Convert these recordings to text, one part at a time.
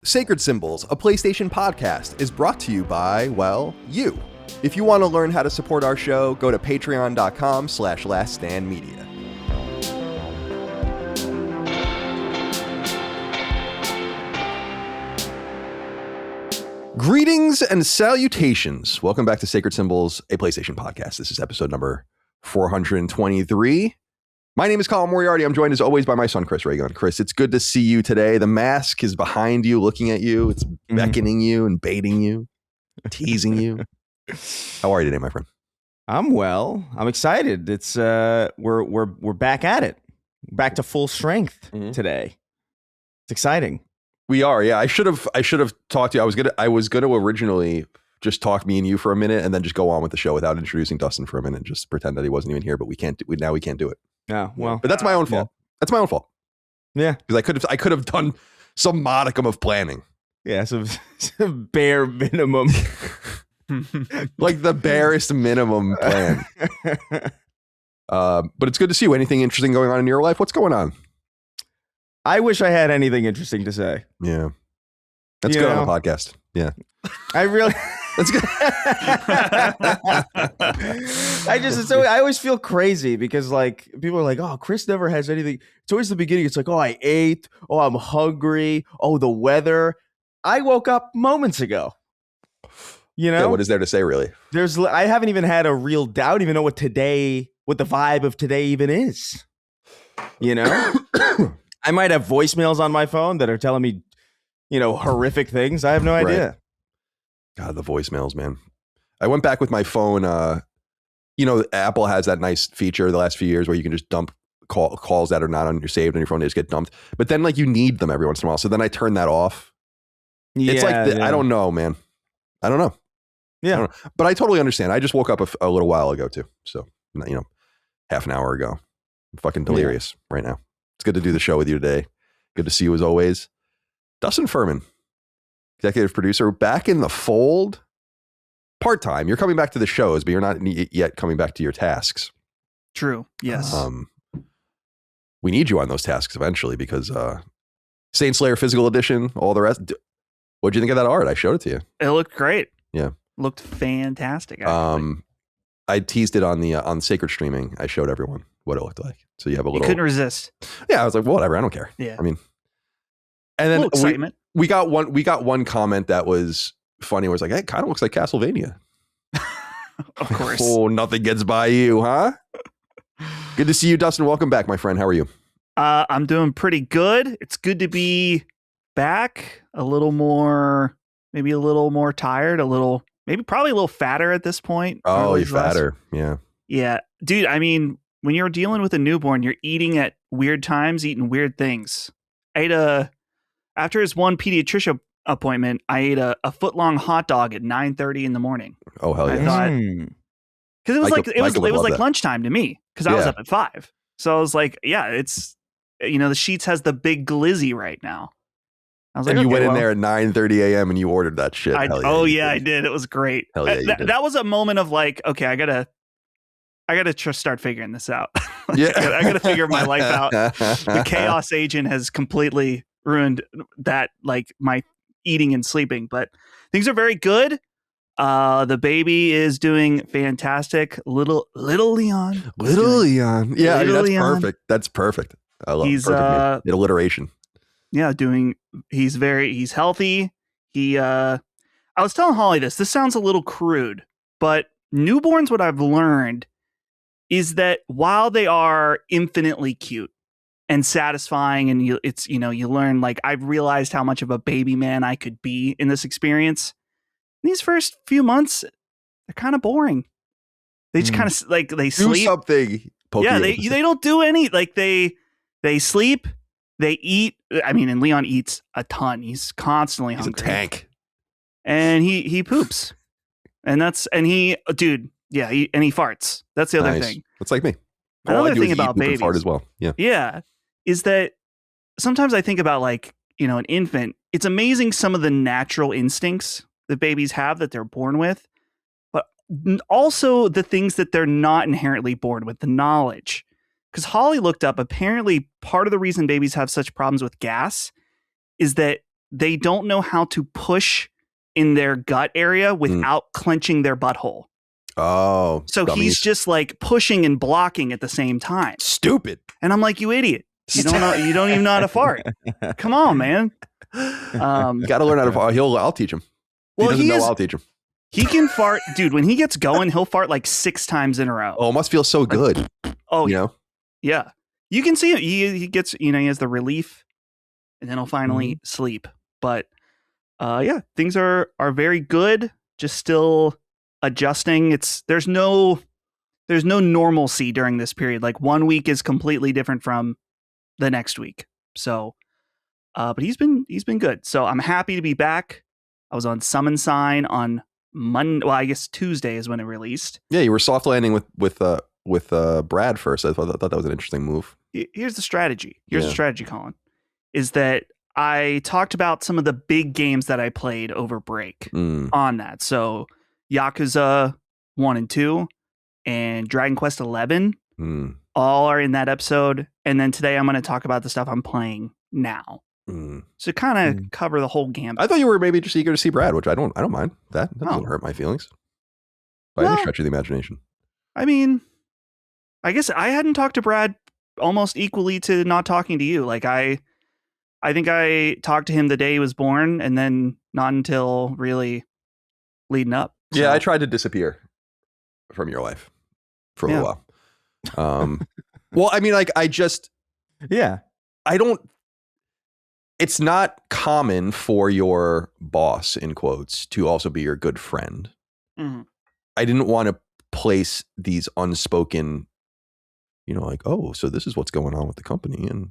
Sacred Symbols, a PlayStation podcast, is brought to you by, well, you. If you want to learn how to support our show, go to patreon.com/laststandmedia. Greetings and salutations. Welcome back to Sacred Symbols, a PlayStation podcast. This is episode number 423. My name is Colin Moriarty. I'm joined as always by my son, Chris Reagan. Chris, it's good to see you today. The mask is behind you, looking at you. It's beckoning you and baiting you, teasing you. How are you today, my friend? I'm well. I'm excited. It's we're back at it. Back to full strength today. It's exciting. We are, yeah. I should have talked to you. I was gonna originally just talk me and you for a minute and then just go on with the show without introducing Dustin for a minute, just pretend that he wasn't even here, but we can't do it. Yeah, well, but that's my own fault. Yeah. That's my own fault. Yeah, because I could have done some modicum of planning. Yeah, some bare minimum, like the barest minimum plan. But it's good to see you. Anything interesting going on in your life? What's going on? I wish I had anything interesting to say. Yeah, that's good on a podcast. Yeah, I really. That's good. I always feel crazy because like people are like, oh, Chris never has anything. It's always the beginning. It's like, oh, I ate. Oh, I'm hungry. Oh, the weather. I woke up moments ago. You know, yeah, what is there to say, really? I haven't even had a real doubt. I don't even know what the vibe of today even is. You know, I might have voicemails on my phone that are telling me, horrific things. I have no idea. Right. God, the voicemails, man. I went back with my phone. Apple has that nice feature the last few years where you can just dump calls that are not on your saved on your phone. They just get dumped. But then like you need them every once in a while. So then I turn that off. Yeah, it's like, I don't know, man. I don't know. Yeah. I don't know. But I totally understand. I just woke up a little while ago too. So, half an hour ago. I'm fucking delirious right now. It's good to do the show with you today. Good to see you as always. Dustin Furman, executive producer, back in the fold. Part-time. You're coming back to the shows, but you're not yet coming back to your tasks. True. Yes. We need you on those tasks eventually because Saint Slayer Physical Edition, all the rest. What'd you think of that art? I showed it to you. It looked great. Yeah. Looked fantastic. Actually. I teased it on Sacred Streaming. I showed everyone what it looked like. So you have a little. You couldn't resist. Yeah, I was like, well, whatever. I don't care. Yeah. I mean, and then excitement. We got one comment that was funny. It was like, hey, it kind of looks like Castlevania. Of course. Oh, nothing gets by you, huh? Good to see you, Dustin. Welcome back, my friend. How are you? I'm doing pretty good. It's good to be back. Maybe a little more tired. Probably a little fatter at this point. Oh, you're fatter. Yeah. Yeah. Dude, I mean, when you're dealing with a newborn, you're eating at weird times, eating weird things. After his one pediatrician appointment, I ate a foot-long hot dog at 9:30 in the morning. Oh, hell yeah. I thought, because it was like that. lunchtime to me because I was up at 5. So I was like, yeah, it's, the Sheetz has the big glizzy right now. I was like, and you went in there at 9:30 a.m. and you ordered that shit. I did. It was great. Hell yeah, you did. That was a moment of like, okay, I gotta start figuring this out. Yeah. I gotta figure my life out. The chaos agent has completely ruined that, like my eating and sleeping, but things are very good. The baby is doing fantastic. Little Leon. Yeah, perfect. That's perfect. I love perfect alliteration. Yeah, he's healthy. I was telling Holly this sounds a little crude, but newborns, what I've learned is that while they are infinitely cute and satisfying, and you learn, like, I've realized how much of a baby man I could be in this experience. These first few months, they're kind of boring. They just kind of like they sleep. Do something. They don't do any, like they sleep, they eat. I mean, and Leon eats a ton. He's constantly hungry. He's a tank. And he poops. And he farts. That's the other thing. That's like me. Another thing about babies fart as well. Yeah. Yeah. Is that sometimes I think about, like, an infant. It's amazing some of the natural instincts that babies have that they're born with, but also the things that they're not inherently born with, the knowledge. Because Holly looked up, apparently part of the reason babies have such problems with gas is that they don't know how to push in their gut area without clenching their butthole. Oh, so dummies. he's just like pushing and blocking at the same time. Stupid. And I'm like, you idiot. You don't know. You don't even know how to fart. Come on, man. Got to learn how to fart. I'll teach him. Well, I'll teach him. He can fart, dude. When he gets going, he'll fart like 6 times in a row. Oh, it must feel so good. Oh, you know? Yeah. You can see it. He gets, he has the relief, and then he'll finally sleep. But yeah, things are very good. Just still adjusting. There's no normalcy during this period. Like 1 week is completely different from the next week. So, but he's been good. So I'm happy to be back. I was on Summon Sign on Monday. Well, I guess Tuesday is when it released. Yeah, you were soft landing with Brad first. I thought that was an interesting move. Here's the strategy. The strategy, Colin, is that I talked about some of the big games that I played over break on that. So Yakuza 1 and 2 and Dragon Quest 11 all are in that episode. And then today I'm going to talk about the stuff I'm playing now. So kind of cover the whole gambit. I thought you were maybe just eager to see Brad, which I don't mind. That doesn't hurt my feelings by any stretch of the imagination. I mean, I guess I hadn't talked to Brad almost equally to not talking to you. Like I think I talked to him the day he was born, and then not until really leading up. So. Yeah, I tried to disappear from your life for a little while. Well, I mean, like I don't. It's not common for your boss, in quotes, to also be your good friend. Mm-hmm. I didn't want to place these unspoken, like, oh, so this is what's going on with the company, and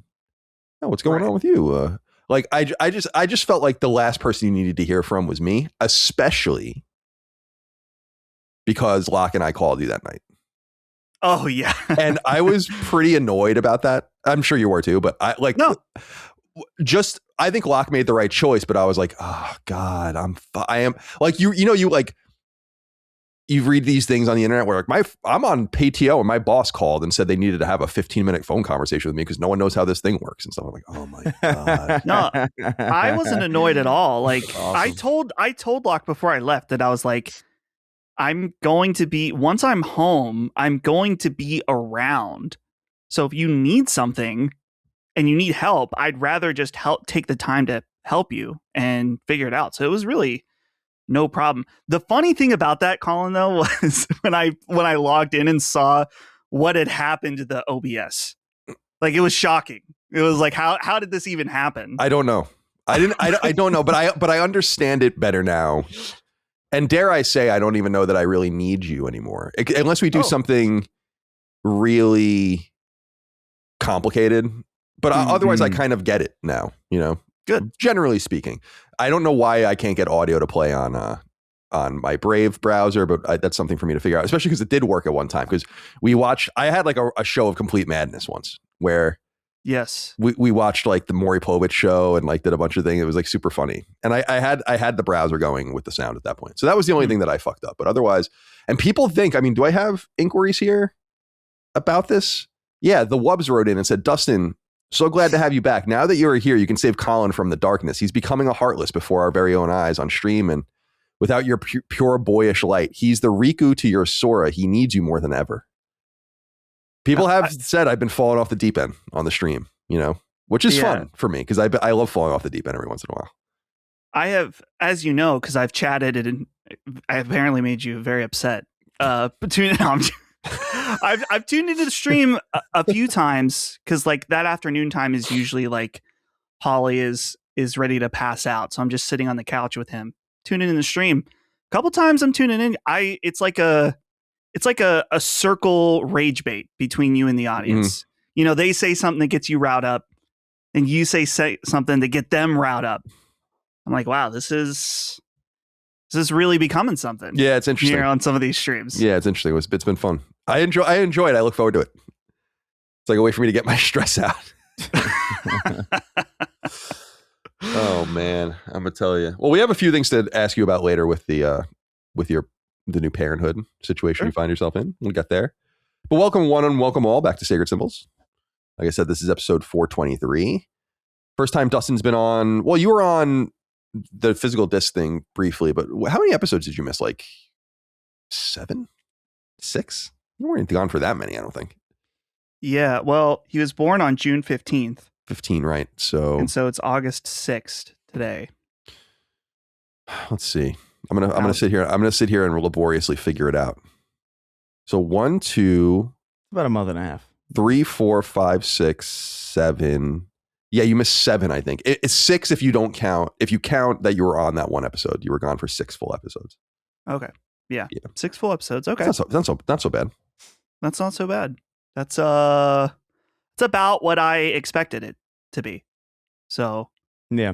what's going on with you. Like, I just felt like the last person you needed to hear from was me, especially because Locke and I called you that night. Oh yeah, and I was pretty annoyed about that. I'm sure you were too, but I think Locke made the right choice, but I was like, oh God, I am like, you read these things on the internet where like I'm on PTO and my boss called and said they needed to have a 15-minute phone conversation with me because no one knows how this thing works and stuff. I'm like, oh my God. No, I wasn't annoyed at all. Like awesome. I told Locke before I left that I was like, once I'm home, I'm going to be around. So if you need something and you need help, I'd rather just take the time to help you and figure it out. So it was really no problem. The funny thing about that, Colin, though, was when I logged in and saw what had happened to the OBS. Like, it was shocking. It was like, how did this even happen? I don't know. I don't know, but I understand it better now. And dare I say, I don't even know that I really need you anymore, unless we do something really complicated. But otherwise, I kind of get it now. Good. Generally speaking, I don't know why I can't get audio to play on my Brave browser, but that's something for me to figure out. Especially because it did work at one time. Because I had like a show of complete madness once where we watched like the Maury Povich show and like did a bunch of things. It was like super funny, and I had the browser going with the sound at that point. So that was the only thing that I fucked up. But otherwise, and people think, I mean, do I have inquiries here about this? Yeah, the Wubs wrote in and said, Dustin, so glad to have you back. Now that you're here, you can save Colin from the darkness. He's becoming a Heartless before our very own eyes on stream, and without your pure boyish light, he's the Riku to your Sora. He needs you more than ever. People have said I've been falling off the deep end on the stream, which is fun for me because I love falling off the deep end every once in a while. I have, as you know, because I've chatted and I apparently made you very upset. I've tuned into the stream a few times because like that afternoon time is usually like Holly is ready to pass out. So I'm just sitting on the couch with him, tuning in the stream. A couple times I'm tuning in. It's like a circle rage bait between you and the audience. They say something that gets you riled up and you say something to get them riled up. I'm like, wow, this is really becoming something. Yeah, it's interesting here on some of these streams. Yeah, it's interesting. It's been fun. I enjoy it. I look forward to it. It's like a way for me to get my stress out. Oh man, I'm gonna tell you. Well, we have a few things to ask you about later with the new parenthood situation you find yourself in. We'll get there. But welcome one and welcome all back to Sacred Symbols. Like I said, this is episode 423. First time Dustin's been on. Well, you were on the physical disc thing briefly, but how many episodes did you miss? Like 7, 6? You weren't gone for that many, I don't think. Yeah, well, he was born on June 15th. 15, right? So And so it's August 6th today. let's see. I'm gonna sit here. I'm gonna sit here and laboriously figure it out. So 1, 2, About a month and a half. 3, 4, 5, 6, 7. Yeah, you missed 7, I think. It's 6 if you don't count. If you count that you were on that one episode, you were gone for 6 full episodes. Okay. Yeah. 6 full episodes. Okay. That's not so bad. That's not so bad. That's it's about what I expected it to be. So Yeah.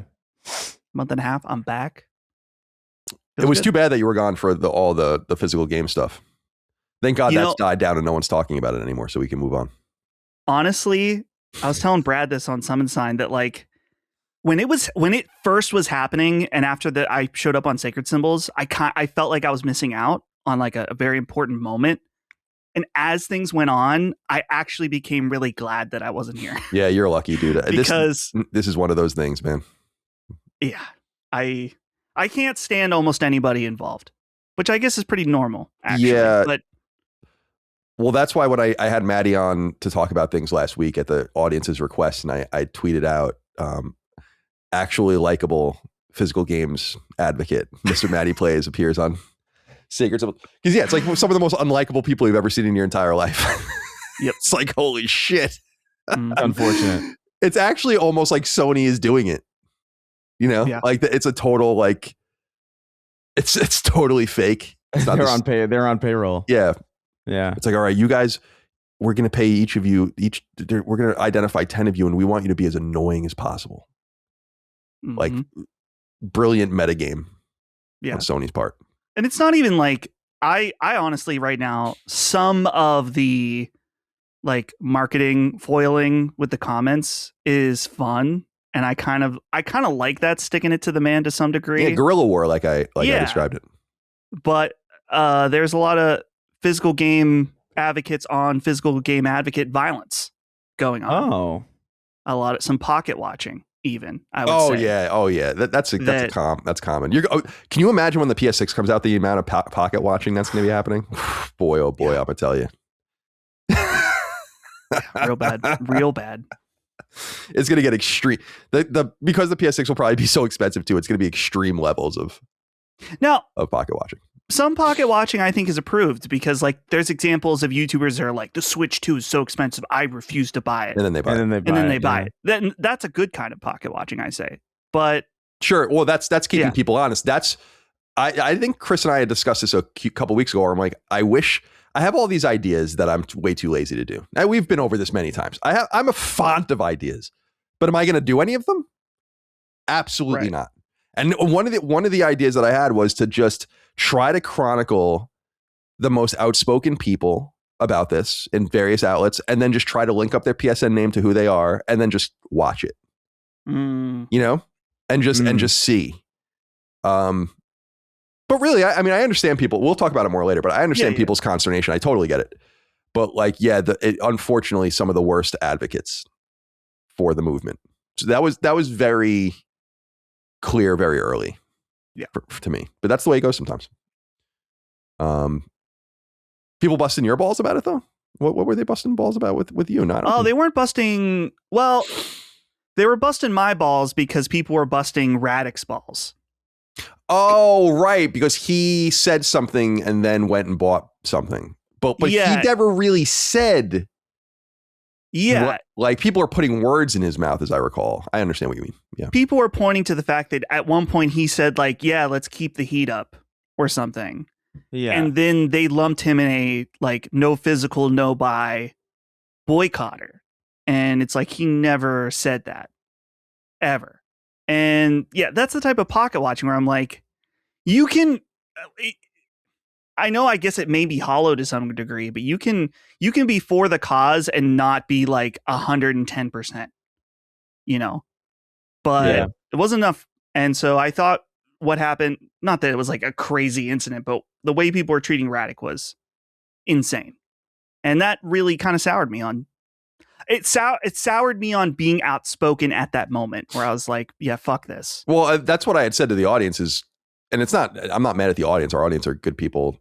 month and a half, I'm back. It was too bad that you were gone for all the physical game stuff. Thank God that's died down and no one's talking about it anymore, so we can move on. Honestly, I was telling Brad this on Summon Sign that like when it first was happening, and after that I showed up on Sacred Symbols, I felt like I was missing out on like a very important moment. And as things went on, I actually became really glad that I wasn't here. Yeah, you're lucky, dude. Because this is one of those things, man. Yeah, I can't stand almost anybody involved, which I guess is pretty normal, actually. Yeah. But well, that's why when I had Maddie on to talk about things last week at the audience's request, and I tweeted out, actually likable physical games advocate, Mr. Maddie Plays, appears on Sacred Symbols. Because, yeah, it's like some of the most unlikable people you've ever seen in your entire life. Yep. It's like, holy shit. Unfortunate. It's actually almost like Sony is doing it. You know, Yeah. like it's a total, like, it's totally fake. It's not They're on payroll. Yeah. Yeah. It's like, all right, you guys, we're going to pay each of you, we're going to identify 10 of you, and we want you to be as annoying as possible. Mhm. Like, brilliant metagame Yeah. on Sony's part. And it's not even like I honestly right now, some of the like marketing foiling with the comments is fun. And I kind of like that, sticking it to the man to some degree. Yeah, guerrilla war, like I described it. But there's a lot of physical game advocates on physical game advocate violence going on. Oh. Some pocket watching, even. I would say. Oh yeah. That's common. Can you imagine when the PS6 comes out, the amount of pocket watching that's going to be happening? Boy, oh boy, I'm gonna tell you. Real bad. It's going to get extreme. Because the PS6 will probably be so expensive too. It's going to be extreme levels of pocket watching. Some pocket watching I think is approved because like there's examples of YouTubers that are like, the Switch 2 is so expensive, I refuse to buy it. And then they buy it. Then that's a good kind of pocket watching, I say. But sure. Well, that's keeping people honest. I think Chris and I had discussed this a couple weeks ago where I'm like, I have all these ideas that I'm way too lazy to do. Now, we've been over this many times. I'm a font of ideas, but am I going to do any of them? Absolutely not. And one of the ideas that I had was to just try to chronicle the most outspoken people about this in various outlets, and then just try to link up their PSN name to who they are, and then just watch it. You know, and just see. But really, I mean, I understand people. We'll talk about it more later, but I understand people's consternation. I totally get it. But like, unfortunately, some of the worst advocates for the movement. So that was very clear, very early. Yeah, to me. But that's the way it goes sometimes. People busting your balls about it though. What were they busting balls about with you? They weren't busting. Well, they were busting my balls because people were busting Radix balls. Oh, right. Because he said something and then went and bought something. But he never really said. Yeah. Like people are putting words in his mouth, as I recall. I understand what you mean. Yeah. People were pointing to the fact that at one point he said like, yeah, let's keep the heat up or something. Yeah. And then they lumped him in a like no physical, no buy boycotter. And it's like he never said that ever. And yeah, that's the type of pocket watching where I'm like, you can, I know, I guess it may be hollow to some degree, but you can be for the cause and not be like 110%, you know, but it wasn't enough. And so I thought what happened, not that it was like a crazy incident, but the way people were treating Radic was insane. And that really kind of soured me on It soured me on being outspoken at that moment where I was like, yeah, fuck this. Well, that's what I had said to the audience and I'm not mad at the audience. Our audience are good people,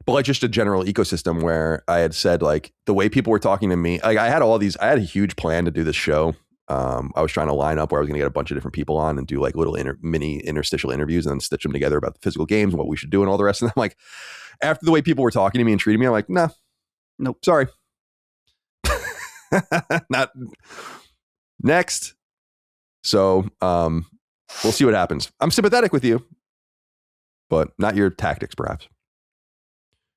but like just a general ecosystem where I had said like the way people were talking to me, like I had a huge plan to do this show. I was trying to line up where I was going to get a bunch of different people on and do like little mini interstitial interviews and then stitch them together about the physical games and what we should do and all the rest. And I'm like, after the way people were talking to me and treating me, I'm like, nah, nope, sorry. Not next. So we'll see what happens. I'm sympathetic with you, but not your tactics, perhaps.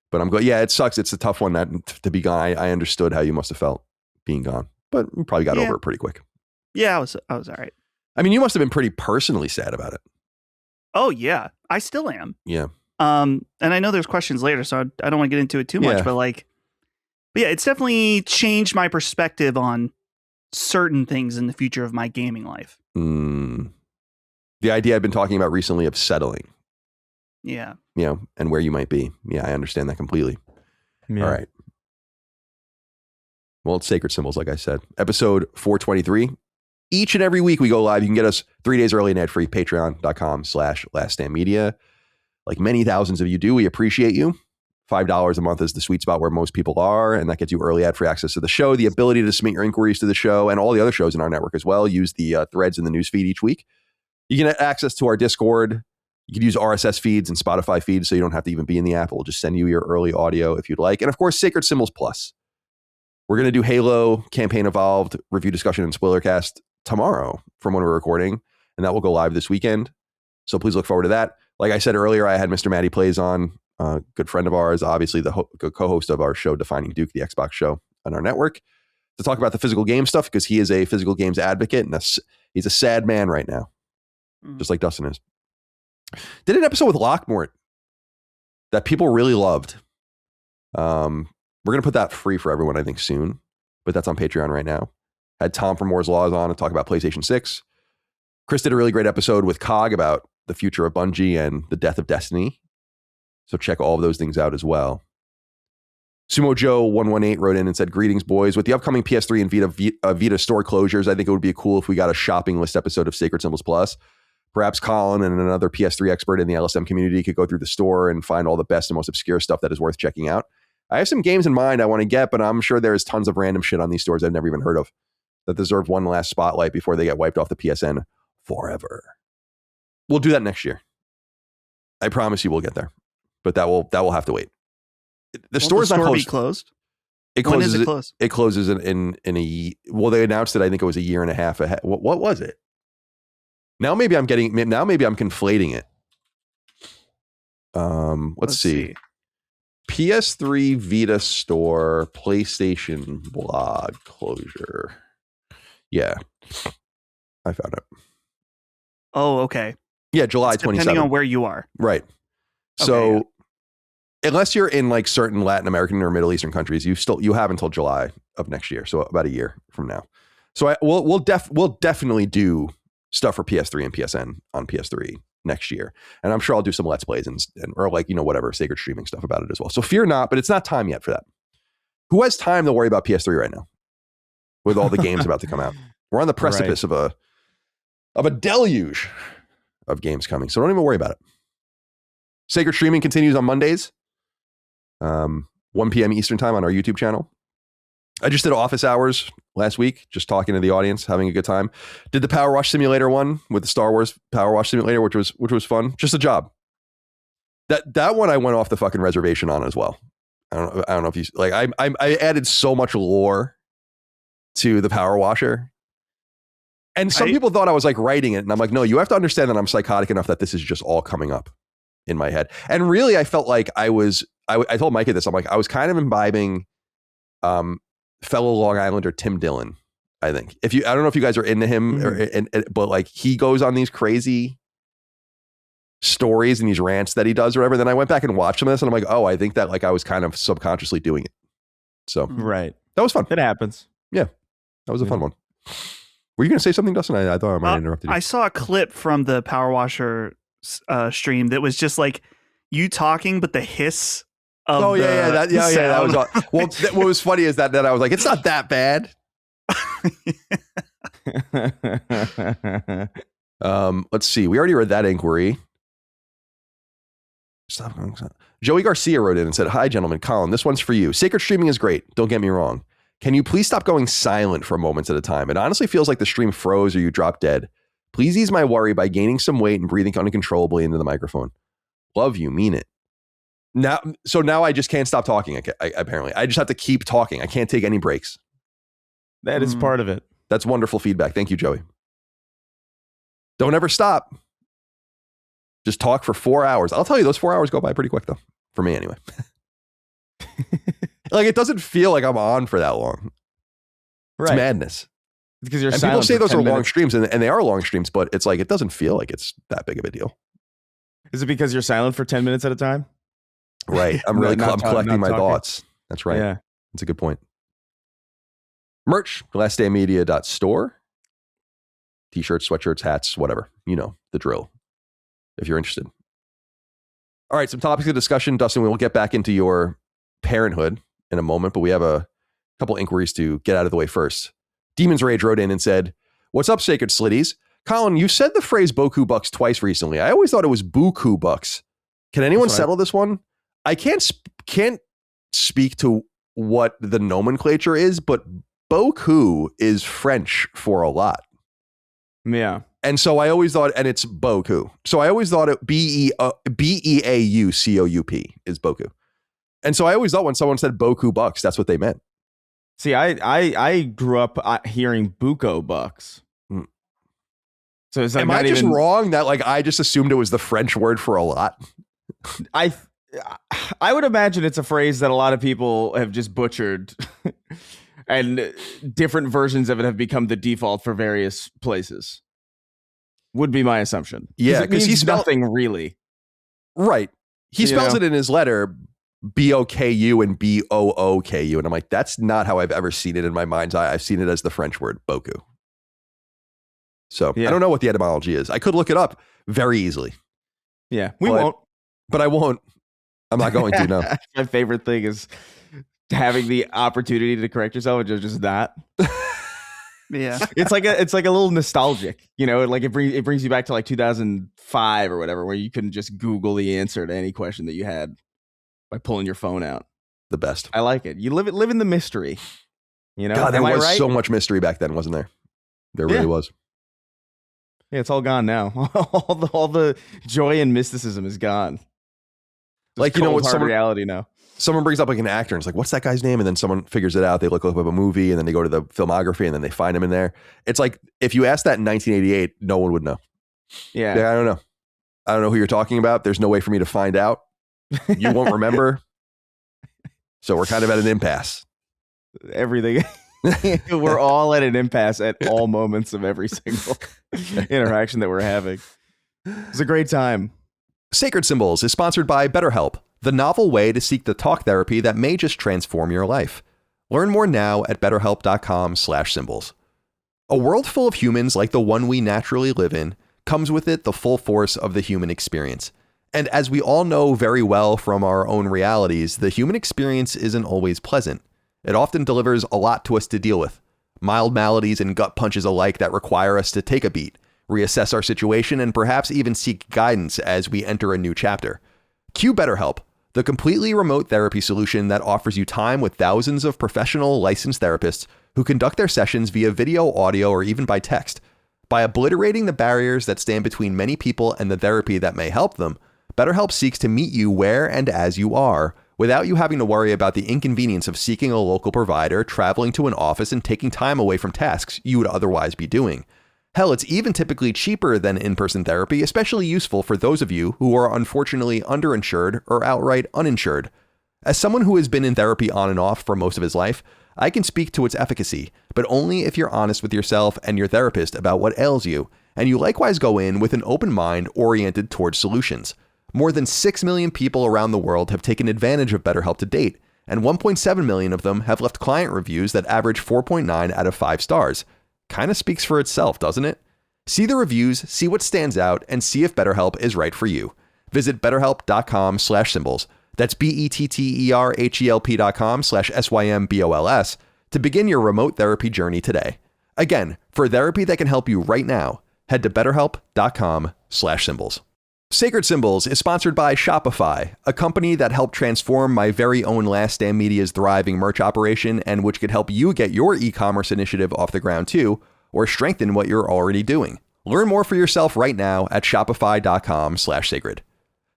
But I'm glad. Yeah, it sucks. It's a tough one to be gone. I understood how you must have felt being gone, but you probably got over it pretty quick. Yeah, I was all right. I mean, you must have been pretty personally sad about it. Oh yeah, I still am. Yeah. And I know there's questions later, so I don't want to get into it too much, but yeah, it's definitely changed my perspective on certain things in the future of my gaming life. The idea I've been talking about recently of settling. Yeah. And where you might be. Yeah, I understand that completely. Yeah. All right. Well, it's Sacred Symbols, like I said. Episode 423. Each and every week we go live. You can get us 3 days early and ad-free. Patreon.com/laststandmedia. Like many thousands of you do, we appreciate you. $5 a month is the sweet spot where most people are, and that gets you early ad-free access to the show, the ability to submit your inquiries to the show, and all the other shows in our network as well. Use the threads in the newsfeed each week. You can get access to our Discord. You can use RSS feeds and Spotify feeds, so you don't have to even be in the app. We'll just send you your early audio if you'd like. And of course, Sacred Symbols Plus. We're going to do Halo Campaign Evolved review discussion and spoilercast tomorrow from when we're recording, and that will go live this weekend. So please look forward to that. Like I said earlier, I had Mr. Matty Plays on, a good friend of ours, obviously the co-host of our show, Defining Duke, the Xbox show on our network, to talk about the physical game stuff because he is a physical games advocate and he's a sad man right now, just like Dustin is. Did an episode with Lockmort that people really loved. We're going to put that free for everyone, I think, soon, but that's on Patreon right now. Had Tom from Moore's Laws on to talk about PlayStation 6. Chris did a really great episode with Cog about the future of Bungie and the death of Destiny. So check all of those things out as well. Sumo Joe 118 wrote in and said, greetings, boys. With the upcoming PS3 and Vita store closures, I think it would be cool if we got a shopping list episode of Sacred Symbols Plus. Perhaps Colin and another PS3 expert in the LSM community could go through the store and find all the best and most obscure stuff that is worth checking out. I have some games in mind I want to get, but I'm sure there's tons of random shit on these stores I've never even heard of that deserve one last spotlight before they get wiped off the PSN forever. We'll do that next year. I promise you we'll get there, but that will have to wait. The store's not closed. Closed. When is it closed? It closes in a. Well, they announced it. I think it was a year and a half ahead. What was it? Now maybe I'm conflating it. Let's see. PS3 Vita store PlayStation blog closure. Yeah, I found it. Oh, okay. Yeah, July 27th. Depending on where you are. Right. So unless you're in like certain Latin American or Middle Eastern countries, you have until July of next year. So about a year from now. So we'll definitely do stuff for PS3 and PSN on PS3 next year. And I'm sure I'll do some Let's Plays and or like, whatever, sacred streaming stuff about it as well. So fear not, but it's not time yet for that. Who has time to worry about PS3 right now with all the games about to come out? We're on the precipice of a deluge of games coming. So don't even worry about it. Sacred streaming continues on Mondays, 1 p.m. Eastern time on our YouTube channel. I just did office hours last week, just talking to the audience, having a good time. Did the Power Wash Simulator one with the Star Wars Power Wash Simulator, which was fun. Just a job. That one I went off the fucking reservation on as well. I don't know if you like. I added so much lore to the Power Washer, and some people thought I was like writing it, and I'm like, no, you have to understand that I'm psychotic enough that this is just all coming up in my head. And really, I felt like I told Micah this. I'm like, I was kind of imbibing fellow Long Islander Tim Dillon. I think I don't know if you guys are into him, but like he goes on these crazy stories and these rants that he does or whatever. Then I went back and watched some of this, and I'm like, oh, I think that like I was kind of subconsciously doing it. So that was fun. It happens. Yeah, that was a fun one. Were you going to say something, Dustin? I thought I might have interrupted you. I saw a clip from the Power Washer stream that was just like you talking, but the hiss. That was all. Well, what was funny is that I was like, it's not that bad. Let's see. We already read that inquiry. Joey Garcia wrote in and said, "Hi, gentlemen. Colin, this one's for you. Sacred streaming is great. Don't get me wrong. Can you please stop going silent for moments at a time? It honestly feels like the stream froze or you dropped dead. Please ease my worry by gaining some weight and breathing uncontrollably into the microphone. Love you. Mean it." Now I just can't stop talking. Apparently, I just have to keep talking. I can't take any breaks. That is part of it. That's wonderful feedback. Thank you, Joey. Don't ever stop. Just talk for 4 hours. I'll tell you, those 4 hours go by pretty quick, though. For me, anyway. Like, it doesn't feel like I'm on for that long. It's madness. Because you're and silent. People say those are minutes. long streams, and they are long streams, but it's like, it doesn't feel like it's that big of a deal. Is it because you're silent for 10 minutes at a time? Right. I'm really I'm collecting my thoughts. That's right. Yeah. That's a good point. Merch, lastdaymedia.store. T-shirts, sweatshirts, hats, whatever. You know, the drill. If you're interested. All right, some topics of discussion. Dustin, we will get back into your parenthood in a moment, but we have a couple inquiries to get out of the way first. Demon's Rage wrote in and said, "What's up, Sacred Slitties? Colin, you said the phrase Beaucoup bucks twice recently. I always thought it was Beaucoup bucks. Can anyone settle this one? I can't speak to what the nomenclature is, but Beaucoup is French for a lot. Yeah. And so I always thought, and it's Beaucoup. So I always thought it B-E-A-U-C-O-U-P is Beaucoup. And so I always thought when someone said Beaucoup bucks, that's what they meant. See, I grew up hearing Buco bucks. So is that am I just wrong that like I just assumed it was the French word for a lot? I would imagine it's a phrase that a lot of people have just butchered, and different versions of it have become the default for various places. Would be my assumption. Yeah, because he's nothing really. Right. He spells it in his letter B-O-K-U and B-O-O-K-U. And I'm like, that's not how I've ever seen it in my mind's eye. I've seen it as the French word Beaucoup. So I don't know what the etymology is. I could look it up very easily. Yeah, we won't. But I won't. I'm not going to, no. My favorite thing is having the opportunity to correct yourself and just not. Yeah, it's like a little nostalgic, you know, like it brings you back to like 2005 or whatever, where you couldn't just Google the answer to any question that you had by pulling your phone out. The best. I like it. You live in the mystery. You know, God, there was so much mystery back then, wasn't there? There really was. Yeah, it's all gone now. all the joy and mysticism is gone. Like, you know, what's reality now. Someone brings up like an actor and it's like, what's that guy's name? And then someone figures it out. They look up a movie and then they go to the filmography and then they find him in there. It's like, if you asked that in 1988, no one would know. Yeah. I don't know. I don't know who you're talking about. There's no way for me to find out. You won't remember. So we're kind of at an impasse. Everything. We're all at an impasse at all moments of every single interaction that we're having. It's a great time. Sacred Symbols is sponsored by BetterHelp, the novel way to seek the talk therapy that may just transform your life. Learn more now at betterhelp.com/symbols. A world full of humans like the one we naturally live in comes with it the full force of the human experience. And as we all know very well from our own realities, the human experience isn't always pleasant. It often delivers a lot to us to deal with. Mild maladies and gut punches alike that require us to take a beat, reassess our situation, and perhaps even seek guidance as we enter a new chapter. Cue BetterHelp, the completely remote therapy solution that offers you time with thousands of professional licensed therapists who conduct their sessions via video, audio, or even by text. By obliterating the barriers that stand between many people and the therapy that may help them, BetterHelp seeks to meet you where and as you are, without you having to worry about the inconvenience of seeking a local provider, traveling to an office, and taking time away from tasks you would otherwise be doing. Hell, it's even typically cheaper than in-person therapy, especially useful for those of you who are unfortunately underinsured or outright uninsured. As someone who has been in therapy on and off for most of his life, I can speak to its efficacy, but only if you're honest with yourself and your therapist about what ails you, and you likewise go in with an open mind oriented towards solutions. More than 6 million people around the world have taken advantage of BetterHelp to date, and 1.7 million of them have left client reviews that average 4.9 out of 5 stars. Kind of speaks for itself, doesn't it? See the reviews, see what stands out, and see if BetterHelp is right for you. Visit betterhelp.com/symbols. That's BETTERHELP.com/SYMBOLS to begin your remote therapy journey today. Again, for therapy that can help you right now, head to betterhelp.com/symbols. Sacred Symbols is sponsored by Shopify, a company that helped transform my very own Last Stand Media's thriving merch operation and which could help you get your e-commerce initiative off the ground too, or strengthen what you're already doing. Learn more for yourself right now at shopify.com/sacred.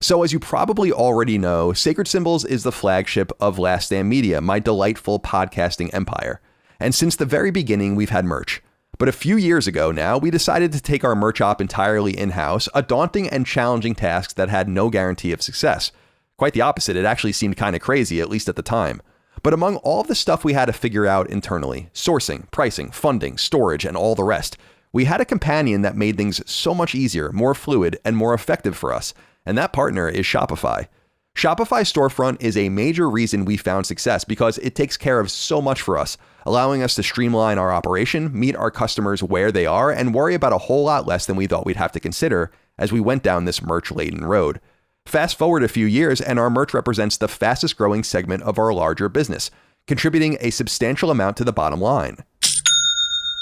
So as you probably already know, Sacred Symbols is the flagship of Last Stand Media, my delightful podcasting empire. And since the very beginning, we've had merch. But a few years ago now, we decided to take our merch op entirely in-house, a daunting and challenging task that had no guarantee of success. Quite the opposite, it actually seemed kind of crazy, at least at the time. But among all of the stuff we had to figure out internally, sourcing, pricing, funding, storage, and all the rest, we had a companion that made things so much easier, more fluid, and more effective for us. And that partner is Shopify. Shopify Storefront is a major reason we found success because it takes care of so much for us, allowing us to streamline our operation, meet our customers where they are, and worry about a whole lot less than we thought we'd have to consider as we went down this merch-laden road. Fast forward a few years, and our merch represents the fastest growing segment of our larger business, contributing a substantial amount to the bottom line.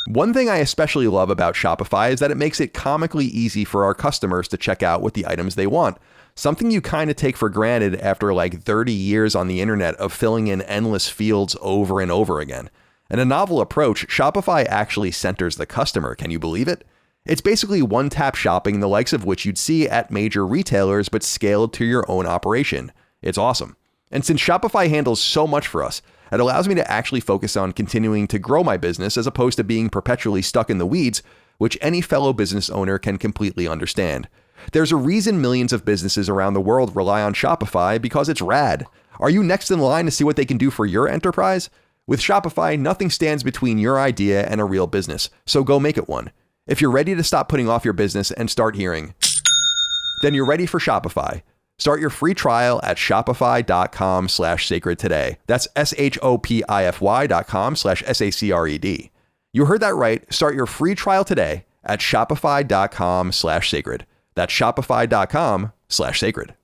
One thing I especially love about Shopify is that it makes it comically easy for our customers to check out what the items they want. Something you kind of take for granted after like 30 years on the internet of filling in endless fields over and over again. In a novel approach, Shopify actually centers the customer. Can you believe it? It's basically one-tap shopping, the likes of which you'd see at major retailers, but scaled to your own operation. It's awesome. And since Shopify handles so much for us, it allows me to actually focus on continuing to grow my business as opposed to being perpetually stuck in the weeds, which any fellow business owner can completely understand. There's a reason millions of businesses around the world rely on Shopify because it's rad. Are you next in line to see what they can do for your enterprise? With Shopify, nothing stands between your idea and a real business, so go make it one. If you're ready to stop putting off your business and start hearing, then you're ready for Shopify. Start your free trial at shopify.com/sacred today. That's shopify.com/sacred. You heard that right. Start your free trial today at shopify.com/sacred. That's shopify.com/sacred.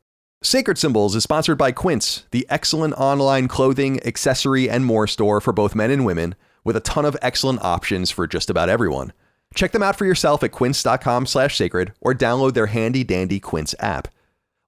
Sacred Symbols is sponsored by Quince, the excellent online clothing, accessory, and more store for both men and women, with a ton of excellent options for just about everyone. Check them out for yourself at quince.com/sacred or download their handy dandy Quince app.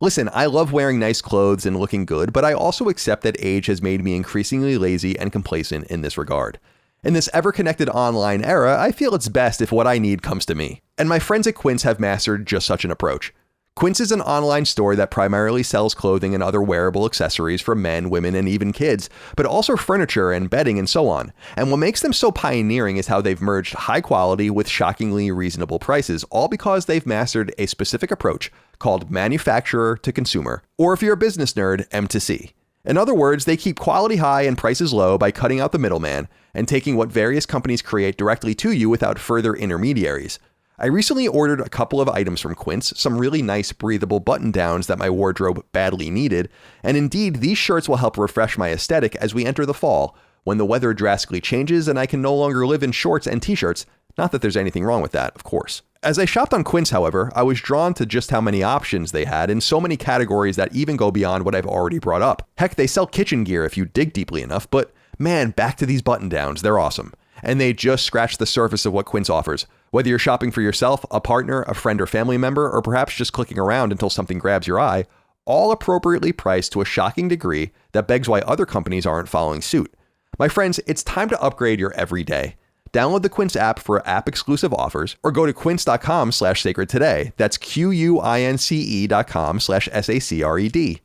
Listen, I love wearing nice clothes and looking good, but I also accept that age has made me increasingly lazy and complacent in this regard. In this ever-connected online era, I feel it's best if what I need comes to me. And my friends at Quince have mastered just such an approach. Quince is an online store that primarily sells clothing and other wearable accessories for men, women, and even kids, but also furniture and bedding and so on. And what makes them so pioneering is how they've merged high quality with shockingly reasonable prices, all because they've mastered a specific approach called manufacturer to consumer, or if you're a business nerd, M2C. In other words, they keep quality high and prices low by cutting out the middleman and taking what various companies create directly to you without further intermediaries. I recently ordered a couple of items from Quince, some really nice breathable button-downs that my wardrobe badly needed, and indeed, these shirts will help refresh my aesthetic as we enter the fall, when the weather drastically changes and I can no longer live in shorts and t-shirts, not that there's anything wrong with that, of course. As I shopped on Quince, however, I was drawn to just how many options they had in so many categories that even go beyond what I've already brought up. Heck, they sell kitchen gear if you dig deeply enough, but man, back to these button-downs, they're awesome. And they just scratch the surface of what Quince offers. Whether you're shopping for yourself, a partner, a friend or family member, or perhaps just clicking around until something grabs your eye, all appropriately priced to a shocking degree that begs why other companies aren't following suit. My friends, it's time to upgrade your everyday. Download the Quince app for app-exclusive offers or go to quince.com/sacred today. That's QUINCE.com/SACRED.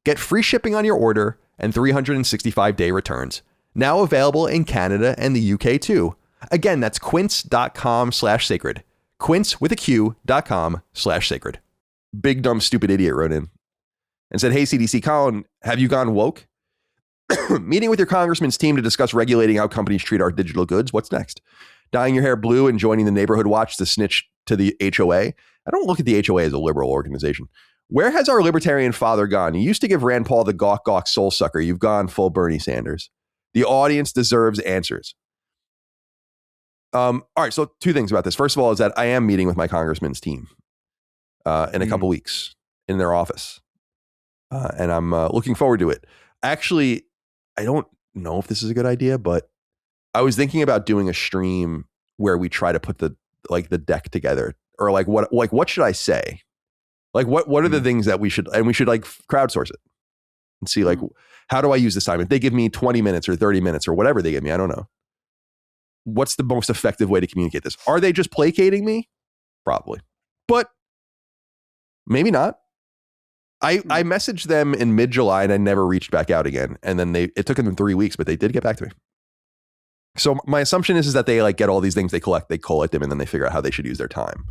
Get free shipping on your order and 365-day returns. Now available in Canada and the UK too. Again, that's quince.com/sacred. Quince with a Q.com/sacred. Big dumb stupid idiot wrote in and said, "Hey CDC Colin, have you gone woke? Meeting with your congressman's team to discuss regulating how companies treat our digital goods. What's next? Dyeing your hair blue and joining the neighborhood watch to snitch to the HOA? I don't look at the HOA as a liberal organization. Where has our libertarian father gone? You used to give Rand Paul the gawk soul sucker. You've gone full Bernie Sanders. The audience deserves answers." All right, so two things about this. First of all is that I am meeting with my congressman's team in a couple weeks in their office. And I'm looking forward to it. Actually, I don't know if this is a good idea, but I was thinking about doing a stream where we try to put the deck together, or what should I say? Like what are the things that we should like crowdsource it and see like how do I use this time? If they give me 20 minutes or 30 minutes or whatever they give me, I don't know. What's the most effective way to communicate this? Are they just placating me? Probably. But maybe not. I messaged them in mid-July and I never reached back out again. And then it took them 3 weeks, but they did get back to me. So my assumption is that they like get all these things they collect them, and then they figure out how they should use their time.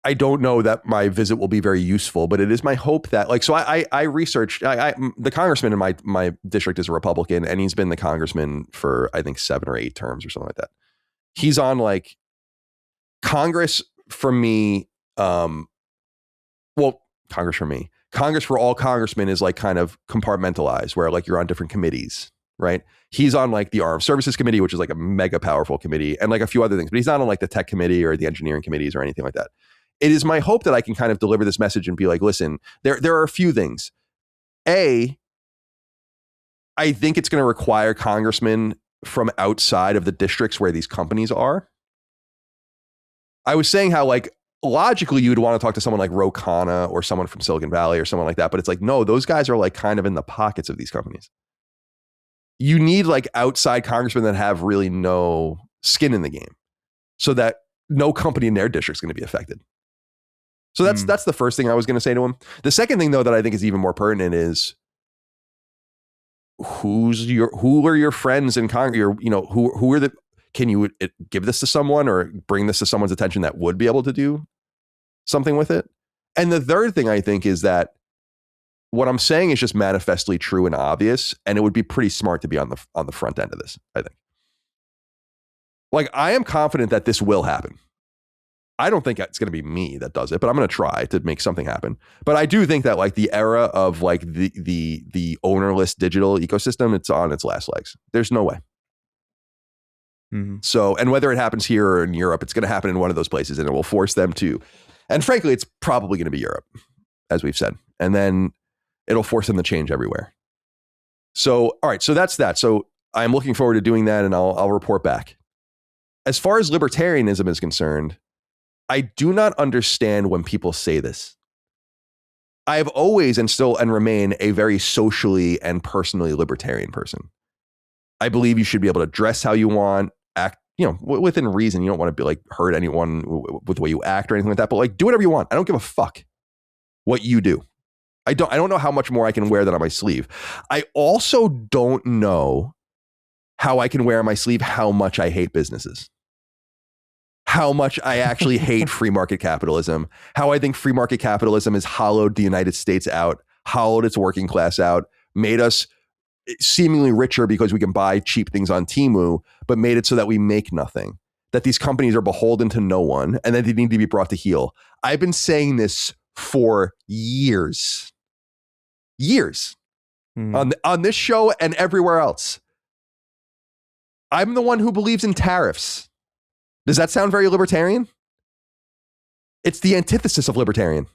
I don't know that my visit will be very useful, but it is my hope that so I researched, the congressman in my district is a Republican, and he's been the congressman for, I think, 7 or 8 terms or something like that. He's on like Congress for me. Congress for all congressmen is like kind of compartmentalized where like you're on different committees, right? He's on like the Armed Services Committee, which is like a mega powerful committee, and like a few other things, but he's not on like the tech committee or the engineering committees or anything like that. It is my hope that I can kind of deliver this message and be like, listen, there are a few things. I think it's going to require congressmen from outside of the districts where these companies are. I was saying how like logically you would want to talk to someone like Ro Khanna or someone from Silicon Valley or someone like that, but it's like, no, those guys are like kind of in the pockets of these companies. You need like outside congressmen that have really no skin in the game so that no company in their district is going to be affected. So that's the first thing I was going to say to him. The second thing though that I think is even more pertinent is who are your friends in Congress? Who are the, can you give this to someone or bring this to someone's attention that would be able to do something with it? And the third thing I think is that what I'm saying is just manifestly true and obvious, and it would be pretty smart to be on the front end of this, I think. Like, I am confident that this will happen. I don't think it's going to be me that does it, but I'm going to try to make something happen. But I do think that like the era of like the ownerless digital ecosystem, it's on its last legs. There's no way. Mm-hmm. So, and whether it happens here or in Europe, it's going to happen in one of those places, and it will force them to. And frankly, it's probably going to be Europe, as we've said. And then it'll force them to change everywhere. So, all right. So that's that. So I'm looking forward to doing that, and I'll report back. As far as libertarianism is concerned, I do not understand when people say this. I have always and remain a very socially and personally libertarian person. I believe you should be able to dress how you want, act, within reason. You don't want to be like hurt anyone with the way you act or anything like that, but like do whatever you want. I don't give a fuck what you do. I don't know how much more I can wear that on my sleeve. I also don't know how I can wear on my sleeve how much I hate businesses. How much I actually hate free market capitalism, how I think free market capitalism has hollowed the United States out, hollowed its working class out, made us seemingly richer because we can buy cheap things on Temu, but made it so that we make nothing, that these companies are beholden to no one, and that they need to be brought to heel. I've been saying this for years on this show and everywhere else. I'm the one who believes in tariffs. Does that sound very libertarian? It's the antithesis of libertarian.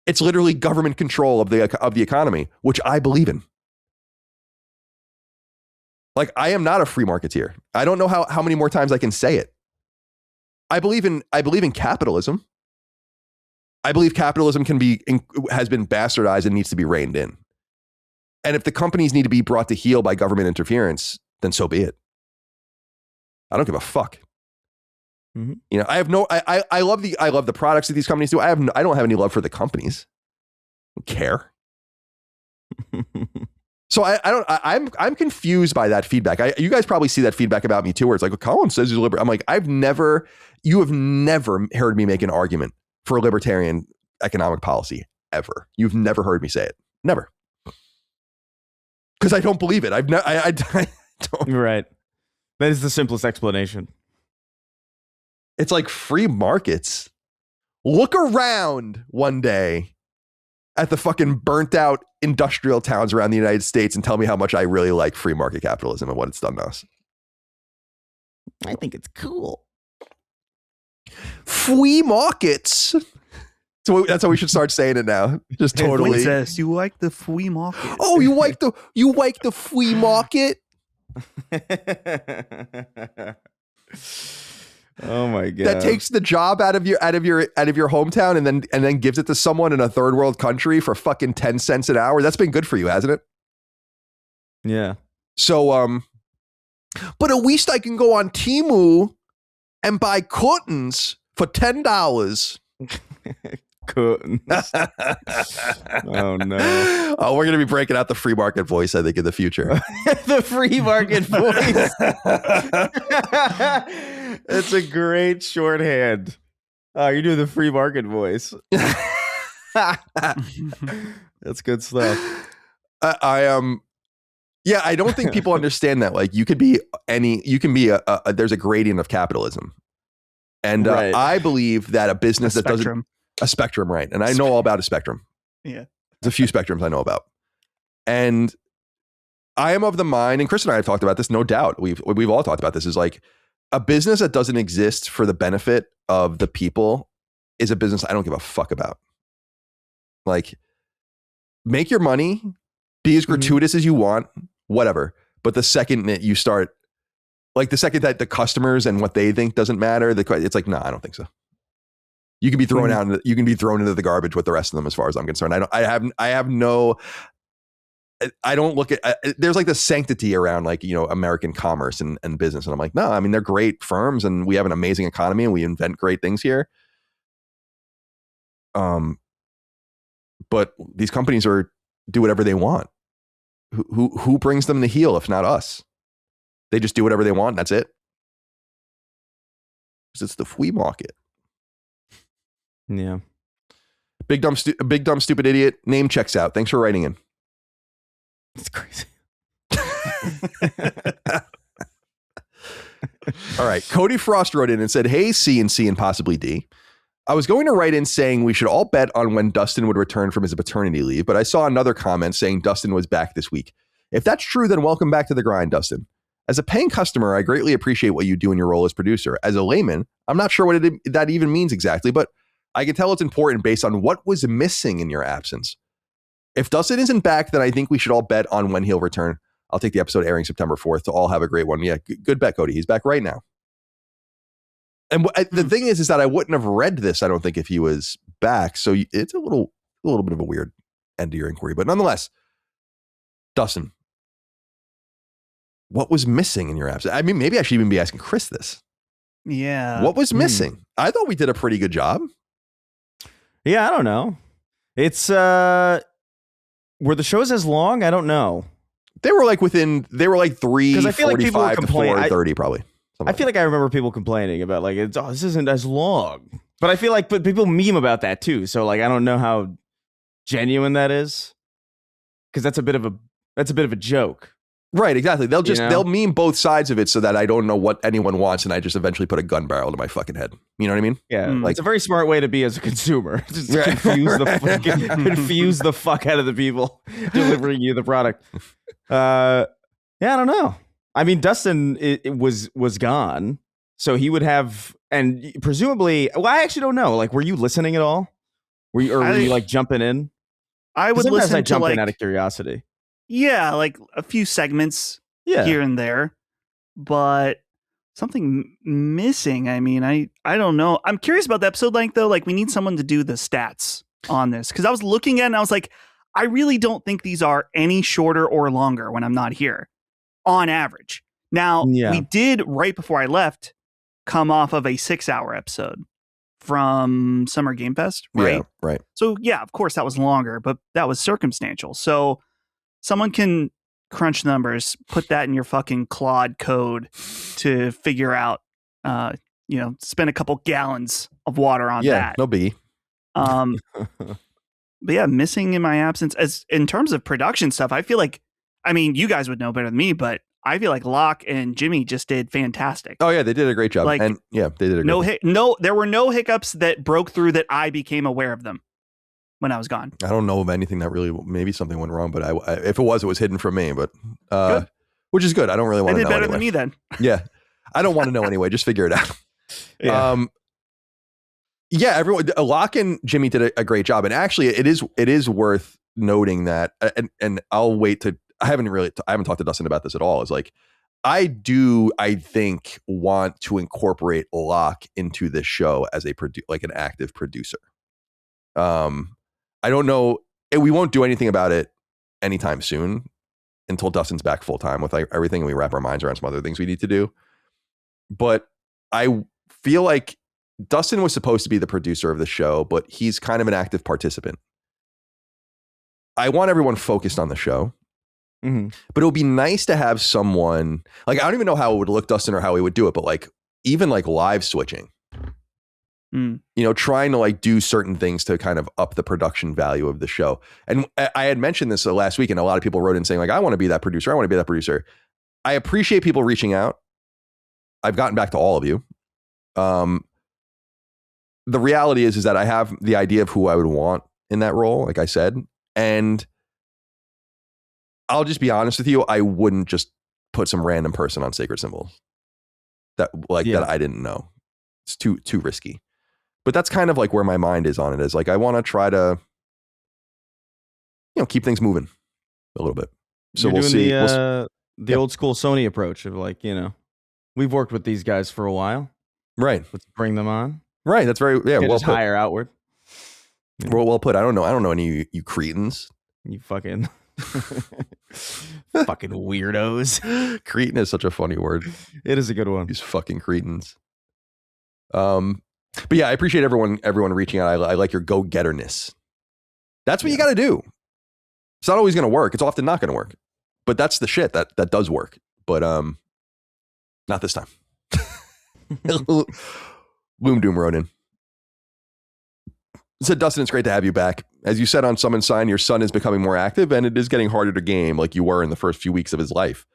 It's literally government control of the economy, which I believe in. Like, I am not a free marketeer. I don't know how many more times I can say it. I believe in capitalism. I believe capitalism has been bastardized and needs to be reined in. And if the companies need to be brought to heel by government interference, then so be it. I don't give a fuck. Mm-hmm. I have I love the products that these companies do. I don't have any love for the companies. I don't care. So I'm confused by that feedback. You guys probably see that feedback about me too, where it's like, well, Colin says he's libertarian. I'm like, you have never heard me make an argument for a libertarian economic policy ever. You've never heard me say it. Never. Because I don't believe it. I don't. Right. That is the simplest explanation. It's like free markets. Look around one day at the fucking burnt out industrial towns around the United States and tell me how much I really like free market capitalism and what it's done to us. I think it's cool. Free markets. So that's how we should start saying it now. Just totally. Princess, you like the free market? Oh, you like the free market? Oh my god! That takes the job out of your hometown and then gives it to someone in a third world country for fucking 10 cents an hour. That's been good for you, hasn't it? Yeah. So but at least I can go on Temu and buy curtains for $10. Curtains. Oh no. Oh, we're gonna be breaking out the free market voice, I think, in the future. The free market voice. It's a great shorthand. Oh, you do the free market voice. That's good stuff. Yeah, I don't think people understand that. Like, you can be there's a gradient of capitalism. And Right. I believe that a business that doesn't a spectrum, right? And I know all about a spectrum. Yeah. There's a few spectrums I know about. And I am of the mind, and Chris and I have talked about this, no doubt. We've all talked about this, is like a business that doesn't exist for the benefit of the people is a business I don't give a fuck about. Like, make your money, be as gratuitous as you want, whatever. But the second that you start, like the second that the customers and what they think doesn't matter, it's like, no, I don't think so. You can be thrown out. You can be thrown into the garbage with the rest of them, as far as I'm concerned. I don't look at. There's like the sanctity around, like, you know, American commerce and business, and I'm like, no. I mean, they're great firms, and we have an amazing economy, and we invent great things here. But these companies do whatever they want. Who brings them the heel if not us? They just do whatever they want. And that's it. Because it's the flea market. Yeah. Big dumb stupid idiot. Name checks out. Thanks for writing in. It's crazy. All right. Cody Frost wrote in and said, "Hey, C and possibly D. I was going to write in saying we should all bet on when Dustin would return from his paternity leave, but I saw another comment saying Dustin was back this week. If that's true, then welcome back to the grind, Dustin. As a paying customer, I greatly appreciate what you do in your role as producer. As a layman, I'm not sure what that even means exactly, but I can tell it's important based on what was missing in your absence. If Dustin isn't back, then I think we should all bet on when he'll return. I'll take the episode airing September 4th to all have a great one." Yeah, good bet, Cody. He's back right now. And the thing is that I wouldn't have read this, I don't think, if he was back. So it's a little bit of a weird end to your inquiry. But nonetheless, Dustin, what was missing in your absence? I mean, maybe I should even be asking Chris this. Yeah. What was missing? I thought we did a pretty good job. Yeah, I don't know. It's were the shows as long? I don't know. They were like 3:45 to 4:30 probably. I feel like I remember people complaining about like this isn't as long. But I feel like people meme about that too. So like I don't know how genuine that is. Because that's a bit of a joke. Right, exactly. They'll meme both sides of it so that I don't know what anyone wants, and I just eventually put a gun barrel to my fucking head. You know what I mean? Yeah, like, it's a very smart way to be as a consumer. Just confuse the fuck out of the people delivering you the product. Yeah, I don't know. I mean, Dustin it was gone, so he would have, and presumably, well, I actually don't know. Like, were you listening at all? Were you like jumping in? I would listen I jump to in out of curiosity. Yeah, like a few segments here and there, but something missing. I mean, I don't know. I'm curious about the episode length though. Like, we need someone to do the stats on this, because I was looking at it and I was like, I really don't think these are any shorter or longer when I'm not here, on average. Now, we did, right before I left, come off of a 6-hour episode from Summer Game Fest, right? Yeah, right. So yeah, of course that was longer, but that was circumstantial. So someone can crunch numbers, put that in your fucking Claude code to figure out, spend a couple gallons of water on that. No biggie. But yeah, missing in my absence, as in terms of production stuff, I feel like, I mean, you guys would know better than me, but I feel like Locke and Jimmy just did fantastic. Oh yeah, they did a great job. Like, and yeah, they did a great job. There were no hiccups that broke through that I became aware of them when I was gone. I don't know of anything that really, maybe something went wrong, but I if it was hidden from me, but which is good. I don't really want to know. They did better anyway. than me then. Yeah. I don't want to know anyway. Just figure it out. Yeah. Everyone, Locke and Jimmy did a great job. And actually it is worth noting that, and I'll wait to, I haven't talked to Dustin about this at all. Is like, I think, want to incorporate Locke into this show as an active producer. I don't know. We won't do anything about it anytime soon until Dustin's back full time with everything, and we wrap our minds around some other things we need to do. But I feel like Dustin was supposed to be the producer of the show, but he's kind of an active participant. I want everyone focused on the show. Mm-hmm. But it would be nice to have someone, like, I don't even know how it would look, Dustin, or how he would do it, but like even like live switching, trying to like do certain things to kind of up the production value of the show. And I had mentioned this last week, and a lot of people wrote in saying like, I want to be that producer. I want to be that producer. I appreciate people reaching out. I've gotten back to all of you. The reality is that I have the idea of who I would want in that role, like I said, and I'll just be honest with you. I wouldn't just put some random person on Sacred Symbols that I didn't know. It's too risky. But that's kind of like where my mind is on it. Is like I want to try to, keep things moving a little bit. So You're we'll see. The old school Sony approach of like, we've worked with these guys for a while. Right. Let's bring them on. Right. That's very well just put. Hire outward. Well put. I don't know any you cretins. You fucking. Fucking weirdos. Cretin is such a funny word. It is a good one. These fucking cretins. But yeah, I appreciate everyone reaching out. I like your go-getterness. That's what you got to do. It's not always going to work. It's often not going to work. But that's the shit that does work. But not this time. Loom Doom wrote in. Said, Dustin, it's great to have you back. As you said on Summon Sign, your son is becoming more active and it is getting harder to game like you were in the first few weeks of his life.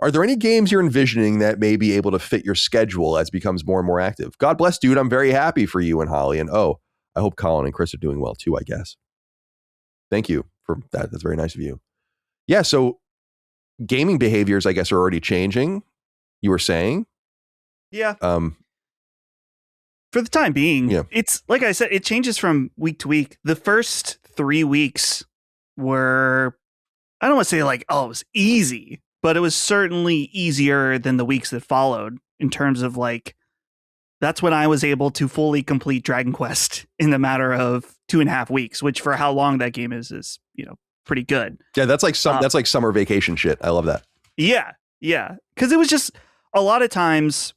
Are there any games you're envisioning that may be able to fit your schedule as it becomes more and more active? God bless, dude. I'm very happy for you and Holly. And I hope Colin and Chris are doing well too, I guess. Thank you for that. That's very nice of you. Yeah, so gaming behaviors, I guess, are already changing, you were saying? Yeah. For the time being, It's like I said, it changes from week to week. The first 3 weeks were, I don't want to say like, it was easy, but it was certainly easier than the weeks that followed in terms of like, that's when I was able to fully complete Dragon Quest in the matter of 2.5 weeks, which for how long that game is, pretty good. Yeah, that's like summer vacation shit. I love that. Yeah. Because it was just a lot of times,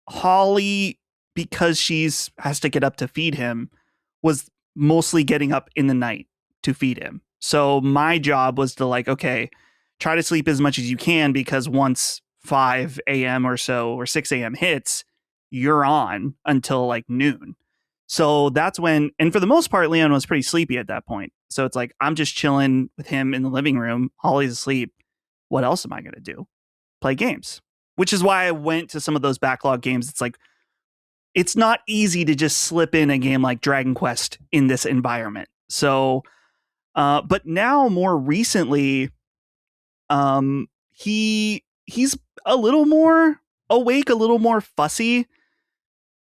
Holly, because has to get up to feed him, was mostly getting up in the night to feed him. So my job was to like, okay, try to sleep as much as you can, because once 5 a.m. or so, or 6 a.m. hits, you're on until like noon. So that's when, and for the most part, Leon was pretty sleepy at that point. So it's like, I'm just chilling with him in the living room. Holly's asleep. What else am I going to do? Play games. Which is why I went to some of those backlog games. It's like, it's not easy to just slip in a game like Dragon Quest in this environment. So, but now more recently, he's a little more awake, a little more fussy.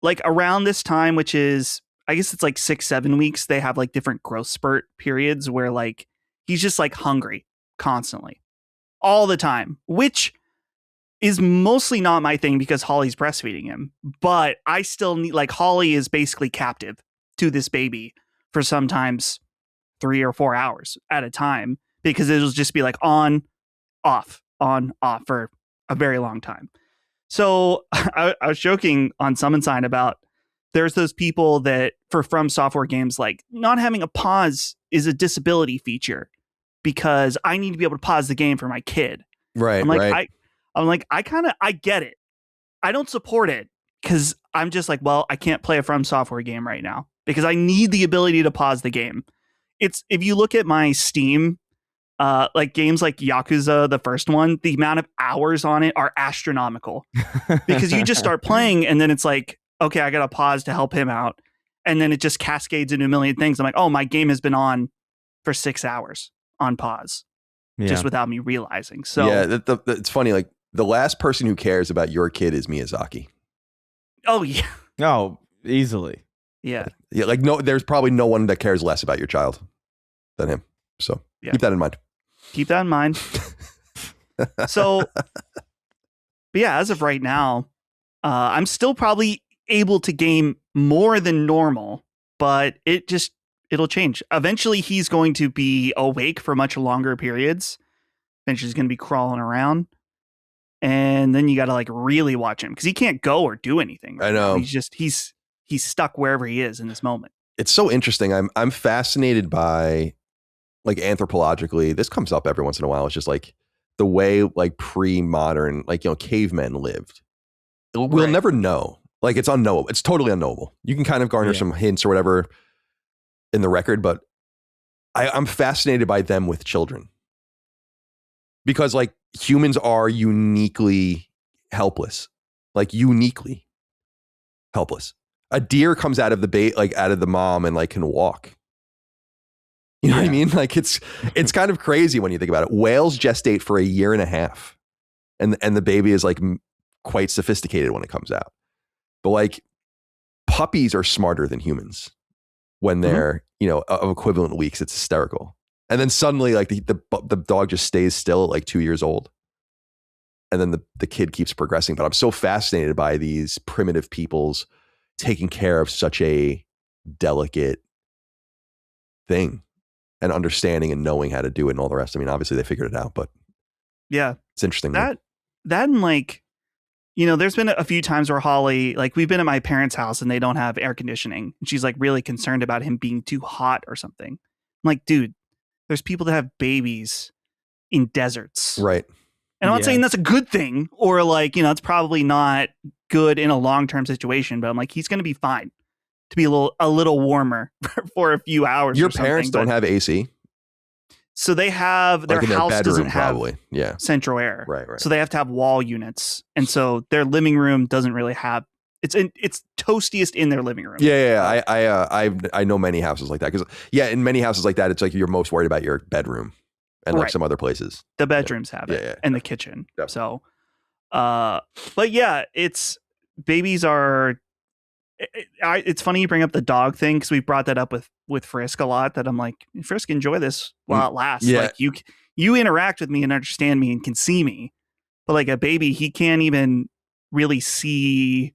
Like around this time, which is, I guess it's like 6-7 weeks, they have like different growth spurt periods where like he's just like hungry constantly, all the time, which is mostly not my thing because Holly's breastfeeding him. But I still need, like, Holly is basically captive to this baby for sometimes 3 or 4 hours at a time, because it'll just be like on, off for a very long time. So I was joking on Summon Sign about there's those people that for From Software games, like not having a pause is a disability feature because I need to be able to pause the game for my kid. Right. I'm like, I get it. I don't support it because I'm just like, well, I can't play a From Software game right now because I need the ability to pause the game. It's, if you look at my Steam, like games like Yakuza, the first one, the amount of hours on it are astronomical because you just start playing and then it's like, okay, I got to pause to help him out. And then it just cascades into a million things. I'm like, oh, my game has been on for 6 hours on pause. Just without me realizing. So yeah, it's funny. Like the last person who cares about your kid is Miyazaki. Oh yeah. Oh, easily. Yeah. Yeah. Like there's probably no one that cares less about your child than him. So keep that in mind. Keep that in mind. So, but yeah, as of right now, I'm still probably able to game more than normal, but it'll change. Eventually, he's going to be awake for much longer periods. Eventually, he's going to be crawling around. And then you got to like really watch him because he can't go or do anything. Right I know. Now. He's stuck wherever he is in this moment. It's so interesting. I'm fascinated by, like, anthropologically, this comes up every once in a while. It's just like the way like pre-modern, like, cavemen lived. We'll never know. Like, it's unknowable. It's totally unknowable. You can kind of garner some hints or whatever in the record, but I'm fascinated by them with children. Because like humans are uniquely helpless, like uniquely helpless. A deer comes out of the out of the mom and like can walk. You know what I mean? Like it's kind of crazy when you think about it. Whales gestate for a year and a half, and the baby is like quite sophisticated when it comes out. But like puppies are smarter than humans when they're of equivalent weeks. It's hysterical. And then suddenly, like the dog just stays still at like 2 years old, and then the kid keeps progressing. But I'm so fascinated by these primitive peoples taking care of such a delicate thing and understanding and knowing how to do it and all the rest. I mean, obviously they figured it out, but yeah, it's interesting. That and like, there's been a few times where Holly, like we've been at my parents' house and they don't have air conditioning, and she's like really concerned about him being too hot or something. I'm like, dude. There's people that have babies in deserts. Right. And I'm not saying that's a good thing or like, it's probably not good in a long-term situation, but I'm like, he's going to be fine to be a little warmer for a few hours. Your parents don't have AC? So they have, their house doesn't have central air. Right. So they have to have wall units. And so their living room doesn't really have, it's toastiest in their living room. Yeah. I know many houses like that because in many houses like that, it's like you're most worried about your bedroom and like some other places. The bedrooms have it and the kitchen. Yep. So, but yeah, babies are. It's funny you bring up the dog thing because we brought that up with Frisk a lot. That I'm like, Frisk, enjoy this while it lasts. Yeah. Like you interact with me and understand me and can see me, but like a baby, he can't even really see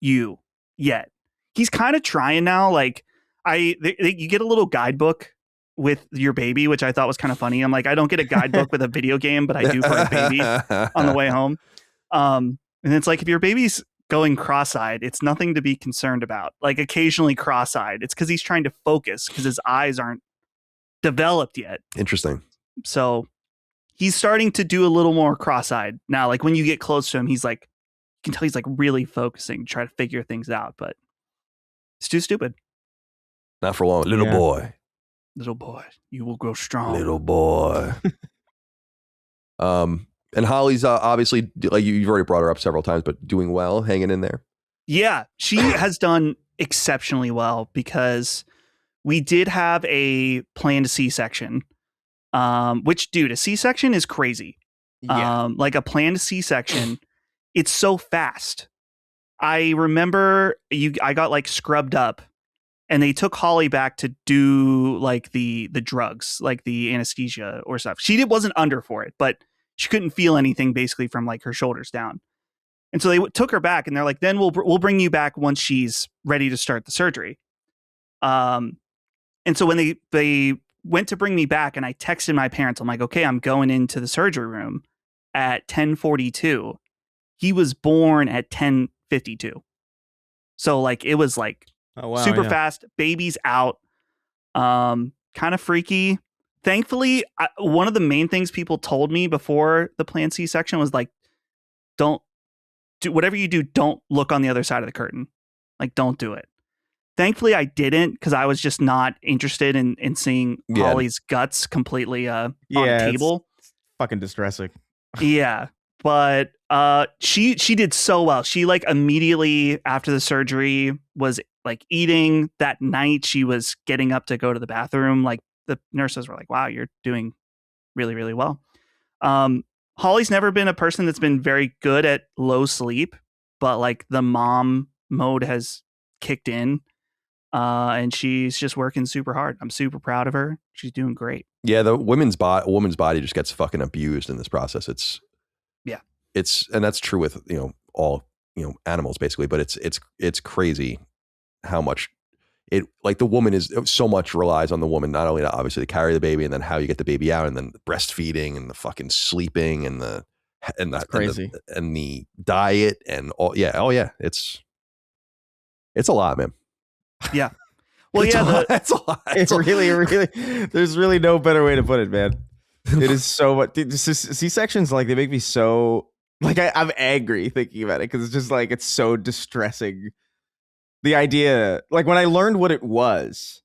you yet. He's kind of trying now. Like you get a little guidebook with your baby, which I thought was kind of funny. I'm like, I don't get a guidebook with a video game, but I do for a baby on the way home. And it's like, if your baby's going cross-eyed, it's nothing to be concerned about. Like occasionally cross-eyed, it's because he's trying to focus because his eyes aren't developed yet. Interesting. So he's starting to do a little more cross-eyed now. Like when you get close to him, he's like, you can tell he's like really focusing to try to figure things out, but it's too stupid. Not for long. Little boy, you will grow strong. Little boy. And Holly's obviously, like you've already brought her up several times, but doing well, hanging in there. Yeah, she has done exceptionally well because we did have a planned C-section, which, dude, a C-section is crazy. Yeah. Like a planned C-section, it's so fast. I remember I got like scrubbed up and they took Holly back to do like the drugs, like the anesthesia or stuff. She wasn't under for it, but she couldn't feel anything basically from like her shoulders down. And so they took her back and they're like, then we'll bring you back once she's ready to start the surgery. And so when they went to bring me back and I texted my parents, I'm like, okay, I'm going into the surgery room at 10:42. He was born at 10:52. So like, it was like super fast, baby's out, kind of freaky. Thankfully, one of the main things people told me before the planned C-section was like, don't do whatever you do. Don't look on the other side of the curtain. Like, don't do it. Thankfully, I didn't because I was just not interested in seeing Holly's guts completely on the table. It's fucking distressing. Yeah, but she did so well. She like immediately after the surgery was like eating. That night she was getting up to go to the bathroom. Like the nurses were like, wow, you're doing really, really well. Holly's never been a person that's been very good at low sleep, but like the mom mode has kicked in. And she's just working super hard. I'm super proud of her. She's doing great. Yeah, the woman's body just gets fucking abused in this process. And that's true with all animals basically, but it's crazy how much it, like, the woman is so much relies on the woman, not only to obviously to carry the baby and then how you get the baby out and then the breastfeeding and the fucking sleeping and the crazy and the diet and all. Yeah, it's a lot, man. Yeah. Well, that's a lot. It's really there's really no better way to put it, man. It is so much. C-sections, like, they make me so, like, I'm angry thinking about it because it's just like, it's so distressing. The idea, like, when I learned what it was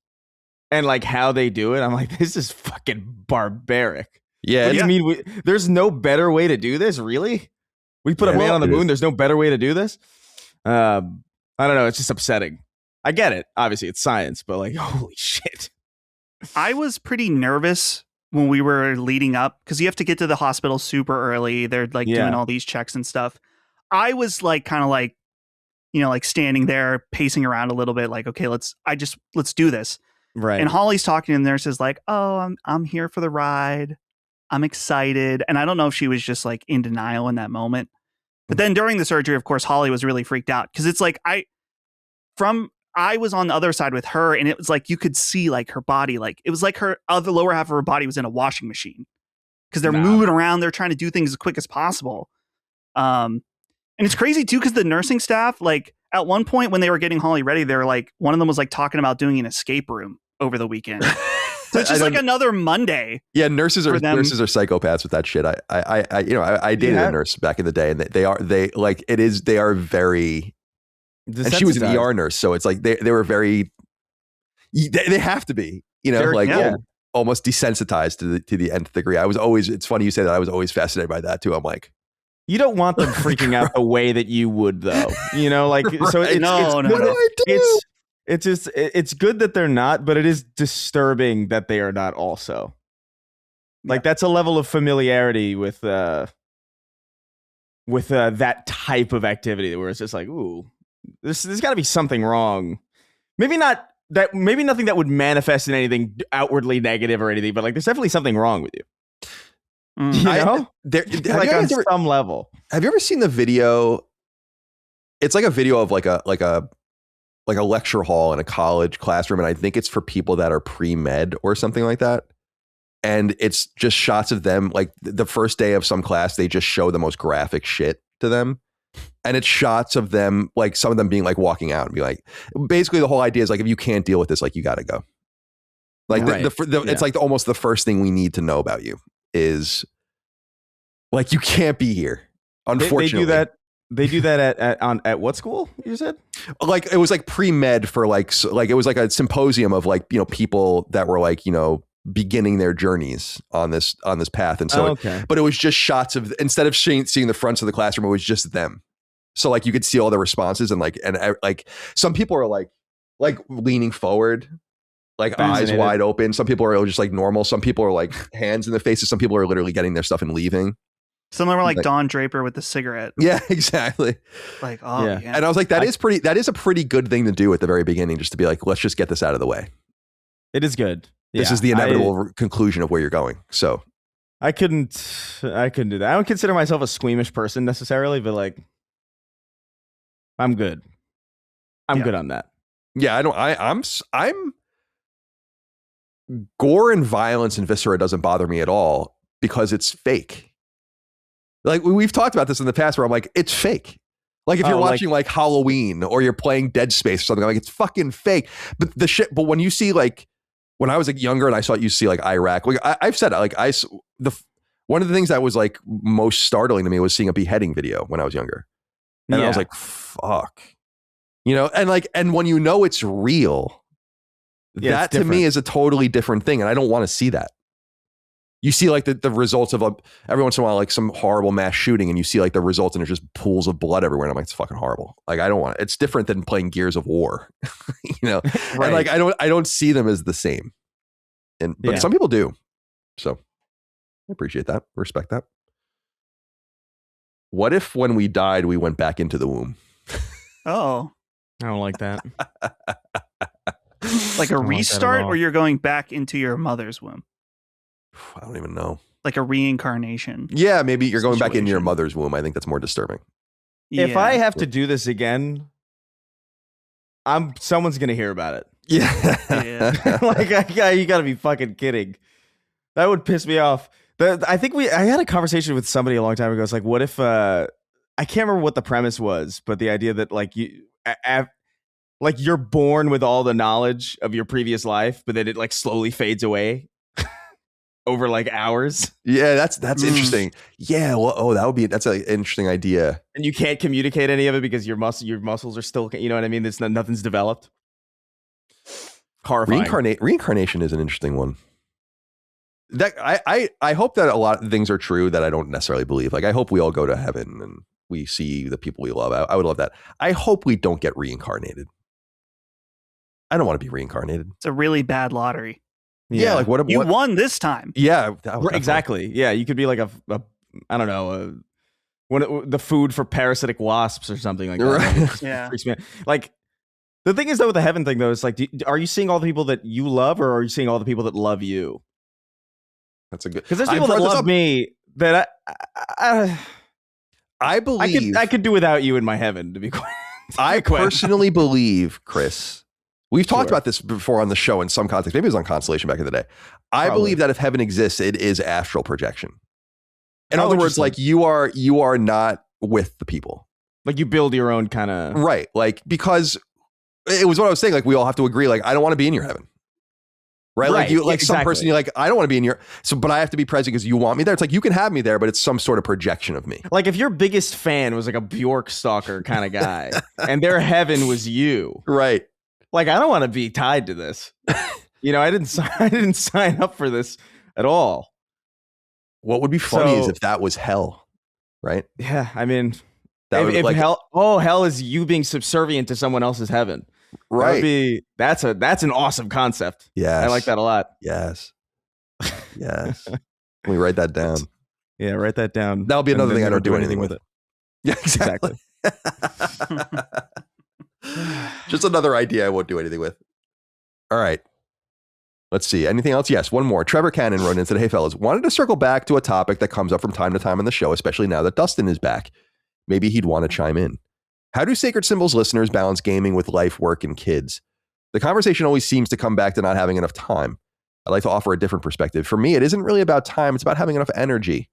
and like how they do it, I'm like, this is fucking barbaric. Yeah. What do you mean there's no better way to do this? Really? We put a man on the moon. There's no better way to do this. I don't know. It's just upsetting. I get it. Obviously, it's science, but like, holy shit. I was pretty nervous when we were leading up because you have to get to the hospital super early. They're like doing all these checks and stuff. I was like, kind of like, like standing there, pacing around a little bit, like, okay, let's do this. Right. And Holly's talking to the nurse, is like, oh, I'm here for the ride. I'm excited. And I don't know if she was just like in denial in that moment. But then during the surgery, of course, Holly was really freaked out because it's like I was on the other side with her, and it was like you could see like her body, like it was like her other lower half of her body was in a washing machine because they're moving around, they're trying to do things as quick as possible. And it's crazy too because the nursing staff, like, at one point when they were getting Holly ready, they were like, one of them was like talking about doing an escape room over the weekend. So it's just like another Monday. Yeah, nurses are psychopaths with that shit. I dated a nurse back in the day, and they are very. And she was an ER nurse, so it's like they were very. They have to be, almost desensitized to the nth degree. It's funny you say that. I was always fascinated by that too. I'm like, you don't want them freaking out the way that you would, though. Like, right. So it's good that they're not, but it is disturbing that they are not also. Like, that's a level of familiarity with that type of activity where it's just like, ooh, there's got to be something wrong. Maybe nothing that would manifest in anything outwardly negative or anything, but like, there's definitely something wrong with you. Like, on some level. Have you ever seen the video? It's like a video of like a lecture hall in a college classroom, and I think it's for people that are pre-med or something like that. And it's just shots of them, like, the first day of some class, they just show the most graphic shit to them. And it's shots of them, like, some of them being like walking out and be like, basically the whole idea is like, if you can't deal with this, like, you got to go. Like, right. It's like almost the first thing we need to know about you is, like, you can't be here. Unfortunately, they do that at what school you said? Like, it was like pre-med for like it was like a symposium of like, people that were like, beginning their journeys on this path. And so, but it was just shots of, instead of seeing the fronts of the classroom, it was just them. So like, you could see all the responses and like some people are like leaning forward, like eyes wide open. Some people are just like normal. Some people are like hands in their faces. Some people are literally getting their stuff and leaving. Some of them were like Don Draper with the cigarette. Yeah, exactly. Like, oh, yeah. And I was like, that is a pretty good thing to do at the very beginning, just to be like, let's just get this out of the way. It is good. This is the inevitable conclusion of where you're going. So I couldn't do that. I don't consider myself a squeamish person necessarily, but like, I'm good. I'm good on that. Yeah, I'm gore and violence and viscera doesn't bother me at all because it's fake. Like, we've talked about this in the past where I'm like, it's fake. Like, if you're watching like Halloween or you're playing Dead Space or something, I'm like, it's fucking fake. But when you see, like, when I was like younger and I saw you see like Iraq, like I've said, like, one of the things that was like most startling to me was seeing a beheading video when I was younger. And I was like, fuck, and when it's real, that to me is a totally different thing. And I don't want to see that. You see like the results of every once in a while, like some horrible mass shooting, and you see like the results and there's just pools of blood everywhere. And I'm like, it's fucking horrible. Like, I don't want it. It's different than playing Gears of War, Right. And like, I don't see them as the same. But some people do. So I appreciate that. Respect that. What if when we died, we went back into the womb? Oh, I don't like that. Like a I don't like that at restart, all. or you're going back into your mother's womb? I don't even know. Like a reincarnation. Yeah, maybe you're going back into your situation. mother's womb. I think that's more disturbing. If Yeah. I have to do this again, someone's gonna hear about it. Yeah. Like, you gotta be fucking kidding. That would piss me off. I had a conversation with somebody a long time ago. It's like, what if I can't remember what the premise was, but the idea that like like you're born with all the knowledge of your previous life, but then it like slowly fades away over like hours, Yeah, that's interesting. Yeah, well, that's an interesting idea. and you can't communicate any of it because your muscles are still, you know what I mean? Nothing's developed. Horrifying. Reincarnation is an interesting one. That I hope that a lot of things are true that I don't necessarily believe. Like I hope we all go to heaven and we see the people we love. I would love that. I hope we don't get reincarnated. I don't want to be reincarnated. It's a really bad lottery. Yeah, like what You won this time. Yeah, Exactly. Yeah, you could be like a I don't know, the food for parasitic wasps or something like that. Right. Yeah. Freaks me out. Like the thing is though with the heaven thing though, it's like, are you seeing all the people that you love, or are you seeing all the people that love you? That's a good. Because there's people that love me that I believe I could do without you in my heaven, to be quite. I personally believe, Chris. We've talked Sure. about this before on the show in some context. Maybe it was on Constellation back in the day. I Probably. believe that if heaven exists, it is astral projection. In Oh, other words, like you are not with the people. Like you build your own kind of Right. Like, because it was what I was saying. Like, we all have to agree. Like, I don't want to be in your heaven. Right. Like you, like some person, you're like, I don't want to be in your, but I have to be present because you want me there. It's like, you can have me there, but it's some sort of projection of me. Like if your biggest fan was like a Bjork stalker kind of guy and their heaven was you. Right. Like, I don't want to be tied to this. You know, I didn't sign up for this at all. What would be funny is if that was hell, right? Yeah, I mean, That would hell is you being subservient to someone else's heaven. Right. That's an awesome concept. Yeah. I like that a lot. Yes. Yes. Let me write that down. Yeah, write that down. That'll be another thing I don't do anything with it. Yeah, exactly. Just another idea I won't do anything with. All right. Let's see. Anything else? Yes, one more. Trevor Cannon wrote in and said, hey, fellas, wanted to circle back to a topic that comes up from time to time on the show, especially now that Dustin is back. Maybe he'd want to chime in. How do Sacred Symbols listeners balance gaming with life, work, and kids? The conversation always seems to come back to not having enough time. I'd like to offer a different perspective. For me, it isn't really about time. It's about having enough energy.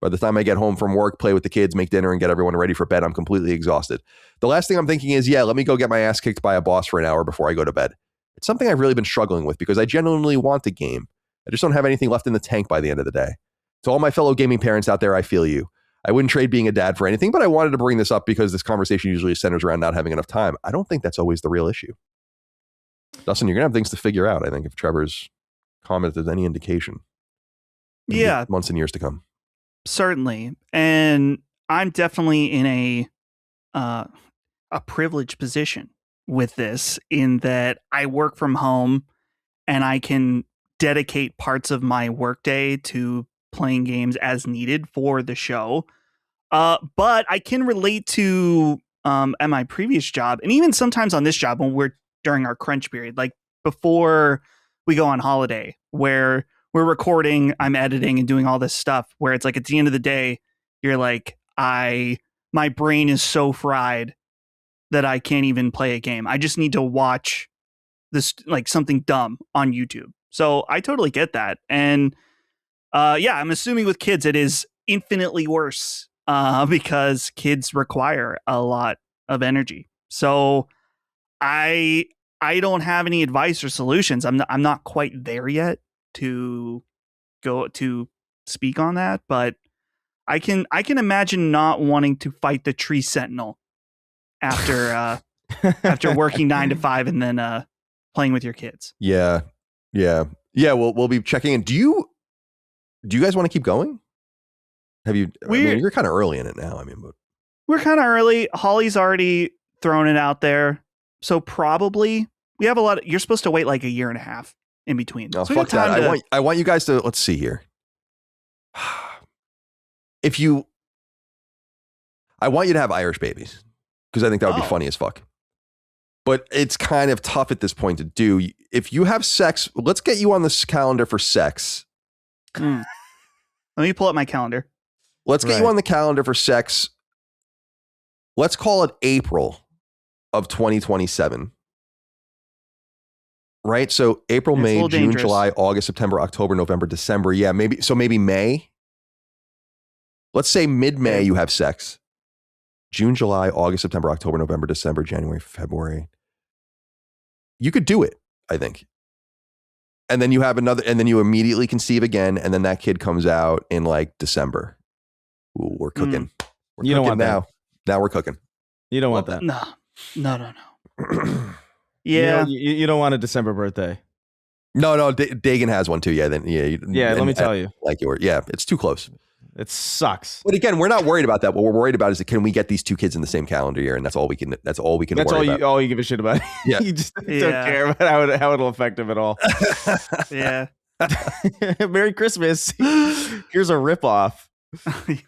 By the time I get home from work, play with the kids, make dinner, and get everyone ready for bed, I'm completely exhausted. The last thing I'm thinking is, let me go get my ass kicked by a boss for an hour before I go to bed. It's something I've really been struggling with because I genuinely want the game. I just don't have anything left in the tank by the end of the day. To all my fellow gaming parents out there, I feel you. I wouldn't trade being a dad for anything, but I wanted to bring this up because this conversation usually centers around not having enough time. I don't think that's always the real issue. Dustin, you're going to have things to figure out, I think, if Trevor's comment is any indication. Yeah. Months and years to come. Certainly. And I'm definitely in a privileged position with this, in that I work from home and I can dedicate parts of my workday to playing games as needed for the show. But I can relate to at my previous job, and even sometimes on this job when we're during our crunch period, like before we go on holiday, where we're recording, I'm editing and doing all this stuff, where it's like at the end of the day, you're like, my brain is so fried that I can't even play a game. I just need to watch this, like something dumb on YouTube. So I totally get that. And I'm assuming with kids, it is infinitely worse because kids require a lot of energy. So I don't have any advice or solutions. I'm not quite there yet to go to speak on that, but I can imagine not wanting to fight the tree sentinel after after working 9 to 5 and then playing with your kids. Yeah. We'll be checking in. Do you guys want to keep going? You're kind of early in it now. But we're kind of early. Holly's already thrown it out there, so probably we have a lot. You're supposed to wait like a year and a half in between. No, so fuck that. I want you guys to, let's see here. I want you to have Irish babies because I think that would be funny as fuck. but it's kind of tough at this point to do. If you have sex, let's get you on this calendar for sex. Let me pull up my calendar. Let's get you on the calendar for sex. Let's call it April of 2027. Right? So April, It's a May, little June, dangerous. July, August, September, October, November, December. Yeah, maybe May. Let's say mid-May you have sex. June, July, August, September, October, November, December, January, February. You could do it, I think. And then you have another, and then you immediately conceive again, and then that kid comes out in like December. Ooh, we're cooking. We're You don't cooking want that. now. Now we're cooking. You don't want that. No. Yeah. You don't want a December birthday. No, Dagan has one too. Yeah, then Let me tell you, like yours. Yeah, it's too close. it sucks. But again, we're not worried about that. What we're worried about is that can we get these 2 kids in the same calendar year, and that's all we can. That's all we can. That's worry all about. you give a shit about. Yeah. You just don't Yeah. care about how it'll affect him at all. Yeah. Merry Christmas. Here's a ripoff. Dude,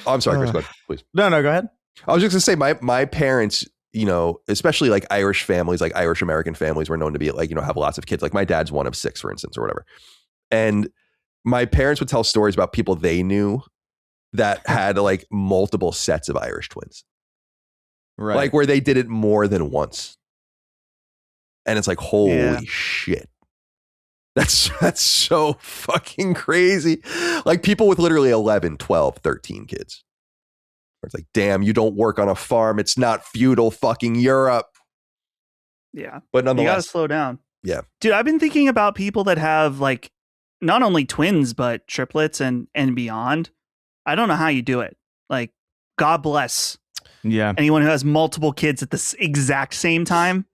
I'm sorry, Chris. Go ahead, please. No, go ahead. I was just gonna say my parents, especially like Irish families, like Irish American families, were known to be like, have lots of kids. Like my dad's one of 6, for instance, or whatever. And my parents would tell stories about people they knew that had like multiple sets of Irish twins, Right. like where they did it more than once. And it's like, holy Yeah. shit. That's so fucking crazy. Like people with literally 11, 12, 13 kids. It's like, damn, you don't work on a farm. It's not feudal fucking Europe. Yeah. But You got to nonetheless, slow down. Yeah. Dude, I've been thinking about people that have like not only twins, but triplets and beyond. I don't know how you do it. Like, God bless Yeah. anyone who has multiple kids at the exact same time.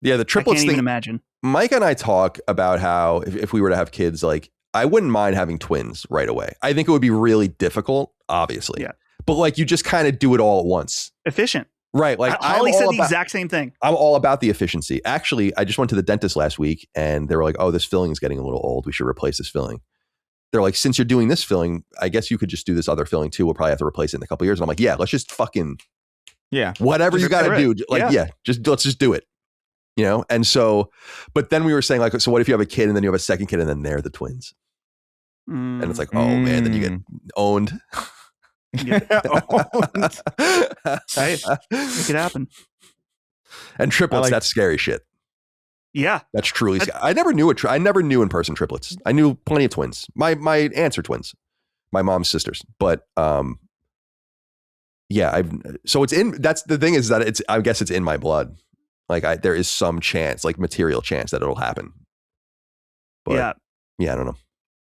yeah, the I triplets can't even thing. imagine. Mike and I talk about how if we were to have kids, like I wouldn't mind having twins right away. I think it would be really difficult, obviously. Yeah. But like you just kind of do it all at once. Efficient. Right. Like Holly I'm said all the about- exact same thing. I'm all about the efficiency. Actually, I just went to the dentist last week and they were like, oh, this filling is getting a little old. We should replace this filling. They're like, since you're doing this filling, I guess you could just do this other filling too. We'll probably have to replace it in a couple of years. And I'm like, yeah, let's just fucking Yeah. whatever Just you got to do do. it. Like, Yeah. let's just do it. And so, but then we were saying like, so what if you have a kid and then you have a second kid and then they're the twins? And it's like, oh man, then you get owned. Hey, make it happen. And triplets, like- that's scary shit. Yeah. That's truly scary. I never knew I never knew in person triplets. I knew plenty of twins. My aunts are twins, my mom's sisters. But yeah, so it's in. That's the thing is that I guess it's in my blood. Like there is some chance, like material chance that it'll happen. But yeah, I don't know.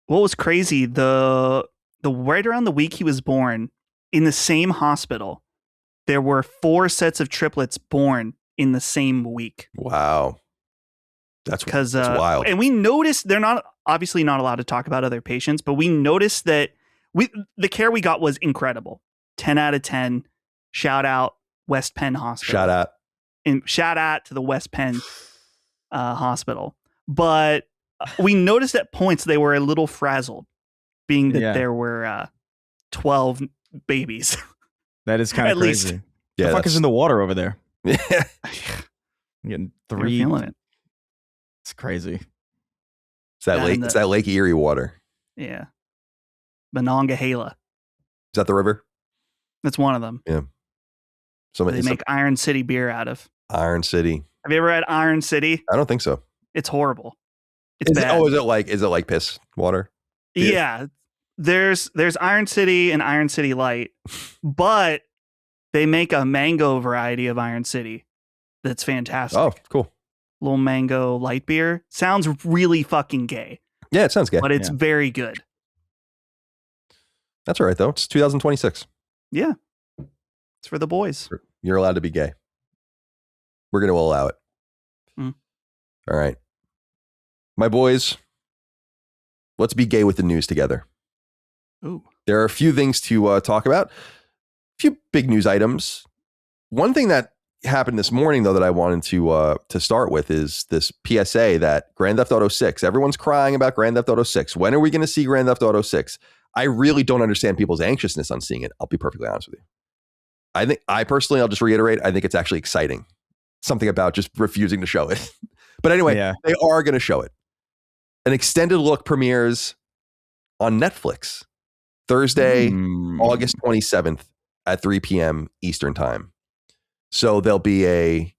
What was crazy, the right around the week he was born, in the same hospital, there were 4 sets of triplets born in the same week. Wow. That's wild. And we noticed they're not obviously not allowed to talk about other patients, but we noticed that the care we got was incredible. 10 out of 10. Shout out West Penn Hospital. Shout out. And shout out to the West Penn Hospital. But we noticed at points they were a little frazzled, being that there were 12 babies. That is kind At of least. crazy. Yeah, The fuck is in the water over there? Yeah. I'm getting You're 3. feeling it. It's crazy. It's that lake. It's that Lake Erie water. Yeah. Monongahela. Is that the river? That's one of them. They make Iron City beer out of. Iron City. Have you ever had Iron City? I don't think so. It's horrible. It's Is bad. it like piss water? Yeah. There's Iron City and Iron City Light, but they make a mango variety of Iron City that's fantastic. Oh, cool. Little mango light beer. Sounds really fucking gay, Yeah, it sounds gay. but it's very good. That's all right though. It's 2026. Yeah. It's for the boys. You're allowed to be gay. We're going to allow it. All right. My boys, let's be gay with the news together. Ooh. There are a few things to talk about. A few big news items. One thing that happened this morning, though, that I wanted to start with is this PSA that Grand Theft Auto 6, everyone's crying about Grand Theft Auto 6. When are we going to see Grand Theft Auto 6? I really don't understand people's anxiousness on seeing it. I'll be perfectly honest with you. I personally, I'll just reiterate, I think it's actually exciting something about just refusing to show it. But anyway, they are going to show it. An extended look premieres on Netflix Thursday, August 27th at 3 p.m. Eastern time. So there'll be a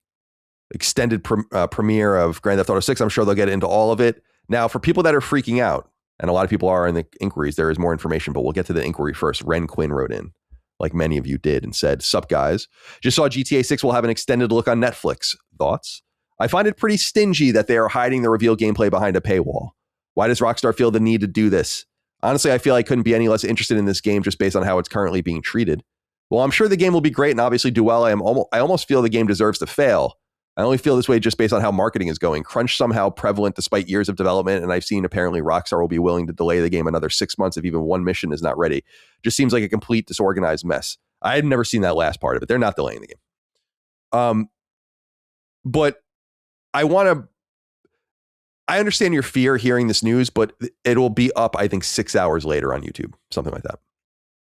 extended premiere of Grand Theft Auto 6. I'm sure they'll get into all of it. Now, for people that are freaking out, and a lot of people are in the inquiries, there is more information, but we'll get to the inquiry first. Ren Quinn wrote in, like many of you did, and said, "Sup, guys. Just saw GTA 6 will have an extended look on Netflix. Thoughts? I find it pretty stingy that they are hiding the reveal gameplay behind a paywall. Why does Rockstar feel the need to do this? Honestly, I feel I couldn't be any less interested in this game just based on how it's currently being treated. Well, I'm sure the game will be great and obviously do well. I almost feel the game deserves to fail. I only feel this way just based on how marketing is going. Crunch somehow prevalent despite years of development, and I've seen apparently Rockstar will be willing to delay the game another 6 months if even one mission is not ready. Just seems like a complete disorganized mess." I had never seen that last part of it. They're not delaying the game. But I understand your fear hearing this news, but it'll be up, I think, 6 hours later on YouTube, something like that.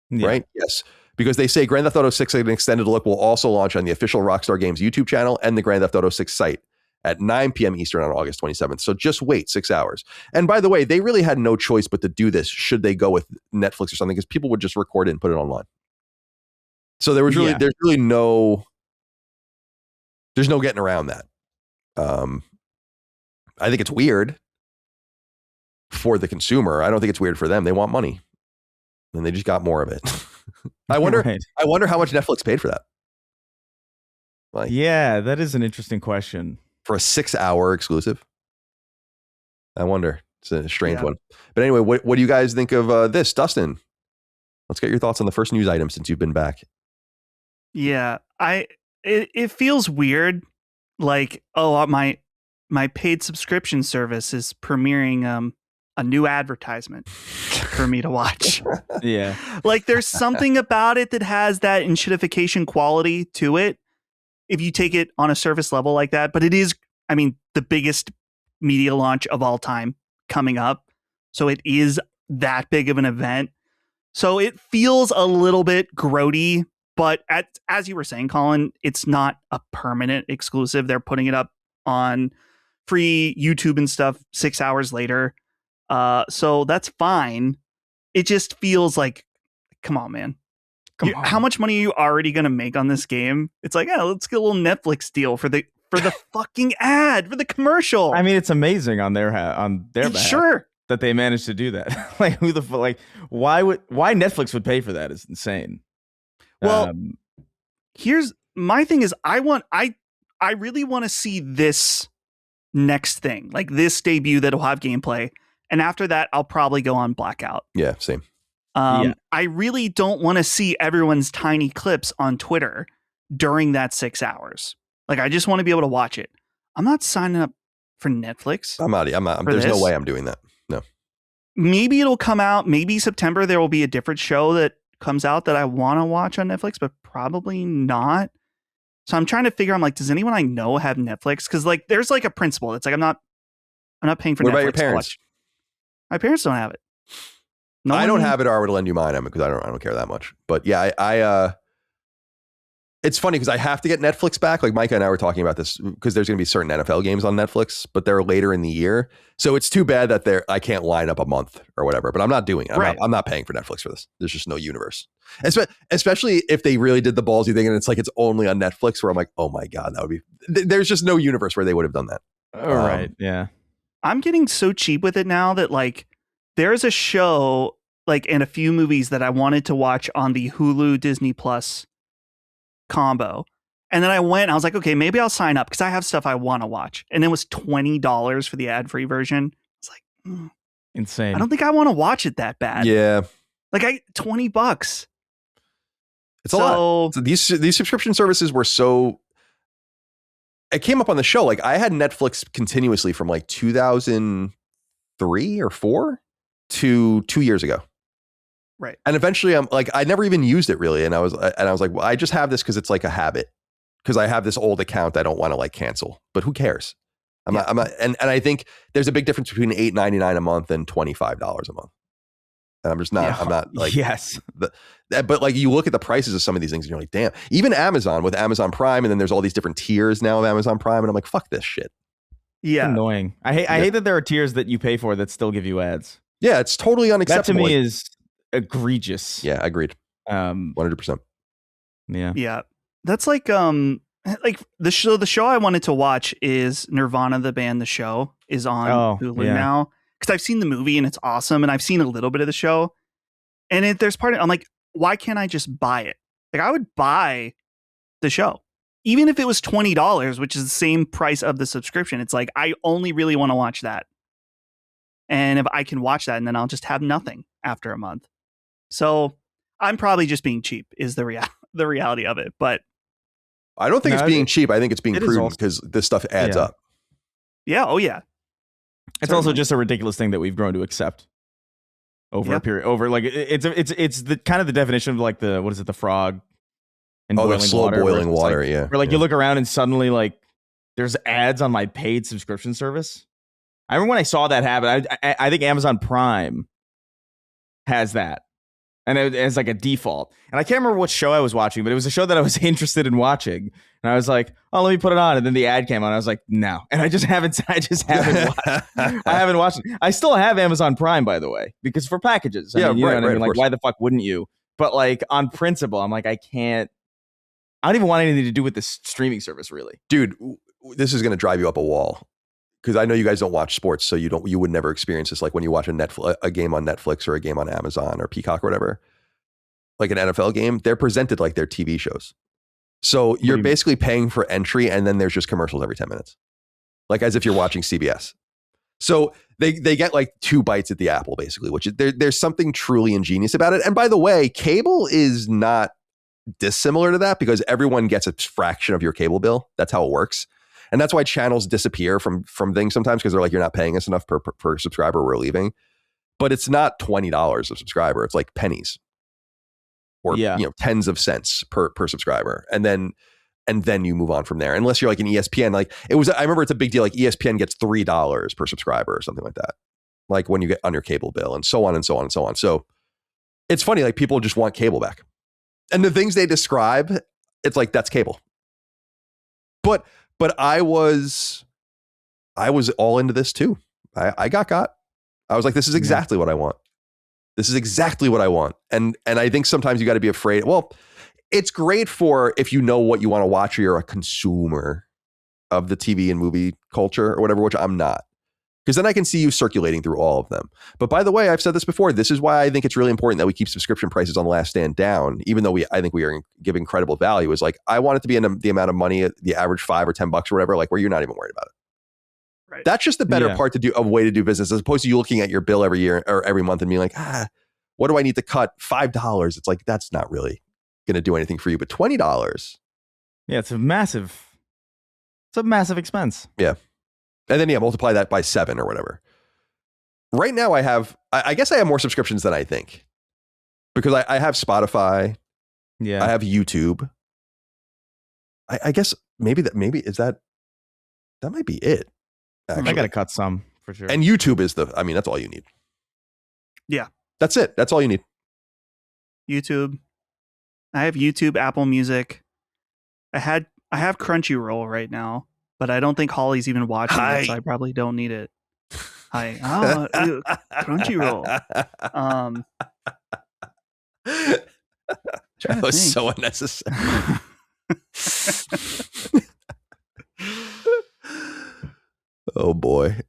Yeah. Right? Yes. Because they say Grand Theft Auto 6 an extended look will also launch on the official Rockstar Games YouTube channel and the Grand Theft Auto 6 site at 9 p.m. Eastern on August 27th. So just wait 6 hours. And by the way, they really had no choice but to do this should they go with Netflix or something, because people would just record it and put it online. So there's really no getting around that. I think it's weird for the consumer. I don't think it's weird for them. They want money, and they just got more of it. I wonder how much Netflix paid for that. Like, yeah, that is an interesting question. For a 6 hour exclusive. I wonder. It's a strange one. But anyway, what do you guys think of this? Dustin, let's get your thoughts on the first news item since you've been back. Yeah, it feels weird. Like, oh, my paid subscription service is premiering a new advertisement for me to watch. Yeah. Like, there's something about it that has that enshittification quality to it if you take it on a service level like that. But it is, I mean, the biggest media launch of all time coming up. So it is that big of an event. So it feels a little bit grody, but as you were saying, Colin, it's not a permanent exclusive. They're putting it up on free YouTube and stuff 6 hours later. So that's fine. It just feels like, come on, man. How much money are you already going to make on this game? It's like, let's get a little Netflix deal for the fucking ad, for the commercial. I mean, it's amazing on their behalf. Sure. That they managed to do that. Like, why Netflix would pay for that is insane. Well, here's my thing is I really want to see this next thing, like this debut that'll have gameplay. And after that, I'll probably go on blackout. Yeah, same. I really don't want to see everyone's tiny clips on Twitter during that 6 hours. Like, I just want to be able to watch it. I'm not signing up for Netflix. I'm out. There's no way I'm doing that. No. Maybe it'll come out. Maybe September there will be a different show that comes out that I want to watch on Netflix, but probably not. So I'm trying to figure. I'm like, does anyone I know have Netflix? Because like, there's like a principle. It's like I'm not paying for Netflix. What about your parents? My parents don't have it. I don't have it, or I would lend you mine, because I don't care that much. But yeah, I it's funny because I have to get Netflix back. Like Micah and I were talking about this because there's going to be certain NFL games on Netflix, but they're later in the year. So it's too bad that I can't line up a month or whatever, but I'm not doing it. I'm not paying for Netflix for this. There's just no universe. Especially if they really did the ballsy thing and it's like, it's only on Netflix, where I'm like, oh my God, that would be, there's just no universe where they would have done that. All right. Yeah. I'm getting so cheap with it now that like there's a show like and a few movies that I wanted to watch on the Hulu Disney Plus combo. And then I went, I was like, okay, maybe I'll sign up because I have stuff I want to watch. And it was $20 for the ad-free version. It's like, insane. I don't think I want to watch it that bad. Yeah. Like $20. It's a lot. So these subscription services were so, it came up on the show. Like I had Netflix continuously from like 2003 or 4 to 2 years ago. Right. And eventually I'm like, I never even used it really. And I was like, well, I just have this because it's like a habit, because I have this old account I don't want to like cancel, but who cares? I'm not, and I think there's a big difference between $8.99 a month and $25 a month. And I'm just not, I'm not like, yes. But like you look at the prices of some of these things and you're like, damn, even Amazon with Amazon Prime. And then there's all these different tiers now of Amazon Prime. And I'm like, fuck this shit. Yeah. It's annoying. I hate that there are tiers that you pay for that still give you ads. Yeah. It's totally unacceptable. That to me is egregious. Yeah. Agreed. 100%. Yeah. Yeah. That's like the show I wanted to watch is Nirvana, the band. The show is on Hulu now. Because I've seen the movie and it's awesome, and I've seen a little bit of the show, and there's part of I'm like, why can't I just buy it? Like I would buy the show, even if it was $20, which is the same price of the subscription. It's like I only really want to watch that, and if I can watch that, and then I'll just have nothing after a month. So I'm probably just being cheap, is the reality of it. But I don't think it's being cheap. I think it's being prudent because this stuff adds up. Yeah. Oh yeah. It's also just a ridiculous thing that we've grown to accept over a period. Over like it's the kind of the definition of like the frog and the slow boiling water. Like, yeah. Where like you look around and suddenly like there's ads on my paid subscription service. I remember when I saw that happen. I think Amazon Prime has that, and it's like a default. And I can't remember what show I was watching, but it was a show that I was interested in watching. And I was like, oh, let me put it on. And then the ad came on. I was like, no. And I just haven't watched. I haven't watched it. I still have Amazon Prime, by the way, because for packages. I mean, you know what I mean? Like, why the fuck wouldn't you? But like on principle, I'm like, I don't even want anything to do with this streaming service, really. Dude, this is going to drive you up a wall. Because I know you guys don't watch sports, so you would never experience this. Like when you watch a game on Netflix or a game on Amazon or Peacock or whatever, like an NFL game, they're presented like they're TV shows. So you're basically paying for entry, and then there's just commercials every 10 minutes, like as if you're watching CBS. So they get like 2 bites at the apple, basically, which is there's something truly ingenious about it. And by the way, cable is not dissimilar to that because everyone gets a fraction of your cable bill. That's how it works. And that's why channels disappear from things sometimes because they're like, you're not paying us enough per subscriber, we're leaving. But it's not $20 a subscriber. It's like pennies or tens of cents per subscriber. And then you move on from there. Unless you're like an ESPN, like I remember it's a big deal. Like ESPN gets $3 per subscriber or something like that. Like when you get on your cable bill and so on and so on and so on. So it's funny, like people just want cable back. And the things they describe, it's like, that's cable. But I was all into this too. I got. I was like, this is exactly what I want. This is exactly what I want. And I think sometimes you got to be afraid. Well, it's great for if you know what you want to watch or you're a consumer of the TV and movie culture or whatever, which I'm not. Because then I can see you circulating through all of them. But by the way, I've said this before. This is why I think it's really important that we keep subscription prices on The Last Stand down, even though I think we are giving incredible value. Is like, I want it to be in the amount of money, the average $5 or $10 or whatever, like where you're not even worried about it. Right. That's just the better part a way to do business, as opposed to you looking at your bill every year or every month and being like, what do I need to cut? $5. It's like, that's not really going to do anything for you. But $20. Yeah, it's a massive expense. Yeah. And then, multiply that by 7 or whatever. Right now, I guess I have more subscriptions than I think. Because I have Spotify. Yeah. I have YouTube. I guess maybe that might be it. Actually. I got to cut some for sure. And YouTube is that's all you need. Yeah. That's it. That's all you need. YouTube. I have YouTube, Apple Music. I have Crunchyroll right now. But I don't think Holly's even watching it, so I probably don't need it. Hi. Oh, Crunchyroll. That was so unnecessary. Oh, boy.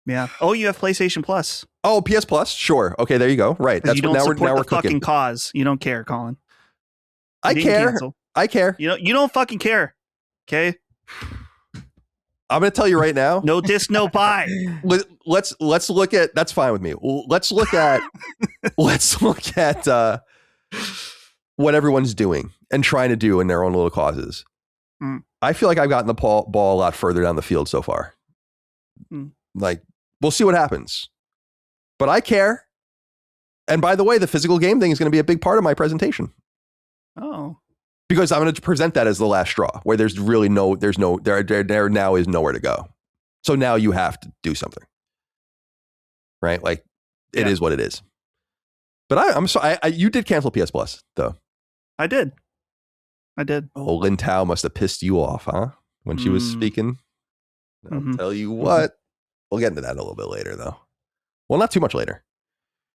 Yeah. Oh, you have PlayStation Plus. Oh, PS Plus? Sure. Okay, there you go. Right. That's what now we're fucking cause. You don't care, Colin. I care. I care. You don't fucking care. Okay? I'm going to tell you right now. No disc, no buy. Let's look at. That's fine with me. Let's look at what everyone's doing and trying to do in their own little causes. Mm. I feel like I've gotten the ball a lot further down the field so far. Mm. Like, we'll see what happens. But I care. And by the way, the physical game thing is going to be a big part of my presentation. Oh. Because I'm going to present that as the last straw, where there now is nowhere to go. So now you have to do something, right? Like it is what it is. But I'm sorry. You did cancel PS Plus though. I did. Oh, Lin Tao must have pissed you off, huh? When she was speaking. I'll tell you what. We'll get into that a little bit later, though. Well, not too much later.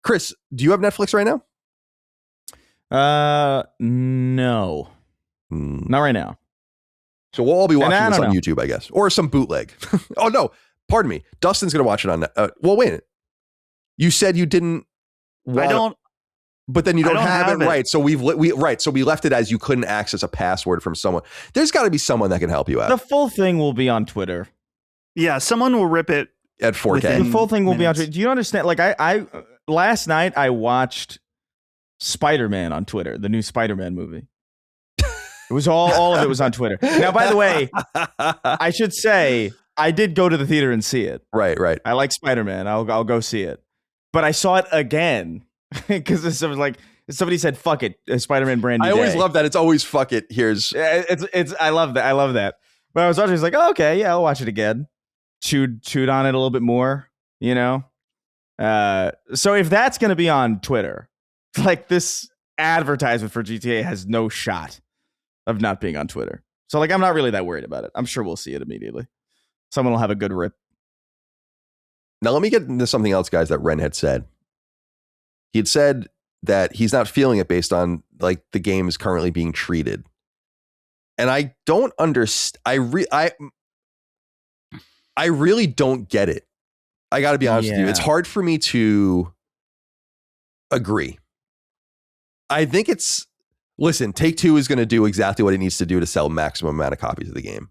Chris, do you have Netflix right now? No, not right now. So we'll all be watching this on YouTube, I guess, or some bootleg. Oh no, pardon me. Dustin's gonna watch it on. Well, wait. You said you didn't. I don't. But then you don't have it, right? So we left it as you couldn't access a password from someone. There's got to be someone that can help you out. The full thing will be on Twitter. Yeah, someone will rip it at 4K. The full thing will be on Twitter. Do you understand? Like I last night I watched Spider-Man on Twitter, the new Spider-Man movie. It was all of it was on Twitter. Now, by the way, I should say I did go to the theater and see it. Right. I like Spider-Man. I'll go see it. But I saw it again. Because somebody said "fuck it," Spider-Man brand new. I always love that. It's always "fuck it." Here's I love that. But I was watching. It's like, oh, okay, yeah, I'll watch it again. Chewed on it a little bit more, you know. So if that's gonna be on Twitter, like this advertisement for GTA has no shot of not being on Twitter. So like, I'm not really that worried about it. I'm sure we'll see it immediately. Someone will have a good rip. Now let me get into something else, guys, that Ren had said. He had said that he's not feeling it based on like the game is currently being treated. And I don't understand. I really don't get it. I got to be honest with you. It's hard for me to agree. I think listen, Take-Two is going to do exactly what it needs to do to sell maximum amount of copies of the game.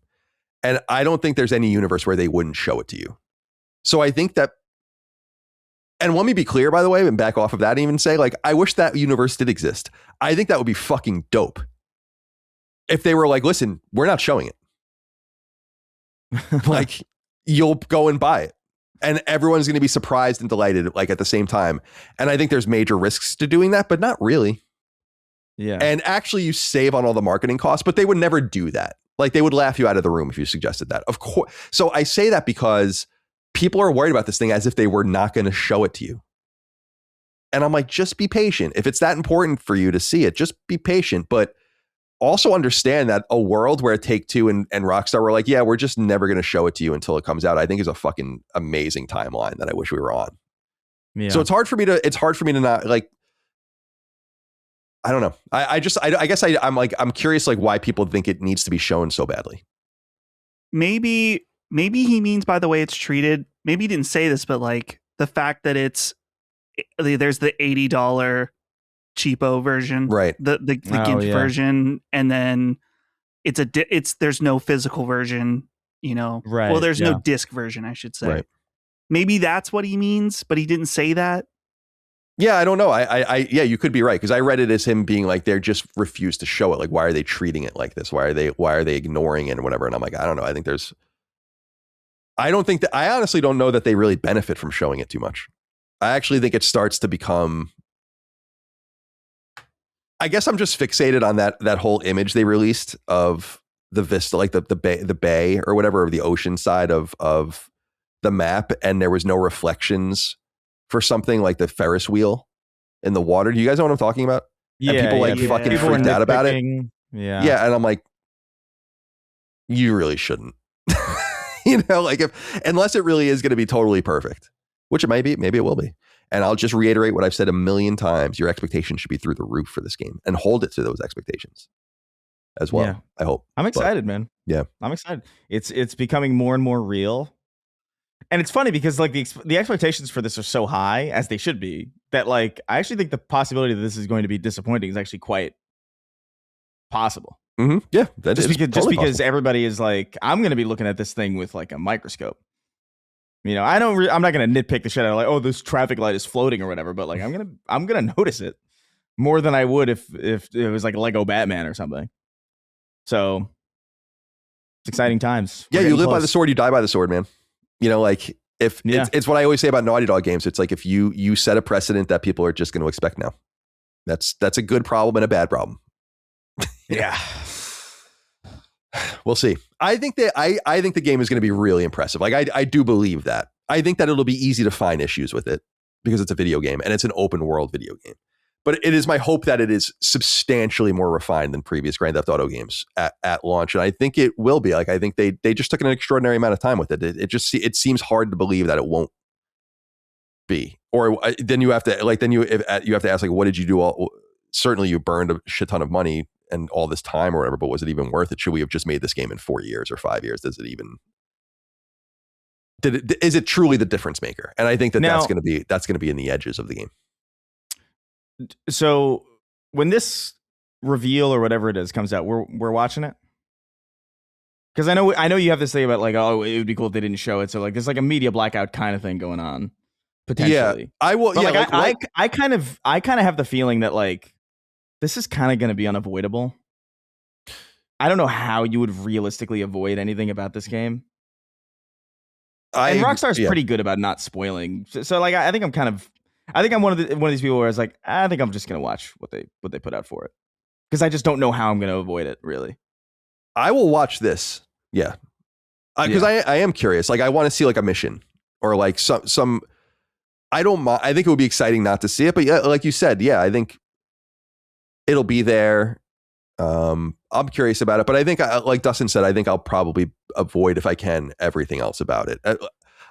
And I don't think there's any universe where they wouldn't show it to you. So I think that, and let me be clear, by the way, and back off of that and even say, like, I wish that universe did exist. I think that would be fucking dope. If they were like, listen, we're not showing it. Like, you'll go and buy it. And everyone's going to be surprised and delighted, like, at the same time. And I think there's major risks to doing that, but not really. Yeah. And actually, you save on all the marketing costs, but they would never do that. Like, they would laugh you out of the room if you suggested that. Of course. So I say that because people are worried about this thing as if they were not going to show it to you. And I'm like, just be patient. If it's that important for you to see it, just be patient. But also understand that a world where Take-Two and Rockstar were like, yeah, we're just never going to show it to you until it comes out, I think is a fucking amazing timeline that I wish we were on. Yeah. So it's hard for me to not, like, I don't know. I guess I'm curious, like, why people think it needs to be shown so badly. Maybe he means by the way it's treated. Maybe he didn't say this, but like the fact that there's the $80 cheapo version, right? The GIMP version, and then there's no physical version, you know. Right. Well, there's no disc version, I should say. Right. Maybe that's what he means, but he didn't say that. Yeah, I don't know. Yeah, you could be right, because I read it as him being like, they're just refused to show it. Like, why are they treating it like this? Why are they ignoring it or whatever? And I'm like, I don't know. I honestly don't know that they really benefit from showing it too much. I actually think it starts to become, I guess I'm just fixated on that whole image they released of the vista, like the bay or whatever, of the ocean side of the map, and there was no reflections for something like the Ferris wheel in the water. Do you guys know what I'm talking about? Yeah, and people fucking freaked out about it. Yeah, and I'm like, you really shouldn't. You know, like, unless it really is going to be totally perfect, which it might be, maybe it will be. And I'll just reiterate what I've said a million times. Your expectations should be through the roof for this game, and hold it to those expectations as well. Yeah. I hope. I'm excited, man. Yeah, I'm excited. It's becoming more and more real. And it's funny because like the expectations for this are so high, as they should be, that like I actually think the possibility that this is going to be disappointing is actually quite possible. Mm-hmm. Yeah, that just is because totally because possible. everybody is like, I'm going to be looking at this thing with like a microscope. You know, I'm not going to nitpick the shit out of like, oh, this traffic light is floating or whatever, but like I'm gonna notice it more than I would if it was like Lego Batman or something. So it's exciting times. Yeah, you live by the sword, you die by the sword, man. You know, like it's what I always say about Naughty Dog games. It's like if you set a precedent that people are just going to expect now. That's a good problem and a bad problem. Yeah. We'll see. I think that I think the game is going to be really impressive. Like I do believe that. I think that it'll be easy to find issues with it, because it's a video game and it's an open world video game. But it is my hope that it is substantially more refined than previous Grand Theft Auto games at launch. And I think it will be. Like, I think they just took an extraordinary amount of time with it. It seems hard to believe that it won't be. Or then you have to ask, like, what did you do? Certainly you burned a shit ton of money and all this time or whatever, but was it even worth it? Should we have just made this game in 4 years or 5 years? Is it truly the difference maker? And I think that's going to be in the edges of the game. So when this reveal or whatever it is comes out, we're watching it. Because I know you have this thing about like, oh, it would be cool if they didn't show it. So like there's like a media blackout kind of thing going on potentially. Yeah, I will. But yeah, like, I kind of have the feeling that like this is kind of going to be unavoidable. I don't know how you would realistically avoid anything about this game. And Rockstar's pretty good about not spoiling. So like I think I'm one of these people where I was like, I think I'm just gonna watch what they put out for it because I just don't know how I'm gonna avoid it. Really, I will watch this. Yeah, because I am curious. Like I want to see like a mission or like some. I don't mind. I think it would be exciting not to see it, but yeah, like you said, yeah, I think it'll be there. I'm curious about it, but I think, like Dustin said, I think I'll probably avoid if I can everything else about it.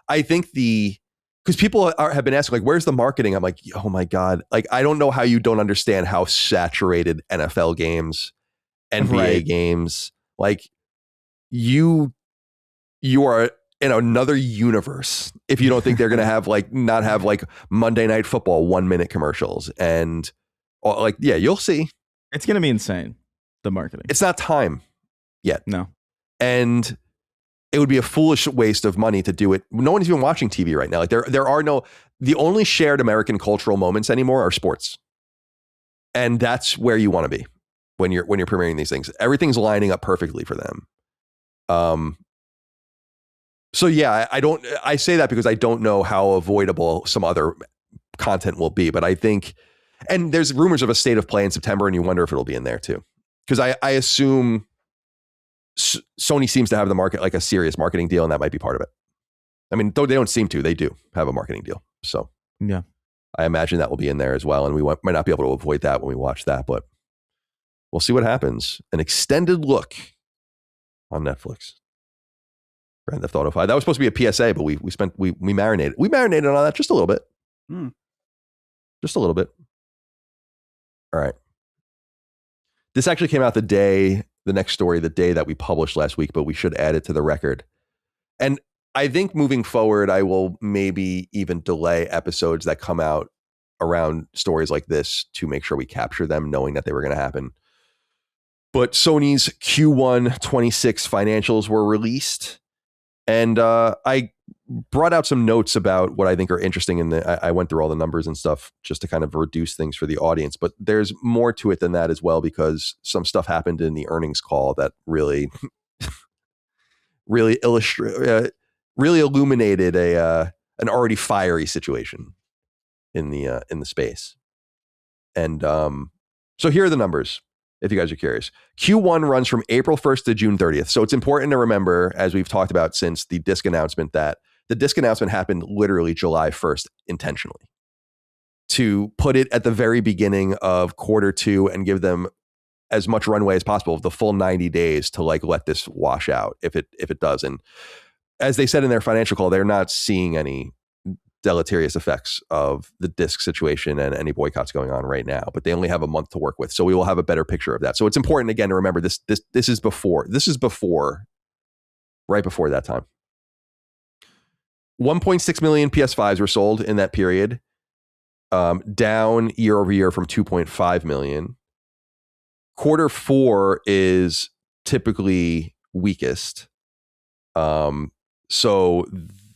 I think because people have been asking, like, where's the marketing? I'm like, oh my God. Like, I don't know how you don't understand how saturated NFL games, NBA games, like you are in another universe. If you don't think they're going to have not have Monday Night Football 1 minute commercials and like, yeah, you'll see. It's going to be insane. The marketing. It's not time yet. No. And it would be a foolish waste of money to do it. No one's even watching TV right now. Like there are the only shared American cultural moments anymore are sports. And that's where you want to be when you're premiering these things. Everything's lining up perfectly for them. So yeah, I say that because I don't know how avoidable some other content will be, but I think, and there's rumors of a state of play in September and you wonder if it'll be in there too. Because I assume Sony seems to have the market like a serious marketing deal, and that might be part of it. I mean, though they don't seem to, they do have a marketing deal. So yeah, I imagine that will be in there as well, and we might not be able to avoid that when we watch that, but we'll see what happens. An extended look on Netflix. Grand Theft Auto 5. That was supposed to be a PSA, but we marinated. We marinated on that just a little bit. Just a little bit. All right. This actually came out the day that we published last week, but we should add it to the record. And I think moving forward, I will maybe even delay episodes that come out around stories like this to make sure we capture them, knowing that they were going to happen. But Sony's Q1 26 financials were released. And I brought out some notes about what I think are interesting. I went through all the numbers and stuff just to kind of reduce things for the audience. But there's more to it than that as well, because some stuff happened in the earnings call that really, really illuminated an already fiery situation in the space. And so here are the numbers, if you guys are curious. Q1 runs from April 1st to June 30th. So it's important to remember, as we've talked about since the disc announcement, that the disc announcement happened literally July 1st intentionally to put it at the very beginning of Q2 and give them as much runway as possible, the full 90 days to like let this wash out if it does. And as they said in their financial call, they're not seeing any deleterious effects of the disc situation and any boycotts going on right now, but they only have a month to work with. So we will have a better picture of that. So it's important again to remember this is right before that time. 1.6 million PS5s were sold in that period, down year over year from 2.5 million. Q4 is typically weakest. So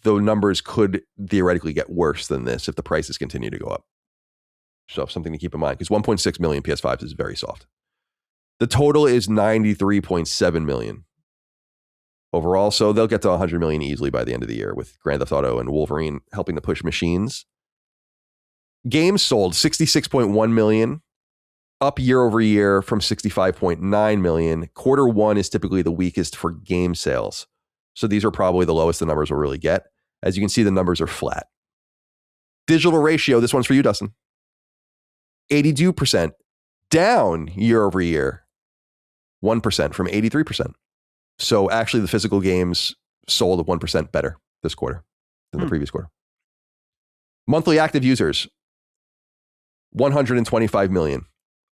the numbers could theoretically get worse than this if the prices continue to go up. So something to keep in mind, because 1.6 million PS5s is very soft. The total is 93.7 million overall. So they'll get to 100 million easily by the end of the year, with Grand Theft Auto and Wolverine helping to push machines. Games sold 66.1 million, up year over year from 65.9 million. Q1 is typically the weakest for game sales. So these are probably the lowest the numbers will really get. As you can see, the numbers are flat Digital ratio, this one's for you, Dustin. 82%, down year over year, 1% from 83%. So actually the physical games sold at 1% better this quarter than the previous quarter. Monthly active users, 125 million,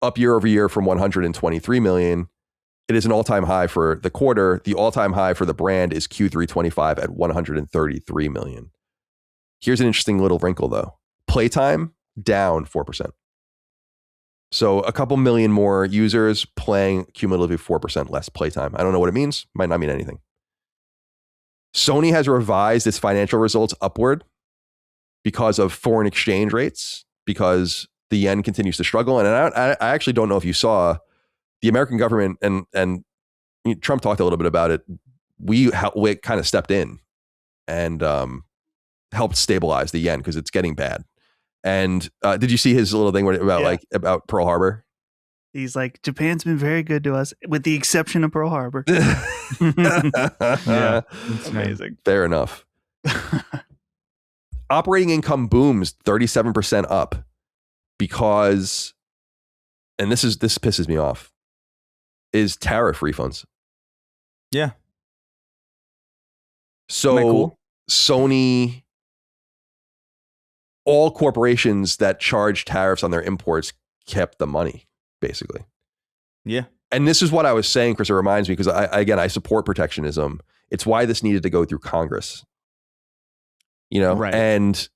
up year over year from 123 million. It is an all-time high for the quarter. The all-time high for the brand is Q3 25 at 133 million. Here's an interesting little wrinkle though. Playtime down 4%. So a couple million more users playing, cumulatively 4% less playtime. I don't know what it means. Might not mean anything. Sony has revised its financial results upward because of foreign exchange rates, because the yen continues to struggle. And I actually don't know if you saw the American government, and Trump talked a little bit about it. We kind of stepped in and helped stabilize the yen because it's getting bad. And did you see his little thing about about Pearl Harbor? He's like, Japan's been very good to us, with the exception of Pearl Harbor. Yeah, it's amazing. Fair enough. Operating income booms 37% up because, and this pisses me off, is tariff refunds. Yeah. So cool? Sony, all corporations that charge tariffs on their imports kept the money, basically. Yeah. And this is what I was saying, Chris. It reminds me, because I support protectionism. It's why this needed to go through Congress. Right. And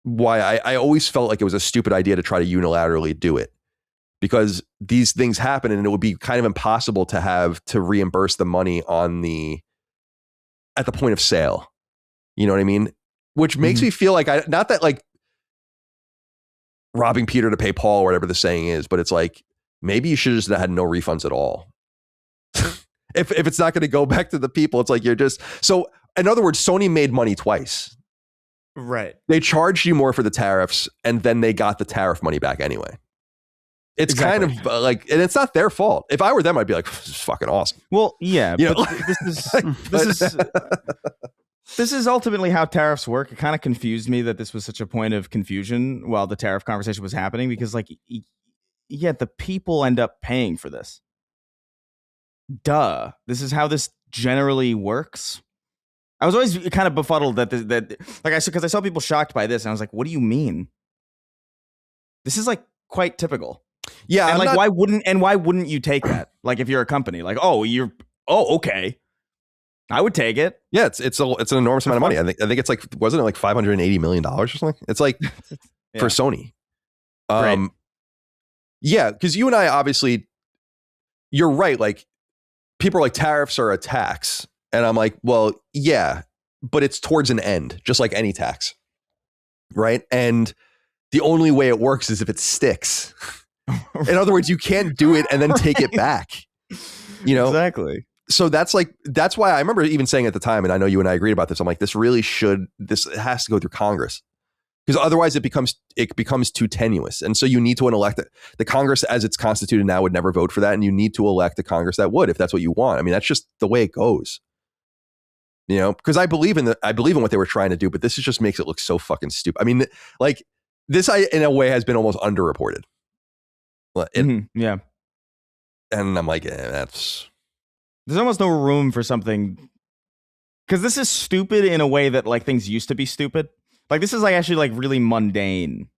why I always felt like it was a stupid idea to try to unilaterally do it, because these things happen and it would be kind of impossible to reimburse the money at the point of sale. You know what I mean? Which makes me feel like not that like robbing Peter to pay Paul or whatever the saying is, but it's like, maybe you should have just had no refunds at all. if it's not going to go back to the people, it's like you're just, so in other words, Sony made money twice. Right. They charged you more for the tariffs and then they got the tariff money back anyway. It's kind of like, and it's not their fault. If I were them, I'd be like, this is fucking awesome. Well, yeah, but this is ultimately how tariffs work. It kind of confused me that this was such a point of confusion while the tariff conversation was happening, because like, yeah, the people end up paying for this. Duh. This is how this generally works. I was always kind of befuddled because I saw people shocked by this, and I was like, what do you mean? This is like quite typical. Yeah. And why wouldn't you take that? Like, if you're a company, like, okay. I would take it. Yeah, it's an enormous amount of money. I think it's like, wasn't it like $580 million or something? It's like for Sony. Right. Yeah, because you and I, obviously, you're right. Like, people are like, tariffs are a tax. And I'm like, well, yeah, but it's towards an end, just like any tax. Right. And the only way it works is if it sticks. In other words, you can't do it and then take it back. Exactly. So that's why I remember even saying at the time, and I know you and I agreed about this, I'm like, this has to go through Congress, because otherwise it becomes too tenuous. And so you need to elect the Congress as it's constituted now would never vote for that. And you need to elect a Congress that would, if that's what you want. I mean, that's just the way it goes, because I believe in what they were trying to do, but this just makes it look so fucking stupid. I mean, like this, in a way has been almost underreported. Yeah. And I'm like, there's almost no room for something, because this is stupid in a way that like things used to be stupid. Like, this is like actually like really mundane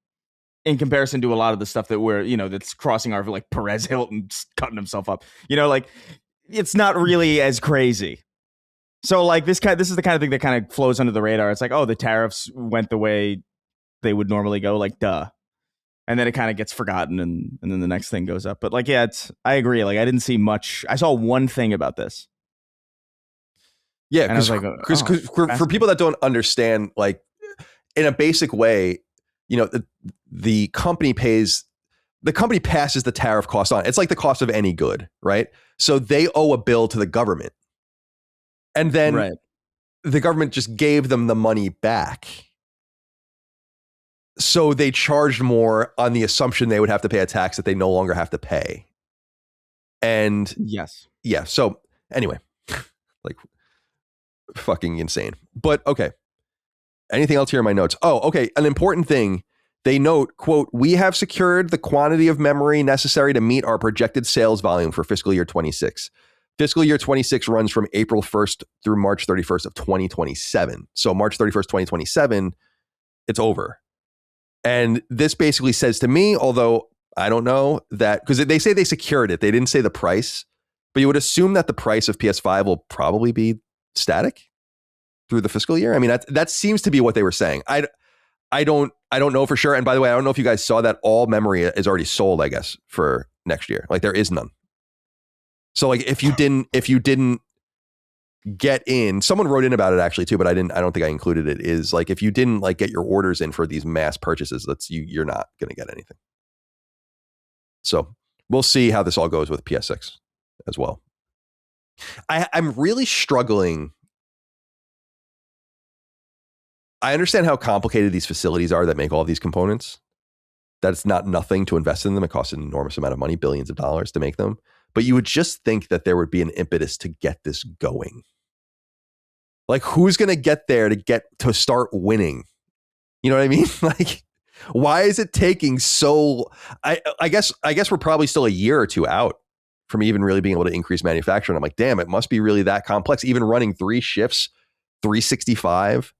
in comparison to a lot of the stuff that that's crossing our, like Perez Hilton cutting himself up. Like, it's not really as crazy. So like this is the kind of thing that kind of flows under the radar. It's like, oh, the tariffs went the way they would normally go, like, duh. And then it kind of gets forgotten, and then the next thing goes up. But like, yeah, I agree. Like, I didn't see much. I saw one thing about this. Yeah, because for people that don't understand, like, in a basic way, the company passes the tariff cost on. It's like the cost of any good, right? So they owe a bill to the government, and then the government just gave them the money back. So they charged more on the assumption they would have to pay a tax that they no longer have to pay. And yes. Yeah. So anyway, like, fucking insane. But okay. Anything else here in my notes? Oh, okay. An important thing. They note, quote, we have secured the quantity of memory necessary to meet our projected sales volume for fiscal year 26. Fiscal year 26 runs from April 1st through March 31st of 2027. So March 31st, 2027, it's over. And this basically says to me, although I don't know that, because they say they secured it. They didn't say the price, but you would assume that the price of PS5 will probably be static through the fiscal year. I mean, that seems to be what they were saying. I don't know for sure. And by the way, I don't know if you guys saw that all memory is already sold, I guess, for next year. Like there is none. So like if you didn't get in, someone wrote in about it actually too, but I don't think I included it, is like if you didn't like get your orders in for these mass purchases, you're not going to get anything. So we'll see how this all goes with PS6 as well. I'm really struggling. I understand how complicated these facilities are that make all of these components. That it's not nothing to invest in them. It costs an enormous amount of money, billions of dollars to make them. But you would just think that there would be an impetus to get this going. Like who's going to get there to start winning? You know what I mean? Like, why is it taking so? I guess we're probably still a year or two out from even really being able to increase manufacturing. I'm like, damn, it must be really that complex. Even running 3 shifts, 365.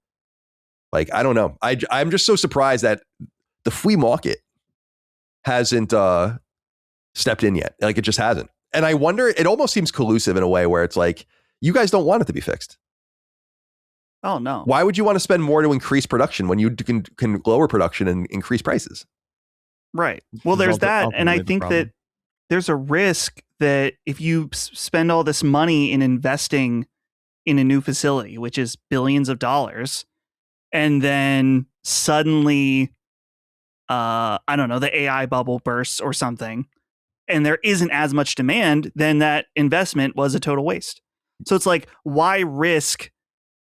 Like, I don't know. I'm just so surprised that the free market hasn't stepped in yet. Like, it just hasn't. And I wonder, it almost seems collusive in a way where it's like, you guys don't want it to be fixed. Oh, no. Why would you want to spend more to increase production when you can lower production and increase prices? Right. Well, there's that. And I think that there's a risk that if you spend all this money in investing in a new facility, which is billions of dollars, and then suddenly, I don't know, the AI bubble bursts or something, and there isn't as much demand, then that investment was a total waste. So it's like, why risk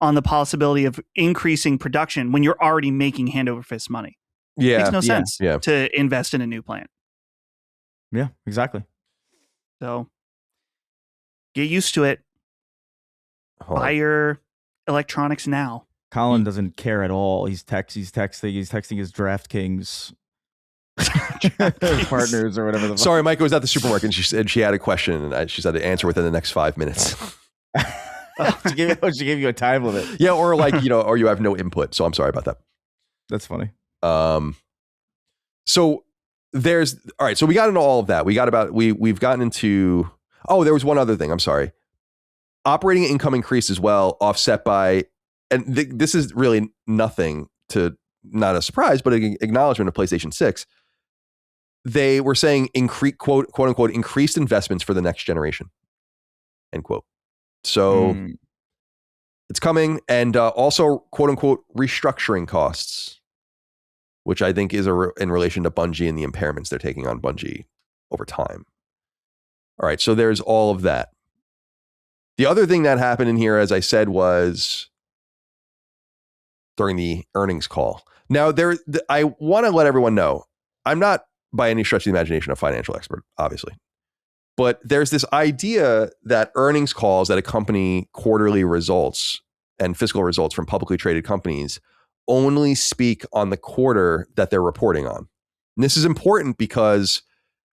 on the possibility of increasing production when you're already making hand over fist money? Yeah. Makes no sense to invest in a new plant. Yeah, exactly. So get used to it. Buy your electronics now. Colin doesn't care at all. He's texting his DraftKings partners or whatever. Sorry, Micah was at the supermarket and she said she had a question and she said to answer within the next 5 minutes. She gave you a time limit. Yeah, or like, or you have no input. So I'm sorry about that. That's funny. So there's, all right. So we got into all of that. We've gotten into, there was one other thing. I'm sorry. Operating income increased as well, offset by, and this is really nothing not a surprise, but an acknowledgement of PlayStation 6. They were saying quote unquote, increased investments for the next generation, end quote. So it's coming. And also quote unquote, restructuring costs, which I think is in relation to Bungie and the impairments they're taking on Bungie over time. All right. So there's all of that. The other thing that happened in here, as I said, was during the earnings call. Now, I want to let everyone know, I'm not by any stretch of the imagination a financial expert, obviously. But there's this idea that earnings calls that accompany quarterly results and fiscal results from publicly traded companies only speak on the quarter that they're reporting on. And this is important because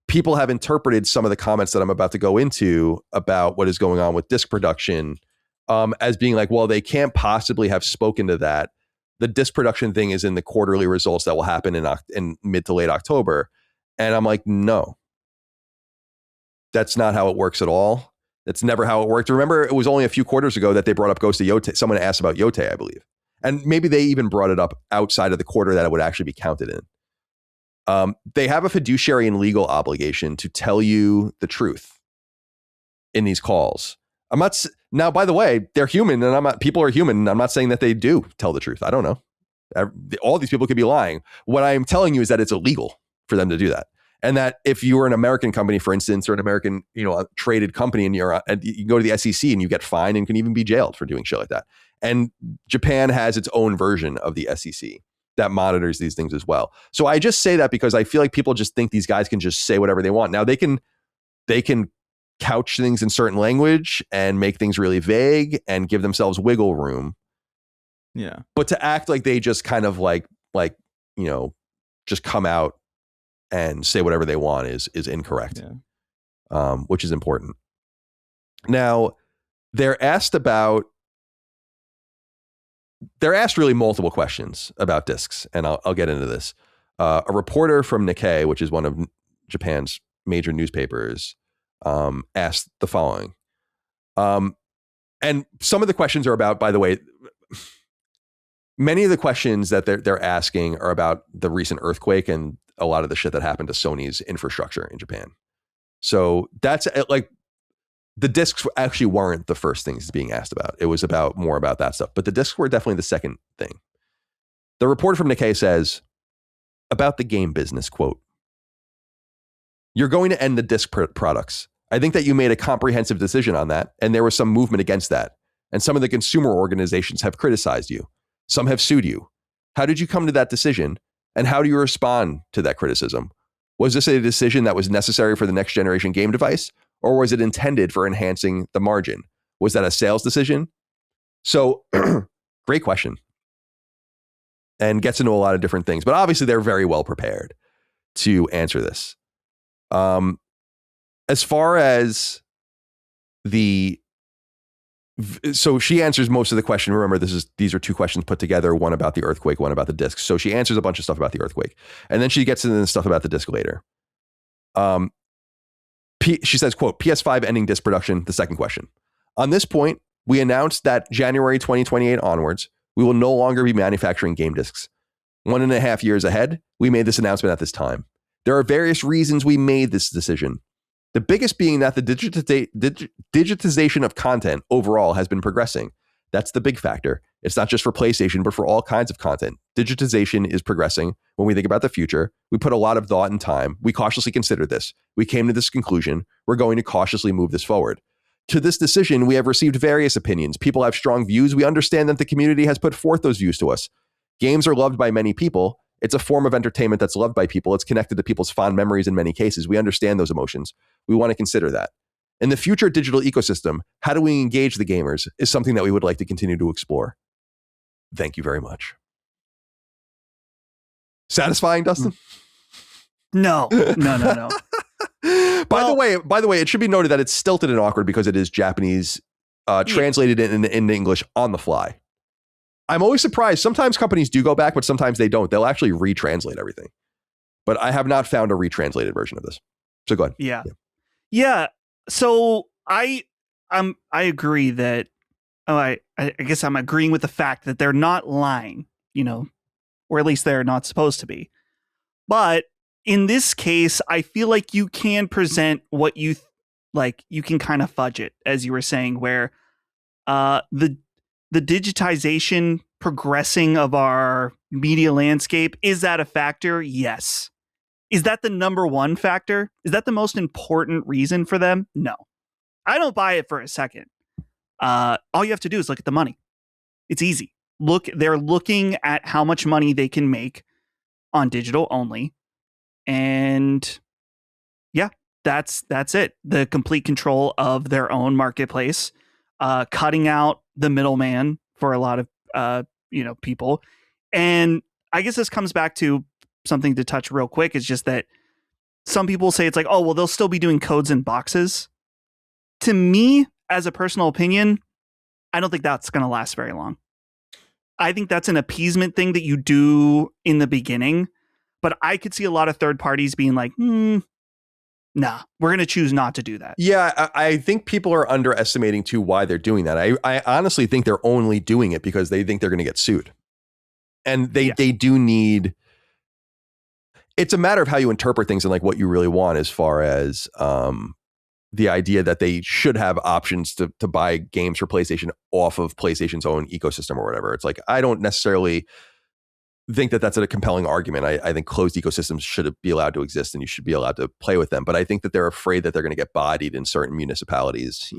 people have interpreted some of the comments that I'm about to go into about what is going on with disc production as being like, well, they can't possibly have spoken to that. The disc production thing is in the quarterly results that will happen in mid to late October. And I'm like, no, that's not how it works at all. That's never how it worked. Remember, it was only a few quarters ago that they brought up Ghost of Yotei. Someone asked about Yotei, I believe. And maybe they even brought it up outside of the quarter that it would actually be counted in. They have a fiduciary and legal obligation to tell you the truth in these calls. Now, by the way, they're human and people are human. And I'm not saying that they do tell the truth. I don't know. All these people could be lying. What I am telling you is that it's illegal for them to do that. And that if you were an American company, for instance, or an American, a traded company and you go to the SEC and you get fined and can even be jailed for doing shit like that. And Japan has its own version of the SEC that monitors these things as well. So I just say that because I feel like people just think these guys can just say whatever they want. Now they can couch things in certain language and make things really vague and give themselves wiggle room. Yeah. But to act like they just kind of like, just come out and say whatever they want is incorrect, which is important. Now, they're asked really multiple questions about discs, and I'll get into this. A reporter from Nikkei, which is one of Japan's major newspapers, asked the following. And some of the questions are about, by the way, many of the questions that they're asking are about the recent earthquake and a lot of the shit that happened to Sony's infrastructure in Japan. So that's like, the discs actually weren't the first things being asked about. It was more about that stuff. But the discs were definitely the second thing. The reporter from Nikkei says, about the game business, quote, "You're going to end the disc products. I think that you made a comprehensive decision on that, and there was some movement against that. And some of the consumer organizations have criticized you. Some have sued you. How did you come to that decision? And how do you respond to that criticism? Was this a decision that was necessary for the next generation game device? Or was it intended for enhancing the margin? Was that a sales decision?" So, great question. And gets into a lot of different things. But obviously, they're very well prepared to answer this. As far as so she answers most of the question. Remember, these are two questions put together, one about the earthquake, one about the disc. So she answers a bunch of stuff about the earthquake. And then she gets into the stuff about the disc later. She says, quote, "PS5 ending disc production," the second question. "On this point, we announced that January 2028 onwards, we will no longer be manufacturing game discs. 1.5 years ahead, we made this announcement at this time. There are various reasons we made this decision. The biggest being that the digitization of content overall has been progressing. That's the big factor. It's not just for PlayStation, but for all kinds of content. Digitization is progressing. When we think about the future, we put a lot of thought and time. We cautiously considered this. We came to this conclusion. We're going to cautiously move this forward. To this decision, we have received various opinions. People have strong views. We understand that the community has put forth those views to us. Games are loved by many people. It's a form of entertainment that's loved by people. It's connected to people's fond memories in many cases. We understand those emotions. We want to consider that. In the future digital ecosystem, how do we engage the gamers is something that we would like to continue to explore. Thank you very much." Satisfying, Dustin? No. By the way, it should be noted that it's stilted and awkward because it is Japanese, translated into English on the fly. I'm always surprised. Sometimes companies do go back, but sometimes they don't. They'll actually retranslate everything. But I have not found a retranslated version of this. So go ahead. Yeah. So I agree that I guess I'm agreeing with the fact that they're not lying, or at least they're not supposed to be. But in this case, I feel like you can present what you like. You can kind of fudge it, as you were saying, where the digitization progressing of our media landscape, is that a factor? Yes. Is that the number one factor? Is that the most important reason for them? No. I don't buy it for a second. All you have to do is look at the money. It's easy. They're looking at how much money they can make on digital only. And yeah, that's it. The complete control of their own marketplace, cutting out the middleman for a lot of people. And I guess this comes back to something to touch real quick. Is just that some people say it's like, oh, well, they'll still be doing codes in boxes. To me, as a personal opinion, I don't think that's going to last very long. I think that's an appeasement thing that you do in the beginning, but I could see a lot of third parties being like, nah, we're going to choose not to do that. Yeah, I think people are underestimating too why they're doing that. I honestly think they're only doing it because they think they're going to get sued. And they do need, it's a matter of how you interpret things and like what you really want as far as the idea that they should have options to buy games for PlayStation off of PlayStation's own ecosystem or whatever. It's like, I don't necessarily think that that's a compelling argument. I think closed ecosystems should be allowed to exist and you should be allowed to play with them. But I think that they're afraid that they're going to get bodied in certain municipalities,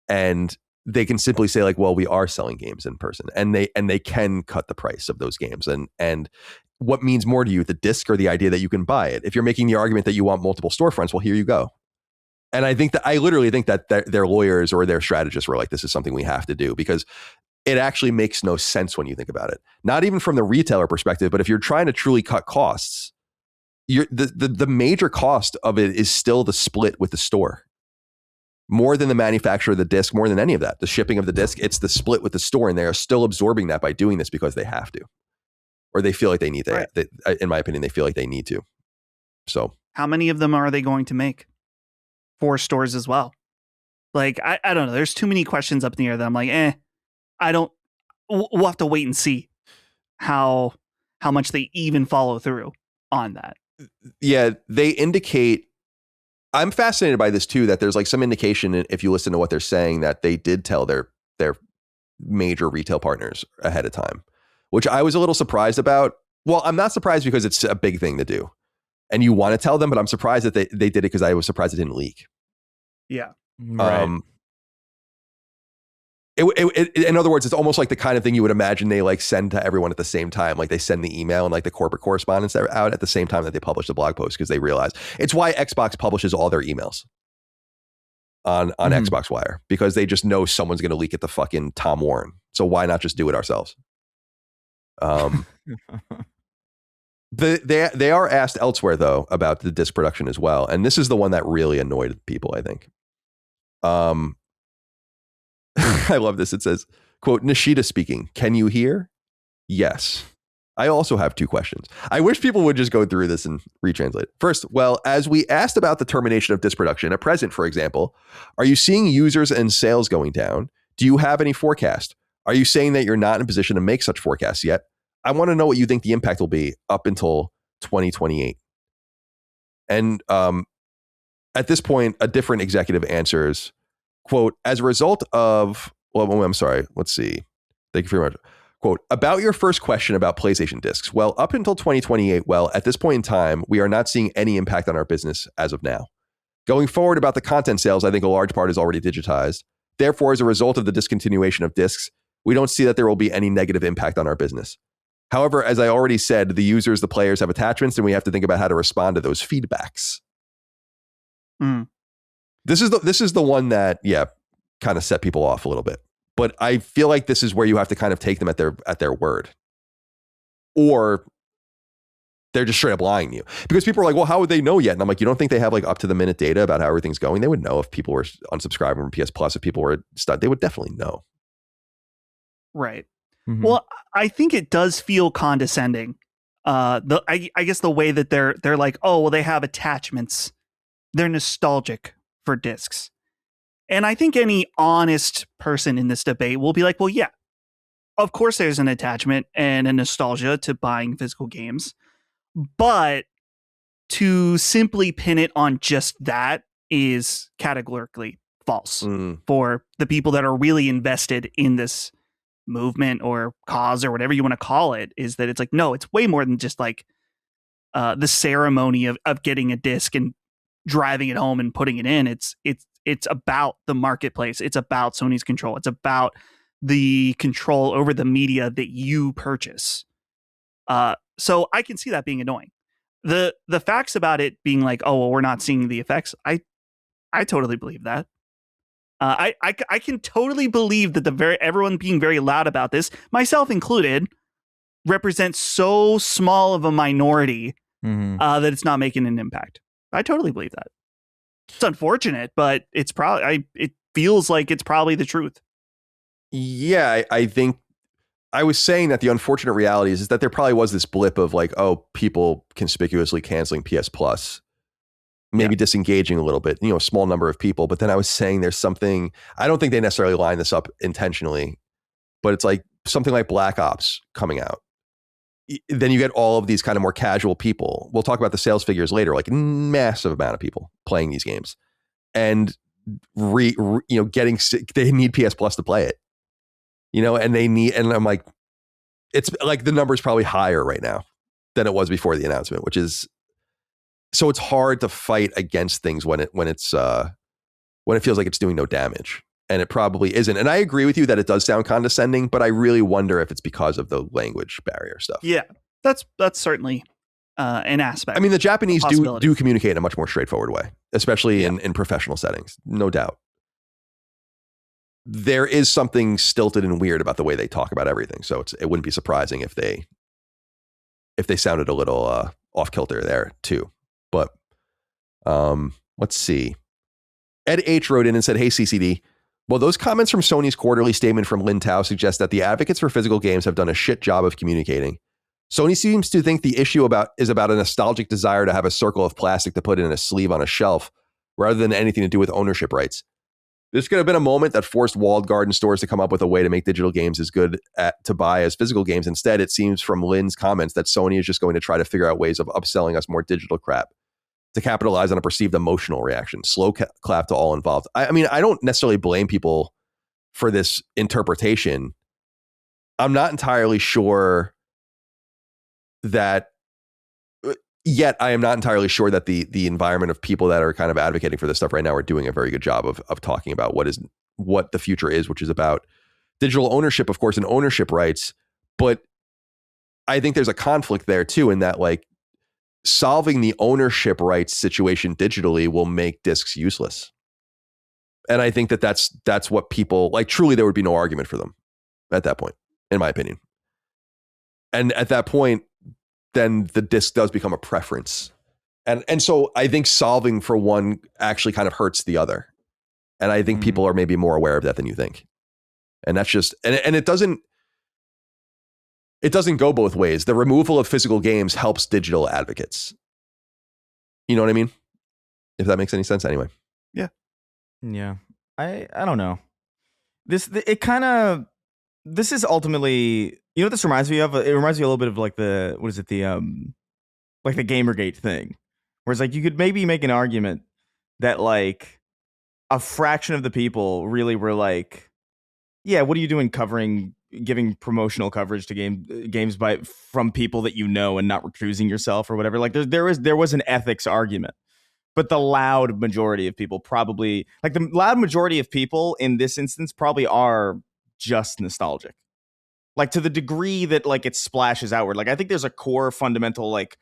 and they can simply say like, well, we are selling games in person, and they can cut the price of those games. And what means more to you, the disc or the idea that you can buy it? If you're making the argument that you want multiple storefronts, well, here you go. And I literally think that their lawyers or their strategists were like, this is something we have to do, because it actually makes no sense when you think about it. Not even from the retailer perspective, but if you're trying to truly cut costs, the major cost of it is still the split with the store. More than the manufacturer of the disc, more than any of that. The shipping of the disc, it's the split with the store, and they are still absorbing that by doing this because they have to. Or they feel like they need to. Right. In my opinion, they feel like they need to. So how many of them are they going to make for stores as well? Like, I don't know. There's too many questions up in the air that I'm like, we'll have to wait and see how much they even follow through on that. Yeah, they indicate, I'm fascinated by this too, that there's like some indication, if you listen to what they're saying, that they did tell their major retail partners ahead of time, which I was a little surprised about. Well, I'm not surprised because it's a big thing to do and you want to tell them, but I'm surprised that they did it because I was surprised it didn't leak. Yeah. Right. In other words, it's almost like the kind of thing you would imagine they like send to everyone at the same time. Like they send the email and like the corporate correspondence out at the same time that they publish the blog post, because they realize it's why Xbox publishes all their emails on Xbox Wire, because they just know someone's going to leak it to fucking Tom Warren. So why not just do it ourselves? They are asked elsewhere though about the disc production as well, and this is the one that really annoyed people, I think. I love this. It says, quote, Nishida speaking. Can you hear? Yes. I also have 2 questions. I wish people would just go through this and retranslate. First, well, as we asked about the termination of disc production, at present, for example, are you seeing users and sales going down? Do you have any forecast? Are you saying that you're not in a position to make such forecasts yet? I want to know what you think the impact will be up until 2028. And at this point, a different executive answers, quote, as a result of, well, I'm sorry, let's see. Thank you very much. Quote, about your first question about PlayStation discs. Well, up until 2028, well, at this point in time, we are not seeing any impact on our business as of now. Going forward about the content sales, I think a large part is already digitized. Therefore, as a result of the discontinuation of discs, we don't see that there will be any negative impact on our business. However, as I already said, the users, the players have attachments, and we have to think about how to respond to those feedbacks. This is the one that, kind of set people off a little bit. But I feel like this is where you have to kind of take them at their word, or they're just straight up lying to you, because people are like, well, how would they know yet? And I'm like, you don't think they have like up to the minute data about how everything's going? They would know if people were unsubscribing from PS Plus, if people were stuck, they would definitely know. Right. Well, I think it does feel condescending. I guess the way that they're like, oh, well, they have attachments. They're nostalgic for discs. And I think any honest person in this debate will be like, well, yeah, of course there's an attachment and a nostalgia to buying physical games. But to simply pin it on just that is categorically false for the people that are really invested in this movement or cause or whatever you want to call it. Is that it's like, no, it's way more than just like the ceremony of getting a disc and driving it home and putting it in. It's about the marketplace. It's about Sony's control. It's about the control over the media that you purchase. So I can see that being annoying. The facts about it being like, oh, well, we're not seeing the effects. I totally believe that. I can totally believe that everyone being very loud about this, myself included, represents so small of a minority that it's not making an impact. I totally believe that. It's unfortunate, but it's probably it feels like it's probably the truth. Yeah, I think I was saying that the unfortunate reality is that there probably was this blip of like, oh, people conspicuously canceling PS Plus, maybe disengaging a little bit, a small number of people. But then I was saying there's something, I don't think they necessarily line this up intentionally, but it's like something like Black Ops coming out. Then you get all of these kind of more casual people. We'll talk about the sales figures later, like massive amount of people playing these games and getting sick. They need PS Plus to play it, and I'm like, it's like the number's probably higher right now than it was before the announcement, which is, so it's hard to fight against things when it feels like it's doing no damage. And it probably isn't. And I agree with you that it does sound condescending, but I really wonder if it's because of the language barrier stuff. Yeah, that's certainly an aspect. I mean, the Japanese do communicate in a much more straightforward way, especially in professional settings, no doubt. there is something stilted and weird about the way they talk about everything. So it wouldn't be surprising if they sounded a little off kilter there too. But let's see. Ed H wrote in and said, "Hey CCD, well, those comments from Sony's quarterly statement from Lin Tao suggest that the advocates for physical games have done a shit job of communicating. Sony seems to think the issue is about a nostalgic desire to have a circle of plastic to put in a sleeve on a shelf, rather than anything to do with ownership rights. This could have been a moment that forced walled garden stores to come up with a way to make digital games as good to buy as physical games. Instead, it seems from Lin's comments that Sony is just going to try to figure out ways of upselling us more digital crap to capitalize on a perceived emotional reaction. Slow clap to all involved." I mean, I don't necessarily blame people for this interpretation. I'm not entirely sure that yet. I am not entirely sure that the environment of people that are kind of advocating for this stuff right now are doing a very good job of talking about what the future is, which is about digital ownership, of course, and ownership rights. But I think there's a conflict there too, in that like solving the ownership rights situation digitally will make discs useless. And I think that's what people like. Truly, there would be no argument for them at that point, in my opinion. And at that point, then the disc does become a preference. And so I think solving for one actually kind of hurts the other. And I think people are maybe more aware of that than you think. And that's just, and it doesn't go both ways. The removal of physical games helps digital advocates. You know what I mean? If that makes any sense anyway. Yeah. Yeah. I don't know. This is ultimately, you know what this reminds me of? It reminds me a little bit of like the like the Gamergate thing. Where it's like you could maybe make an argument that like a fraction of the people really were like, yeah, what are you doing giving promotional coverage to games from people that you know and not recusing yourself or whatever? Like there was an ethics argument. But the loud majority of people probably, like the loud majority of people in this instance probably are just nostalgic. Like to the degree that like it splashes outward. Like I think there's a core fundamental like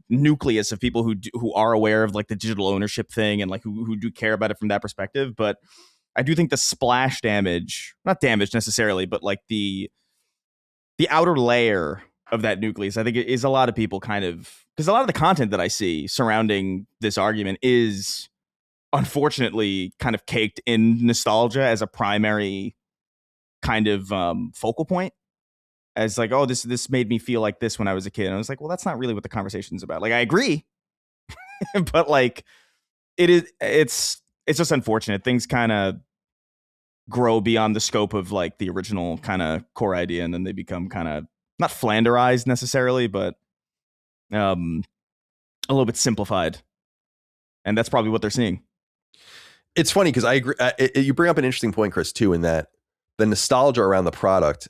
nucleus of people who are aware of like the digital ownership thing and like who do care about it from that perspective. But I do think the splash damage, not damage necessarily, but like the outer layer of that nucleus, I think it is a lot of people kind of, because a lot of the content that I see surrounding this argument is unfortunately kind of caked in nostalgia as a primary kind of focal point. As like, oh, this made me feel like this when I was a kid. And I was like, well, that's not really what the conversation's about. Like, I agree, but like, it's just unfortunate. Things kind of grow beyond the scope of like the original kind of core idea, and then they become kind of not flanderized necessarily, but a little bit simplified. And that's probably what they're seeing. It's funny because I agree. You bring up an interesting point, Chris, too, in that the nostalgia around the product,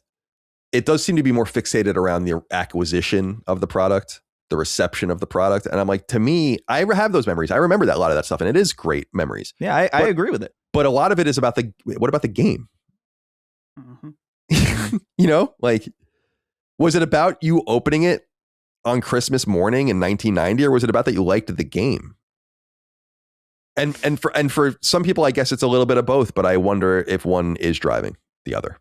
it does seem to be more fixated around the acquisition of the product, the reception of the product. And I'm like, to me, I have those memories. I remember that a lot of that stuff, and it is great memories. Yeah, I agree with it. But a lot of it is about what about the game? Mm-hmm. You know, like, was it about you opening it on Christmas morning in 1990, or was it about that you liked the game? And for some people, I guess it's a little bit of both, but I wonder if one is driving the other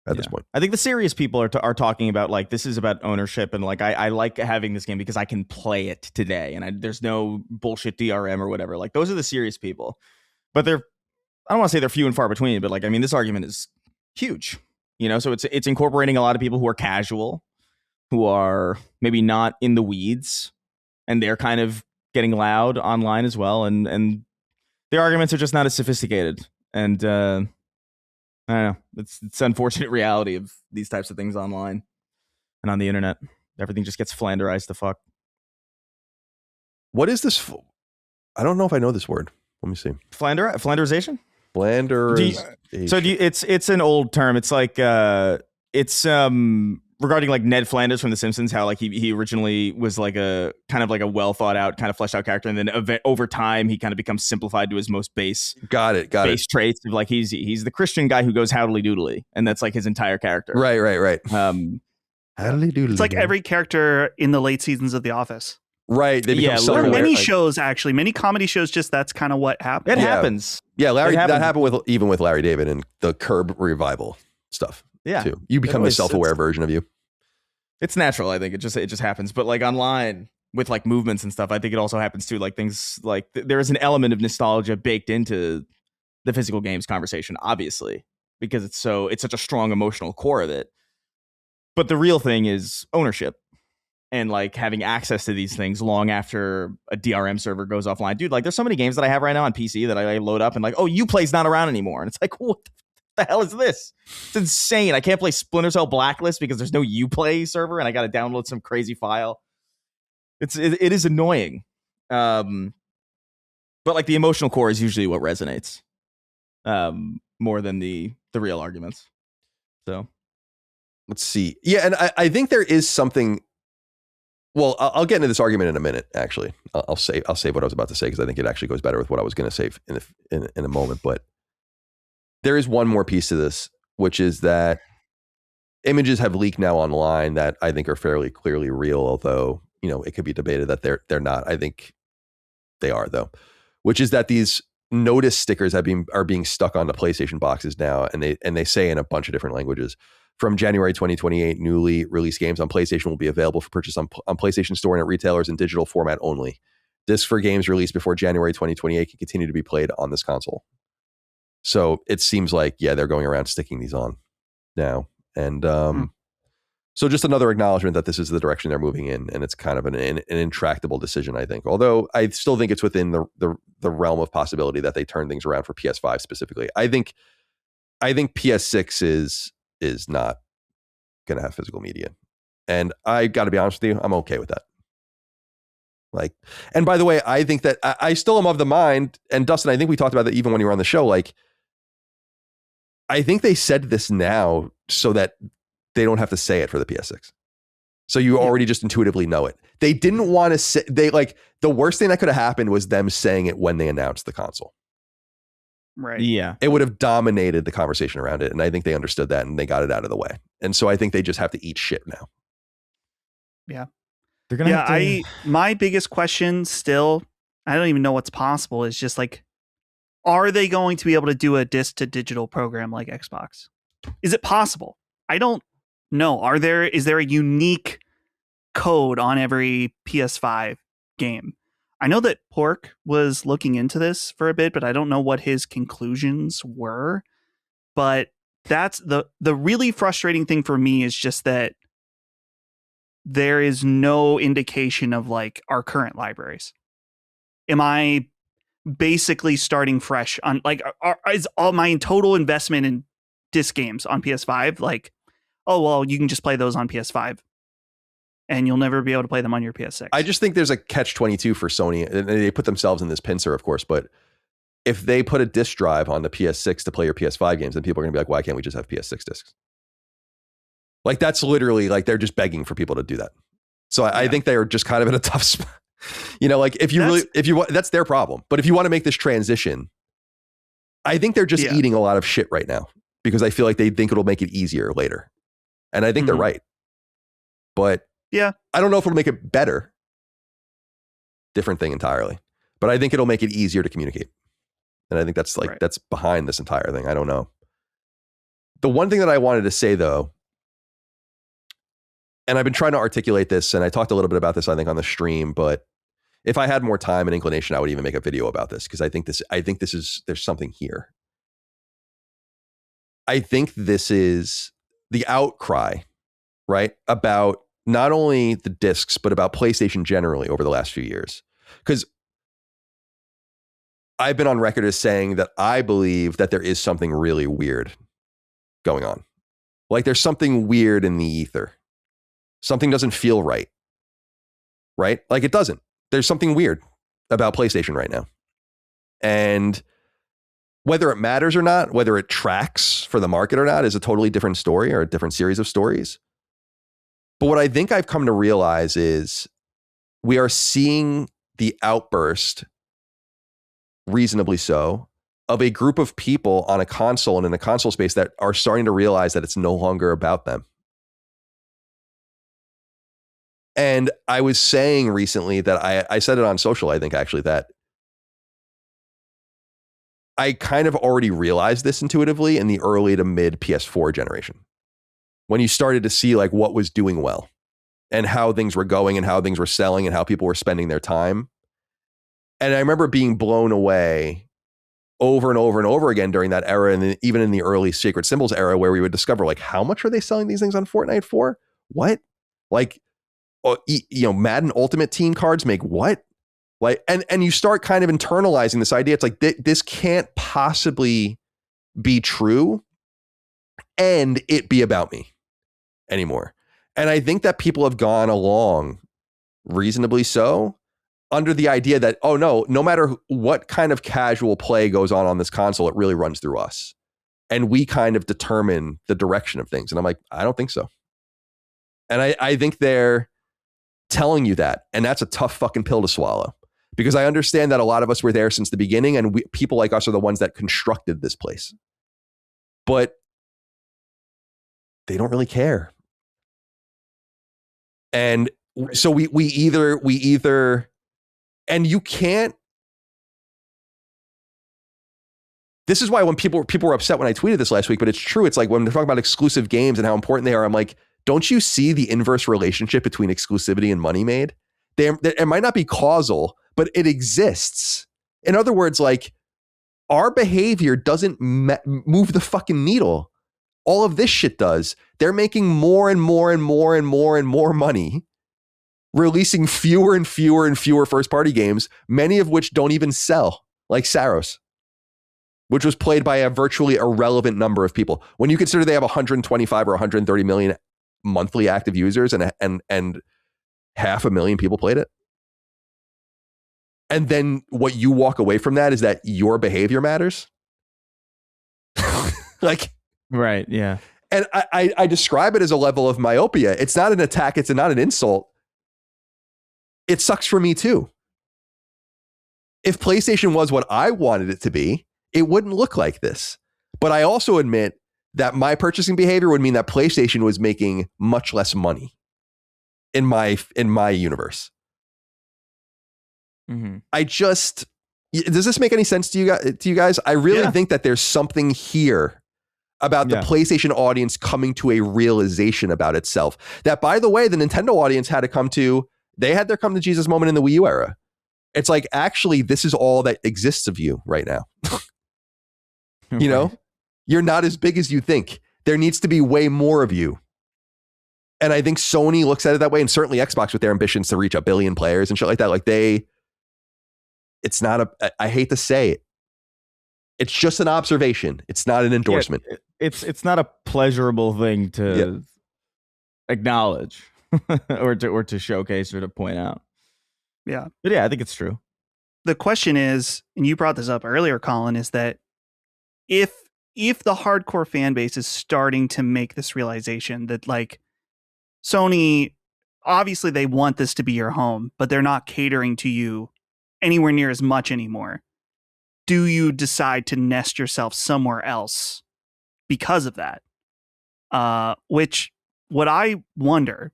at this point. I think the serious people are talking about like, this is about ownership, and like I like having this game because I can play it today, and there's no bullshit DRM or whatever. Like those are the serious people, but I don't want to say they're few and far between, but like, I mean, this argument is huge, you know, so it's incorporating a lot of people who are casual, who are maybe not in the weeds, and they're kind of getting loud online as well. And their arguments are just not as sophisticated. And I don't know. It's unfortunate reality of these types of things online and on the internet. Everything just gets flanderized to fuck. What is this? I don't know if I know this word. Let me see. Flanderization? It's an old term. It's like it's regarding like Ned Flanders from The Simpsons, how like he originally was like a kind of like a well thought out, kind of fleshed out character, and then over time he kind of becomes simplified to his most base. Got it. Traits of like he's the Christian guy who goes howdly doodly, and that's like his entire character. Right. Howdly doodly. It's like every character in the late seasons of The Office. Right. They become Yeah, Or self-aware. many like- shows, actually. Many comedy shows, just that's kind of what happens. It Yeah. happens. Yeah, Larry. It happens. That happened with Larry David and the Curb revival stuff Yeah, too. You become the always- self-aware version of you. it's natural. I think it just happens. But like online with like movements and stuff, I think it also happens too. Like things like there is an element of nostalgia baked into the physical games conversation, obviously, because it's such a strong emotional core of it. But the real thing is ownership and like having access to these things long after a DRM server goes offline. Dude, like there's so many games that I have right now on PC that I load up and like, oh, Uplay's not around anymore. And it's like, what the hell is this? It's insane. I can't play Splinter Cell Blacklist because there's no Uplay server and I got to download some crazy file. It is annoying. But like the emotional core is usually what resonates more than the real arguments. So Let's see. Yeah, and I think there is something. Well, I'll get into this argument in a minute. Actually, I'll save what I was about to say because I think it actually goes better with what I was going to say in a moment. But there is one more piece to this, which is that images have leaked now online that I think are fairly clearly real, although it could be debated that they're not. I think they are though, which is that these notice stickers are being stuck onto PlayStation boxes now, and they say in a bunch of different languages. From January 2028, newly released games on PlayStation will be available for purchase on PlayStation Store and at retailers in digital format only. Discs for games released before January 2028 can continue to be played on this console. So it seems like, yeah, they're going around sticking these on now. And so just another acknowledgement that this is the direction they're moving in, and it's kind of an intractable decision, I think. Although I still think it's within the realm of possibility that they turn things around for PS5 specifically. I think PS6 is not going to have physical media. And I got to be honest with you, I'm okay with that. Like, and by the way, I think that I still am of the mind, and Dustin, I think we talked about that even when you were on the show, like, I think they said this now so that they don't have to say it for the PS6. So you already just intuitively know it. They didn't want to say, the worst thing that could have happened was them saying it when they announced the console. Right. yeah, It would have dominated the conversation around it. And I think they understood that and they got it out of the way. And so I think they just have to eat shit now. Yeah. they're gonna. Yeah. have to, My biggest question still, I don't even know what's possible, is just like, are they going to be able to do a disc to digital program like Xbox? Is it possible? I don't know. Is there a unique code on every PS5 game? I know that Pork was looking into this for a bit, but I don't know what his conclusions were. But that's the really frustrating thing for me, is just that there is no indication of like our current libraries. Am I basically starting fresh on like, is all my total investment in disc games on PS5 like, oh, well, you can just play those on PS5 and you'll never be able to play them on your PS6. I just think there's a catch-22 for Sony, and they put themselves in this pincer, of course, but if they put a disc drive on the PS6 to play your PS5 games, then people are going to be like, why can't we just have PS6 discs? Like, that's literally like, they're just begging for people to do that. So I think they're just kind of in a tough spot. Like if you want, that's their problem. But if you want to make this transition, I think they're just eating a lot of shit right now because I feel like they think it'll make it easier later. And I think they're right. But yeah, I don't know if it'll make it better. Different thing entirely. But I think it'll make it easier to communicate. And I think that's like, that's behind this entire thing. I don't know. The one thing that I wanted to say though, and I've been trying to articulate this, and I talked a little bit about this, I think, on the stream, but if I had more time and inclination, I would even make a video about this because I think there's something here. I think this is the outcry, right? About not only the discs, but about PlayStation generally over the last few years. Because I've been on record as saying that I believe that there is something really weird going on. Like there's something weird in the ether. Something doesn't feel right. Right? Like it doesn't. There's something weird about PlayStation right now. And whether it matters or not, whether it tracks for the market or not, is a totally different story or a different series of stories. But what I think I've come to realize is we are seeing the outburst, reasonably so, of a group of people on a console and in the console space that are starting to realize that it's no longer about them. And I was saying recently that I said it on social, I think actually, that I kind of already realized this intuitively in the early to mid PS4 generation, when you started to see like what was doing well and how things were going and how things were selling and how people were spending their time. And I remember being blown away over and over and over again during that era, and even in the early Sacred Symbols era, where we would discover like, how much are they selling these things on Fortnite for? What? Like, Madden Ultimate Team cards make what? Like, and you start kind of internalizing this idea. It's like, this can't possibly be true and it be about me anymore. And I think that people have gone along reasonably so under the idea that, oh no matter what kind of casual play goes on this console, it really runs through us. And we kind of determine the direction of things. And I'm like, I don't think so. And I think they're telling you that. And that's a tough fucking pill to swallow. Because I understand that a lot of us were there since the beginning, and people like us are the ones that constructed this place. But they don't really care. And so we either, and you can't. This is why when people were upset when I tweeted this last week, but it's true. It's like when they're talking about exclusive games and how important they are, I'm like, don't you see the inverse relationship between exclusivity and money made? It might not be causal, but it exists. In other words, like, our behavior doesn't move the fucking needle. All of this shit does. They're making more and more and more and more and more money, releasing fewer and fewer and fewer first-party games, many of which don't even sell, like Saros, which was played by a virtually irrelevant number of people. When you consider they have 125 or 130 million monthly active users and 500,000 people played it. And then what you walk away from that is that your behavior matters. Like, right. Yeah. And I describe it as a level of myopia. It's not an attack. It's not an insult. It sucks for me too. If PlayStation was what I wanted it to be, it wouldn't look like this. But I also admit that my purchasing behavior would mean that PlayStation was making much less money in my universe. Mm-hmm. Does this make any sense to you guys? I really think that there's something here about the PlayStation audience coming to a realization about itself. That, by the way, the Nintendo audience had to come to their come to Jesus moment in the Wii U era. It's like, actually, this is all that exists of you right now. You know, you're not as big as you think. There needs to be way more of you. And I think Sony looks at it that way, and certainly Xbox with their ambitions to reach 1 billion players and shit like that. Like, it's not I hate to say it. It's just an observation. It's not an endorsement. Yeah, it's not a pleasurable thing to acknowledge or to showcase or to point out. Yeah. But yeah, I think it's true. The question is, and you brought this up earlier, Colin, is that if the hardcore fan base is starting to make this realization that, like, Sony, obviously they want this to be your home, but they're not catering to you anywhere near as much anymore. Do you decide to nest yourself somewhere else because of that? Which, what I wonder,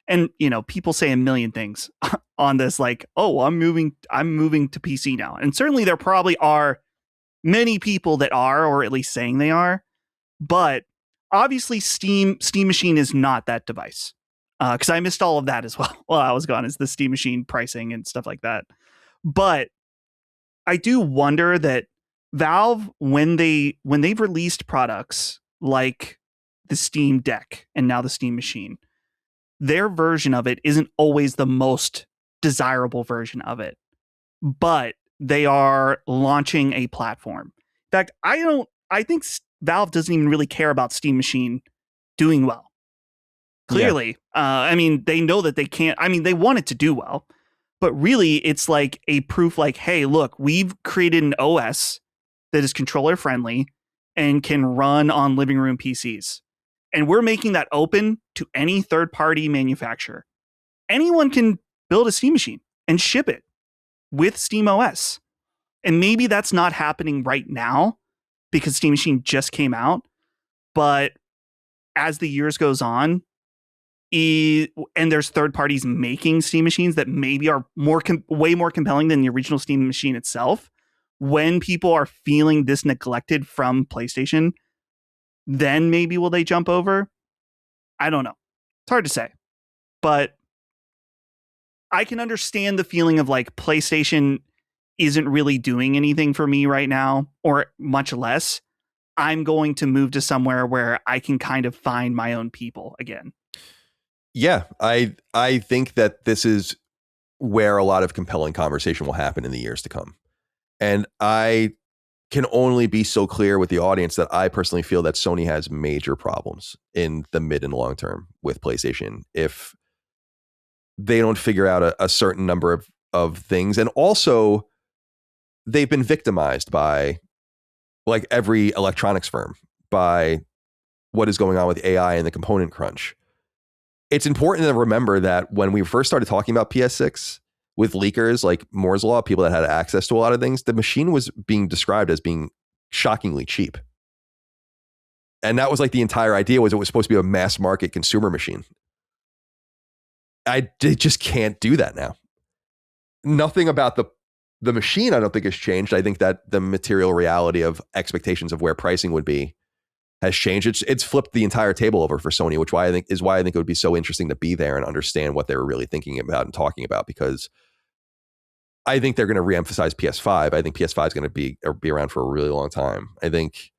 and people say a million things on this, like, oh, I'm moving to PC now. And certainly there probably are many people that are, or at least saying they are, but obviously Steam Machine is not that device. Because I missed all of that as well while I was gone, is the Steam Machine pricing and stuff like that. But I do wonder that Valve, when they've released products like the Steam Deck and now the Steam Machine, their version of it isn't always the most desirable version of it, but they are launching a platform. In fact, I think Valve doesn't even really care about Steam Machine doing well. Clearly, I mean, they know that they can't. I mean, they want it to do well, but really, it's like a proof. Like, hey, look, we've created an OS that is controller friendly and can run on living room PCs, and we're making that open to any third party manufacturer. Anyone can build a Steam Machine and ship it with Steam OS, and maybe that's not happening right now because Steam Machine just came out, but as the years goes on, and there's third parties making Steam machines that maybe are way more compelling than the original Steam machine itself. When people are feeling this neglected from PlayStation, then maybe will they jump over? I don't know. It's hard to say. But I can understand the feeling of like PlayStation isn't really doing anything for me right now, or much less. I'm going to move to somewhere where I can kind of find my own people again. Yeah, I think that this is where a lot of compelling conversation will happen in the years to come. And I can only be so clear with the audience that I personally feel that Sony has major problems in the mid and long term with PlayStation if they don't figure out a certain number of things. And also, they've been victimized by, like every electronics firm, by what is going on with AI and the component crunch. It's important to remember that when we first started talking about PS6 with leakers like Moore's Law, people that had access to a lot of things, the machine was being described as being shockingly cheap. And that was like the entire idea, was it was supposed to be a mass market consumer machine. They just can't do that now. Nothing about the machine, I don't think, has changed. I think that the material reality of expectations of where pricing would be has changed. It's flipped the entire table over for Sony, which I think it would be so interesting to be there and understand what they were really thinking about and talking about, because I think they're going to reemphasize PS5. I think PS5 is going to be around for a really long time. I think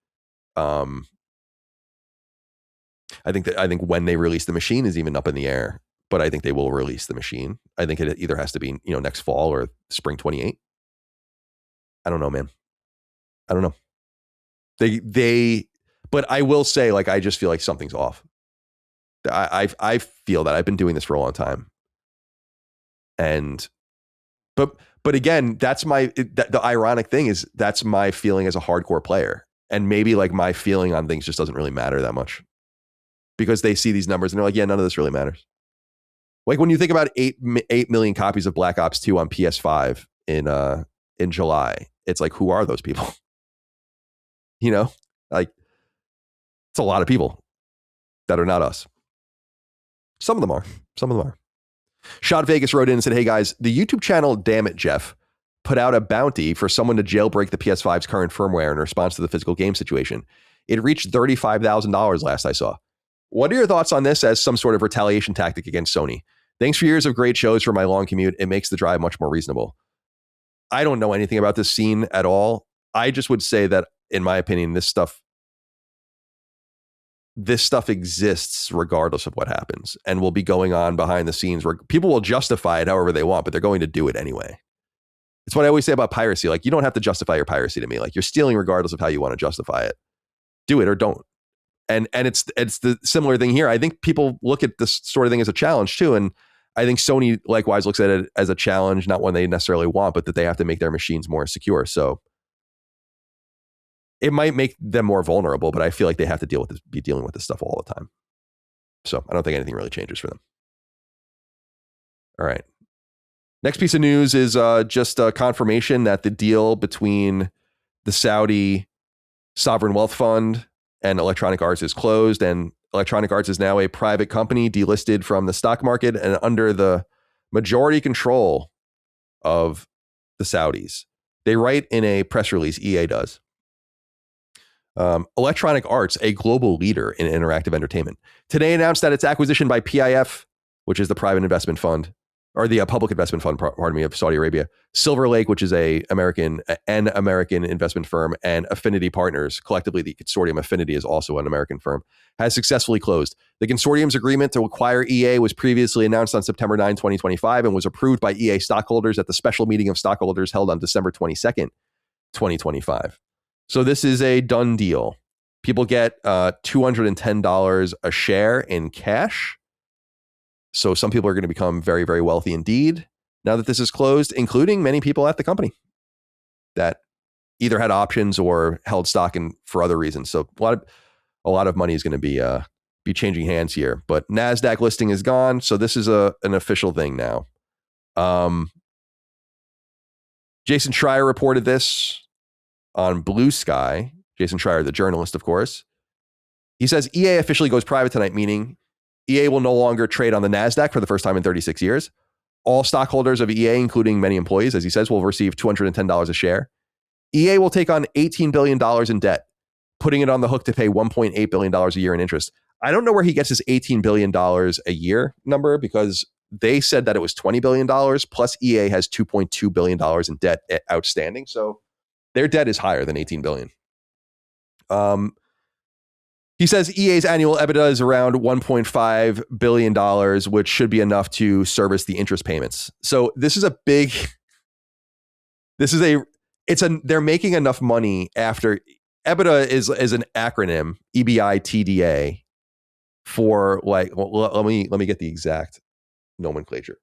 when they release the machine is even up in the air, but I think they will release the machine. I think it either has to be, next fall or spring 28. I don't know, man. I don't know. But I will say, like, I just feel like something's off. I feel that I've been doing this for a long time. But again, that's the ironic thing is that's my feeling as a hardcore player. And maybe like my feeling on things just doesn't really matter that much, because they see these numbers and they're like, yeah, none of this really matters. Like when you think about 8 million copies of Black Ops 2 on PS5 in July, it's like, who are those people? Like, it's a lot of people that are not us. Some of them are. Shot Vegas wrote in and said, hey guys, the YouTube channel Damn It Jeff put out a bounty for someone to jailbreak the PS5's current firmware in response to the physical game situation. It reached $35,000 last I saw. What are your thoughts on this as some sort of retaliation tactic against Sony? Thanks for years of great shows for my long commute. It makes the drive much more reasonable. I don't know anything about this scene at all. I just would say that, in my opinion, this stuff exists regardless of what happens, and will be going on behind the scenes where people will justify it however they want, but they're going to do it anyway. It's what I always say about piracy. Like, you don't have to justify your piracy to me. Like, you're stealing regardless of how you want to justify it. Do it or don't. And it's the similar thing here. I think people look at this sort of thing as a challenge too. And I think Sony likewise looks at it as a challenge, not one they necessarily want, but that they have to make their machines more secure. So it might make them more vulnerable, but I feel like they have to be dealing with this stuff all the time. So I don't think anything really changes for them. All right. Next piece of news is just a confirmation that the deal between the Saudi Sovereign Wealth Fund and Electronic Arts is closed, and Electronic Arts is now a private company delisted from the stock market and under the majority control of the Saudis. They write in a press release, EA does. Electronic Arts, a global leader in interactive entertainment, today announced that its acquisition by PIF, which is the private investment fund, or the public investment fund, of Saudi Arabia, Silver Lake, which is an American investment firm, and Affinity Partners, collectively the consortium Affinity is also an American firm, has successfully closed. The consortium's agreement to acquire EA was previously announced on September 9, 2025, and was approved by EA stockholders at the special meeting of stockholders held on December 22nd, 2025. So this is a done deal. People get $210 a share in cash. So some people are going to become very, very wealthy indeed now that this is closed, including many people at the company that either had options or held stock in for other reasons. So a lot of money is going to be changing hands here. But NASDAQ listing is gone, so this is an official thing now. Jason Schreier reported this on Blue Sky. Jason Schreier, the journalist, of course. He says EA officially goes private tonight, meaning EA will no longer trade on the NASDAQ for the first time in 36 years. All stockholders of EA, including many employees, as he says, will receive $210 a share. EA will take on $18 billion in debt, putting it on the hook to pay $1.8 billion a year in interest. I don't know where he gets his $18 billion a year number, because they said that it was $20 billion, plus EA has $2.2 billion in debt outstanding. So their debt is higher than $18 billion. He says EA's annual EBITDA is around $1.5 billion, which should be enough to service the interest payments. So this is a big, they're making enough money after EBITDA is an acronym, EBITDA, for like, well, let me get the exact nomenclature.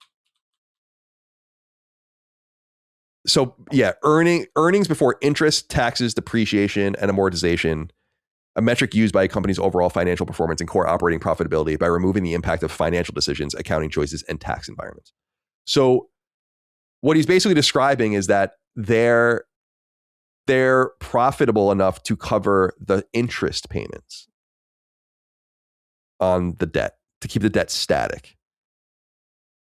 So yeah, earnings before interest, taxes, depreciation, and amortization, a metric used by a company's overall financial performance and core operating profitability by removing the impact of financial decisions, accounting choices, and tax environments. So what he's basically describing is that they're profitable enough to cover the interest payments on the debt, to keep the debt static.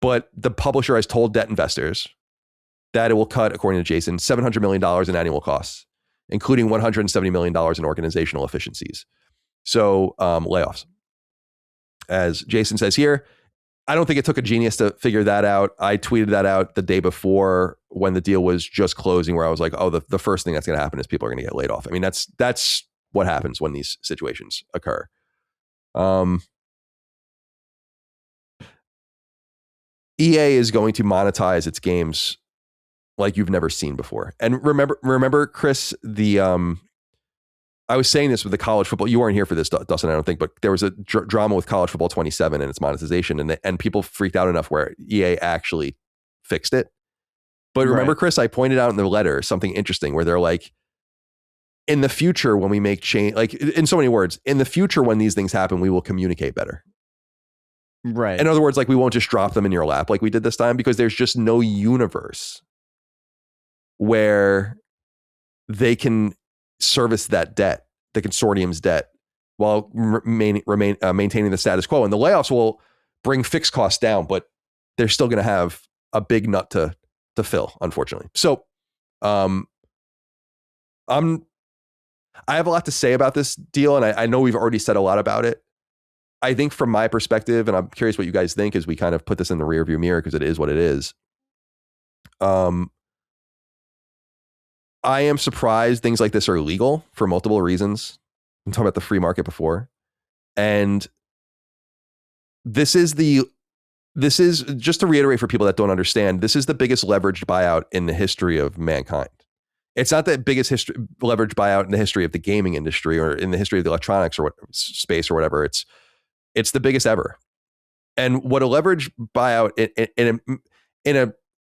But the publisher has told debt investors that it will cut, according to Jason, $700 million in annual costs, including $170 million in organizational efficiencies. So layoffs. As Jason says here, I don't think it took a genius to figure that out. I tweeted that out the day before when the deal was just closing, where I was like, oh, the first thing that's going to happen is people are going to get laid off. I mean, that's what happens when these situations occur. EA is going to monetize its games like you've never seen before. And remember, Chris, I was saying this with the college football. You weren't here for this, Dustin, I don't think, but there was a drama with college football 27 and its monetization, and people freaked out enough where EA actually fixed it. But remember, Chris, I pointed out in the letter something interesting where they're like, in the future, when we make change, like in so many words, in the future, when these things happen, we will communicate better. Right. In other words, like we won't just drop them in your lap like we did this time, because there's just no universe where they can service that debt, the consortium's debt, while maintaining the status quo. And the layoffs will bring fixed costs down, but they're still going to have a big nut to fill, unfortunately. So I have a lot to say about this deal, and I know we've already said a lot about it. I think from my perspective, and I'm curious what you guys think as we kind of put this in the rearview mirror, because it is what it is. I am surprised things like this are illegal for multiple reasons. I'm talking about the free market before. And this is just to reiterate for people that don't understand, this is the biggest leveraged buyout in the history of mankind. It's not the biggest leveraged buyout in the history of the gaming industry or in the history of the electronics or space or whatever. It's the biggest ever. And what a leveraged buyout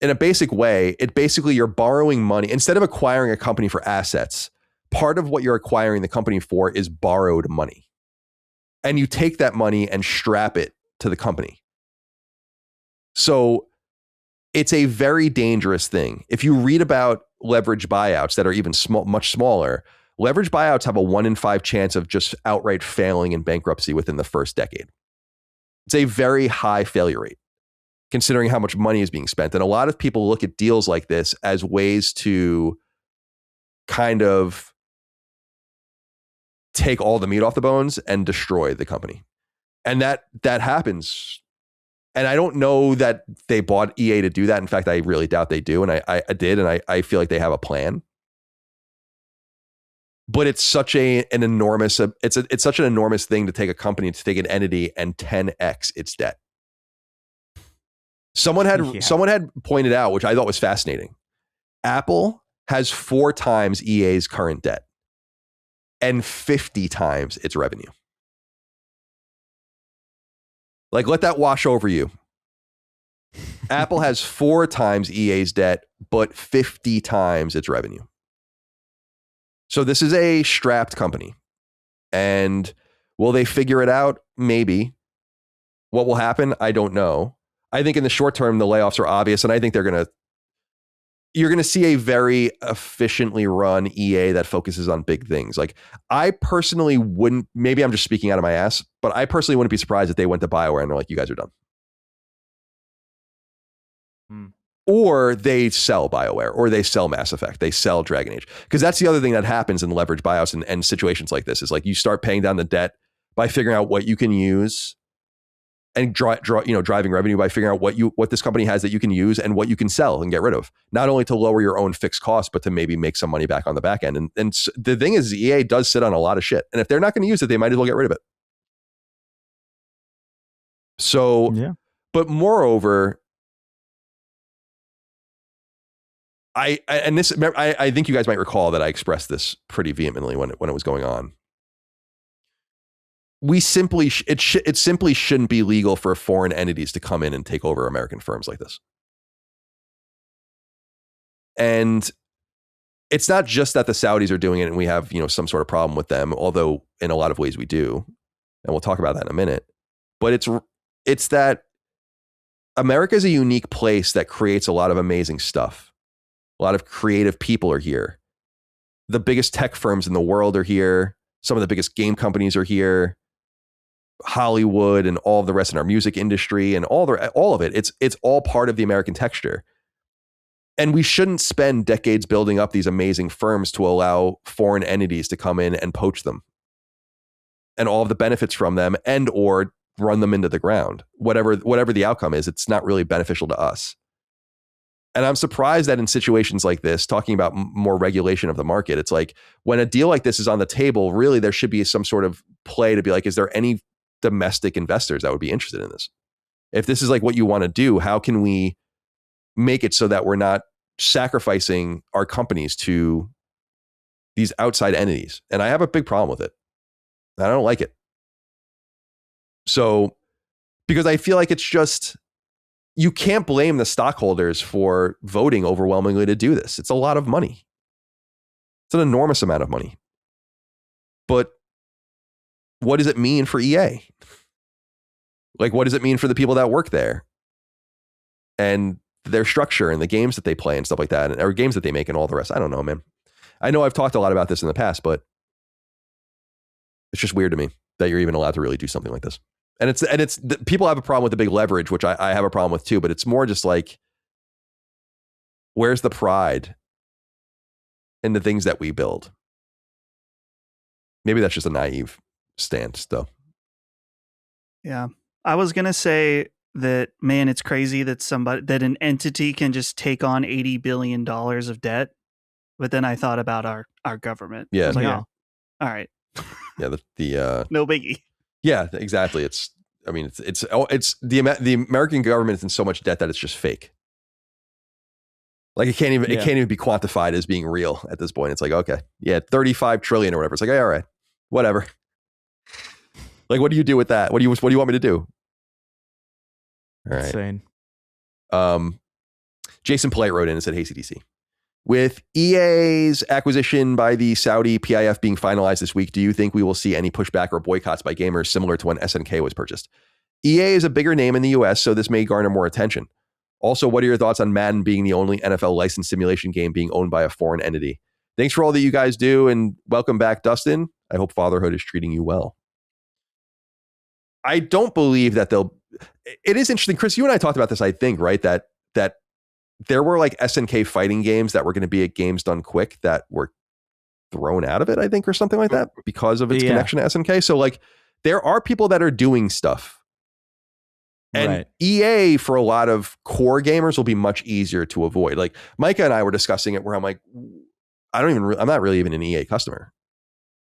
in a basic way, it basically, you're borrowing money. Instead of acquiring a company for assets, part of what you're acquiring the company for is borrowed money. And you take that money and strap it to the company. So it's a very dangerous thing. If you read about leverage buyouts that are even much smaller, leverage buyouts have a 1 in 5 chance of just outright failing in bankruptcy within the first decade. It's a very high failure rate, considering how much money is being spent. And a lot of people look at deals like this as ways to kind of take all the meat off the bones and destroy the company. And that happens. And I don't know that they bought EA to do that. In fact, I really doubt they do. And I did. And I feel like they have a plan. But it's such an enormous, it's such an enormous thing to take a company, to take an entity and 10x its debt. Someone had pointed out, which I thought was fascinating. Apple has 4 times EA's current debt and 50 times its revenue. Like, let that wash over you. Apple has 4 times EA's debt, but 50 times its revenue. So this is a strapped company. And will they figure it out? Maybe. What will happen? I don't know. I think in the short term, the layoffs are obvious, and I think they're going to you're going to see a very efficiently run EA that focuses on big things. Like, I personally wouldn't, maybe I'm just speaking out of my ass, but I personally wouldn't be surprised if they went to BioWare and they're like, you guys are done. Or they sell BioWare, or they sell Mass Effect, they sell Dragon Age. Because that's the other thing that happens in leverage buyouts and situations like this, is like you start paying down the debt by figuring out what you can use, and driving revenue by figuring out what this company has that you can use and what you can sell and get rid of. Not only to lower your own fixed costs, but to maybe make some money back on the back end. And the thing is, EA does sit on a lot of shit. And if they're not going to use it, they might as well get rid of it. So, Yeah. But moreover, I think you guys might recall that I expressed this pretty vehemently when it was going on. We simply it simply shouldn't be legal for foreign entities to come in and take over American firms like this. And it's not just that the Saudis are doing it and we have, some sort of problem with them, although in a lot of ways we do, and we'll talk about that in a minute. But it's that America is a unique place that creates a lot of amazing stuff. A lot of creative people are here. The biggest tech firms in the world are here. Some of the biggest game companies are here. Hollywood and all of the rest in our music industry and all of it. It's all part of the American texture. And we shouldn't spend decades building up these amazing firms to allow foreign entities to come in and poach them and all of the benefits from them, and or run them into the ground. Whatever the outcome is, it's not really beneficial to us. And I'm surprised that in situations like this, talking about more regulation of the market, it's like when a deal like this is on the table, really there should be some sort of play to be like, is there any domestic investors that would be interested in this? If this is like what you want to do, how can we make it so that we're not sacrificing our companies to these outside entities? And I have a big problem with it. I don't like it. So, because I feel like it's just, you can't blame the stockholders for voting overwhelmingly to do this. It's a lot of money. It's an enormous amount of money. But what does it mean for EA? Like, what does it mean for the people that work there and their structure and the games that they play and stuff like that, or games that they make and all the rest? I don't know, man. I know I've talked a lot about this in the past, but it's just weird to me that you're even allowed to really do something like this. And it's people have a problem with the big leverage, which I have a problem with too, but it's more just like, where's the pride in the things that we build? Maybe that's just a naive stance though. Yeah. I was going to say that, man, it's crazy that an entity can just take on $80 billion of debt. But then I thought about our government. Yeah. I was like, Yeah. oh, all right. Yeah. The no biggie. Yeah, exactly. It's the American government is in so much debt that it's just fake. Like it can't even be quantified as being real at this point. It's like, okay, yeah, 35 trillion or whatever. It's like, hey, all right, whatever. Like, what do you do with that? What do you want me to do? All right. Insane. Jason Polite wrote in and said, hey, CDC. With EA's acquisition by the Saudi PIF being finalized this week, do you think we will see any pushback or boycotts by gamers similar to when SNK was purchased? EA is a bigger name in the US, so this may garner more attention. Also, what are your thoughts on Madden being the only NFL licensed simulation game being owned by a foreign entity? Thanks for all that you guys do, and welcome back, Dustin. I hope fatherhood is treating you well. I don't believe that it is interesting, Chris, you and I talked about this, I think, right? That there were like SNK fighting games that were going to be at Games Done Quick that were thrown out of it, I think, or something like that because of its connection to SNK. So like there are people that are doing stuff. And EA for a lot of core gamers will be much easier to avoid. Like Micah and I were discussing it where I'm like, I'm not really even an EA customer.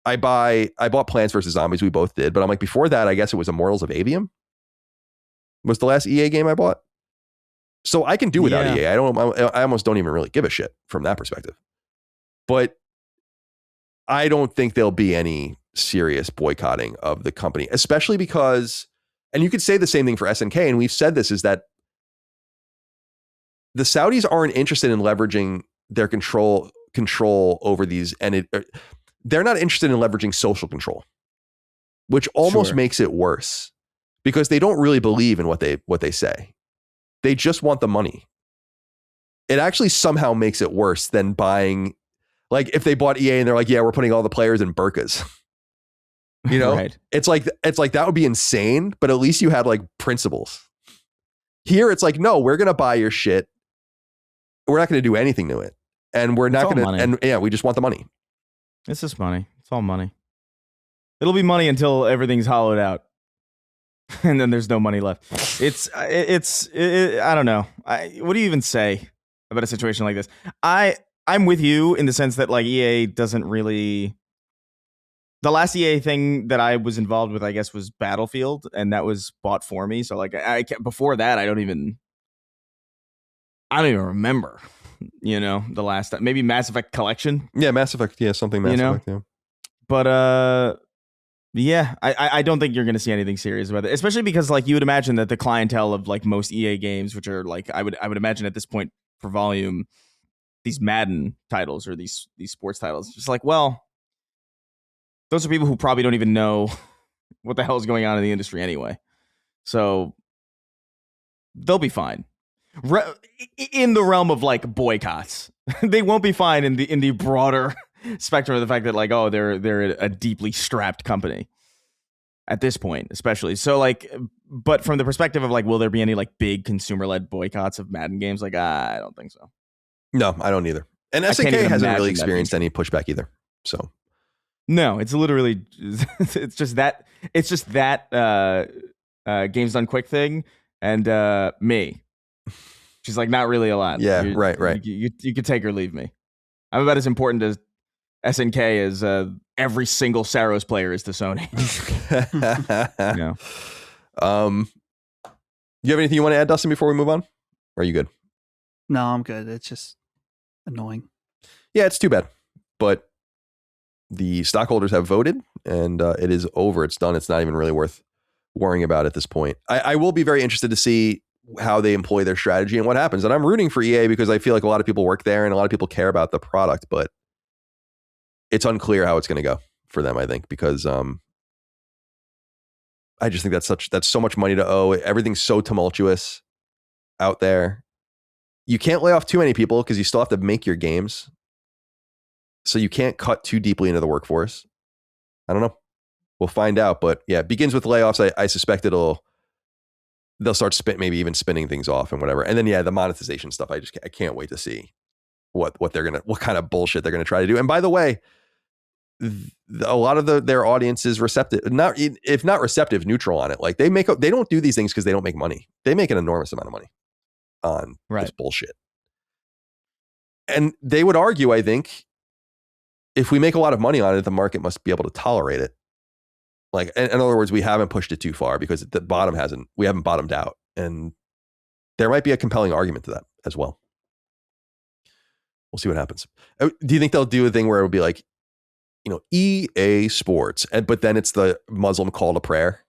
I bought Plants vs. Zombies. We both did. But I'm like, before that, I guess it was Immortals of Avium was the last EA game I bought. So I can do without EA. I almost don't even really give a shit from that perspective. But I don't think there'll be any serious boycotting of the company, especially because, and you could say the same thing for SNK, and we've said this, is that the Saudis aren't interested in leveraging their control over these, and they're not interested in leveraging social control, which almost makes it worse because they don't really believe in what they say. They just want the money. it actually somehow makes it worse than buying, like if they bought EA and they're like, yeah, we're putting all the players in burkas. You know, Right. it's like that would be insane, but at least you had like principles. Here, it's like, no, we're gonna buy your shit. We're not gonna do anything to it, and we're not gonna. money. And yeah, we just want the money. It's just money. It's all money. It'll be money until everything's hollowed out, and then there's no money left. It's I don't know. What do you even say about a situation like this? I'm with you in the sense that like EA doesn't really. The last EA thing that I was involved with, I guess, was Battlefield, and that was bought for me. So like, before that, I don't even remember. You know, the last time, maybe Mass Effect Collection. Yeah, Mass Effect. Yeah, something Mass Effect. Yeah. But yeah, I don't think you're going to see anything serious about it, especially because like you would imagine that the clientele of like most EA games, which are like I would imagine at this point for volume, these Madden titles or these sports titles, just like, well, those are people who probably don't even know what the hell is going on in the industry anyway. So they'll be fine. In the realm of like boycotts, they won't be fine in the broader spectrum of the fact that like, oh, they're a deeply strapped company at this point, especially. So like, but from the perspective of like, will there be any like big consumer-led boycotts of Madden games? Like, I don't think so. No, I don't either. And SNK hasn't really experienced any pushback either. So. No, it's literally it's just that games done quick thing and me. She's like not really a lot. Yeah, right. You could take or leave me. I'm about as important to SNK as every single Saros player is to Sony. No. You have anything you want to add, Dustin, before we move on? Or are you good? No, I'm good. It's just annoying. Yeah, it's too bad, but the stockholders have voted, and it is over. It's done. It's not even really worth worrying about at this point. I will be very interested to see how they employ their strategy and what happens. And I'm rooting for EA because I feel like a lot of people work there and a lot of people care about the product, but it's unclear how it's going to go for them, I think, because I just think that's so much money to owe. Everything's so tumultuous out there. You can't lay off too many people because you still have to make your games. So you can't cut too deeply into the workforce. I don't know. We'll find out. But yeah, it begins with layoffs. I suspect they'll start maybe even spinning things off and whatever. And then yeah, the monetization stuff. I can't wait to see what kind of bullshit they're gonna try to do. And by the way, a lot of their audience is receptive, if not receptive, neutral on it. Like they don't do these things because they don't make money. They make an enormous amount of money on this bullshit. And they would argue, I think, if we make a lot of money on it, the market must be able to tolerate it. Like, in other words, we haven't pushed it too far because we haven't bottomed out. And there might be a compelling argument to that as well. We'll see what happens. Do you think they'll do a thing where it would be like, you know, EA Sports, but then it's the Muslim call to prayer?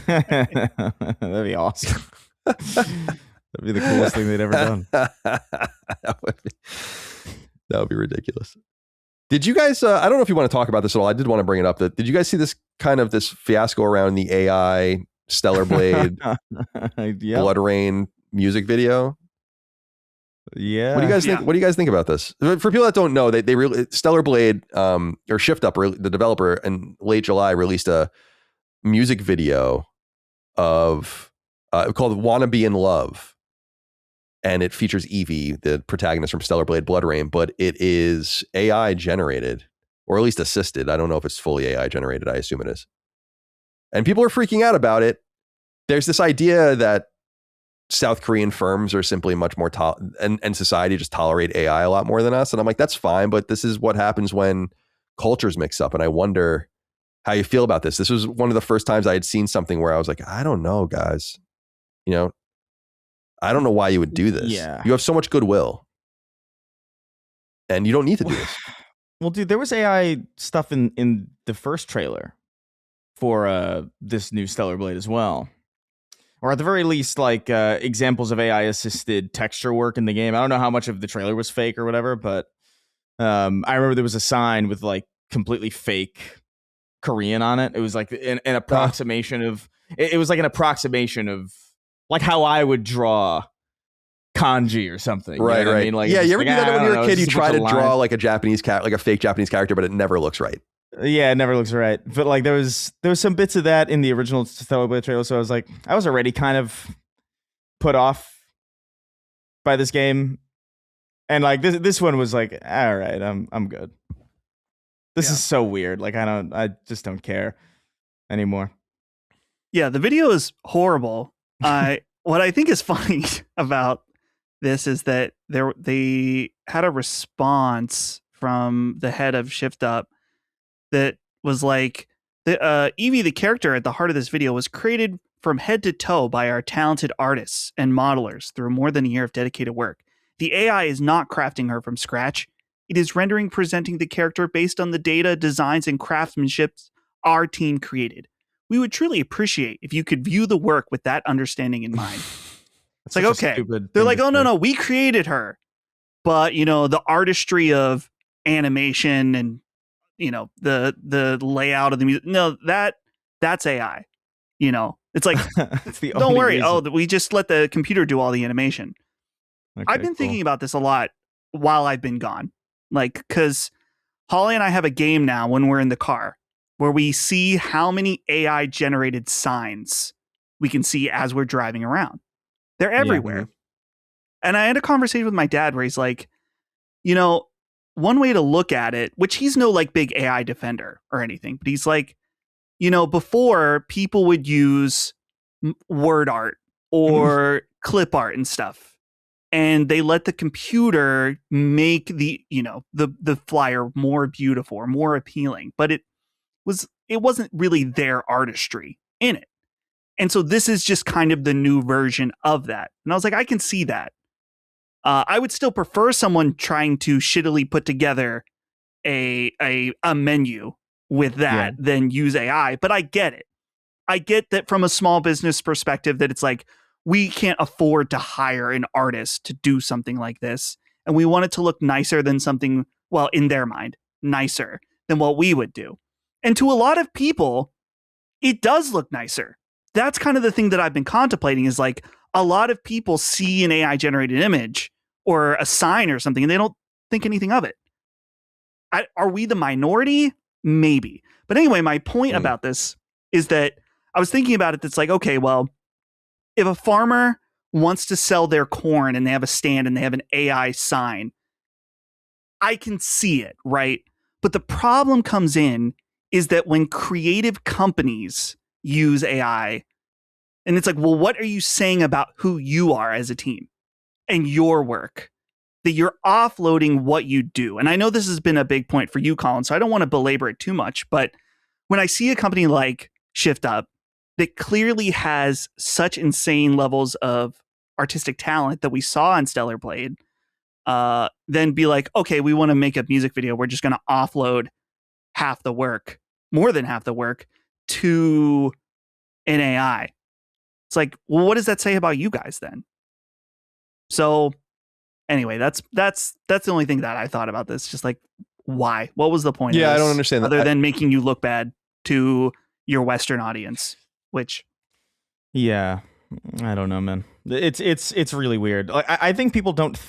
That'd be awesome. That'd be the coolest thing they'd ever done. That would be ridiculous. Did you guys, I don't know if you want to talk about this at all. I did want to bring it up. Did you guys see this fiasco around the AI Stellar Blade Blood Rain music video? Yeah. What do you guys think? What do you guys think about this? For people that don't know, they really Stellar Blade or Shift Up, the developer, in late July released a music video of called "Wanna Be in Love." And it features Evie, the protagonist from Stellar Blade Blood Rain, but it is AI generated, or at least assisted. I don't know if it's fully AI generated. I assume it is. And people are freaking out about it. There's this idea that South Korean firms are simply much more, and society just tolerate AI a lot more than us. And I'm like, that's fine, but this is what happens when cultures mix up. And I wonder how you feel about this. This was one of the first times I had seen something where I was like, I don't know, guys. You know, I don't know why you would do this. Yeah. You have so much goodwill. And you don't need to do this. Well, dude, there was AI stuff in the first trailer for this new Stellar Blade as well. Or at the very least, like examples of AI-assisted texture work in the game. I don't know how much of the trailer was fake or whatever, but I remember there was a sign with like completely fake Korean on it. It was like an approximation of... It was like an approximation of like how I would draw kanji or something. Right, you know what right. I mean? Like, yeah, it's you ever like, do that I when don't you're know, a kid? You it's just try to bunch of draw lines. like a Japanese cat, like a fake Japanese character, but it never looks right. Yeah, it never looks right. But like there was some bits of that in the original Stellar Blade trailer, so I was already kind of put off by this game. And like this one was like, all right, I'm good. This is so weird. Like I just don't care anymore. Yeah, the video is horrible. What I think is funny about this is that they had a response from the head of Shift Up that was like, Evie, the character at the heart of this video, was created from head to toe by our talented artists and modelers through more than a year of dedicated work. The AI is not crafting her from scratch. It is presenting the character based on the data, designs, and craftsmanship our team created. We would truly appreciate if you could view the work with that understanding in mind. It's like, okay, they're like, oh, no, we created her. But, the artistry of animation and, the layout of the music, no, that's AI. It's like, don't worry. Reason. Oh, we just let the computer do all the animation. Okay, I've been thinking about this a lot while I've been gone. Like, because Holly and I have a game now when we're in the car where we see how many AI generated signs we can see as we're driving around. They're everywhere. Yeah. And I had a conversation with my dad where he's like, one way to look at it, which he's no like big AI defender or anything, but he's like, before people would use word art or clip art and stuff, and they let the computer make the flyer more beautiful or more appealing, but it wasn't really their artistry in it. And so this is just kind of the new version of that. And I was like, I can see that. I would still prefer someone trying to shittily put together a menu with that than use AI, but I get it. I get that from a small business perspective that it's like, we can't afford to hire an artist to do something like this. And we want it to look nicer than something, well, in their mind, nicer than what we would do. And to a lot of people, it does look nicer. That's kind of the thing that I've been contemplating is like a lot of people see an AI generated image or a sign or something and they don't think anything of it. Are we the minority? Maybe. But anyway, my point about this is that I was thinking about it. It's like, okay, well, if a farmer wants to sell their corn and they have a stand and they have an AI sign, I can see it, right? But the problem comes in is that when creative companies use AI, and it's like, well, what are you saying about who you are as a team and your work? That you're offloading what you do. And I know this has been a big point for you, Colin, so I don't want to belabor it too much. But when I see a company like Shift Up that clearly has such insane levels of artistic talent that we saw in Stellar Blade, then be like, okay, we want to make a music video. We're just going to offload half the work, more than half the work, to an AI. It's like, well, what does that say about you guys then? So anyway, that's the only thing that I thought about this. Just like, why? What was the point? Yeah, of this, I don't understand that. Other than making you look bad to your Western audience, which. Yeah, I don't know, man. It's really weird. I think people don't.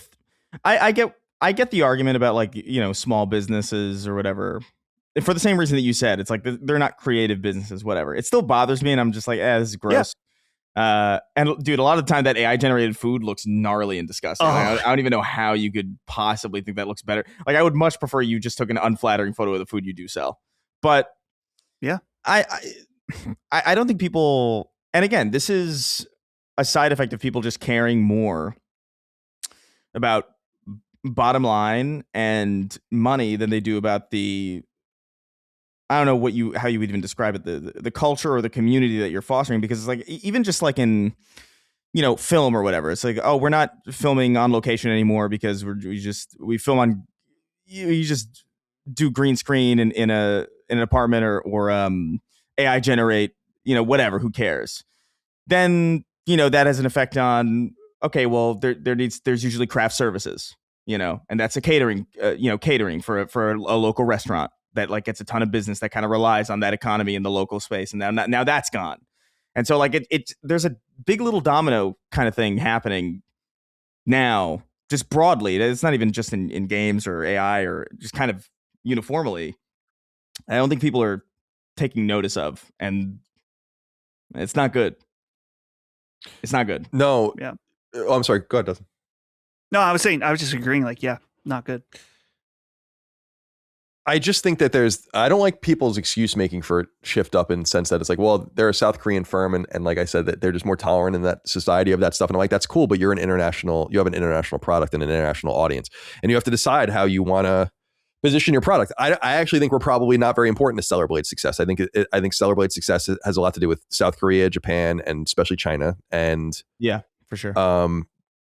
I get the argument about like small businesses or whatever. For the same reason that you said, it's like they're not creative businesses, whatever. It still bothers me, and I'm just like, this is gross. Yeah. And dude, a lot of the time that AI generated food looks gnarly and disgusting. I don't even know how you could possibly think that looks better. Like I would much prefer you just took an unflattering photo of the food you do sell. But yeah, I don't think people. And again, this is a side effect of people just caring more about bottom line and money than they do about the. I don't know how you would even describe it, the culture or the community that you're fostering, because it's like even just like in film or whatever, it's like, oh, we're not filming on location anymore because we film on you just do green screen in an apartment or AI generate whatever, who cares. Then that has an effect on, okay, well there's usually craft services, and that's a catering for a local restaurant that like gets a ton of business that kind of relies on that economy in the local space. And now that's gone. And so like there's a big little domino kind of thing happening now, just broadly, it's not even just in games or AI or just kind of uniformly, I don't think people are taking notice of, and it's not good. It's not good. No. Yeah. Oh, I'm sorry. Go ahead, Dustin. No, I was just agreeing. Like, yeah, not good. I just think that I don't like people's excuse making for shift up in the sense that it's like, well, they're a South Korean firm. And like I said, that they're just more tolerant in that society of that stuff. And I'm like, that's cool, but you have an international product and an international audience. And you have to decide how you want to position your product. I actually think we're probably not very important to Stellar Blade's success. I think Stellar Blade's success has a lot to do with South Korea, Japan, and especially China. And yeah, for sure.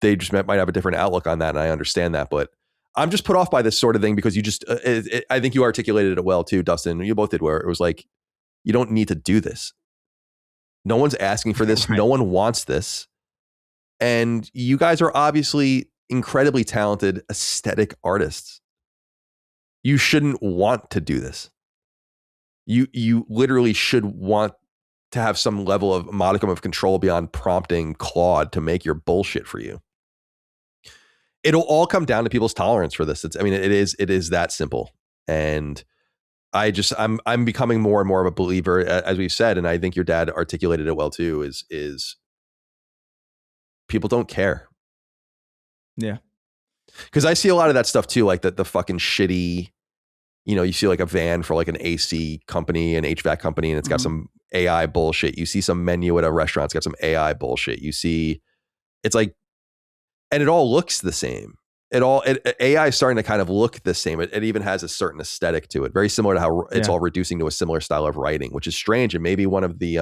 They just might have a different outlook on that. And I understand that, but I'm just put off by this sort of thing because you just, I think you articulated it well too, Dustin. You both did, where it was like, you don't need to do this. No one's asking for this. Right. No one wants this. And you guys are obviously incredibly talented aesthetic artists. You shouldn't want to do this. You literally should want to have some level of modicum of control beyond prompting Claude to make your bullshit for you. It'll all come down to people's tolerance for this. It is that simple. And I'm becoming more and more of a believer, as we've said, and I think your dad articulated it well too, is people don't care. Yeah. Because I see a lot of that stuff too, like the fucking shitty, you see like a van for like an AC company, an HVAC company, and it's got some AI bullshit. You see some menu at a restaurant, it's got some AI bullshit. You see, it's like, and it all looks the same. AI is starting to kind of look the same. It even has a certain aesthetic to it, very similar to how it's all reducing to a similar style of writing, which is strange. And maybe one of the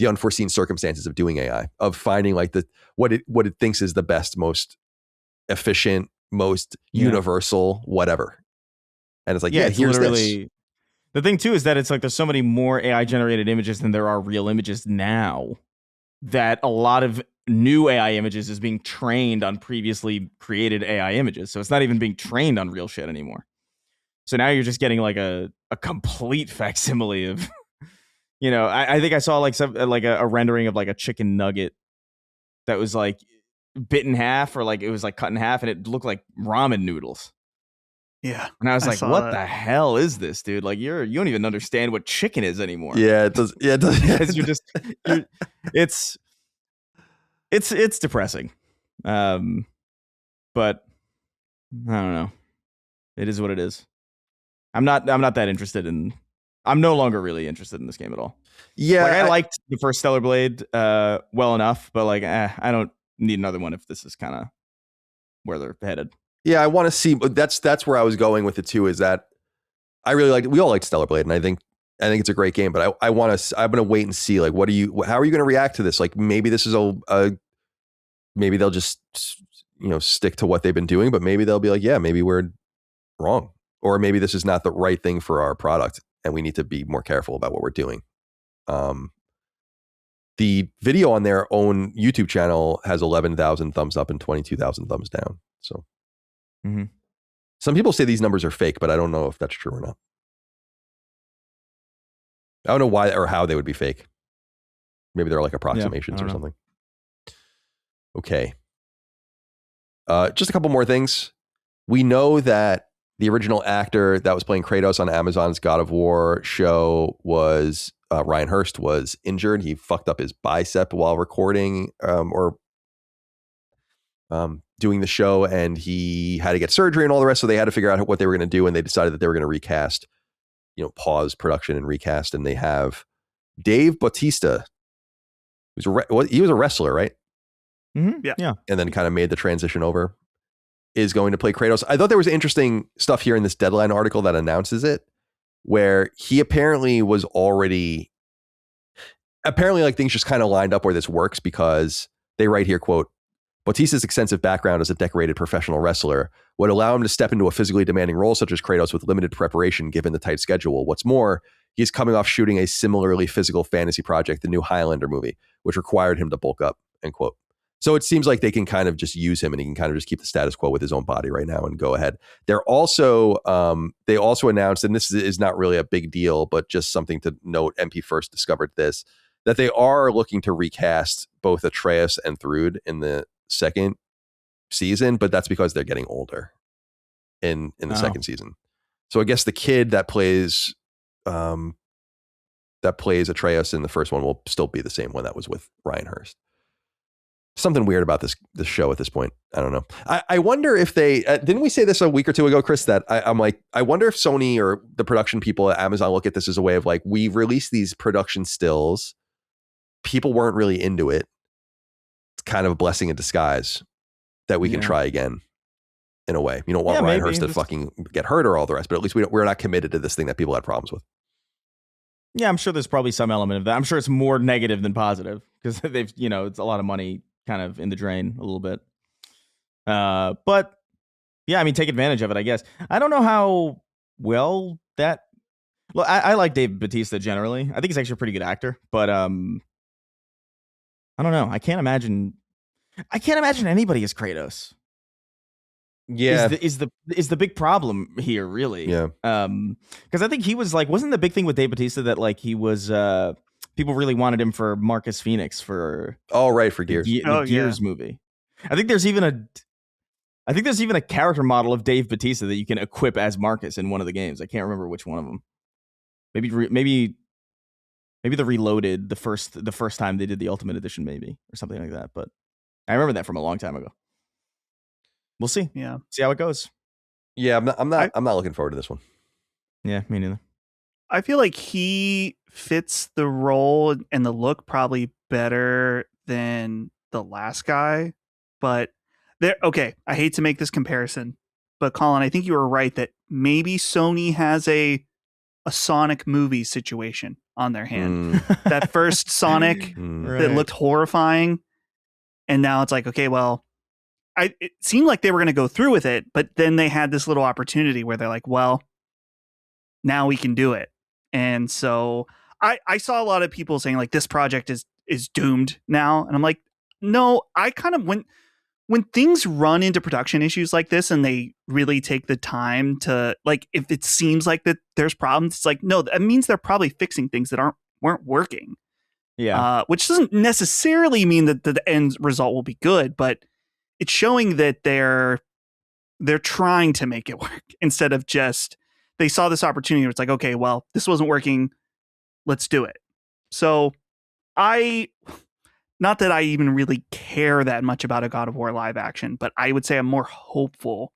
unforeseen circumstances of doing AI, of finding like what it thinks is the best, most efficient, most universal, whatever. And it's like, here's this. The thing too is that it's like there's so many more AI generated images than there are real images now, that a lot of new AI images is being trained on previously created AI images. So it's not even being trained on real shit anymore. So now you're just getting like a complete facsimile of, I think I saw like a rendering of like a chicken nugget that was like bit in half, or like it was like cut in half, and it looked like ramen noodles. Yeah. And I was like, what the hell is this, dude? Like you don't even understand what chicken is anymore. Yeah, it does. Yeah, it does. It's depressing. But I don't know. It is what it is. I'm not that interested in. I'm no longer really interested in this game at all. Yeah, like, I liked the first Stellar Blade well enough, but like I don't need another one if this is kind of where they're headed. Yeah, I want to see. That's where I was going with it too. Is that I really like. We all like Stellar Blade, and I think it's a great game. But I'm gonna wait and see. Like, how are you gonna react to this? Like, maybe this is maybe they'll just stick to what they've been doing, but maybe they'll be like, yeah, maybe we're wrong, or maybe this is not the right thing for our product, and we need to be more careful about what we're doing. The video on their own YouTube channel has 11,000 thumbs up and 22,000 thumbs down. So. Mm-hmm. Some people say these numbers are fake, but I don't know if that's true or not. I don't know why or how they would be fake. Maybe they're like approximations or something. Okay. Just a couple more things. We know that the original actor that was playing Kratos on Amazon's God of War show was Ryan Hurst, was injured. He fucked up his bicep while recording doing the show, and he had to get surgery and all the rest. So they had to figure out what they were going to do, and they decided that they were going to recast, pause production and recast. And they have Dave Bautista, he was a wrestler, right? Mm-hmm. Yeah. And then kind of made the transition over, is going to play Kratos. I thought there was interesting stuff here in this Deadline article that announces it, where he apparently was already, like things just kind of lined up where this works, because they write here, quote, Bautista's extensive background as a decorated professional wrestler would allow him to step into a physically demanding role such as Kratos with limited preparation given the tight schedule. What's more, he's coming off shooting a similarly physical fantasy project, the new Highlander movie, which required him to bulk up, end quote. So it seems like they can kind of just use him, and he can kind of just keep the status quo with his own body right now and go ahead. They're also, they also announced, and this is not really a big deal, but just something to note, MP first discovered this, that they are looking to recast both Atreus and Thrud in the second season, but that's because they're getting older in the second season. So I guess the kid that plays Atreus in the first one will still be the same one that was with Ryan Hurst. Something weird about this show at this point. I don't know. I wonder if they didn't we say this a week or two ago, Chris, that I'm like, I wonder if Sony or the production people at Amazon look at this as a way of like, we released these production stills. People weren't really into it. It's kind of a blessing in disguise that we can try again in a way. You don't want Ryan Hurst to fucking get hurt or all the rest, but at least we're not committed to this thing that people had problems with. Yeah, I'm sure there's probably some element of that. I'm sure it's more negative than positive because they've, it's a lot of money kind of in the drain a little bit. But yeah, I mean, take advantage of it, I guess. I don't know how well that. Well, I like Dave Bautista generally. I think he's actually a pretty good actor, but I don't know. I can't imagine anybody as Kratos. Yeah, is the big problem here really? Yeah. Because I think he was like, wasn't the big thing with Dave Bautista that like he was people really wanted him for Marcus Phoenix for for Gears. The Gears movie. I think there's even a character model of Dave Bautista that you can equip as Marcus in one of the games. I can't remember which one of them. Maybe the Reloaded, the first time they did the Ultimate Edition, maybe, or something like that. But I remember that from a long time ago. We'll see. Yeah, see how it goes. Yeah, I'm not looking forward to this one. Yeah, me neither. I feel like he fits the role and the look probably better than the last guy, but okay, I hate to make this comparison, but Colin, I think you were right that maybe Sony has a Sonic movie situation on their hand. That first Sonic that looked horrifying, and now it's like, okay, well, it seemed like they were going to go through with it, but then they had this little opportunity where they're like, well, now we can do it. And so I saw a lot of people saying like, this project is doomed now. And I'm like, no, I kind of when things run into production issues like this and they really take the time to, like, if it seems like that there's problems, it's like, no, that means they're probably fixing things that weren't working. Yeah. Which doesn't necessarily mean that the end result will be good, but it's showing that they're trying to make it work instead of just, they saw this opportunity where it's like, okay, well, this wasn't working. Let's do it. So not that I even really care that much about a God of War live action, but I would say I'm more hopeful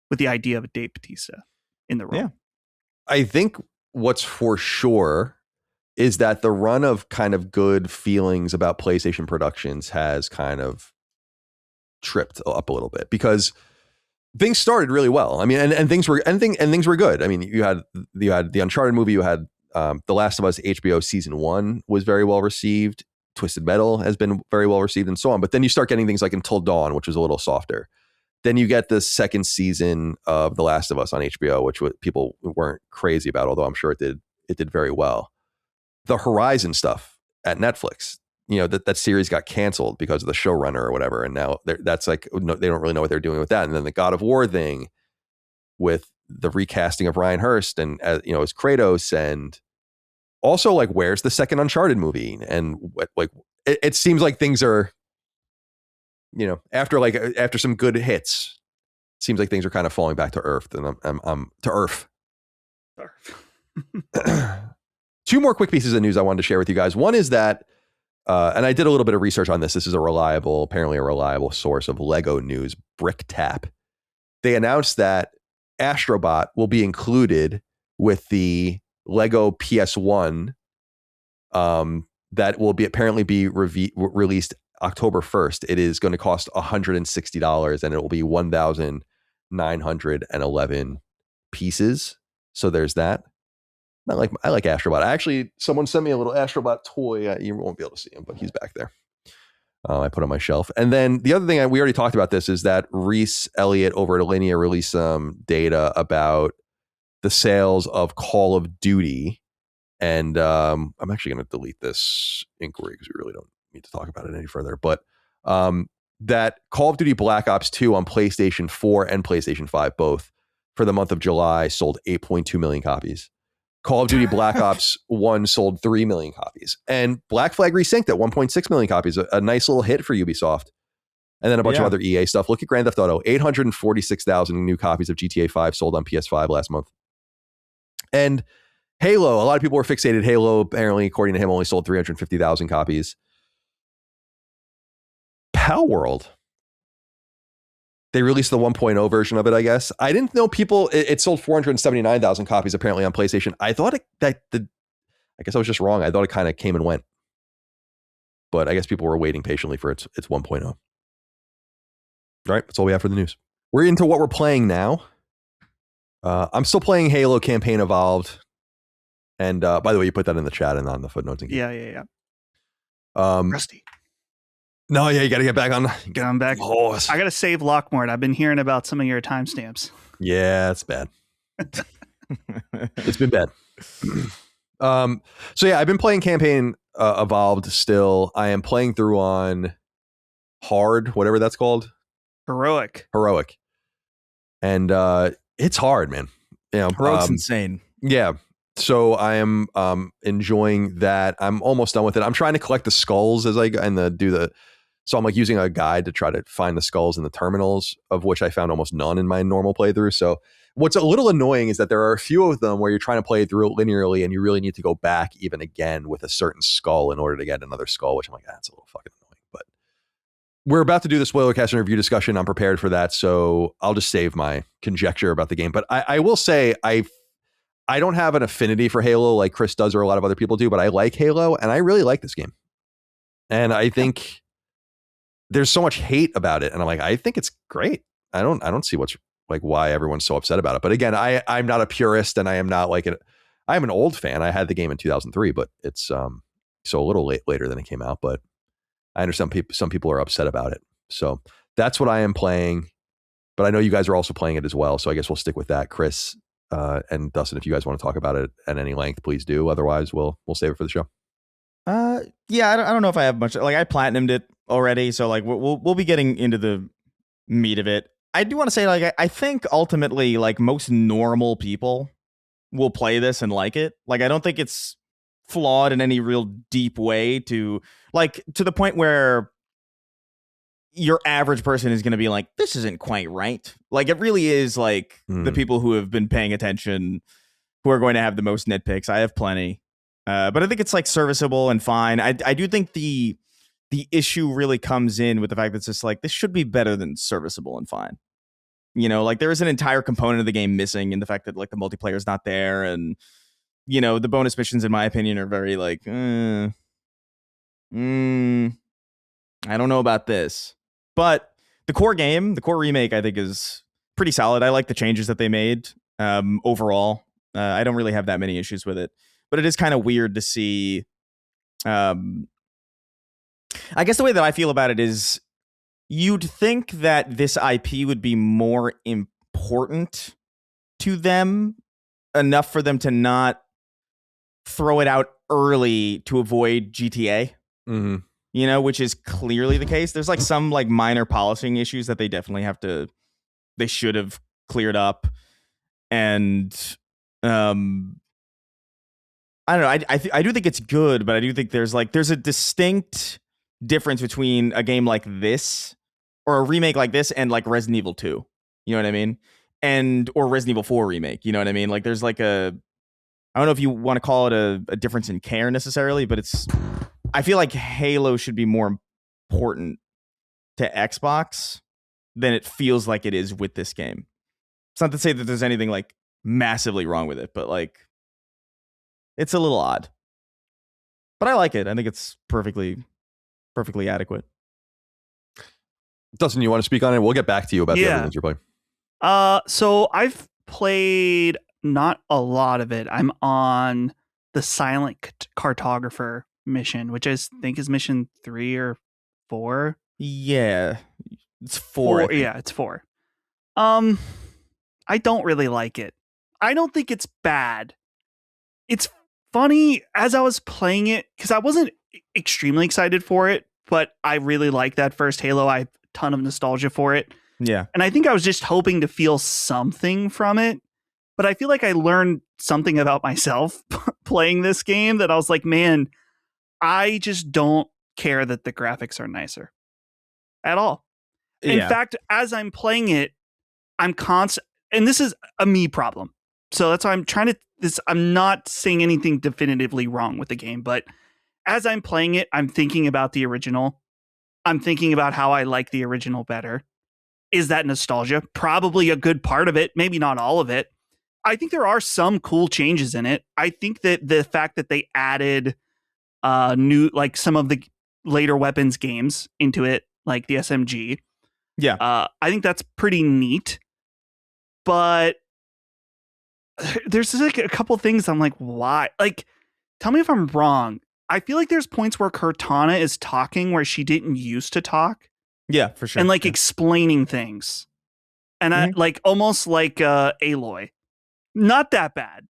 with the idea of a Dave Bautista in the role. Yeah. I think what's for sure is that the run of kind of good feelings about PlayStation productions has kind of tripped up a little bit because things started really well. I mean, and things were good. I mean, you had the Uncharted movie, you had The Last of Us HBO season 1 was very well received. Twisted Metal has been very well received and so on. But then you start getting things like Until Dawn, which was a little softer. Then you get the second season of The Last of Us on HBO, which people weren't crazy about, although I'm sure it did very well. The Horizon stuff at Netflix, that series got canceled because of the showrunner or whatever. And now that's like, they don't really know what they're doing with that. And then the God of War thing with the recasting of Ryan Hurst and, as Kratos, and also like, where's the second Uncharted movie? And like, it seems like things are, after some good hits, it seems like things are kind of falling back to earth. And I'm to earth. Two more quick pieces of news I wanted to share with you guys. One is that, and I did a little bit of research on this. This is apparently a reliable source of Lego news, BrickTap. They announced that Astrobot will be included with the Lego PS1 that will apparently be released October 1st. It is going to cost $160 and it will be 1,911 pieces. So there's that. I like Astrobot. Actually, someone sent me a little Astrobot toy. You won't be able to see him, but he's back there. I put on my shelf. And then the other thing, we already talked about this, is that Reese Elliott over at Alinea released some data about the sales of Call of Duty. And I'm actually going to delete this inquiry because we really don't need to talk about it any further. But that Call of Duty Black Ops 2 on PlayStation 4 and PlayStation 5 both for the month of July sold 8.2 million copies. Call of Duty Black Ops 1 sold 3 million copies. And Black Flag Resynced at 1.6 million copies. A nice little hit for Ubisoft. And then a bunch of other EA stuff. Look at Grand Theft Auto. 846,000 new copies of GTA 5 sold on PS5 last month. And Halo, a lot of people were fixated. Halo, apparently, according to him, only sold 350,000 copies. Pal World. They released the 1.0 version of it, I guess. I didn't know it sold 479,000 copies apparently on PlayStation. I thought I guess I was just wrong. I thought it kind of came and went. But I guess people were waiting patiently for its 1.0. All right, that's all we have for the news. We're into what we're playing now. I'm still playing Halo Campaign Evolved. And by the way, you put that in the chat and on the footnotes. Yeah. Rusty. No, yeah, you got to get back on. Get on back. Oh, I got to save Lockmort. I've been hearing about some of your timestamps. Yeah, it's bad. It's been bad. So yeah, I've been playing Campaign Evolved still. I am playing through on hard, whatever that's called. Heroic. And it's hard, man. You know, Heroic's insane. Yeah. So I am enjoying that. I'm almost done with it. I'm trying to collect the skulls as I go and so I'm like using a guide to try to find the skulls in the terminals, of which I found almost none in my normal playthrough. So what's a little annoying is that there are a few of them where you're trying to play through it linearly and you really need to go back even again with a certain skull in order to get another skull, which I'm like, that's a little fucking annoying. But we're about to do the spoilercast and review discussion. I'm prepared for that. So I'll just save my conjecture about the game. But I will say I don't have an affinity for Halo like Chris does or a lot of other people do, but I like Halo and I really like this game. And I think there's so much hate about it. And I'm like, I think it's great. I don't see why everyone's so upset about it. But again, I'm not a purist and I am not I'm an old fan. I had the game in 2003, but it's so a little later than it came out, but I understand some people are upset about it. So that's what I am playing, but I know you guys are also playing it as well. So I guess we'll stick with that. Chris, and Dustin, if you guys want to talk about it at any length, please do. Otherwise, we'll save it for the show. Yeah, I don't know if I have much. Like I platinumed it already, so like we'll be getting into the meat of it. I do want to say, like, I think ultimately, like most normal people will play this and like it. Like I don't think it's flawed in any real deep way to the point where your average person is going to be like, this isn't quite right. Like it really is like the people who have been paying attention who are going to have the most nitpicks. I have plenty. But I think it's like serviceable and fine. I do think the issue really comes in with the fact that it's just like, this should be better than serviceable and fine. You know, like there is an entire component of the game missing in the fact that like the multiplayer is not there. And, you know, the bonus missions, in my opinion, are very like, I don't know about this. But the core game, the core remake, I think is pretty solid. I like the changes that they made overall. I don't really have that many issues with it. But it is kind of weird to see. I guess the way that I feel about it is you'd think that this IP would be more important to them enough for them to not throw it out early to avoid GTA. Mm-hmm. You know, which is clearly the case. There's like some like minor polishing issues that they definitely they should have cleared up. And I don't know. I do think it's good, but I do think there's a distinct difference between a game like this or a remake like this and like Resident Evil 2. You know what I mean? Or Resident Evil 4 remake. You know what I mean? Like there's like I don't know if you want to call it a difference in care necessarily, but I feel like Halo should be more important to Xbox than it feels like it is with this game. It's not to say that there's anything like massively wrong with it, but like it's a little odd. But I like it. I think it's perfectly adequate. Dustin, you want to speak on it? We'll get back to you about the other things you're playing. So I've played not a lot of it. I'm on the Silent Cartographer mission, which I think is mission 3 or 4. Yeah, it's 4. Yeah, it's 4. I don't really like it. I don't think it's bad. It's funny as I was playing it because I wasn't extremely excited for it, but I really like that first Halo. I have a ton of nostalgia for it. Yeah, and I think I was just hoping to feel something from it. But I feel like I learned something about myself playing this game that I was like, man, I just don't care that the graphics are nicer at all. In fact, as I'm playing it, I'm constant, and this is a me problem. So that's why I'm trying to. I'm not saying anything definitively wrong with the game, but as I'm playing it, I'm thinking about the original. I'm thinking about how I like the original better. Is that nostalgia? Probably a good part of it, maybe not all of it. I think there are some cool changes in it. I think that the fact that they added new, like some of the later weapons games into it, like the SMG. Yeah. I think that's pretty neat. But there's like a couple things I'm like, why? Like, tell me if I'm wrong. I feel like there's points where Cortana is talking where she didn't used to talk. Yeah, for sure. And like explaining things. And I like almost like Aloy. Not that bad.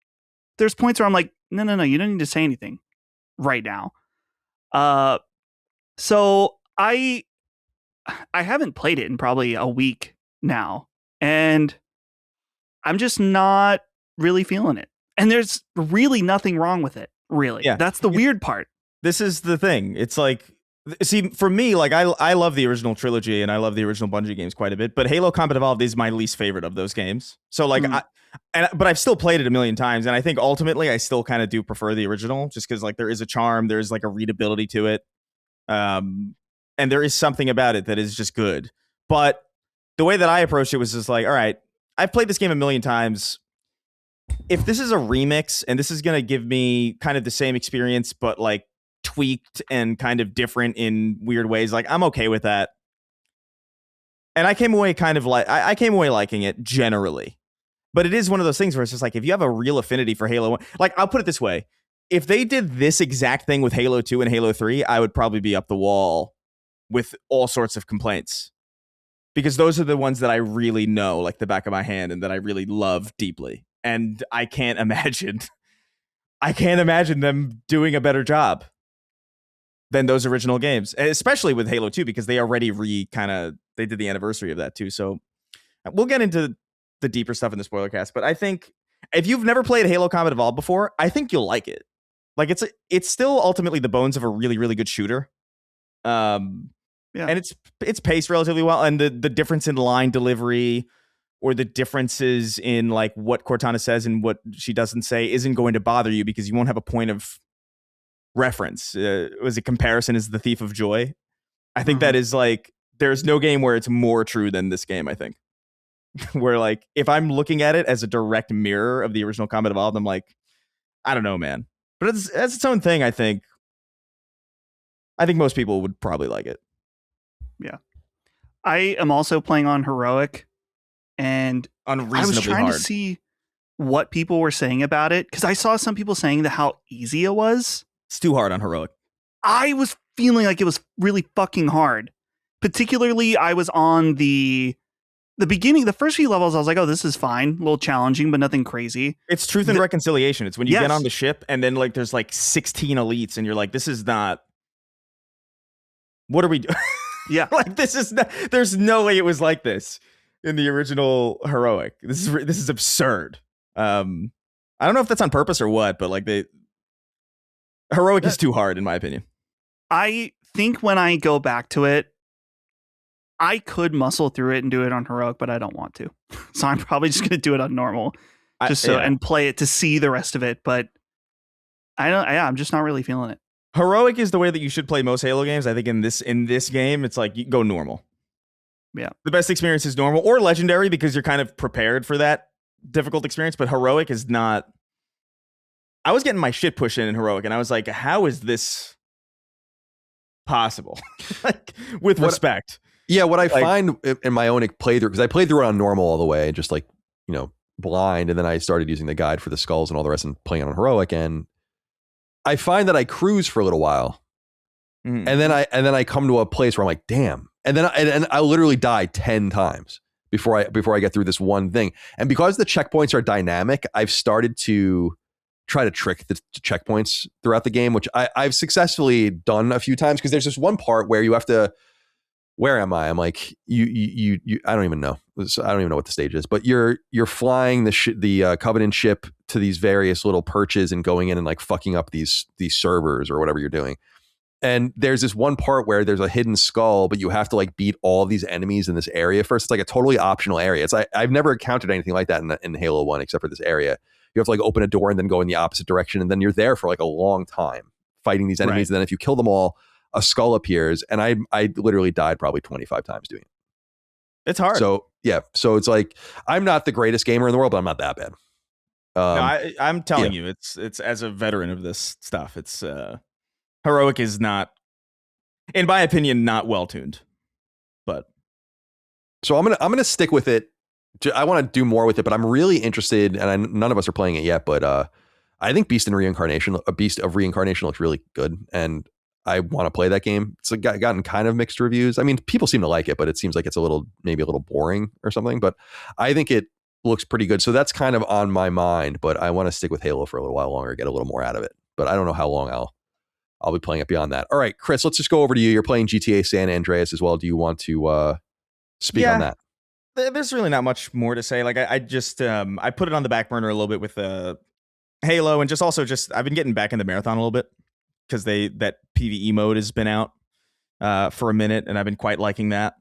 There's points where I'm like, no, you don't need to say anything right now. So I haven't played it in probably a week now. And I'm just not really feeling it. And there's really nothing wrong with it, really. Yeah. That's the weird part. This is the thing. It's like, see, for me, like I love the original trilogy and I love the original Bungie games quite a bit, but Halo Combat Evolved is my least favorite of those games. So like, but I've still played it a million times, and I think ultimately I still kind of do prefer the original, just because like there is a charm, there's like a readability to it, and there is something about it that is just good. But the way that I approached it was just like, all right, I've played this game a million times. If this is a remix and this is gonna give me kind of the same experience, but like tweaked and kind of different in weird ways, like I'm okay with that. And I came away kind of like I came away liking it generally. But it is one of those things where it's just like, if you have a real affinity for Halo 1, like I'll put it this way. If they did this exact thing with Halo 2 and Halo 3, I would probably be up the wall with all sorts of complaints. Because those are the ones that I really know like the back of my hand and that I really love deeply. And I can't imagine them doing a better job than those original games, especially with Halo 2, because they already they did the anniversary of that too. So we'll get into the deeper stuff in the spoiler cast, but I think if you've never played Halo Combat Evolved before, I think you'll like it. Like it's still ultimately the bones of a really, really good shooter. And it's paced relatively well, and the difference in line delivery or the differences in like what Cortana says and what she doesn't say isn't going to bother you, because you won't have a point of reference. Was it comparison is the thief of joy? I think that is like, there's no game where it's more true than this game, I think. Where like, if I'm looking at it as a direct mirror of the original Combat Evolved, I'm like, I don't know, man. But it's its own thing, I think. I think most people would probably like it. Yeah. I am also playing on Heroic, and I was trying to see what people were saying about it, because I saw some people saying that how easy it was. It's too hard on Heroic. I was feeling like it was really fucking hard. Particularly, I was on the beginning, the first few levels, I was like, oh, this is fine. A little challenging, but nothing crazy. It's truth and reconciliation. It's when you get on the ship and then like there's like 16 elites and you're like, this is not... What are we doing? Yeah. Like, this is not... There's no way it was like this in the original Heroic. This is absurd. I don't know if that's on purpose or what, but like Heroic is too hard, in my opinion. I think when I go back to it, I could muscle through it and do it on Heroic, but I don't want to. So I'm probably just going to do it on normal, and play it to see the rest of it. But I'm just not really feeling it. Heroic is the way that you should play most Halo games. I think in this game, it's like you go normal. Yeah. The best experience is normal or legendary, because you're kind of prepared for that difficult experience. But Heroic is not. I was getting my shit pushed in Heroic, and I was like, how is this possible? Like, with respect. Yeah, what I find in my own playthrough, because I played through it on normal all the way, just like, blind, and then I started using the guide for the skulls and all the rest and playing on Heroic, and I find that I cruise for a little while, and then I come to a place where I'm like, damn, and then I literally die 10 times before I get through this one thing, and because the checkpoints are dynamic, I've started to try to trick the checkpoints throughout the game, which I've successfully done a few times, because there's this one part where you have to. Where am I? I'm like, you I don't even know. I don't even know what the stage is, but you're flying the Covenant ship to these various little perches and going in and like fucking up these servers or whatever you're doing. And there's this one part where there's a hidden skull, but you have to like beat all of these enemies in this area first. It's like a totally optional area. It's I've never encountered anything like that in Halo 1 except for this area. You have to like open a door and then go in the opposite direction, and then you're there for like a long time fighting these enemies. And then if you kill them all, a skull appears, and I literally died probably 25 times doing it. It's hard. So yeah, so it's like I'm not the greatest gamer in the world, but I'm not that bad. No, I'm telling you, it's as a veteran of this stuff, it's heroic is not, in my opinion, not well tuned. But so I'm gonna stick with it. I want to do more with it, but I'm really interested, and none of us are playing it yet. But I think Beast of Reincarnation looks really good, and I want to play that game. It's gotten kind of mixed reviews. I mean, people seem to like it, but it seems like it's maybe a little boring or something. But I think it looks pretty good. So that's kind of on my mind, but I want to stick with Halo for a little while longer, get a little more out of it. But I don't know how long I'll be playing it beyond that. All right, Chris, let's just go over to you. You're playing GTA San Andreas as well. Do you want to speak on that? There's really not much more to say. Like I just I put it on the back burner a little bit with Halo, and just I've been getting back in the marathon a little bit because that PvE mode has been out for a minute, and I've been quite liking that.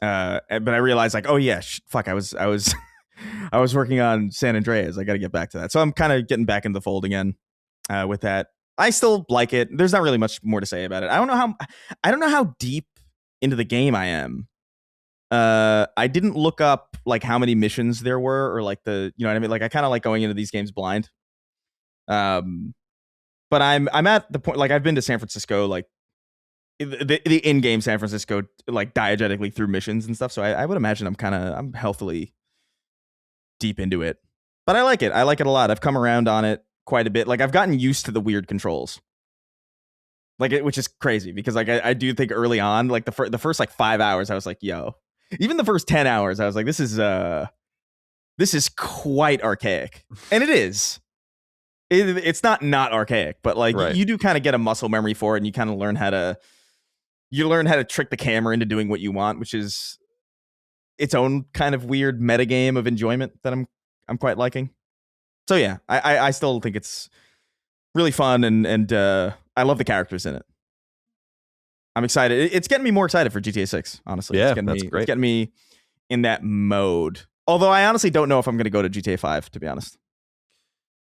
But I realized like, oh yeah, fuck, I was I was working on San Andreas. I got to get back to that. So I'm kind of getting back in the fold again with that. I still like it. There's not really much more to say about it. I don't know how deep into the game I am. I didn't look up like how many missions there were, or like you know what I mean? Like I kind of like going into these games blind. But I'm at the point, like I've been to San Francisco, like the in-game San Francisco, like diegetically through missions and stuff. So I would imagine I'm healthily deep into it, but I like it. I like it a lot. I've come around on it quite a bit. Like I've gotten used to the weird controls, like which is crazy because like I do think early on, like the first like 5 hours, I was like, yo, even the first 10 hours, I was like, this is quite archaic, and it is. It's not archaic, but like you do kind of get a muscle memory for it, and you kind of learn how to trick the camera into doing what you want, which is its own kind of weird metagame of enjoyment that I'm quite liking. So yeah, I still think it's really fun, and I love the characters in it. I'm excited. It's getting me more excited for GTA 6, honestly. Yeah, great. It's getting me in that mode. Although I honestly don't know if I'm going to go to GTA 5, to be honest.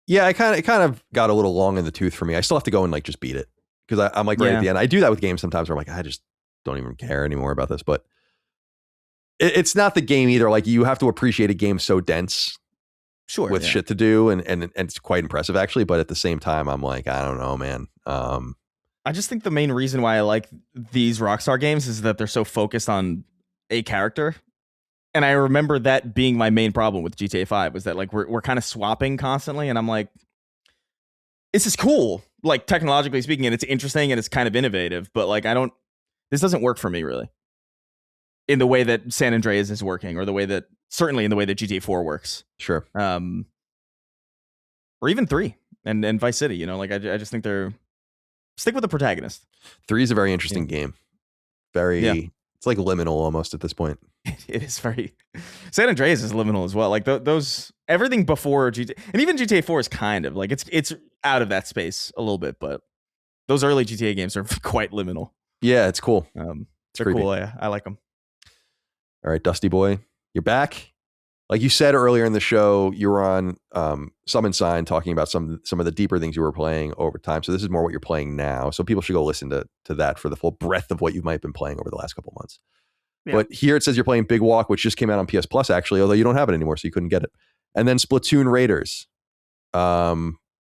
Yeah, it kind of got a little long in the tooth for me. I still have to go and like just beat it because I'm like right at the end. I do that with games sometimes where I'm like, I just don't even care anymore about this. But it's not the game either. Like you have to appreciate a game so dense, with shit to do, and it's quite impressive actually. But at the same time, I'm like, I don't know, man. I just think the main reason why I like these Rockstar games is that they're so focused on a character. And I remember that being my main problem with GTA 5 was that like we're kind of swapping constantly, and I'm like, this is cool, like technologically speaking, and it's interesting and it's kind of innovative, but like this doesn't work for me really in the way that San Andreas is working, or certainly in the way that GTA 4 works. Sure. Or even 3 and Vice City, you know, like I just think stick with the protagonist. 3 is a very interesting game. It's like liminal almost at this point. It is very. San Andreas is liminal as well. Like those everything before GTA, and even GTA 4 is kind of like it's out of that space a little bit, but those early GTA games are quite liminal. Yeah, it's cool. They're creepy. Cool. Yeah, I like them. All right, Dusty Boy, you're back. Like you said earlier in the show, you were on Summon Sign talking about some of the deeper things you were playing over time. So this is more what you're playing now. So people should go listen to that for the full breadth of what you might have been playing over the last couple of months. Yeah. But here it says you're playing Big Walk, which just came out on PS Plus, actually, although you don't have it anymore, so you couldn't get it. And then Splatoon Raiders,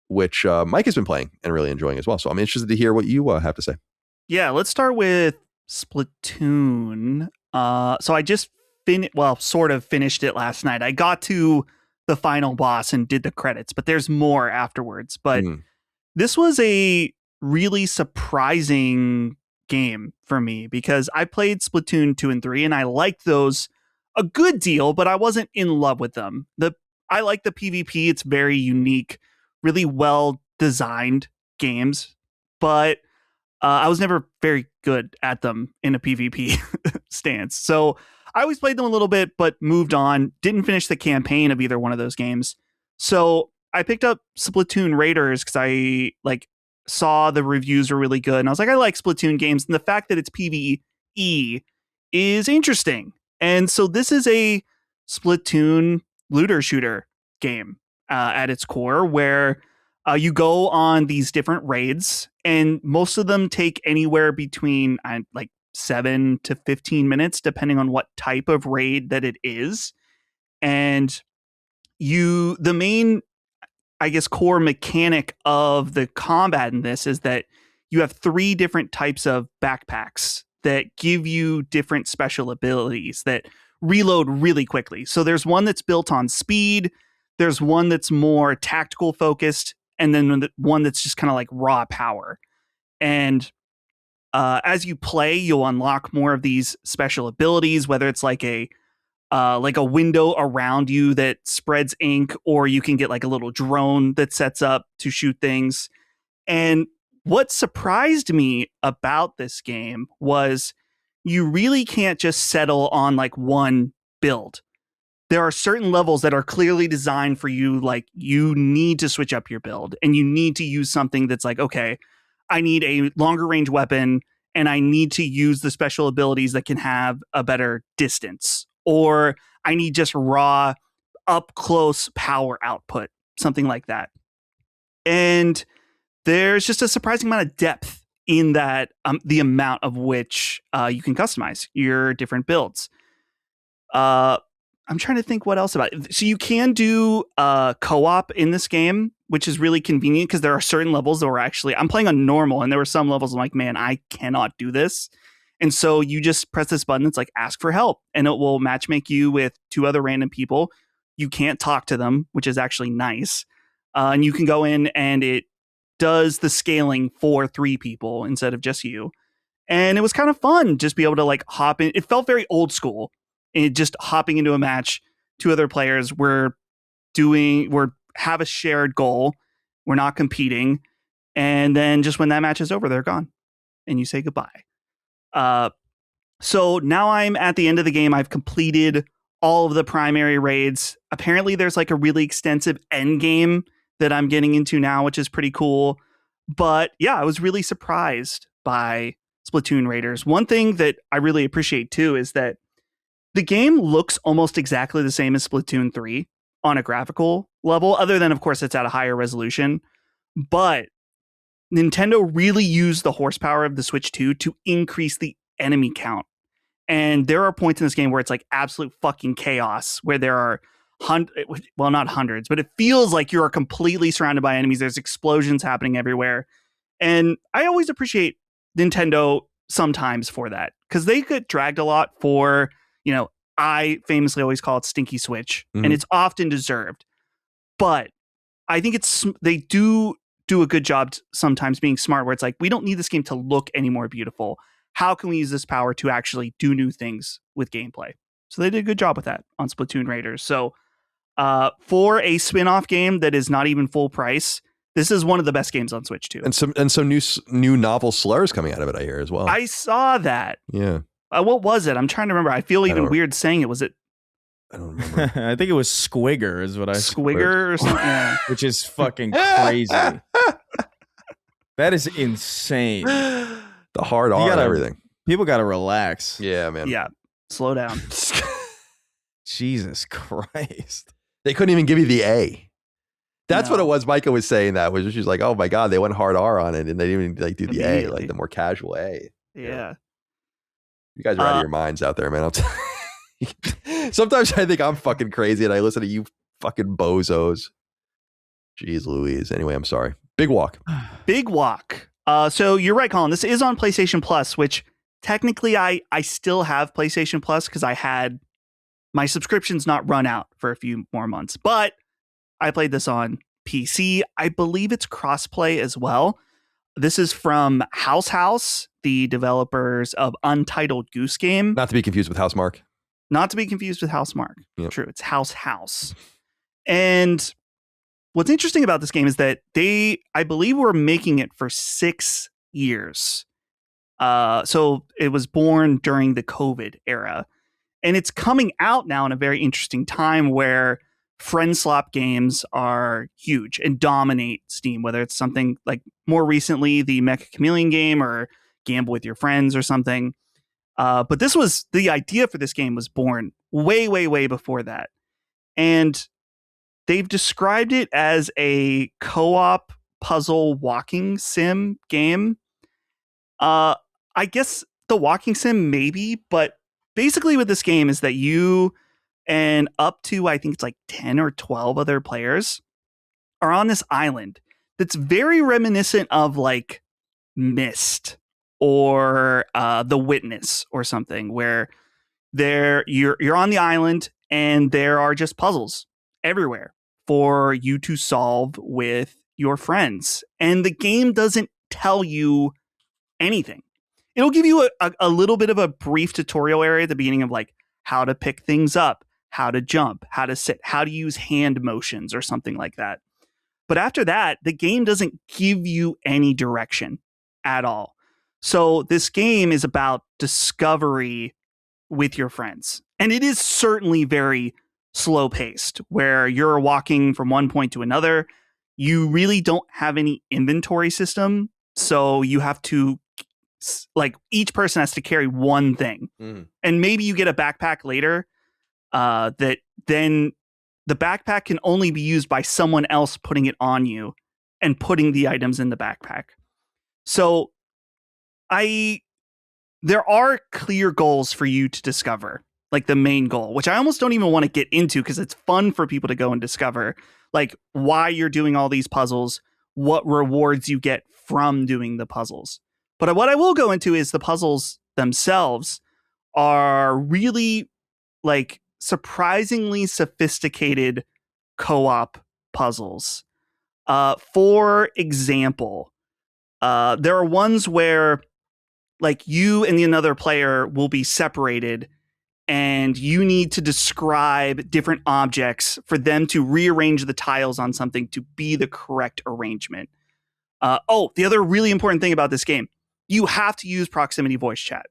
which Mike has been playing and really enjoying as well. So I'm interested to hear what you have to say. Yeah, let's start with Splatoon. So I just sort of finished it last night. I got to the final boss and did the credits, but there's more afterwards. But this was a really surprising game for me because I played Splatoon 2 and 3 and I liked those a good deal, but I wasn't in love with them. I like the PvP. It's very unique, really well designed games, but I was never very good at them in a PvP stance. So I always played them a little bit, but moved on. Didn't finish the campaign of either one of those games. So I picked up Splatoon Raiders because I saw the reviews were really good, and I was like, I like Splatoon games, and the fact that it's PvE is interesting. And so this is a Splatoon looter shooter game at its core, where you go on these different raids, and most of them take anywhere between like 7 to 15 minutes, depending on what type of raid that it is. And the main, I guess, core mechanic of the combat in this is that you have 3 different types of backpacks that give you different special abilities that reload really quickly. So there's one that's built on speed, there's one that's more tactical focused, and then one that's just kind of like raw power. And as you play, you'll unlock more of these special abilities, whether it's like a window around you that spreads ink, or you can get like a little drone that sets up to shoot things. And what surprised me about this game was you really can't just settle on like one build. There are certain levels that are clearly designed for you. Like, you need to switch up your build, and you need to use something that's like, okay, I need a longer range weapon, and I need to use the special abilities that can have a better distance, or I need just raw up close power output, something like that. And there's just a surprising amount of depth in that, the amount of which you can customize your different builds. I'm trying to think what else about it. So you can do co-op in this game, which is really convenient because there are certain levels that were actually, I'm playing on normal, and there were some levels I'm like, man, I cannot do this. And so you just press this button that's like ask for help, and it will matchmake you with 2 other random people. You can't talk to them, which is actually nice. And you can go in, and it does the scaling for 3 people instead of just you. And it was kind of fun just be able to like hop in. It felt very old school. And just hopping into a match, 2 other players, we're have a shared goal. We're not competing. And then just when that match is over, they're gone. And you say goodbye. So now I'm at the end of the game. I've completed all of the primary raids. Apparently there's like a really extensive end game that I'm getting into now, which is pretty cool. But yeah, I was really surprised by Splatoon Raiders. One thing that I really appreciate too is that the game looks almost exactly the same as Splatoon 3 on a graphical level, other than, of course, it's at a higher resolution. But Nintendo really used the horsepower of the Switch 2 to increase the enemy count. And there are points in this game where it's like absolute fucking chaos, where there are not hundreds, but it feels like you're completely surrounded by enemies. There's explosions happening everywhere. And I always appreciate Nintendo sometimes for that, because they get dragged a lot for, I famously always call it Stinky Switch, and it's often deserved. But I think they do a good job sometimes being smart, where it's like, we don't need this game to look any more beautiful. How can we use this power to actually do new things with gameplay? So they did a good job with that on Splatoon Raiders. So for a spin-off game that is not even full price, this is one of the best games on Switch too. And some new novel slurs coming out of it, I hear, as well. I saw that. Yeah. What was it? I'm trying to remember. I feel even weird saying it. Was it? I don't remember. I think it was Squigger is what I Squigger or something. Yeah. Which is fucking crazy. That is insane. The hard R and everything. People got to relax. Yeah, man. Yeah. Slow down. Jesus Christ. They couldn't even give you the A. That's what it was. Micah was saying that, was she's like, oh my God, they went hard R on it, and they didn't even like do the A, like the more casual A. Yeah. You guys are out of your minds out there, man. Sometimes I think I'm fucking crazy and I listen to you fucking bozos. Jeez Louise. Anyway, I'm sorry. Big Walk. Big Walk. So you're right, Colin. This is on PlayStation Plus, which technically I still have PlayStation Plus because I had my subscriptions not run out for a few more months. But I played this on PC. I believe it's crossplay as well. This is from House, the developers of Untitled Goose Game. Not to be confused with Housemarque. Not to be confused with Housemarque. Yep. True. It's House. And what's interesting about this game is that I believe, were making it for 6 years. So it was born during the COVID era. And it's coming out now in a very interesting time where friend slop games are huge and dominate Steam, whether it's something like more recently the Mecha Chameleon game or Gamble with Your Friends or something. But the idea for this game was born way, way, way before that. And they've described it as a co-op puzzle walking sim game. I guess the walking sim maybe, but basically what this game is that you and up to, I think it's like 10 or 12 other players are on this island that's very reminiscent of like Myst or The Witness or something, where you're on the island and there are just puzzles everywhere for you to solve with your friends. And the game doesn't tell you anything. It'll give you a little bit of a brief tutorial area at the beginning of like how to pick things up, how to jump, how to sit, how to use hand motions or something like that. But after that, the game doesn't give you any direction at all. So this game is about discovery with your friends. And it is certainly very slow paced, where you're walking from one point to another. You really don't have any inventory system. So you have to, like, each person has to carry one thing. And maybe you get a backpack later that then the backpack can only be used by someone else putting it on you and putting the items in the backpack. So there are clear goals for you to discover, like the main goal, which I almost don't even want to get into because it's fun for people to go and discover, like why you're doing all these puzzles, what rewards you get from doing the puzzles. But what I will go into is the puzzles themselves are really like surprisingly sophisticated co-op puzzles. For example, there are ones where like you and the another player will be separated and you need to describe different objects for them to rearrange the tiles on something to be the correct arrangement. The other really important thing about this game, you have to use proximity voice chat.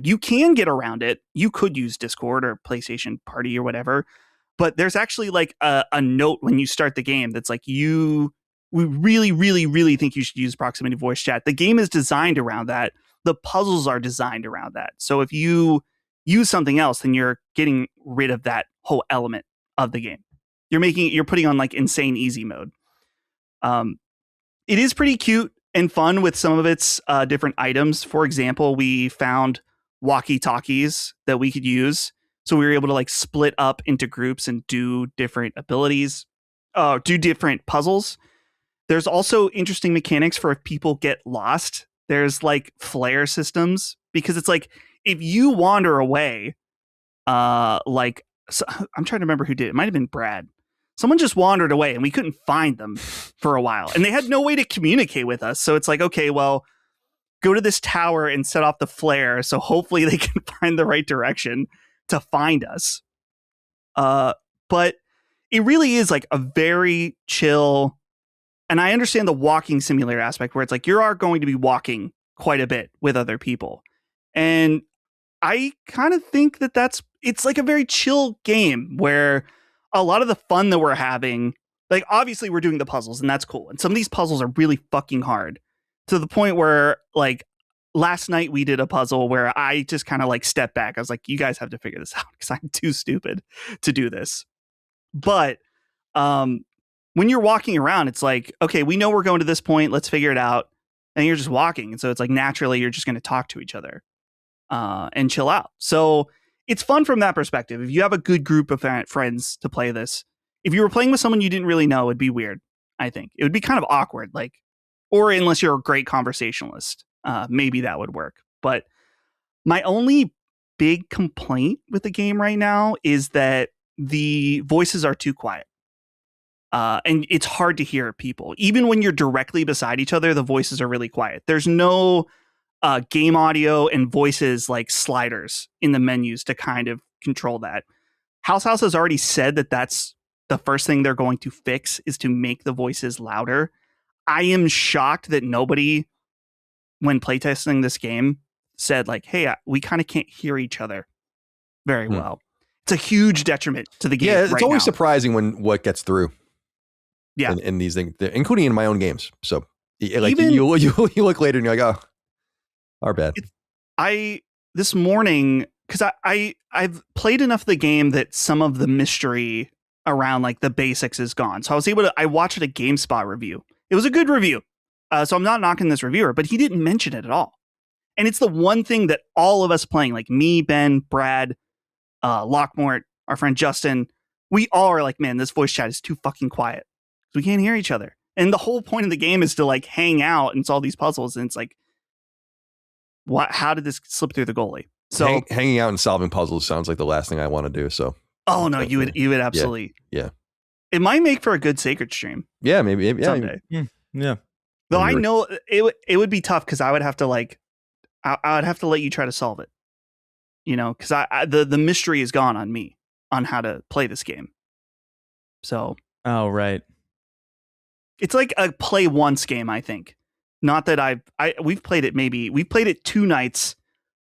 You can get around it. You could use Discord or PlayStation Party or whatever, but there's actually like a note when you start the game that's like, we really, really, really think you should use proximity voice chat. The game is designed around that. The puzzles are designed around that. So if you use something else, then you're getting rid of that whole element of the game. You're putting on like insane easy mode. It is pretty cute and fun with some of its different items. For example, we found walkie-talkies that we could use. So we were able to like split up into groups and do different abilities, do different puzzles. There's also interesting mechanics for if people get lost. There's like flare systems, because it's like if you wander away, I'm trying to remember who did it. It might have been Brad. Someone just wandered away and we couldn't find them for a while. And they had no way to communicate with us. So it's like, okay, well, go to this tower and set off the flare. So hopefully they can find the right direction to find us. But it really is like a very chill. And I understand the walking simulator aspect where it's like you are going to be walking quite a bit with other people. And I kind of think that it's like a very chill game where a lot of the fun that we're having, like obviously we're doing the puzzles and that's cool. And some of these puzzles are really fucking hard to the point where like last night we did a puzzle where I just kind of like stepped back. I was like, you guys have to figure this out because I'm too stupid to do this. But when you're walking around, it's like, okay, we know we're going to this point. Let's figure it out. And you're just walking. And so it's like naturally you're just going to talk to each other and chill out. So it's fun from that perspective. If you have a good group of friends to play this, if you were playing with someone you didn't really know, it'd be weird. I think it would be kind of awkward, like, or unless you're a great conversationalist, maybe that would work. But my only big complaint with the game right now is that the voices are too quiet. And it's hard to hear people. Even when you're directly beside each other, the voices are really quiet. There's no game audio and voices like sliders in the menus to kind of control that. House has already said that that's the first thing they're going to fix, is to make the voices louder. I am shocked that nobody, when playtesting this game, said like, hey, we kind of can't hear each other very well. It's a huge detriment to the game. Yeah, it's right always now. surprising when what gets through. Yeah. In these things, including in my own games. So like Even- you look later and you're like, oh, our bad. This morning, because I've played enough of the game that some of the mystery around like the basics is gone. So I watched a GameSpot review. It was a good review. So I'm not knocking this reviewer, but he didn't mention it at all. And it's the one thing that all of us playing, like me, Ben, Brad, Lockmort, our friend Justin, we all are like, man, this voice chat is too fucking quiet. We can't hear each other. And the whole point of the game is to like hang out and solve these puzzles. And it's like, how did this slip through the goalie? So Hanging out and solving puzzles sounds like the last thing I want to do. So oh no, you would absolutely. Yeah. It might make for a good Sacred stream. Yeah, maybe someday. Yeah. Though I know it would be tough because I would have to I would have to let you try to solve it. You know, because the mystery is gone on me on how to play this game. So Oh right. it's like a play once game, I think. Not that we've played it 2 nights,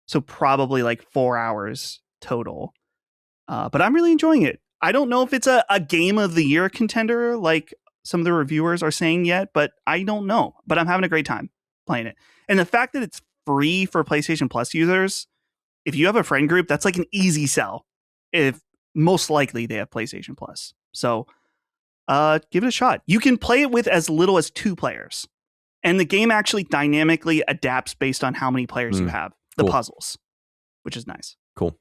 so probably like 4 hours total. But I'm really enjoying it. I don't know if it's a game of the year contender like some of the reviewers are saying yet, but I don't know. But I'm having a great time playing it. And the fact that it's free for PlayStation Plus users, if you have a friend group, that's like an easy sell. If most likely they have PlayStation Plus. So give it a shot. You can play it with as little as 2 players. And the game actually dynamically adapts based on how many players you have, the puzzles, which is nice. Cool.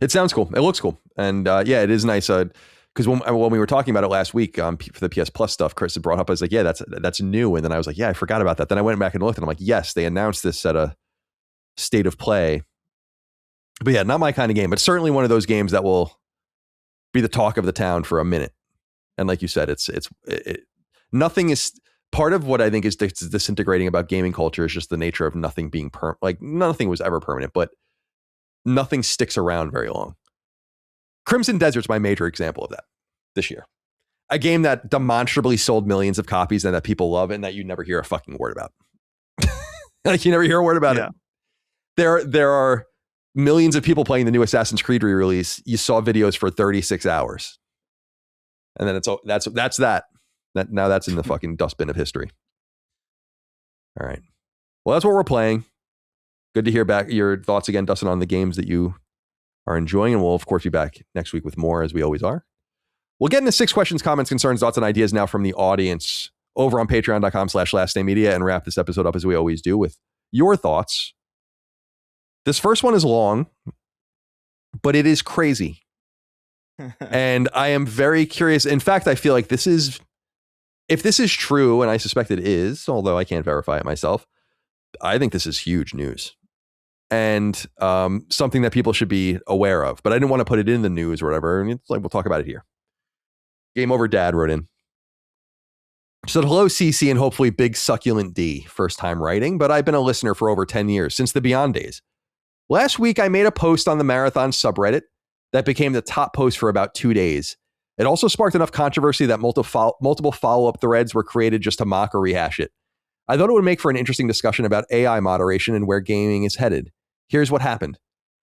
It sounds cool. It looks cool. And yeah, it is nice. Because when we were talking about it last week for the PS Plus stuff, Chris had brought up, I was like, yeah, that's new. And then I was like, yeah, I forgot about that. Then I went back and looked and I'm like, yes, they announced this at a state of play. But yeah, not my kind of game, but certainly one of those games that will be the talk of the town for a minute. And like you said, nothing is part of what I think is disintegrating about gaming culture is just the nature of nothing being like nothing was ever permanent, but nothing sticks around very long. Crimson Desert's my major example of that this year. A game that demonstrably sold millions of copies and that people love and that you never hear a fucking word about. Like you never hear a word about it. There are millions of people playing the new Assassin's Creed re-release. You saw videos for 36 hours. And then that's that. Now that's in the fucking dustbin of history. All right. Well, that's what we're playing. Good to hear back your thoughts again, Dustin, on the games that you are enjoying. And we'll, of course, be back next week with more, as we always are. We'll get into 6 questions, comments, concerns, thoughts, and ideas now from the audience over on patreon.com/lastdaymedia and wrap this episode up as we always do with your thoughts. This first one is long, but it is crazy. And I am very curious. In fact, I feel like if this is true, and I suspect it is, although I can't verify it myself, I think this is huge news and something that people should be aware of. But I didn't want to put it in the news or whatever. And it's like, we'll talk about it here. Game Over Dad wrote in. She said, hello, CC, and hopefully Big Succulent D. First time writing, but I've been a listener for over 10 years, since the Beyond days. Last week, I made a post on the Marathon subreddit that became the top post for about 2 days. It also sparked enough controversy that multiple follow-up threads were created just to mock or rehash it. I thought it would make for an interesting discussion about AI moderation and where gaming is headed. Here's what happened.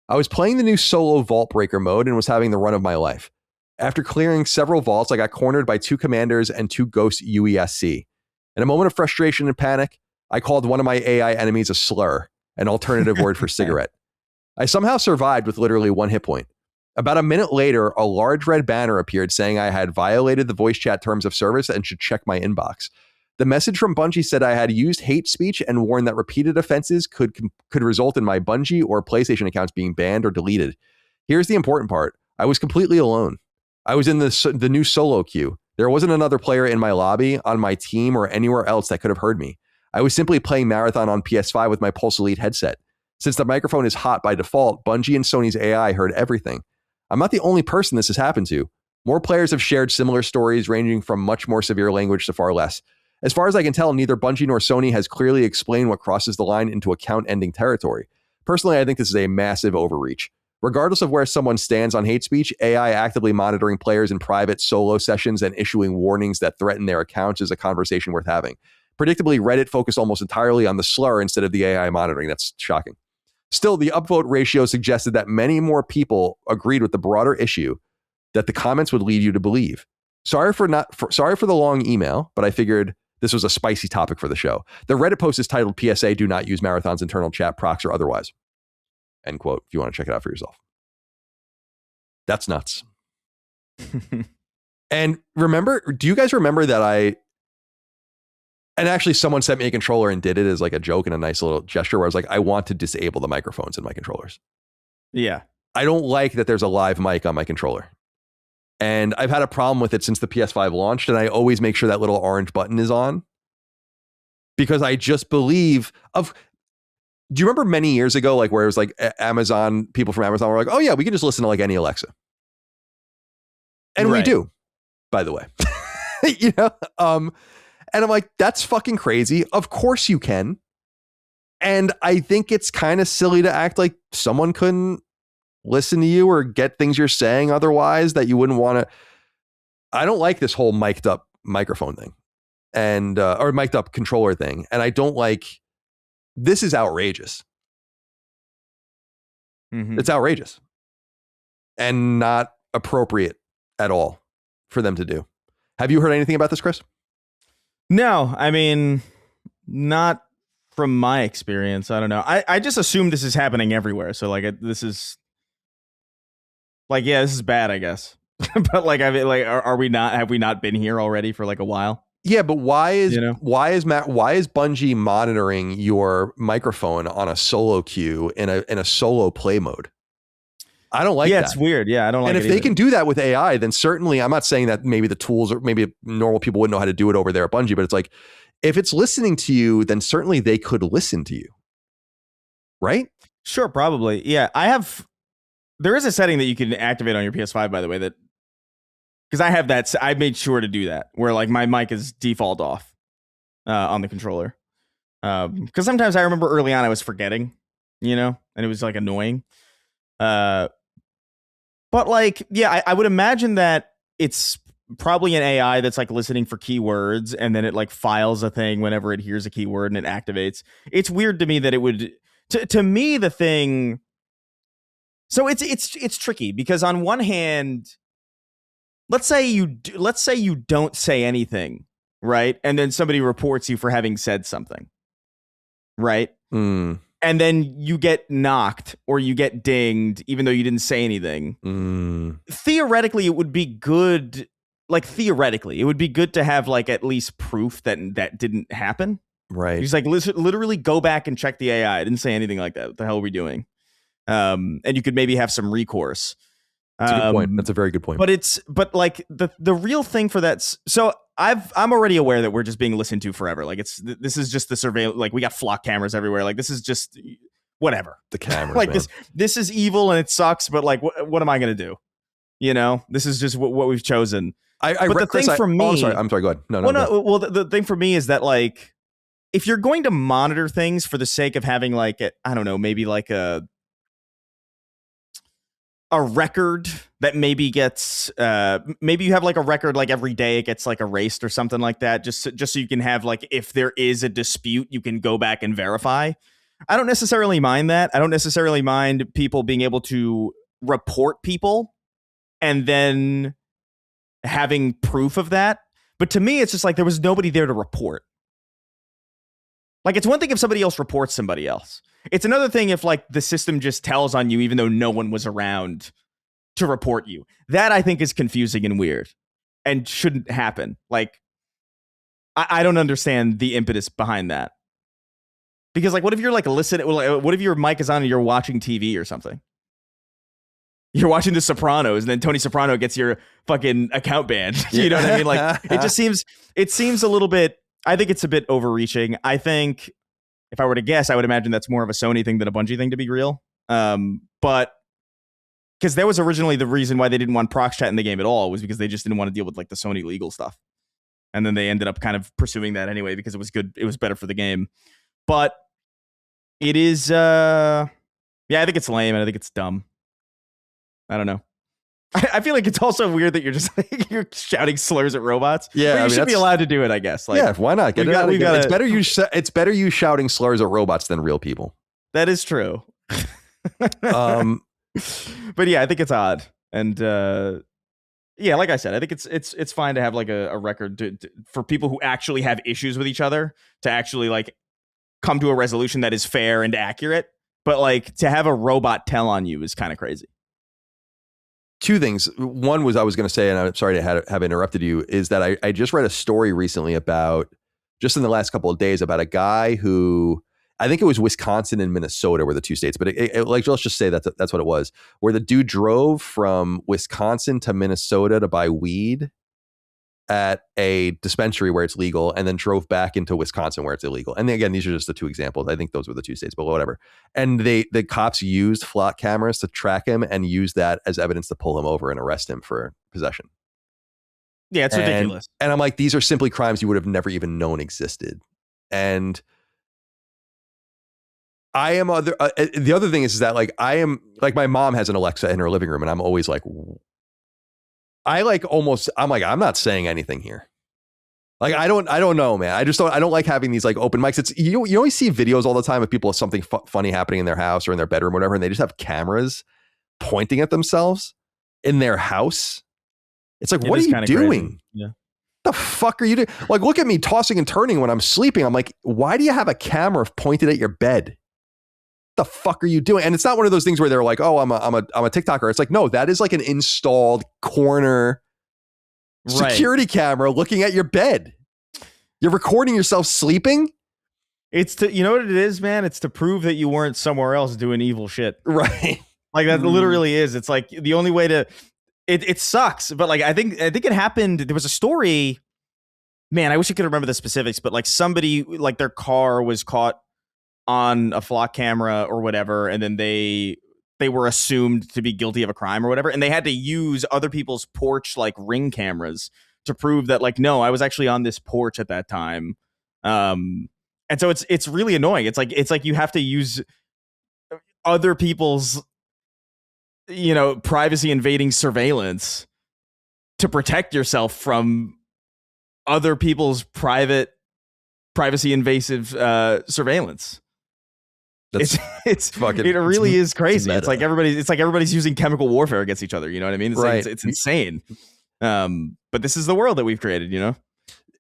I was playing the new solo Vault Breaker mode and was having the run of my life. After clearing several vaults, I got cornered by 2 commanders and 2 ghost UESC. In a moment of frustration and panic, I called one of my AI enemies a slur, an alternative word for cigarette. I somehow survived with literally 1 hit point. About a minute later, a large red banner appeared saying I had violated the voice chat terms of service and should check my inbox. The message from Bungie said I had used hate speech and warned that repeated offenses could result in my Bungie or PlayStation accounts being banned or deleted. Here's the important part. I was completely alone. I was in the new solo queue. There wasn't another player in my lobby, on my team, or anywhere else that could have heard me. I was simply playing Marathon on PS5 with my Pulse Elite headset. Since the microphone is hot by default, Bungie and Sony's AI heard everything. I'm not the only person this has happened to. More players have shared similar stories ranging from much more severe language to far less. As far as I can tell, neither Bungie nor Sony has clearly explained what crosses the line into account-ending territory. Personally, I think this is a massive overreach. Regardless of where someone stands on hate speech, AI actively monitoring players in private solo sessions and issuing warnings that threaten their accounts is a conversation worth having. Predictably, Reddit focused almost entirely on the slur instead of the AI monitoring. That's shocking. Still, the upvote ratio suggested that many more people agreed with the broader issue that the comments would lead you to believe. Sorry for the long email, but I figured this was a spicy topic for the show. The Reddit post is titled PSA, do not use Marathon's internal chat, procs, or otherwise. End quote, if you want to check it out for yourself. That's nuts. And do you guys remember that and actually someone sent me a controller and did it as like a joke and a nice little gesture where I was like, I want to disable the microphones in my controllers. Yeah. I don't like that there's a live mic on my controller. And I've had a problem with it since the PS5 launched, and I always make sure that little orange button is on because I just believe do you remember many years ago, like where it was like Amazon, people from Amazon were like, oh yeah, we can just listen to like any Alexa. And we do, by the way, you know? And I'm like, that's fucking crazy. Of course you can. And I think it's kind of silly to act like someone couldn't listen to you or get things you're saying otherwise that you wouldn't want to. I don't like this whole mic'd up microphone thing and or mic'd up controller thing. And I don't like, this is outrageous. Mm-hmm. It's outrageous and not appropriate at all for them to do. Have you heard anything about this, Chris? No, I mean, not from my experience. I don't know. I just assume this is happening everywhere. So like this is like, yeah, this is bad, I guess. But like, I mean, like, have we not been here already for like a while? Yeah, but why is Bungie monitoring your microphone on a solo queue in a solo play mode? I don't like that. Yeah, it's weird. Yeah, I don't like it. And if they can do that with AI, then certainly, I'm not saying that maybe the tools or maybe normal people wouldn't know how to do it over there at Bungie, but it's like, if it's listening to you, then certainly they could listen to you. Right? Sure, probably. Yeah, there is a setting that you can activate on your PS5, by the way, that because I have that, I made sure to do that, where like my mic is default off on the controller. Because sometimes I remember early on I was forgetting, you know, and it was like annoying. But like, yeah, I would imagine that it's probably an AI that's like listening for keywords, and then it like files a thing whenever it hears a keyword and it activates. It's weird to me that it would. To me, the thing. So it's tricky because on one hand, let's say you don't say anything, right? And then somebody reports you for having said something, right? Mm. And then you get knocked or you get dinged, even though you didn't say anything. Mm. Theoretically, it would be good. Like theoretically, it would be good to have like at least proof that didn't happen. Right. He's like, literally go back and check the AI. I didn't say anything like that. What the hell are we doing? And you could maybe have some recourse. That's a good point. That's a very good point. But like the real thing for that. So I'm already aware that we're just being listened to forever. Like this is just the surveillance. Like we got flock cameras everywhere. Like this is just whatever. The cameras, like man. this is evil and it sucks. But like, what am I going to do? You know, this is just what we've chosen. But the thing for me, I'm sorry. Go ahead. No. Well, the thing for me is that like, if you're going to monitor things for the sake of having like, I don't know, maybe like a record that maybe gets, maybe you have like a record like every day it gets like erased or something like that, just so you can have like, if there is a dispute, you can go back and verify. I don't necessarily mind that. I don't necessarily mind people being able to report people and then having proof of that. But to me, it's just like there was nobody there to report. Like, it's one thing if somebody else reports somebody else. It's another thing if, like, the system just tells on you even though no one was around to report you. That, I think, is confusing and weird and shouldn't happen. Like, I don't understand the impetus behind that. Because, like, what if you're, like, listening? What if your mic is on and you're watching TV or something? You're watching The Sopranos, and then Tony Soprano gets your fucking account banned. You know what I mean? Like, it seems a little bit... I think it's a bit overreaching. I think if I were to guess, I would imagine that's more of a Sony thing than a Bungie thing to be real. But because that was originally the reason why they didn't want prox chat in the game at all, was because they just didn't want to deal with like the Sony legal stuff. And then they ended up kind of pursuing that anyway because it was good. It was better for the game. But it is, yeah, I think it's lame and I think it's dumb. I don't know. I feel like it's also weird that you're just like, you're shouting slurs at robots. Yeah, but you should be allowed to do it, I guess. Like, yeah, why not? It's better you shouting slurs at robots than real people. That is true. But yeah, I think it's odd. And yeah, like I said, I think it's fine to have like a record for people who actually have issues with each other to actually like come to a resolution that is fair and accurate. But like to have a robot tell on you is kind of crazy. Two things. One was I was going to say, and I'm sorry to have interrupted you, is that I just read a story recently about, just in the last couple of days, about a guy who, I think it was Wisconsin and Minnesota were the two states, but like, let's just say that's what it was, where the dude drove from Wisconsin to Minnesota to buy weed at a dispensary where it's legal, and then drove back into Wisconsin where it's illegal. And again, these are just the two examples. I think those were the two states, but whatever. And the cops used flock cameras to track him and use that as evidence to pull him over and arrest him for possession. Yeah, it's ridiculous. And I'm like, these are simply crimes you would have never even known existed. And I am the other thing is that like, I am like, my mom has an Alexa in her living room, and I'm always like, I'm not saying anything here. Like, I don't know, man. I don't like having these like open mics. It's, you always see videos all the time of people with something funny happening in their house or in their bedroom or whatever, and they just have cameras pointing at themselves in their house. It's like, what are you doing? Crazy. Yeah. The fuck are you doing? Like, look at me tossing and turning when I'm sleeping. I'm like, why do you have a camera pointed at your bed? The fuck are you doing? And it's not one of those things where they're like, oh, I'm a TikToker. It's like, no, that is like an installed corner security camera looking at your bed. You're recording yourself sleeping. It's to, you know what it is, man? It's to prove that you weren't somewhere else doing evil shit. Right. Like that literally is. It's like the only way to, it sucks. But like, I think it happened. There was a story, man, I wish I could remember the specifics, but like somebody, like their car was caught on a flock camera or whatever, and then they were assumed to be guilty of a crime or whatever, and they had to use other people's porch like Ring cameras to prove that like, no, I was actually on this porch at that time. And so it's really annoying. It's like you have to use other people's, you know, privacy invading surveillance to protect yourself from other people's privacy invasive surveillance. It's fucking, it really is crazy. It's like everybody's using chemical warfare against each other. You know what I mean? It's right. Like, it's insane. But this is the world that we've created, you know?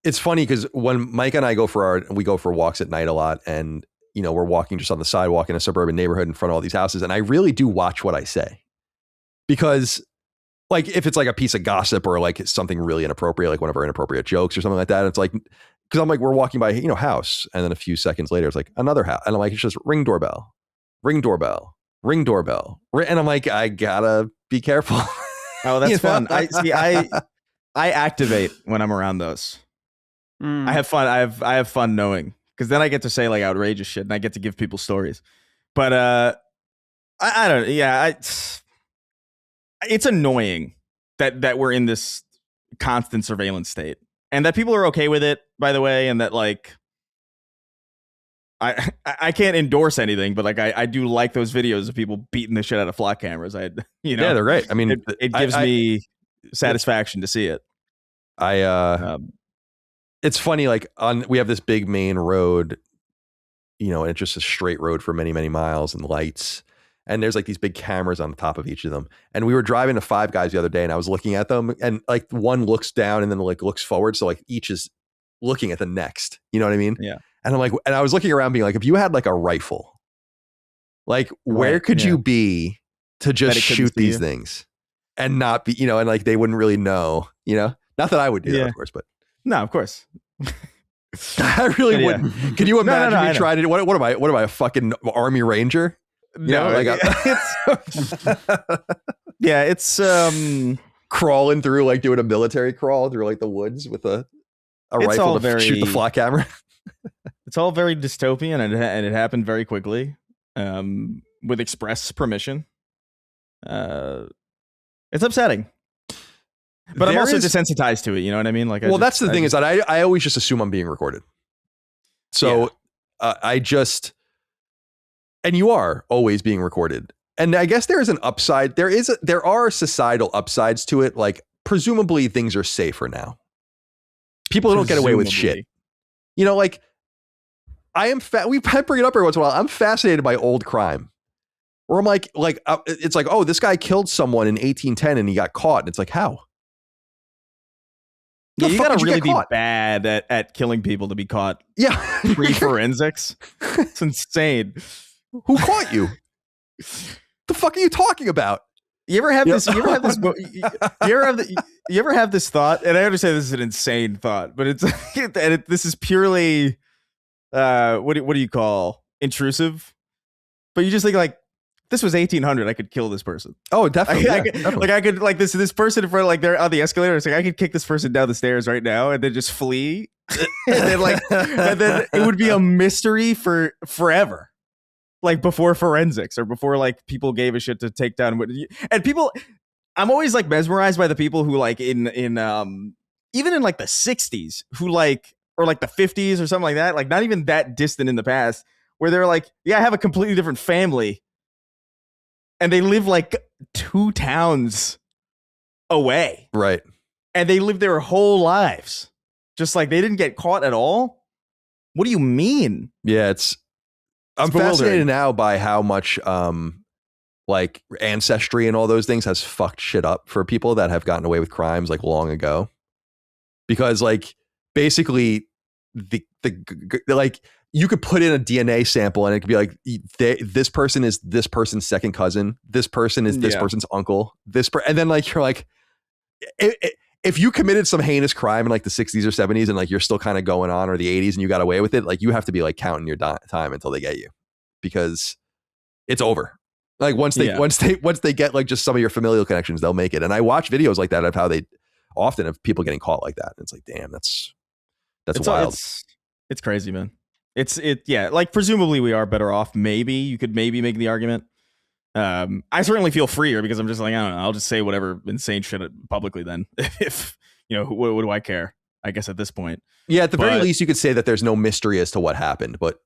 It's funny because when Mike and I go for walks at night a lot, and, you know, we're walking just on the sidewalk in a suburban neighborhood in front of all these houses. And I really do watch what I say, because like, if it's like a piece of gossip or like something really inappropriate, like one of our inappropriate jokes or something like that, it's like, because I'm like, we're walking by, you know, house, and then a few seconds later, it's like another house, and I'm like, it's just ring doorbell, ring doorbell, ring doorbell, and I'm like, I gotta be careful. Oh, that's fun. I activate when I'm around those. I have fun. I have fun knowing, because then I get to say like outrageous shit, and I get to give people stories. But I don't. Yeah, it's annoying that we're in this constant surveillance state, and that people are okay with it, by the way, and that like I can't endorse anything, but like I do like those videos of people beating the shit out of flock cameras. Yeah, they're great. I mean, it gives me satisfaction to see it. It's funny, like we have this big main road, you know, and it's just a straight road for many, many miles, and lights. And there's like these big cameras on the top of each of them. And we were driving to Five Guys the other day, and I was looking at them, and like one looks down and then like looks forward. So like each is looking at the next, you know what I mean? Yeah. And I'm like, and I was looking around being like, if you had like a rifle, like where could you be to just shoot these things and not be, you know, and like they wouldn't really know, you know, not that I would do that, of course, but no, of course. I really wouldn't. Can you imagine me trying to do, what am I, a fucking Army Ranger? No, like it's crawling through, like doing a military crawl through like the woods with a rifle to shoot the flock camera. It's all very dystopian, and it happened very quickly, with express permission. It's upsetting, but I'm also desensitized to it. You know what I mean? Like, that's the thing is that I always just assume I'm being recorded. So I just. And you are always being recorded. And I guess there is an upside. There are societal upsides to it. Like, presumably things are safer now. People don't get away with shit. You know, like we bring it up every once in a while. I'm fascinated by old crime. Or I'm like it's like, oh, this guy killed someone in 1810 and he got caught. And it's like, how? Yeah, you gotta really be caught? bad at killing people to be caught. Yeah. Pre-forensics. It's insane. Who caught you? The fuck are you talking about? You ever have this? You ever have this? You ever have this thought? And I understand this is an insane thought, but this is purely what do you call intrusive? But you just think like, this was 1800. I could kill this person. Oh, definitely. I could like this person in front, like they're on the escalator. It's like I could kick this person down the stairs right now and then just flee, and then it would be a mystery for forever. Like before forensics or before like people gave a shit to take down and people. I'm always like mesmerized by the people who like in even in like the 60s who like or like the 50s or something like that, like not even that distant in the past, where they're like, yeah, I have a completely different family and they live like 2 towns away, right? And they live their whole lives just like they didn't get caught at all. What do you mean? Yeah, I'm fascinated now by how much like ancestry and all those things has fucked shit up for people that have gotten away with crimes like long ago. Because like basically the like you could put in a DNA sample and it could be like this person is this person's second cousin, this person is this person's uncle, and then like you're like if you committed some heinous crime in like the 60s or 70s and like you're still kind of going on, or the 80s and you got away with it, like you have to be like counting your time until they get you, because it's over. Like once they get like just some of your familial connections, they'll make it. And I watch videos like that of how they often have people getting caught like that. And it's like, damn, that's wild. It's crazy, man. Yeah. Like presumably we are better off. Maybe you could maybe make the argument. I certainly feel freer because I'm just like, I don't know, I'll just say whatever insane shit publicly then. If, you know, what do I care? I guess at this point. Yeah, at the very least, you could say that there's no mystery as to what happened, but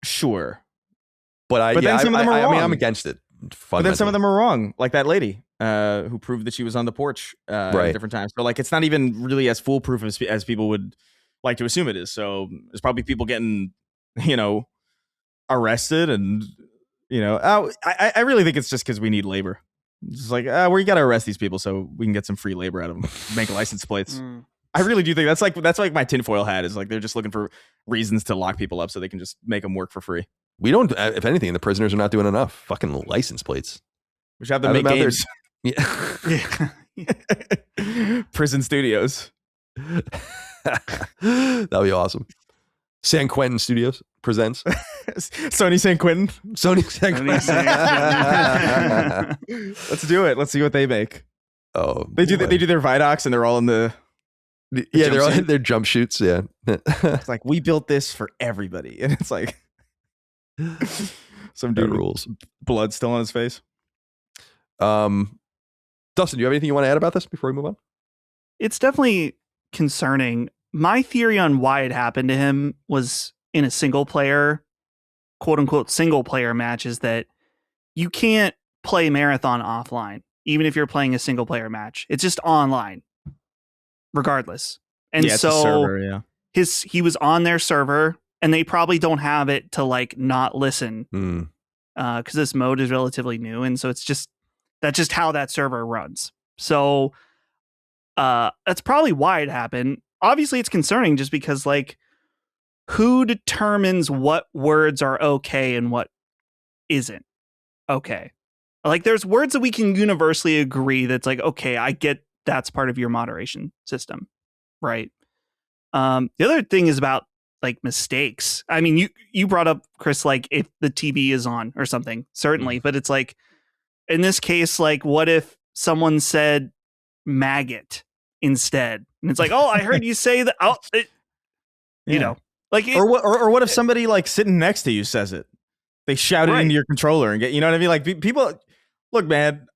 sure. But then some of them are wrong. I mean, I'm against it. But then some of them are wrong, like that lady who proved that she was on the porch at different times. So like, it's not even really as foolproof as people would like to assume it is. So there's probably people getting, you know, arrested and. You know, I really think it's just because we need labor. It's just like, we got to arrest these people so we can get some free labor out of them. Make license plates. I really do think that's like my tinfoil hat is like they're just looking for reasons to lock people up so they can just make them work for free. We don't, if anything, the prisoners are not doing enough. Fucking license plates. We should have them make games. Yeah. Prison studios. That'd be awesome. San Quentin Studios presents Sony San Quentin. Sony San Quentin. Let's do it. Let's see what they make. Oh, they do their Vidocs and they're all in the they're all in their jump shoots. Yeah, it's like we built this for everybody, and it's like some dude rules. Blood still on his face. Dustin, do you have anything you want to add about this before we move on? It's definitely concerning. My theory on why it happened to him was in a single player, quote unquote, single player match, is that you can't play Marathon offline, even if you're playing a single player match. It's just online, regardless. And yeah, it's so a server, he was on their server, and they probably don't have it to like not listen because this mode is relatively new. And so that's just how that server runs. So that's probably why it happened. Obviously, it's concerning just because, like, who determines what words are okay and what isn't okay? Like, there's words that we can universally agree that's like, okay, I get that's part of your moderation system, right? The other thing is about like mistakes. I mean, you brought up, Chris, like if the TV is on or something, certainly, but it's like in this case, like what if someone said maggot instead? And it's like, oh, I heard you say that. Oh, you know, like, or what if somebody like sitting next to you says it? They shout it into your controller and get, you know what I mean? Like people, look, man,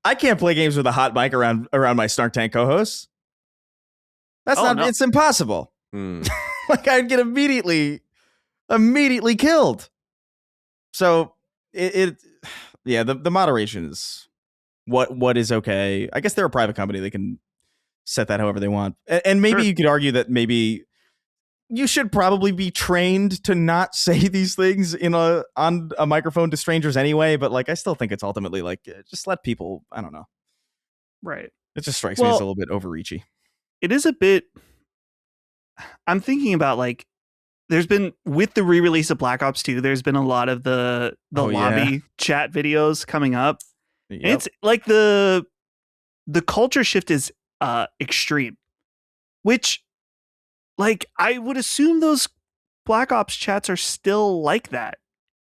I can't play games with a hot mic around my Snark Tank co-hosts. That's it's impossible. Like I'd get immediately killed. So the moderation is what is okay. I guess they're a private company. They can set that however they want. And maybe you could argue that maybe you should probably be trained to not say these things on a microphone to strangers anyway. But like, I still think it's ultimately like, just let people. I don't know. Right. It just strikes me as a little bit overreachy. It is a bit. I'm thinking about like, there's been with the re-release of Black Ops 2, there's been a lot of the lobby chat videos coming up. Yep. And it's like the culture shift is extreme, which like I would assume those Black Ops chats are still like that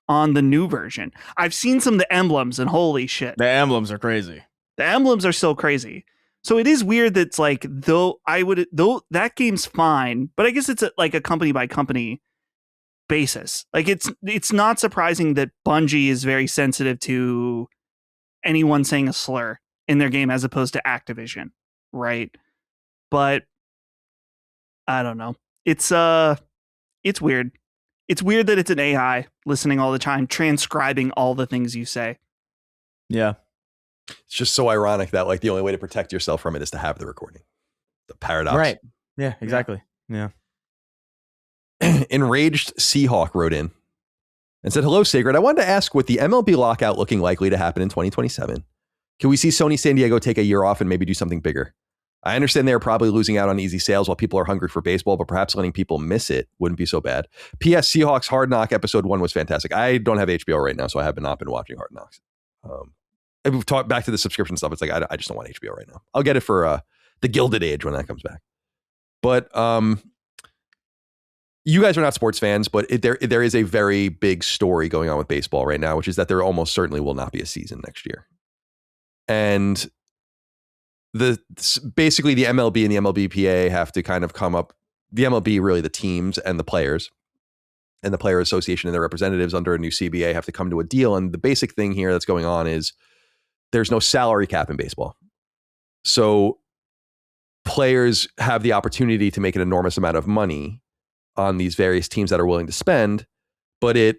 on the new version. I've seen some of the emblems and holy shit. The emblems are crazy. The emblems are so crazy. So it is weird that it's like, though that game's fine, but I guess it's like a company by company basis. Like it's not surprising that Bungie is very sensitive to anyone saying a slur in their game as opposed to Activision, right? But I don't know. It's weird. It's weird that it's an AI listening all the time, transcribing all the things you say. Yeah. It's just so ironic that like the only way to protect yourself from it is to have the recording. The paradox. Right. Yeah, exactly. Yeah. Enraged Seahawk wrote in and said, "Hello, Sacred. I wanted to ask, with the MLB lockout looking likely to happen in 2027, can we see Sony San Diego take a year off and maybe do something bigger? I understand they're probably losing out on easy sales while people are hungry for baseball, but perhaps letting people miss it wouldn't be so bad. P.S. Seahawks Hard Knock episode 1 was fantastic. I don't have HBO right now, so I have not been watching Hard Knocks. And we've talked back to the subscription stuff. It's like, I just don't want HBO right now. I'll get it for the Gilded Age when that comes back. But you guys are not sports fans, but there is a very big story going on with baseball right now, which is that there almost certainly will not be a season next year. And basically the MLB and the MLBPA have to kind of come up, the MLB, really the teams and the players and the Player Association and their representatives under a new CBA have to come to a deal. And the basic thing here that's going on is there's no salary cap in baseball. So players have the opportunity to make an enormous amount of money on these various teams that are willing to spend, but it,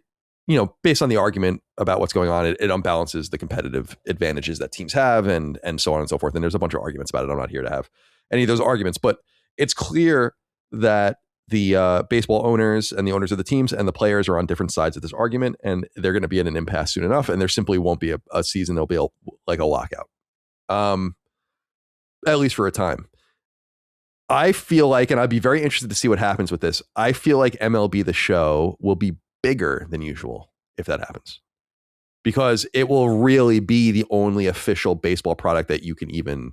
based on the argument about what's going on, it unbalances the competitive advantages that teams have and so on and so forth. And there's a bunch of arguments about it. I'm not here to have any of those arguments, but it's clear that the baseball owners and the owners of the teams and the players are on different sides of this argument, and they're going to be in an impasse soon enough. And there simply won't be a season. There'll be a lockout, at least for a time. I feel like, and I'd be very interested to see what happens with this. I feel like MLB The Show will be bigger than usual if that happens, because it will really be the only official baseball product that you can even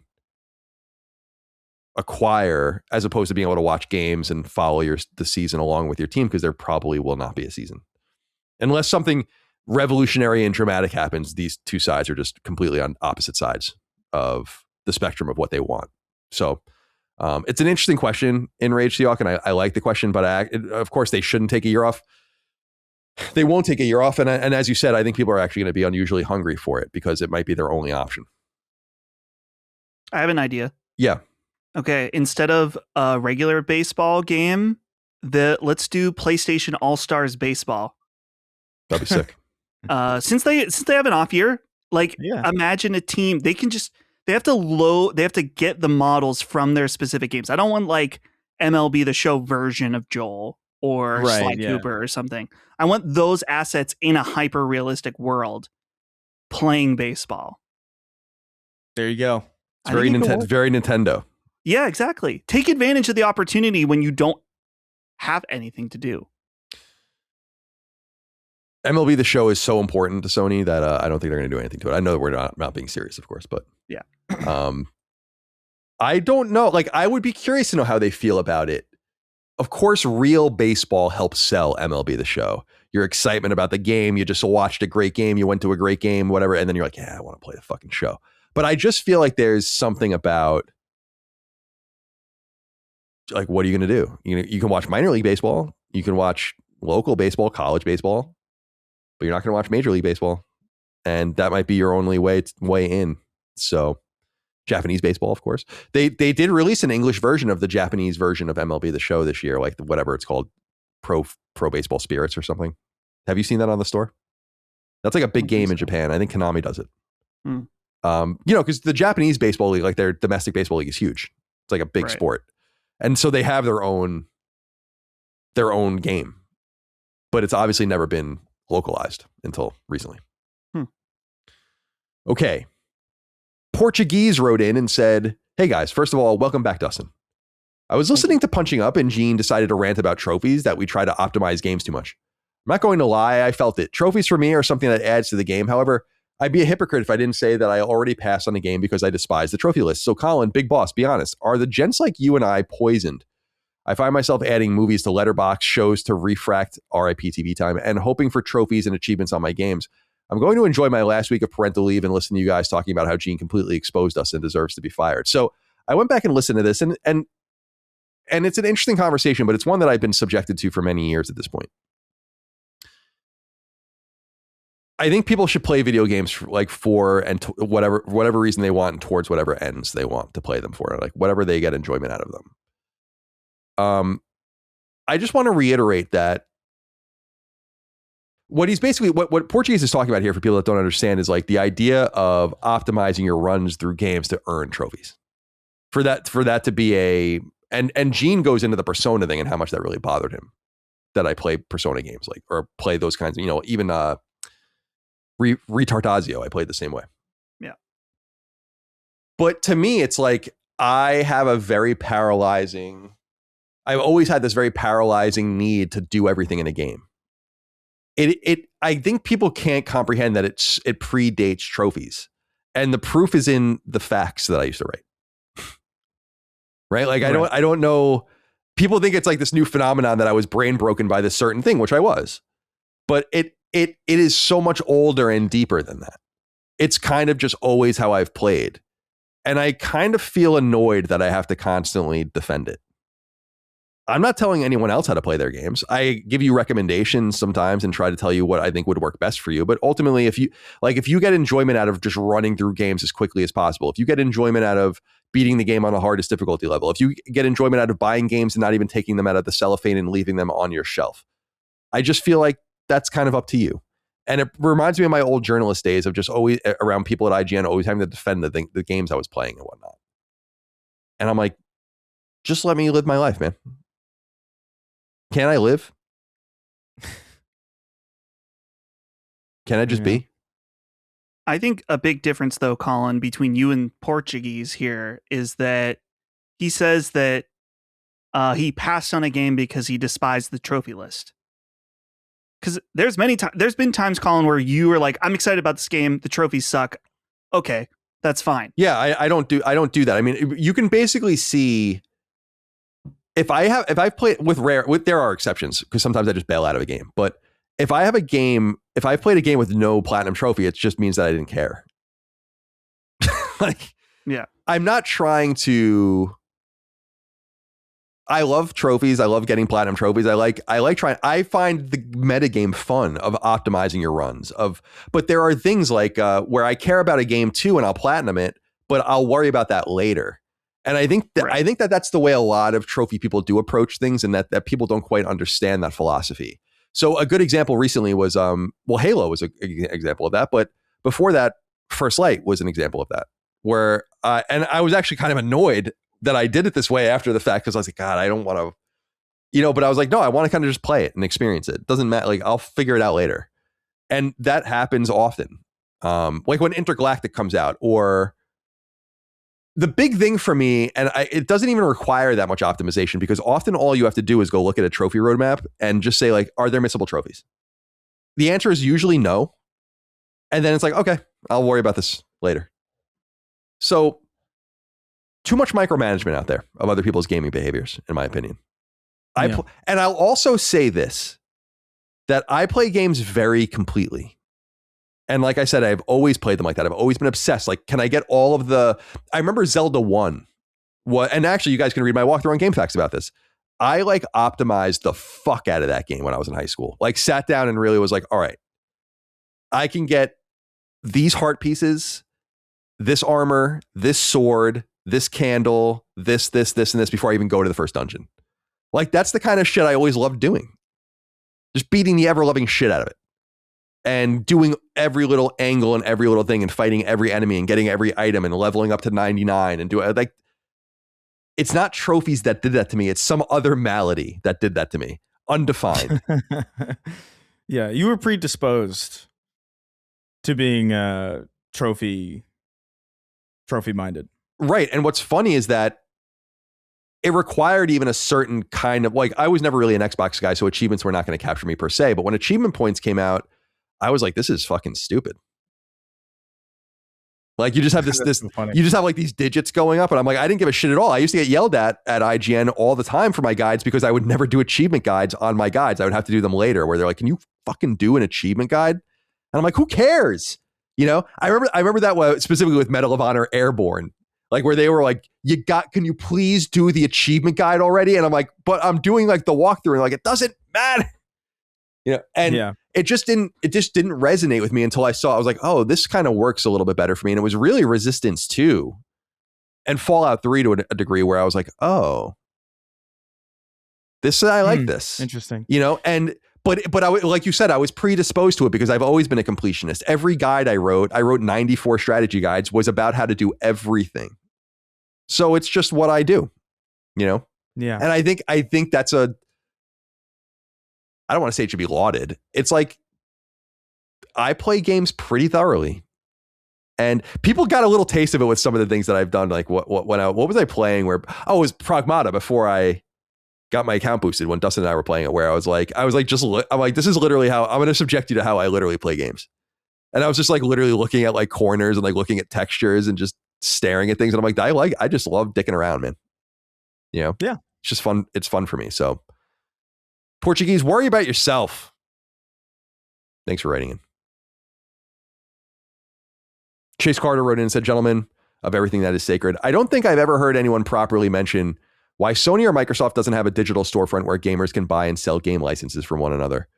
acquire, as opposed to being able to watch games and follow the season along with your team, because there probably will not be a season unless something revolutionary and dramatic happens. These two sides are just completely on opposite sides of the spectrum of what they want. So it's an interesting question, Enraged Seahawk, and I like the question, but of course they shouldn't take a year off. They won't take a year off, and as you said, I think people are actually going to be unusually hungry for it because it might be their only option. I have an idea. Yeah. Okay, instead of a regular baseball game, let's do PlayStation All-Stars Baseball. That'd be sick. Since they have an off year, imagine a team, they have to get the models from their specific games. I don't want like MLB The Show version of Joel or Sly Cooper or something. I want those assets in a hyper realistic world playing baseball. There you go. It's very Nintendo. Yeah, exactly. Take advantage of the opportunity when you don't have anything to do. MLB The Show is so important to Sony that I don't think they're going to do anything to it. I know that we're not being serious, of course, but yeah. I don't know. Like, I would be curious to know how they feel about it. Of course, real baseball helps sell MLB The Show. Your excitement about the game, you just watched a great game, you went to a great game, whatever, and then you're like, yeah, I want to play the fucking show. But I just feel like there's something about, like, what are you going to do? You can watch minor league baseball, you can watch local baseball, college baseball, but you're not going to watch Major League Baseball, and that might be your only way in. So, Japanese baseball, of course. They did release an English version of the Japanese version of MLB The Show this year, like whatever it's called, Pro Baseball Spirits or something. Have you seen that on the store? That's like a big game in Japan. I think Konami does it. Because the Japanese baseball league, like their domestic baseball league, is huge. It's like a big sport, and so they have their own their own game, but it's obviously never been localized until recently. Okay. Portuguese wrote in and said, hey guys, first of all, welcome back, Dustin. I was listening to Punching Up and Gene decided to rant about trophies that we try to optimize games too much. I'm not going to lie, I felt it. Trophies for me are something that adds to the game. However, I'd be a hypocrite if I didn't say that I already passed on a game because I despise the trophy list. So Colin, big boss, be honest. Are the gents like you and I poisoned? I find myself adding movies to Letterboxd, shows to Refract, RIP TV time, and hoping for trophies and achievements on my games. I'm going to enjoy my last week of parental leave and listen to you guys talking about how Gene completely exposed us and deserves to be fired. So I went back and listened to this, and it's an interesting conversation, but it's one that I've been subjected to for many years at this point. I think people should play video games for whatever reason they want and towards whatever ends they want to play them for, like whatever they get enjoyment out of them. I just want to reiterate that what Portuguese is talking about here for people that don't understand is like the idea of optimizing your runs through games to earn trophies. For that to be and Gene goes into the Persona thing and how much that really bothered him that I play Persona games or play those kinds of, even Retartazio, I played the same way. Yeah. But to me, it's like I've always had this very paralyzing need to do everything in a game. I think people can't comprehend that it predates trophies. And the proof is in the facts that I used to write. Right? Like, right. I don't know. People think it's like this new phenomenon that I was brain broken by this certain thing, which I was. But it is so much older and deeper than that. It's kind of just always how I've played. And I kind of feel annoyed that I have to constantly defend it. I'm not telling anyone else how to play their games. I give you recommendations sometimes and try to tell you what I think would work best for you. But ultimately, if you get enjoyment out of just running through games as quickly as possible, if you get enjoyment out of beating the game on the hardest difficulty level, if you get enjoyment out of buying games and not even taking them out of the cellophane and leaving them on your shelf, I just feel like that's kind of up to you. And it reminds me of my old journalist days of just always around people at IGN, always having to defend the games I was playing and whatnot. And I'm like, just let me live my life, man. Can I live? Can I just be? I think a big difference, though, Colin, between you and Portuguese here is that he says that he passed on a game because he despised the trophy list. Because there's been times, Colin, where you were like, I'm excited about this game. The trophies suck. Okay, that's fine. Yeah, I don't do that. I mean, you can basically see if I've played there are exceptions because sometimes I just bail out of a game. But if I've played a game with no platinum trophy, it just means that I didn't care. Yeah, I'm not trying to. I love trophies. I love getting platinum trophies. I like trying. I find the metagame fun of optimizing your runs but there are things like where I care about a game too, and I'll platinum it, but I'll worry about that later. And I think that that's the way a lot of trophy people do approach things, and that people don't quite understand that philosophy. So a good example recently was Halo was an example of that, but before that, First Light was an example of that. Where and I was actually kind of annoyed that I did it this way after the fact because I was like, God, I don't want to, but I was like, no, I want to kind of just play it and experience it. Doesn't matter. Like I'll figure it out later. And that happens often. Like when Intergalactic comes out, or the big thing for me, and it doesn't even require that much optimization because often all you have to do is go look at a trophy roadmap and just say like, are there missable trophies? The answer is usually no. And then it's like, okay, I'll worry about this later. So too much micromanagement out there of other people's gaming behaviors, in my opinion. And I'll also say this, that I play games very completely. And like I said, I've always played them like that. I've always been obsessed. Like, can I get all of I remember Zelda 1. And actually, you guys can read my walkthrough on GameFAQs about this. I like optimized the fuck out of that game when I was in high school. Like sat down and really was like, all right, I can get these heart pieces, this armor, this sword, this candle, this, and this before I even go to the first dungeon. Like that's the kind of shit I always loved doing. Just beating the ever-loving shit out of it. And doing every little angle and every little thing and fighting every enemy and getting every item and leveling up to 99 and doing like, it's not trophies that did that to me. It's some other malady that did that to me. undefined. Yeah, you were predisposed to being trophy minded. Right. And what's funny is that it required even a certain kind of, like, I was never really an Xbox guy, so achievements were not going to capture me per se. But when achievement points came out, I was like, this is fucking stupid. Like, you just have you just have like these digits going up, and I'm like, I didn't give a shit at all. I used to get yelled at IGN all the time for my guides because I would never do achievement guides on my guides. I would have to do them later, where they're like, can you fucking do an achievement guide? And I'm like, who cares? You know, I remember that specifically with Medal of Honor Airborne, like where they were like, can you please do the achievement guide already? And I'm like, but I'm doing like the walkthrough, and like, it doesn't matter. You know, and it just didn't resonate with me until I saw, I was like, oh, this kind of works a little bit better for me. And it was really Resistance 2 and Fallout 3 to a degree where I was like, oh, I like this. Interesting. You know, but I, like you said, I was predisposed to it because I've always been a completionist. Every guide I wrote 94 strategy guides, was about how to do everything. So it's just what I do, you know? Yeah. And I think that's I don't want to say it should be lauded. It's like, I play games pretty thoroughly, and people got a little taste of it with some of the things that I've done. Like what was I playing where, it was Pragmata before I got my account boosted, when Dustin and I were playing it, where I was like, I'm like, this is literally how I'm going to subject you to how I literally play games. And I was just like literally looking at like corners and like looking at textures and just staring at things. And I'm like, I just love dicking around, man. You know? Yeah. It's just fun. It's fun for me. So, Portuguese, worry about yourself. Thanks for writing in. Chase Carter wrote in and said, gentlemen, of everything that is sacred, I don't think I've ever heard anyone properly mention why Sony or Microsoft doesn't have a digital storefront where gamers can buy and sell game licenses from one another.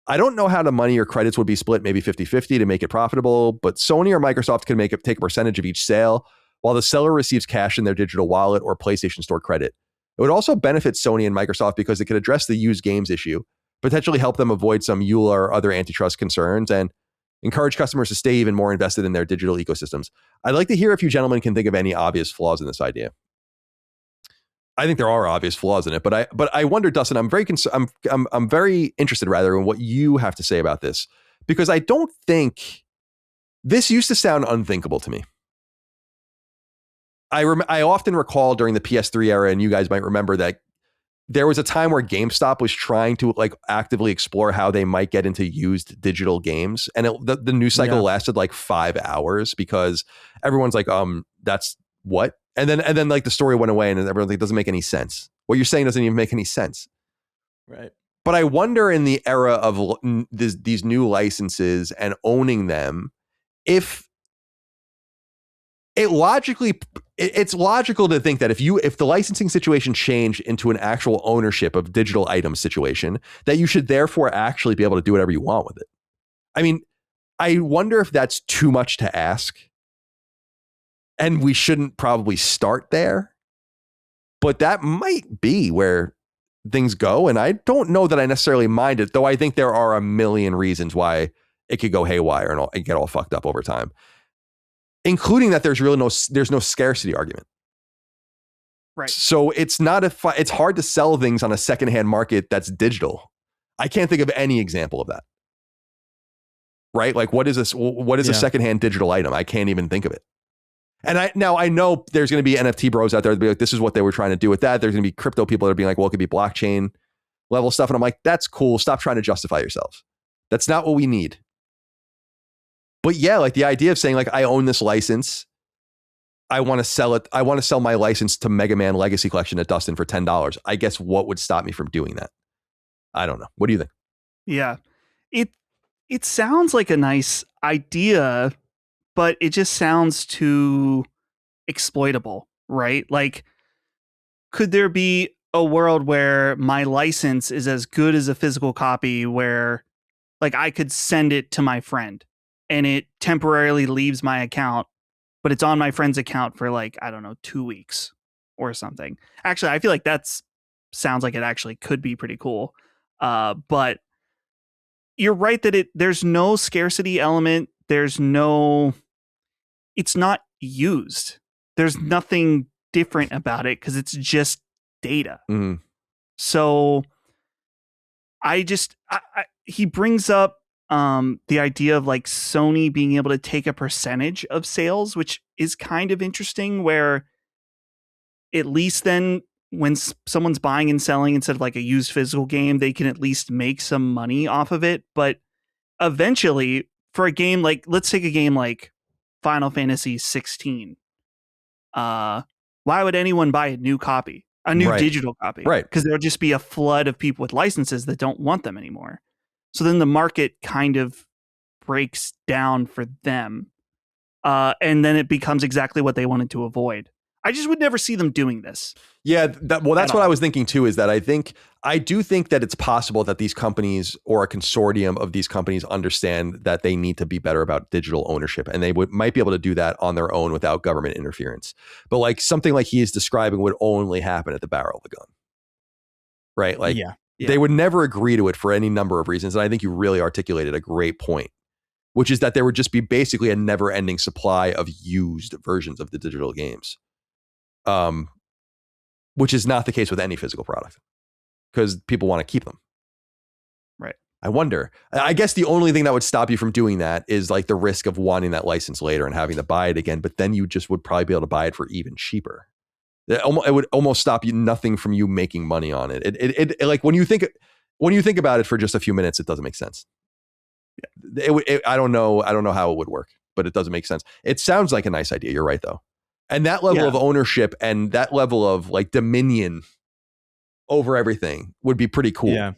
I don't know how the money or credits would be split, maybe 50-50 to make it profitable, but Sony or Microsoft can take a percentage of each sale while the seller receives cash in their digital wallet or PlayStation Store credit. It would also benefit Sony and Microsoft because it could address the used games issue, potentially help them avoid some EULA or other antitrust concerns, and encourage customers to stay even more invested in their digital ecosystems. I'd like to hear if you gentlemen can think of any obvious flaws in this idea. I think there are obvious flaws in it, but I wonder, Dustin, I'm very interested rather in what you have to say about this, because I don't think this used to sound unthinkable to me. I often recall during the PS3 era, and you guys might remember that there was a time where GameStop was trying to like actively explore how they might get into used digital games. And the news cycle lasted like 5 hours because everyone's like, that's what? And then like the story went away and everyone's like, it doesn't make any sense. What you're saying doesn't even make any sense. Right. But I wonder, in the era of these new licenses and owning them, if it's logical to think that if the licensing situation changed into an actual ownership of digital items situation, that you should therefore actually be able to do whatever you want with it. I mean, I wonder if that's too much to ask, and we shouldn't probably start there, but that might be where things go. And I don't know that I necessarily mind it, though I think there are a million reasons why it could go haywire and get all fucked up over time, including that there's no scarcity argument. Right. So it's hard to sell things on a secondhand market that's digital. I can't think of any example of that. Right? Like, what is a secondhand digital item? I can't even think of it. And I know there's going to be NFT bros out there that be like, this is what they were trying to do with that. There's going to be crypto people that are being like, well, it could be blockchain level stuff. And I'm like, that's cool. Stop trying to justify yourselves. That's not what we need. But yeah, like the idea of saying like, I own this license, I want to sell it. I want to sell my license to Mega Man Legacy Collection at Dustin for $10. I guess what would stop me from doing that? I don't know. What do you think? Yeah, it sounds like a nice idea, but it just sounds too exploitable, right? Like, could there be a world where my license is as good as a physical copy, where like I could send it to my friend and it temporarily leaves my account, but it's on my friend's account for like, I don't know, 2 weeks or something. Actually, I feel like sounds like it actually could be pretty cool. But you're right that there's no scarcity element. It's not used. There's nothing different about it because it's just data. Mm. So he brings up the idea of like Sony being able to take a percentage of sales, which is kind of interesting, where at least then when someone's buying and selling instead of like a used physical game, they can at least make some money off of it. But eventually, for a game like, let's take a game like Final Fantasy 16. Why would anyone buy a new copy, a new digital copy? Right. Because there'll just be a flood of people with licenses that don't want them anymore. So then the market kind of breaks down for them. And then it becomes exactly what they wanted to avoid. I just would never see them doing this. Yeah, that's what I was thinking too, is that I do think that it's possible that these companies or a consortium of these companies understand that they need to be better about digital ownership, and they might be able to do that on their own without government interference. But like something like he is describing would only happen at the barrel of the gun. Right? Like they would never agree to it for any number of reasons. And I think you really articulated a great point, which is that there would just be basically a never-ending supply of used versions of the digital games. Which is not the case with any physical product, because people want to keep them. Right. I wonder. I guess the only thing that would stop you from doing that is like the risk of wanting that license later and having to buy it again. But then you just would probably be able to buy it for even cheaper. It would almost stop you nothing from you making money on it. It like when you think about it for just a few minutes, it doesn't make sense. I don't know how it would work, but it doesn't make sense. It sounds like a nice idea. You're right, though. And that level of ownership and that level of like dominion over everything would be pretty cool. Yeah.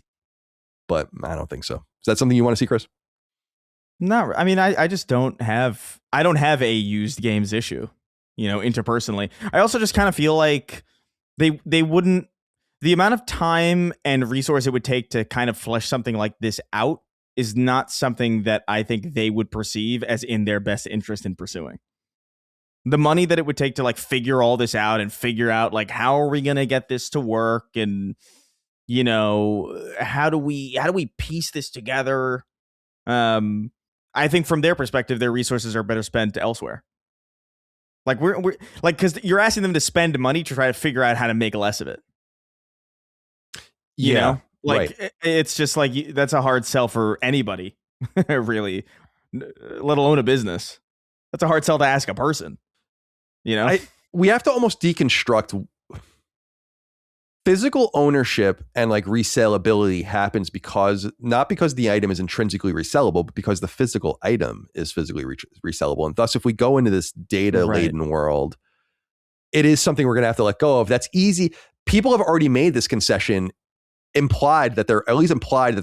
But I don't think so. Is that something you want to see, Chris? No, I mean, I just don't have a used games issue, interpersonally. I also just kind of feel like they wouldn't, the amount of time and resource it would take to kind of flesh something like this out is not something that I think they would perceive as in their best interest in pursuing. The money that it would take to like figure all this out and figure out like how are we going to get this to work, and how do we piece this together? I think from their perspective, their resources are better spent elsewhere. Like we're like, because you're asking them to spend money to try to figure out how to make less of it. You know? Like it's just like that's a hard sell for anybody, really, let alone a business. That's a hard sell to ask a person. We have to almost deconstruct physical ownership, and like resellability happens not because the item is intrinsically resellable, but because the physical item is physically resellable. And thus, if we go into this data laden world, it is something we're going to have to let go of. That's easy. People have already made this concession, implied that they're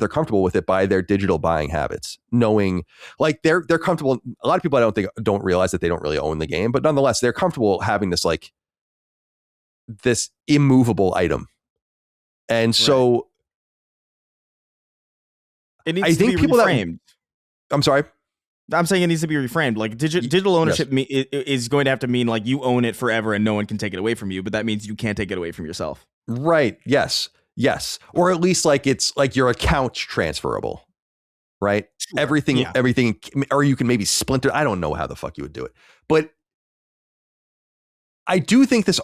comfortable with it by their digital buying habits, knowing like they're comfortable. A lot of people don't realize that they don't really own the game, but nonetheless, they're comfortable having this like this immovable item. And so it needs to be reframed. I'm sorry. I'm saying it needs to be reframed. Like digital ownership is going to have to mean like you own it forever and no one can take it away from you, but that means you can't take it away from yourself. Right. Yes. Or at least like it's like your account's transferable, right? Sure. Everything, or you can maybe splinter. I don't know how the fuck you would do it, but I do think this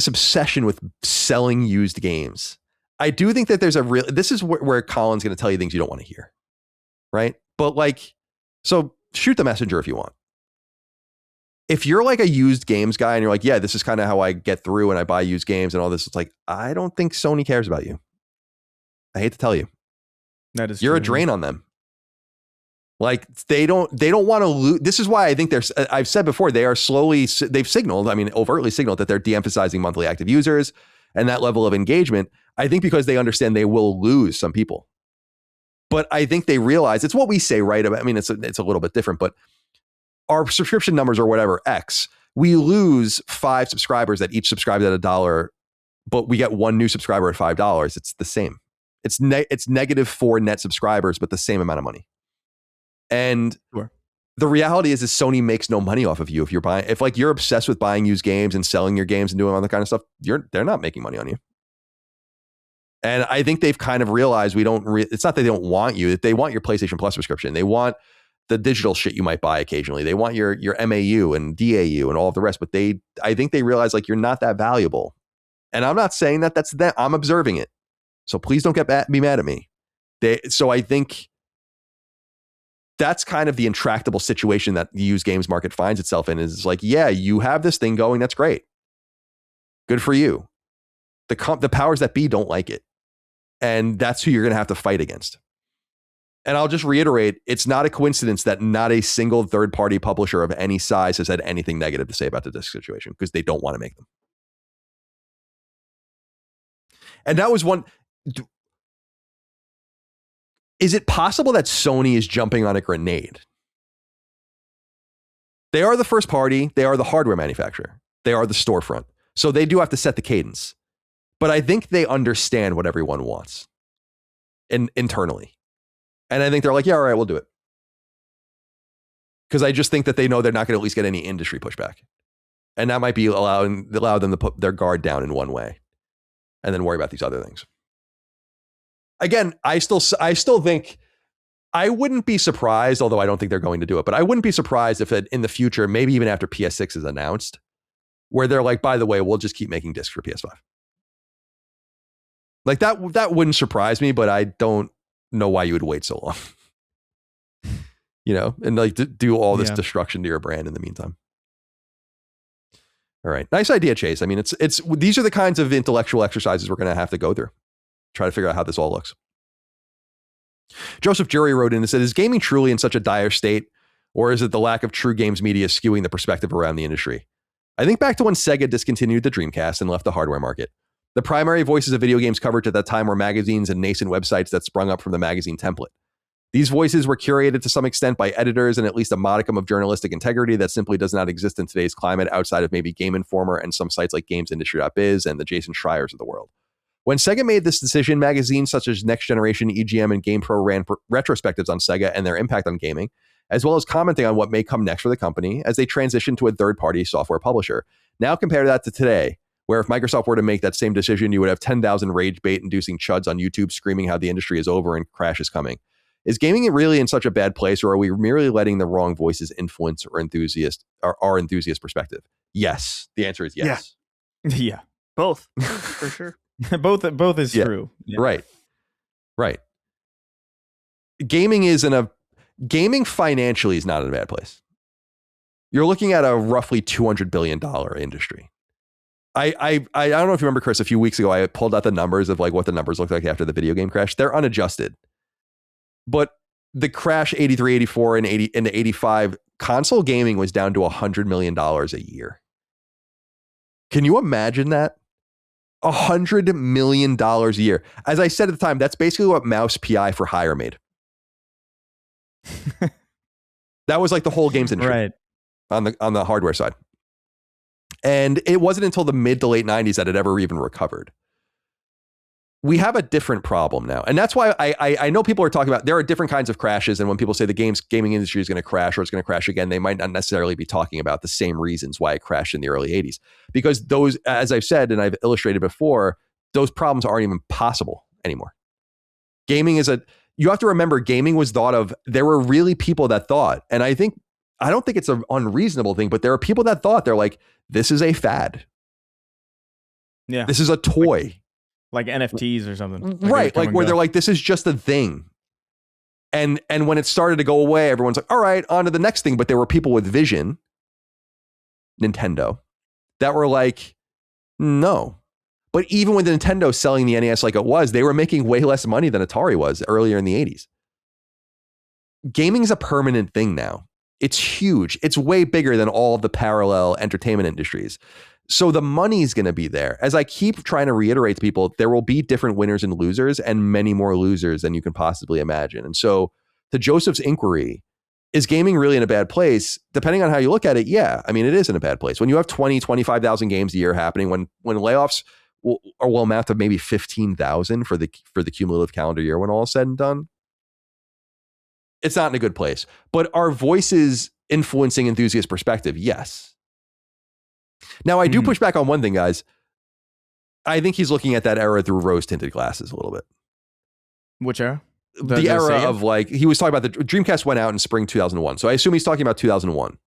obsession with selling used games, I do think that there's this is where Colin's going to tell you things you don't want to hear, right? But like, so shoot the messenger if you want. If you're like a used games guy and you're like, yeah, this is kind of how I get through and I buy used games and all this, it's like, I don't think Sony cares about you. I hate to tell you. That is you're true. A drain on them. Like they don't want to lose. This is why I think I've said before, they've signaled, overtly signaled that they're de-emphasizing monthly active users and that level of engagement. I think because they understand they will lose some people. But I think they realize it's what we say, right? It's a little bit different, but our subscription numbers or whatever, X, we lose 5 subscribers that each subscribed at $1, but we get 1 new subscriber at $5. It's the same. It's -4 net subscribers, but the same amount of money. And the reality is Sony makes no money off of you if like you're obsessed with buying used games and selling your games and doing all that kind of stuff. They're not making money on you. And I think they've kind of realized it's not that they don't want you, that they want your PlayStation Plus subscription. They want the digital shit you might buy occasionally. They want your MAU and DAU and all of the rest. But I think they realize like you're not that valuable. And I'm not saying that that's them. I'm observing it. So please don't be mad at me. So I think that's kind of the intractable situation that the used games market finds itself in. Is like, yeah, you have this thing going. That's great. Good for you. The powers that be don't like it. And that's who you're going to have to fight against. And I'll just reiterate, it's not a coincidence that not a single third-party publisher of any size has had anything negative to say about the disc situation, because they don't want to make them. And that was one. Is it possible that Sony is jumping on a grenade? They are the first party. They are the hardware manufacturer. They are the storefront. So they do have to set the cadence. But I think they understand what everyone wants internally. And I think they're like, yeah, all right, we'll do it. Because I just think that they know they're not going to at least get any industry pushback. And that might be allow them to put their guard down in one way and then worry about these other things. Again, I still think, I wouldn't be surprised, although I don't think they're going to do it, but I wouldn't be surprised if in the future, maybe even after PS6 is announced, where they're like, by the way, we'll just keep making discs for PS5. Like that wouldn't surprise me, but I don't know why you would wait so long. And like do all this destruction to your brand in the meantime. All right. Nice idea, Chase. I mean, it's these are the kinds of intellectual exercises we're going to have to go through. Try to figure out how this all looks. Joseph Jury wrote in and said, is gaming truly in such a dire state, or is it the lack of true games media skewing the perspective around the industry? I think back to when Sega discontinued the Dreamcast and left the hardware market. The primary voices of video games coverage at that time were magazines and nascent websites that sprung up from the magazine template. These voices were curated to some extent by editors and at least a modicum of journalistic integrity that simply does not exist in today's climate outside of maybe Game Informer and some sites like GamesIndustry.biz and the Jason Schreiers of the world. When Sega made this decision, magazines such as Next Generation, EGM, and GamePro ran retrospectives on Sega and their impact on gaming, as well as commenting on what may come next for the company as they transition to a third-party software publisher. Now compare that to today, where if Microsoft were to make that same decision, you would have 10,000 rage bait-inducing chuds on YouTube screaming how the industry is over and crash is coming. Is gaming really in such a bad place, or are we merely letting the wrong voices influence our enthusiast perspective? Yes. The answer is yes. Yeah. Both, for sure. both is true. Yeah. Right. Gaming financially is not in a bad place. You're looking at a roughly $200 billion industry. I don't know if you remember, Chris, a few weeks ago, I pulled out the numbers of like what the numbers look like after the video game crash. They're unadjusted. But the crash 83, 84, and 80 into 85, console gaming was down to $100 million a year. Can you imagine that? $100 million a year. As I said at the time, that's basically what Mouse PI for Hire made. That was like the whole games industry, right, on the hardware side. And it wasn't until the mid to late 90s that it ever even recovered. We have a different problem now. And that's why I know people are talking about, there are different kinds of crashes. And when people say the gaming industry is going to crash or it's going to crash again, they might not necessarily be talking about the same reasons why it crashed in the early 80s. Because those, as I've said, and I've illustrated before, those problems aren't even possible anymore. You have to remember, gaming was thought of, there were really people that thought, and I don't think it's an unreasonable thing, but there are people that thought, they're like, this is a fad. Yeah. This is a toy. Like NFTs or something. Right. Like where they're like, this is just a thing. And when it started to go away, everyone's like, all right, on to the next thing. But there were people with vision, Nintendo, that were like, no. But even with Nintendo selling the NES like it was, they were making way less money than Atari was earlier in the 80s. Gaming is a permanent thing now. It's huge. It's way bigger than all the parallel entertainment industries. So the money's going to be there. As I keep trying to reiterate to people, there will be different winners and losers and many more losers than you can possibly imagine. And so to Joseph's inquiry, is gaming really in a bad place? Depending on how you look at it, yeah. I mean, it is in a bad place. When you have 25,000 games a year happening, when layoffs will amount to maybe 15,000 for the cumulative calendar year when all is said and done, it's not in a good place. But are voices influencing enthusiast perspective? Yes. Now, I do push back on one thing, guys. I think he's looking at that era through rose-tinted glasses a little bit. Which era? The era of like, he was talking about the Dreamcast went out in spring 2001. So I assume he's talking about 2001.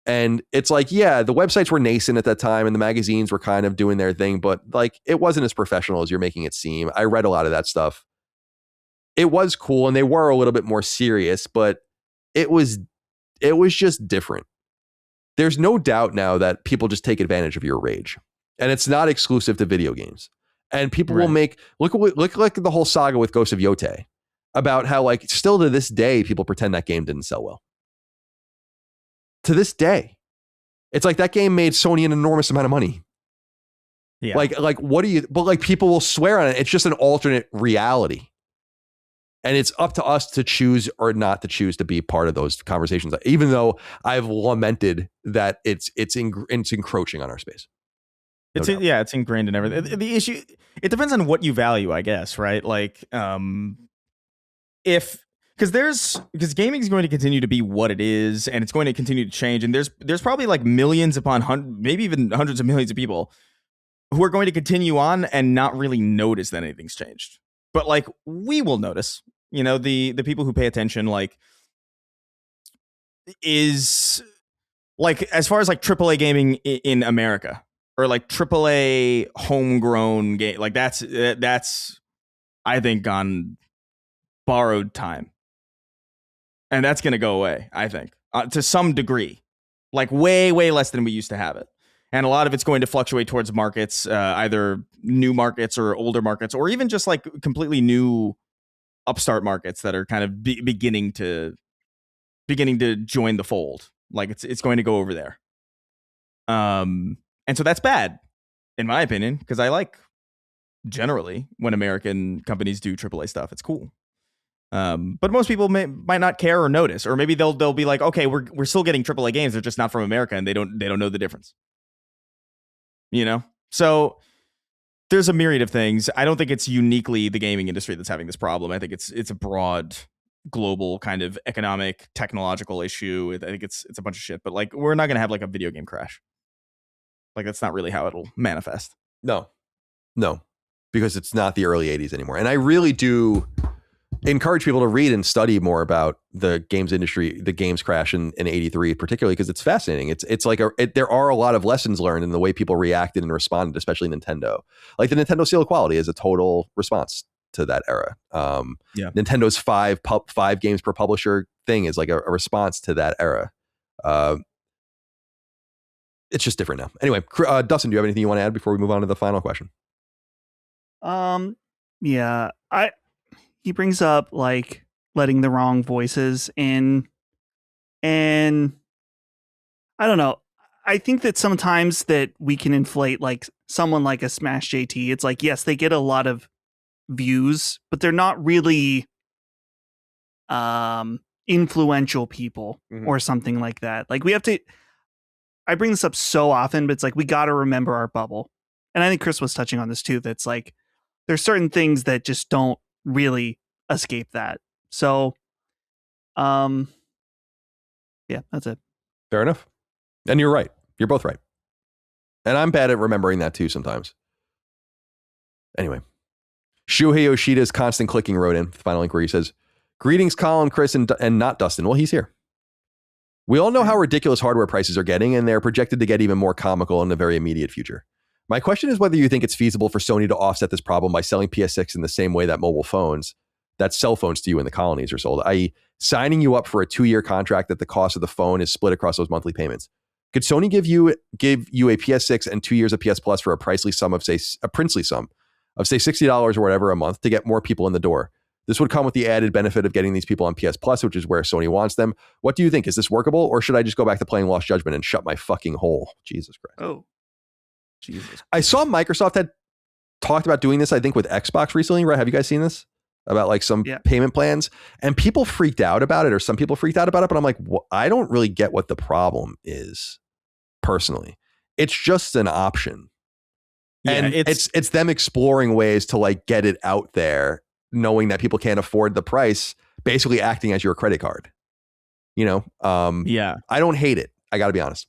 And it's like, yeah, the websites were nascent at that time and the magazines were kind of doing their thing, but like it wasn't as professional as you're making it seem. I read a lot of that stuff. it was cool and they were a little bit more serious, but it was just different. There's no doubt now that people just take advantage of your rage, and it's not exclusive to video games. And people will make look like the whole saga with Ghost of Yotei about how like still to this day people pretend that game didn't sell well. To this day, it's like that game made Sony an enormous amount of money. Yeah. Like what do you? But like people will swear on it. It's just an alternate reality. And it's up to us to choose or not to choose to be part of those conversations, even though I've lamented that it's encroaching on our space. It's ingrained in everything. The issue, it depends on what you value, I guess, right? Like, because gaming is going to continue to be what it is, and it's going to continue to change. And there's probably like millions upon maybe even hundreds of millions of people who are going to continue on and not really notice that anything's changed. But like we will notice, the people who pay attention, like, is like as far as like AAA gaming in America or like AAA homegrown game, like that's I think on borrowed time, and that's gonna go away. I think to some degree, like way less than we used to have it. And a lot of it's going to fluctuate towards markets, either new markets or older markets, or even just like completely new upstart markets that are kind of beginning to join the fold. Like it's going to go over there. And so that's bad, in my opinion, because I like generally when American companies do AAA stuff. It's cool. But most people might not care or notice, or maybe they'll be like, okay, we're still getting AAA games. They're just not from America, and they don't know the difference. So there's a myriad of things. I don't think it's uniquely the gaming industry that's having this problem. I think it's a broad, global kind of economic, technological issue. I think it's a bunch of shit. But like, we're not gonna have like a video game crash. Like that's not really how it'll manifest. No, because it's not the early 80s anymore. And I really do encourage people to read and study more about the games industry, the games crash in 83, particularly because it's fascinating. It's like there are a lot of lessons learned in the way people reacted and responded, especially Nintendo. Like the Nintendo seal of quality is a total response to that era. Nintendo's five games per publisher thing is like a response to that era. It's just different now. Anyway, Dustin, do you have anything you want to add before we move on to the final question? Yeah, he brings up like letting the wrong voices in, and I don't know. I think that sometimes that we can inflate like someone like a Smash JT. It's like, yes, they get a lot of views, but they're not really influential people or something like that. Like we have to, I bring this up so often, but it's like, we got to remember our bubble. And I think Chris was touching on this too. That's like, there's certain things that just don't really escape that. So, yeah, that's it. Fair enough. And you're right. You're both right. And I'm bad at remembering that too sometimes. Anyway, Shuhei Yoshida's constant clicking wrote in the final inquiry. He says, greetings, Colin, Chris, and not Dustin. Well, he's here. We all know how ridiculous hardware prices are getting, and they're projected to get even more comical in the very immediate future. My question is whether you think it's feasible for Sony to offset this problem by selling PS6 in the same way that cell phones to you in the colonies are sold, i.e. signing you up for a 2-year contract that the cost of the phone is split across those monthly payments. Could Sony give you a PS6 and 2 years of PS Plus for a princely sum of say $60 or whatever a month to get more people in the door? This would come with the added benefit of getting these people on PS Plus, which is where Sony wants them. What do you think? Is this workable, or should I just go back to playing Lost Judgment and shut my fucking hole? Jesus Christ. Oh, Jesus. I saw Microsoft had talked about doing this, I think, with Xbox recently, right? Have you guys seen this? About like some payment plans, and people freaked out about it, or some people freaked out about it, but I'm like, I don't really get what the problem is personally. It's just an option. Yeah, and it's them exploring ways to like get it out there, knowing that people can't afford the price, basically acting as your credit card. I don't hate it. I got to be honest.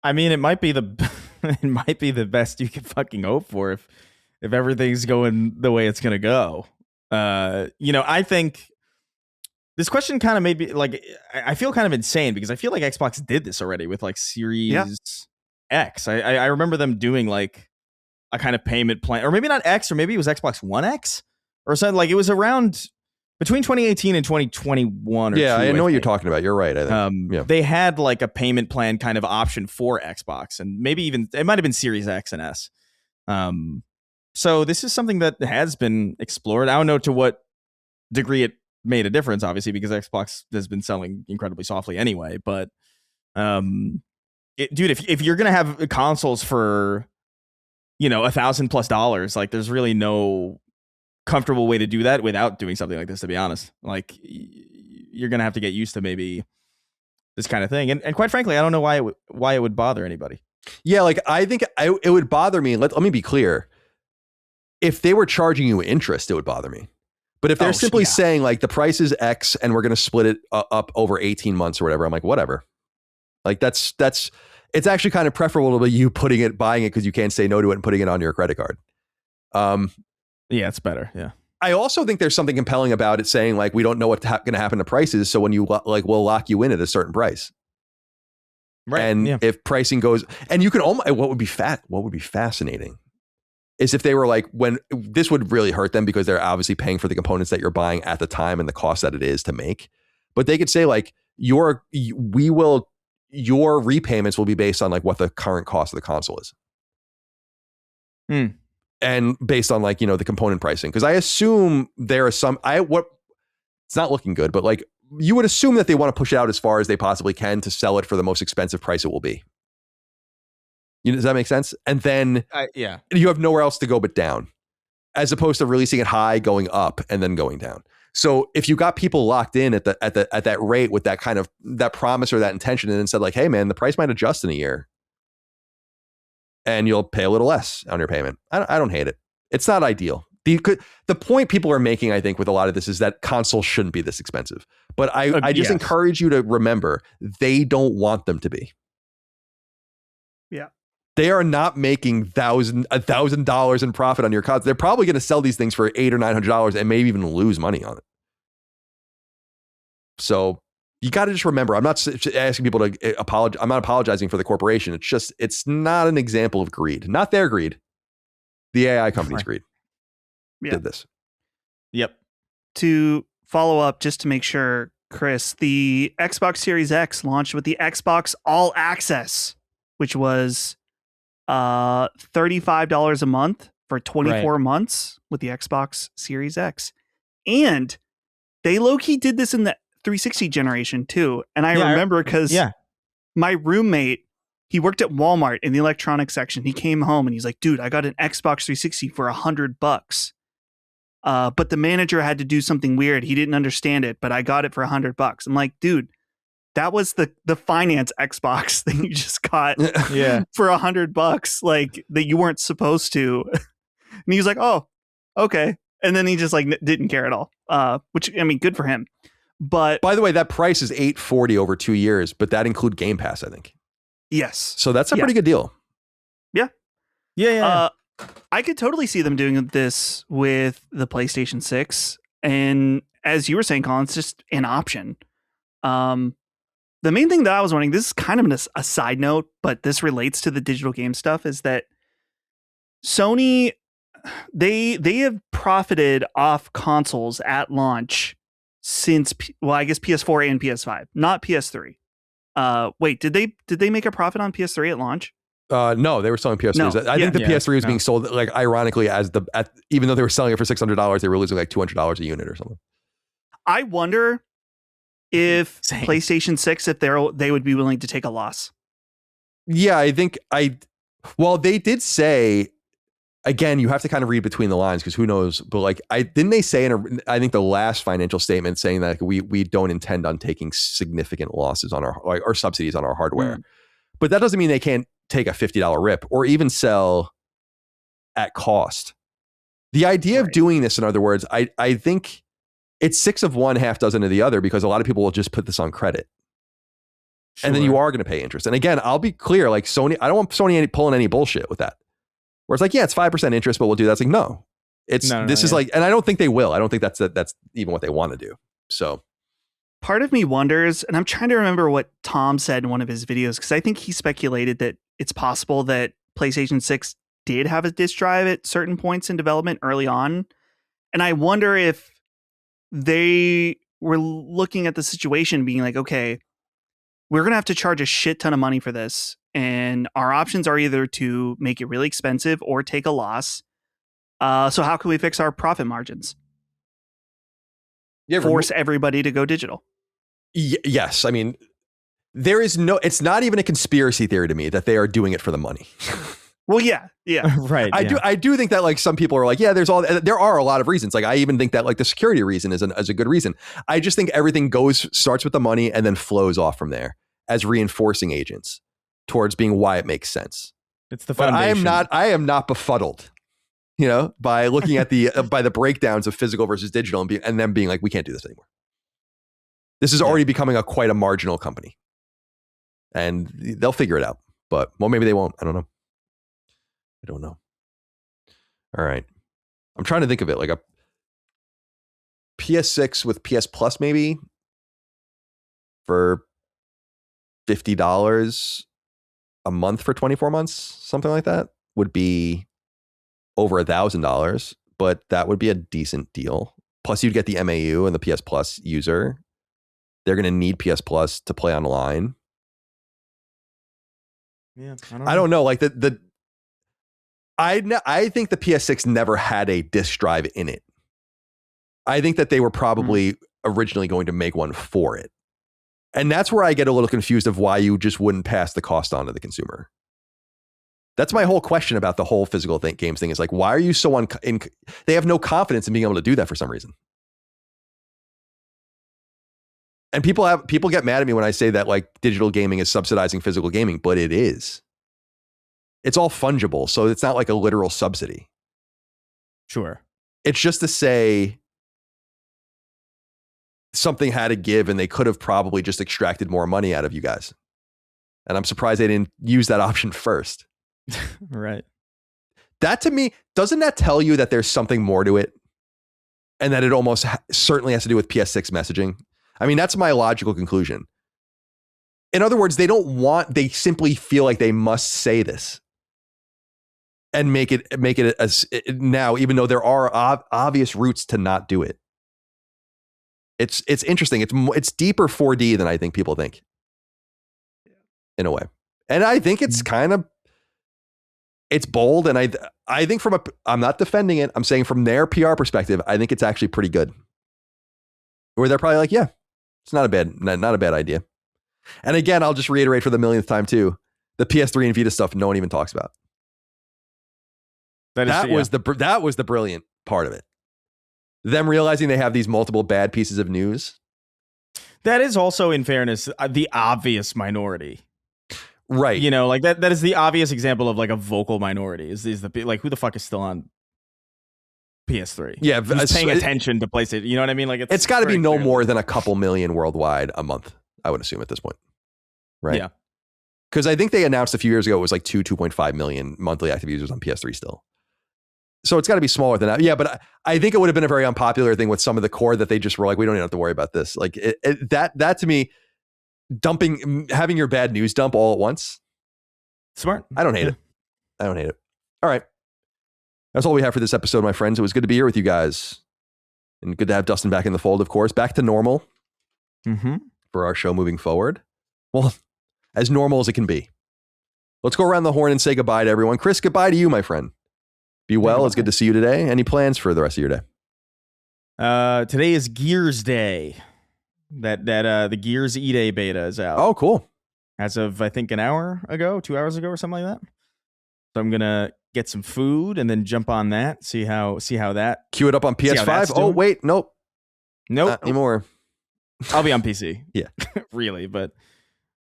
I mean, it might be the best you can fucking hope for if everything's going the way it's gonna go. I think this question kind of made me like, I feel kind of insane because I feel like Xbox did this already with like Series X. I remember them doing like a kind of payment plan, or maybe not X, or maybe it was Xbox One X or something. Like it was around between 2018 and 2021. Or yeah, two, I know what you're think. talking about. You're right. I think. They had like a payment plan kind of option for Xbox, and maybe even it might have been Series X and S. So this is something that has been explored. I don't know to what degree it made a difference, obviously, because Xbox has been selling incredibly softly anyway. But, dude, if you're gonna have consoles for, $1,000+ like there's really no comfortable way to do that without doing something like this. To be honest, like you're gonna have to get used to maybe this kind of thing. And quite frankly, I don't know why it would bother anybody. Yeah, like I think it would bother me. Let me be clear. If they were charging you interest, it would bother me. But if they're simply saying like the price is X and we're going to split it up over 18 months or whatever, I'm like, whatever. Like it's actually kind of preferable to you buying it because you can't say no to it and putting it on your credit card. Yeah, it's better. Yeah. I also think there's something compelling about it saying like, we don't know what's going to happen to prices. So when you we'll lock you in at a certain price. Right. And if pricing goes, and you can what would be fascinating is if they were like, when this would really hurt them because they're obviously paying for the components that you're buying at the time and the cost that it is to make. But they could say like, your repayments will be based on like what the current cost of the console is. And based on like, the component pricing. Because I assume there are it's not looking good, but like you would assume that they want to push it out as far as they possibly can to sell it for the most expensive price it will be. Does that make sense? And then you have nowhere else to go but down, as opposed to releasing it high, going up, and then going down. So if you got people locked in at that rate with that kind of that promise or that intention, and then said like, hey man, the price might adjust in a year, and you'll pay a little less on your payment. I don't hate it. It's not ideal. The point people are making, I think, with a lot of this is that consoles shouldn't be this expensive. But I just encourage you to remember they don't want them to be. Yeah. They are not making $1,000 in profit on your console. They're probably going to sell these things for $800 or $900 and maybe even lose money on it. So you got to just remember, I'm not asking people to apologize. I'm not apologizing for the corporation. It's not an example of greed. Not their greed. The AI company's greed. Did this. Yep. To follow up, just to make sure, Chris, the Xbox Series X launched with the Xbox All Access, which was $35 a month for 24 months with the Xbox Series X. And they low-key did this in the 360 generation too. And I remember because my roommate, he worked at Walmart in the electronics section. He came home and he's like, dude, I got an Xbox 360 for $100. But the manager had to do something weird. He didn't understand it, but I got it for $100. I'm like, dude, that was the finance Xbox that you just got for $100, like that you weren't supposed to. And he was like, oh, okay. And then he just like didn't care at all. Which, I mean, good for him. But by the way, that price is $840 over 2 years, but that include Game Pass, I think. Yes. So that's a pretty good deal. Yeah. I could totally see them doing this with the PlayStation 6. And as you were saying, Colin, it's just an option. The main thing that I was wondering, this is kind of a side note, but this relates to the digital game stuff, is that Sony, they have profited off consoles at launch since, I guess PS4 and PS5, not PS3. Wait, did they make a profit on PS3 at launch? No, they were selling PS3s. No. I think the PS3 was being sold, like, ironically, even though they were selling it for $600, they were losing like $200 a unit or something. I wonder if PlayStation 6, if they would be willing to take a loss. Yeah, I think they did say, again, you have to kind of read between the lines because who knows, but like, didn't they say I think the last financial statement saying that we don't intend on taking significant losses on or subsidies on our hardware. But that doesn't mean they can't take a $50 rip or even sell at cost. The idea of doing this, in other words, I think it's 6 of one, half dozen of the other, because a lot of people will just put this on credit. Sure. And then you are going to pay interest. And again, I'll be clear, like Sony, I don't want Sony pulling any bullshit with that. Where it's like, yeah, it's 5% interest, but we'll do that. It's like, no, is like, and I don't think they will. I don't think that's even what they want to do. So part of me wonders, and I'm trying to remember what Tom said in one of his videos, because I think he speculated that it's possible that PlayStation 6 did have a disk drive at certain points in development early on. And I wonder if they were looking at the situation being like, okay, we're going to have to charge a shit ton of money for this. And our options are either to make it really expensive or take a loss. So how can we fix our profit margins? Force everybody to go digital. Yes. I mean, it's not even a conspiracy theory to me that they are doing it for the money. Well, yeah. Right. I do think that like some people are like, yeah, there are a lot of reasons. Like I even think that like the security reason is a good reason. I just think everything starts with the money and then flows off from there as reinforcing agents towards being why it makes sense. It's the foundation. But I am not befuddled, by looking at by the breakdowns of physical versus digital and them being like, we can't do this anymore. This is already becoming quite a marginal company, and they'll figure it out. But maybe they won't. I don't know. All right. I'm trying to think of it like a PS6 with PS Plus, maybe for $50 a month for 24 months, something like that would be over $1,000, but that would be a decent deal. Plus you'd get the MAU and the PS Plus user. They're going to need PS Plus to play online. Yeah. I don't know. Like I think the PS6 never had a disk drive in it. I think that they were probably originally going to make one for it. And that's where I get a little confused of why you just wouldn't pass the cost on to the consumer. That's my whole question about the whole physical games thing is like, why are you so they have no confidence in being able to do that for some reason. And people get mad at me when I say that like digital gaming is subsidizing physical gaming, but it is. It's all fungible, so it's not like a literal subsidy. Sure. It's just to say something had to give and they could have probably just extracted more money out of you guys. And I'm surprised they didn't use that option first. Right. That to me, doesn't that tell you that there's something more to it? And that it almost certainly has to do with PS6 messaging? I mean, that's my logical conclusion. In other words, they simply feel like they must say this and make it as now, even though there are obvious routes to not do it. It's interesting. It's deeper 4D than I think people think, in a way. And I think it's it's bold. And I think I'm not defending it. I'm saying from their PR perspective, I think it's actually pretty good. Where they're probably like, yeah, it's not a bad idea. And again, I'll just reiterate for the millionth time too, the PS3 and Vita stuff no one even talks about. That was the brilliant part of it. Them realizing they have these multiple bad pieces of news. That is also, in fairness, the obvious minority. Right. Like that is the obvious example of like a vocal minority is the like, who the fuck is still on PS3? Yeah. Who's paying attention to PlayStation? You know what I mean? Like it's got to be no more than a couple million worldwide a month, I would assume at this point. Right. Yeah. Because I think they announced a few years ago it was like 2.5 million monthly active users on PS3 still. So it's got to be smaller than that. Yeah, but I think it would have been a very unpopular thing with some of the core that they just were like, we don't even have to worry about this. Like that to me, having your bad news dump all at once. Smart. I don't hate it. All right. That's all we have for this episode, my friends. It was good to be here with you guys. And good to have Dustin back in the fold, of course. Back to normal for our show moving forward. Well, as normal as it can be. Let's go around the horn and say goodbye to everyone. Chris, goodbye to you, my friend. Be well. It's good to see you today. Any plans for the rest of your day? Today is Gears Day. The Gears E-Day beta is out. Oh, cool. As of, I think, 2 hours ago or something like that. So I'm going to get some food and then jump on that, see how that. Cue it up on PS5. Oh, wait. Nope. Not anymore. I'll be on PC. Yeah. Really. But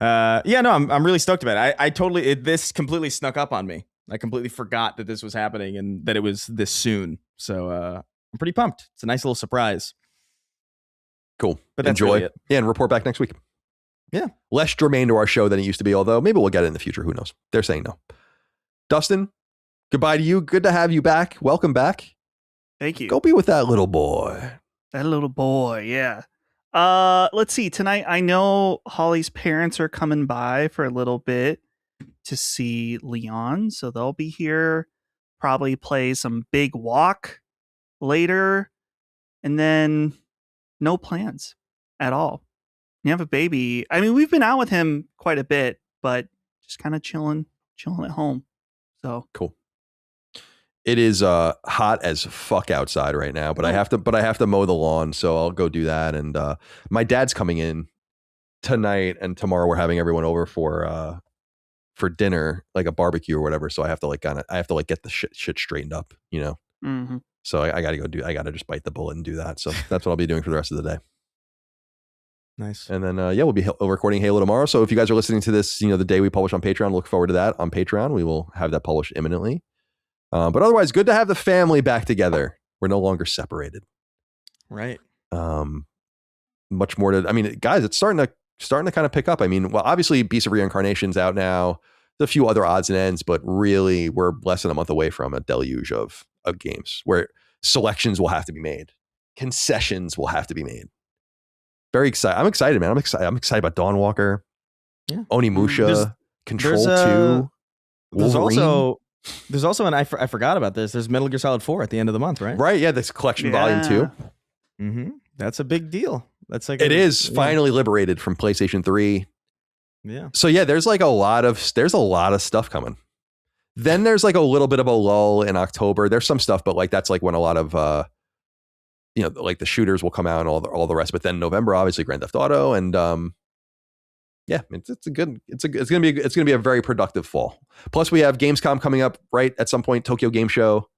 I'm really stoked about it. This completely snuck up on me. I completely forgot that this was happening and that it was this soon. So I'm pretty pumped. It's a nice little surprise. Cool. But that's enjoy really it. Yeah, and report back next week. Yeah. Less germane to our show than it used to be, although maybe we'll get it in the future. Who knows? They're saying no. Dustin, goodbye to you. Good to have you back. Welcome back. Thank you. Go be with that little boy. Yeah. Let's see. Tonight, I know Holly's parents are coming by for a little bit to see Leon, so they'll be here. Probably play some Big Walk later. and then no plans at all. You have a baby. I mean, we've been out with him quite a bit, but just kind of chilling at home. So cool. It is hot as fuck outside right now, but I have to mow the lawn, so I'll go do that. And my dad's coming in tonight, and tomorrow we're having everyone over for dinner, like a barbecue or whatever. So I have to get the shit straightened up, you know. Mm-hmm. So I got to just bite the bullet and do that. So that's what I'll be doing for the rest of the day. Nice. And then we'll be recording Halo tomorrow. So if you guys are listening to this, the day we publish on Patreon, look forward to that on Patreon. We will have that published imminently. But otherwise, good to have the family back together. We're no longer separated. Right. Much more to. I mean, guys, it's starting to kind of pick up. I mean, well, obviously, Beast of Reincarnation's out now. There's a few other odds and ends, but really, we're less than a month away from a deluge of games where selections will have to be made, concessions will have to be made. Very excited. I'm excited, man. I'm excited about Dawnwalker, Onimusha, Control 2. There's also, and I forgot about this. There's Metal Gear Solid 4 at the end of the month, right? Right. Yeah. This collection volume 2. Mm-hmm. That's a big deal. That's like it is finally liberated from PlayStation 3. Yeah. So yeah, there's a lot of stuff coming. Then there's like a little bit of a lull in October. There's some stuff, but like that's like when a lot of like the shooters will come out and all the rest. But then November, obviously Grand Theft Auto, and yeah, it's gonna be a very productive fall. Plus we have Gamescom coming up right at some point, Tokyo Game Show,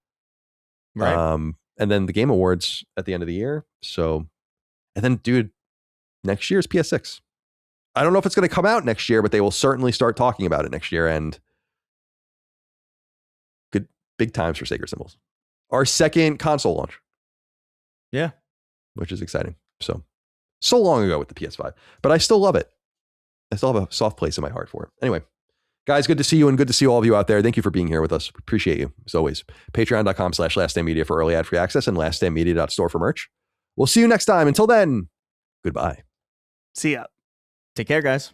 right? And then the Game Awards at the end of the year. So, and then dude, next year's PS6. I don't know if it's going to come out next year, but they will certainly start talking about it next year. And good big times for Sacred Symbols. Our second console launch. Yeah. Which is exciting. So long ago with the PS5, but I still love it. I still have a soft place in my heart for it. Anyway, guys, good to see you, and good to see all of you out there. Thank you for being here with us. Appreciate you as always. Patreon.com/LastStandMedia for early ad-free access, and LastStandMedia.store for merch. We'll see you next time. Until then, goodbye. See ya. Take care, guys.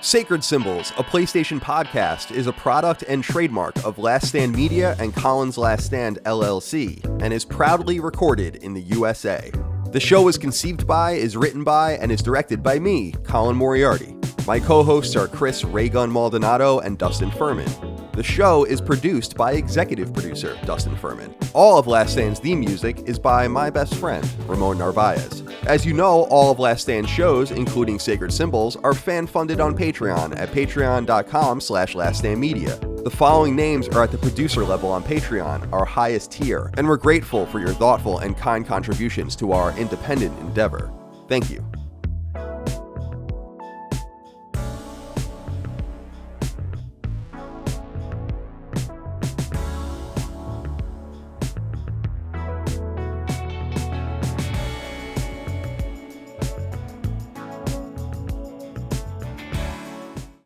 Sacred Symbols, a PlayStation podcast, is a product and trademark of Last Stand Media and Colin's Last Stand LLC, and is proudly recorded in the USA. The show is conceived by, is written by, and is directed by me, Colin Moriarty. My co-hosts are Chris Raygun Maldonado and Dustin Furman. The show is produced by executive producer Dustin Furman. All of Last Stand's theme music is by my best friend, Ramon Narvaez. As you know, all of Last Stand's shows, including Sacred Symbols, are fan-funded on Patreon at patreon.com/laststandmedia. The following names are at the producer level on Patreon, our highest tier, and we're grateful for your thoughtful and kind contributions to our independent endeavor. Thank you.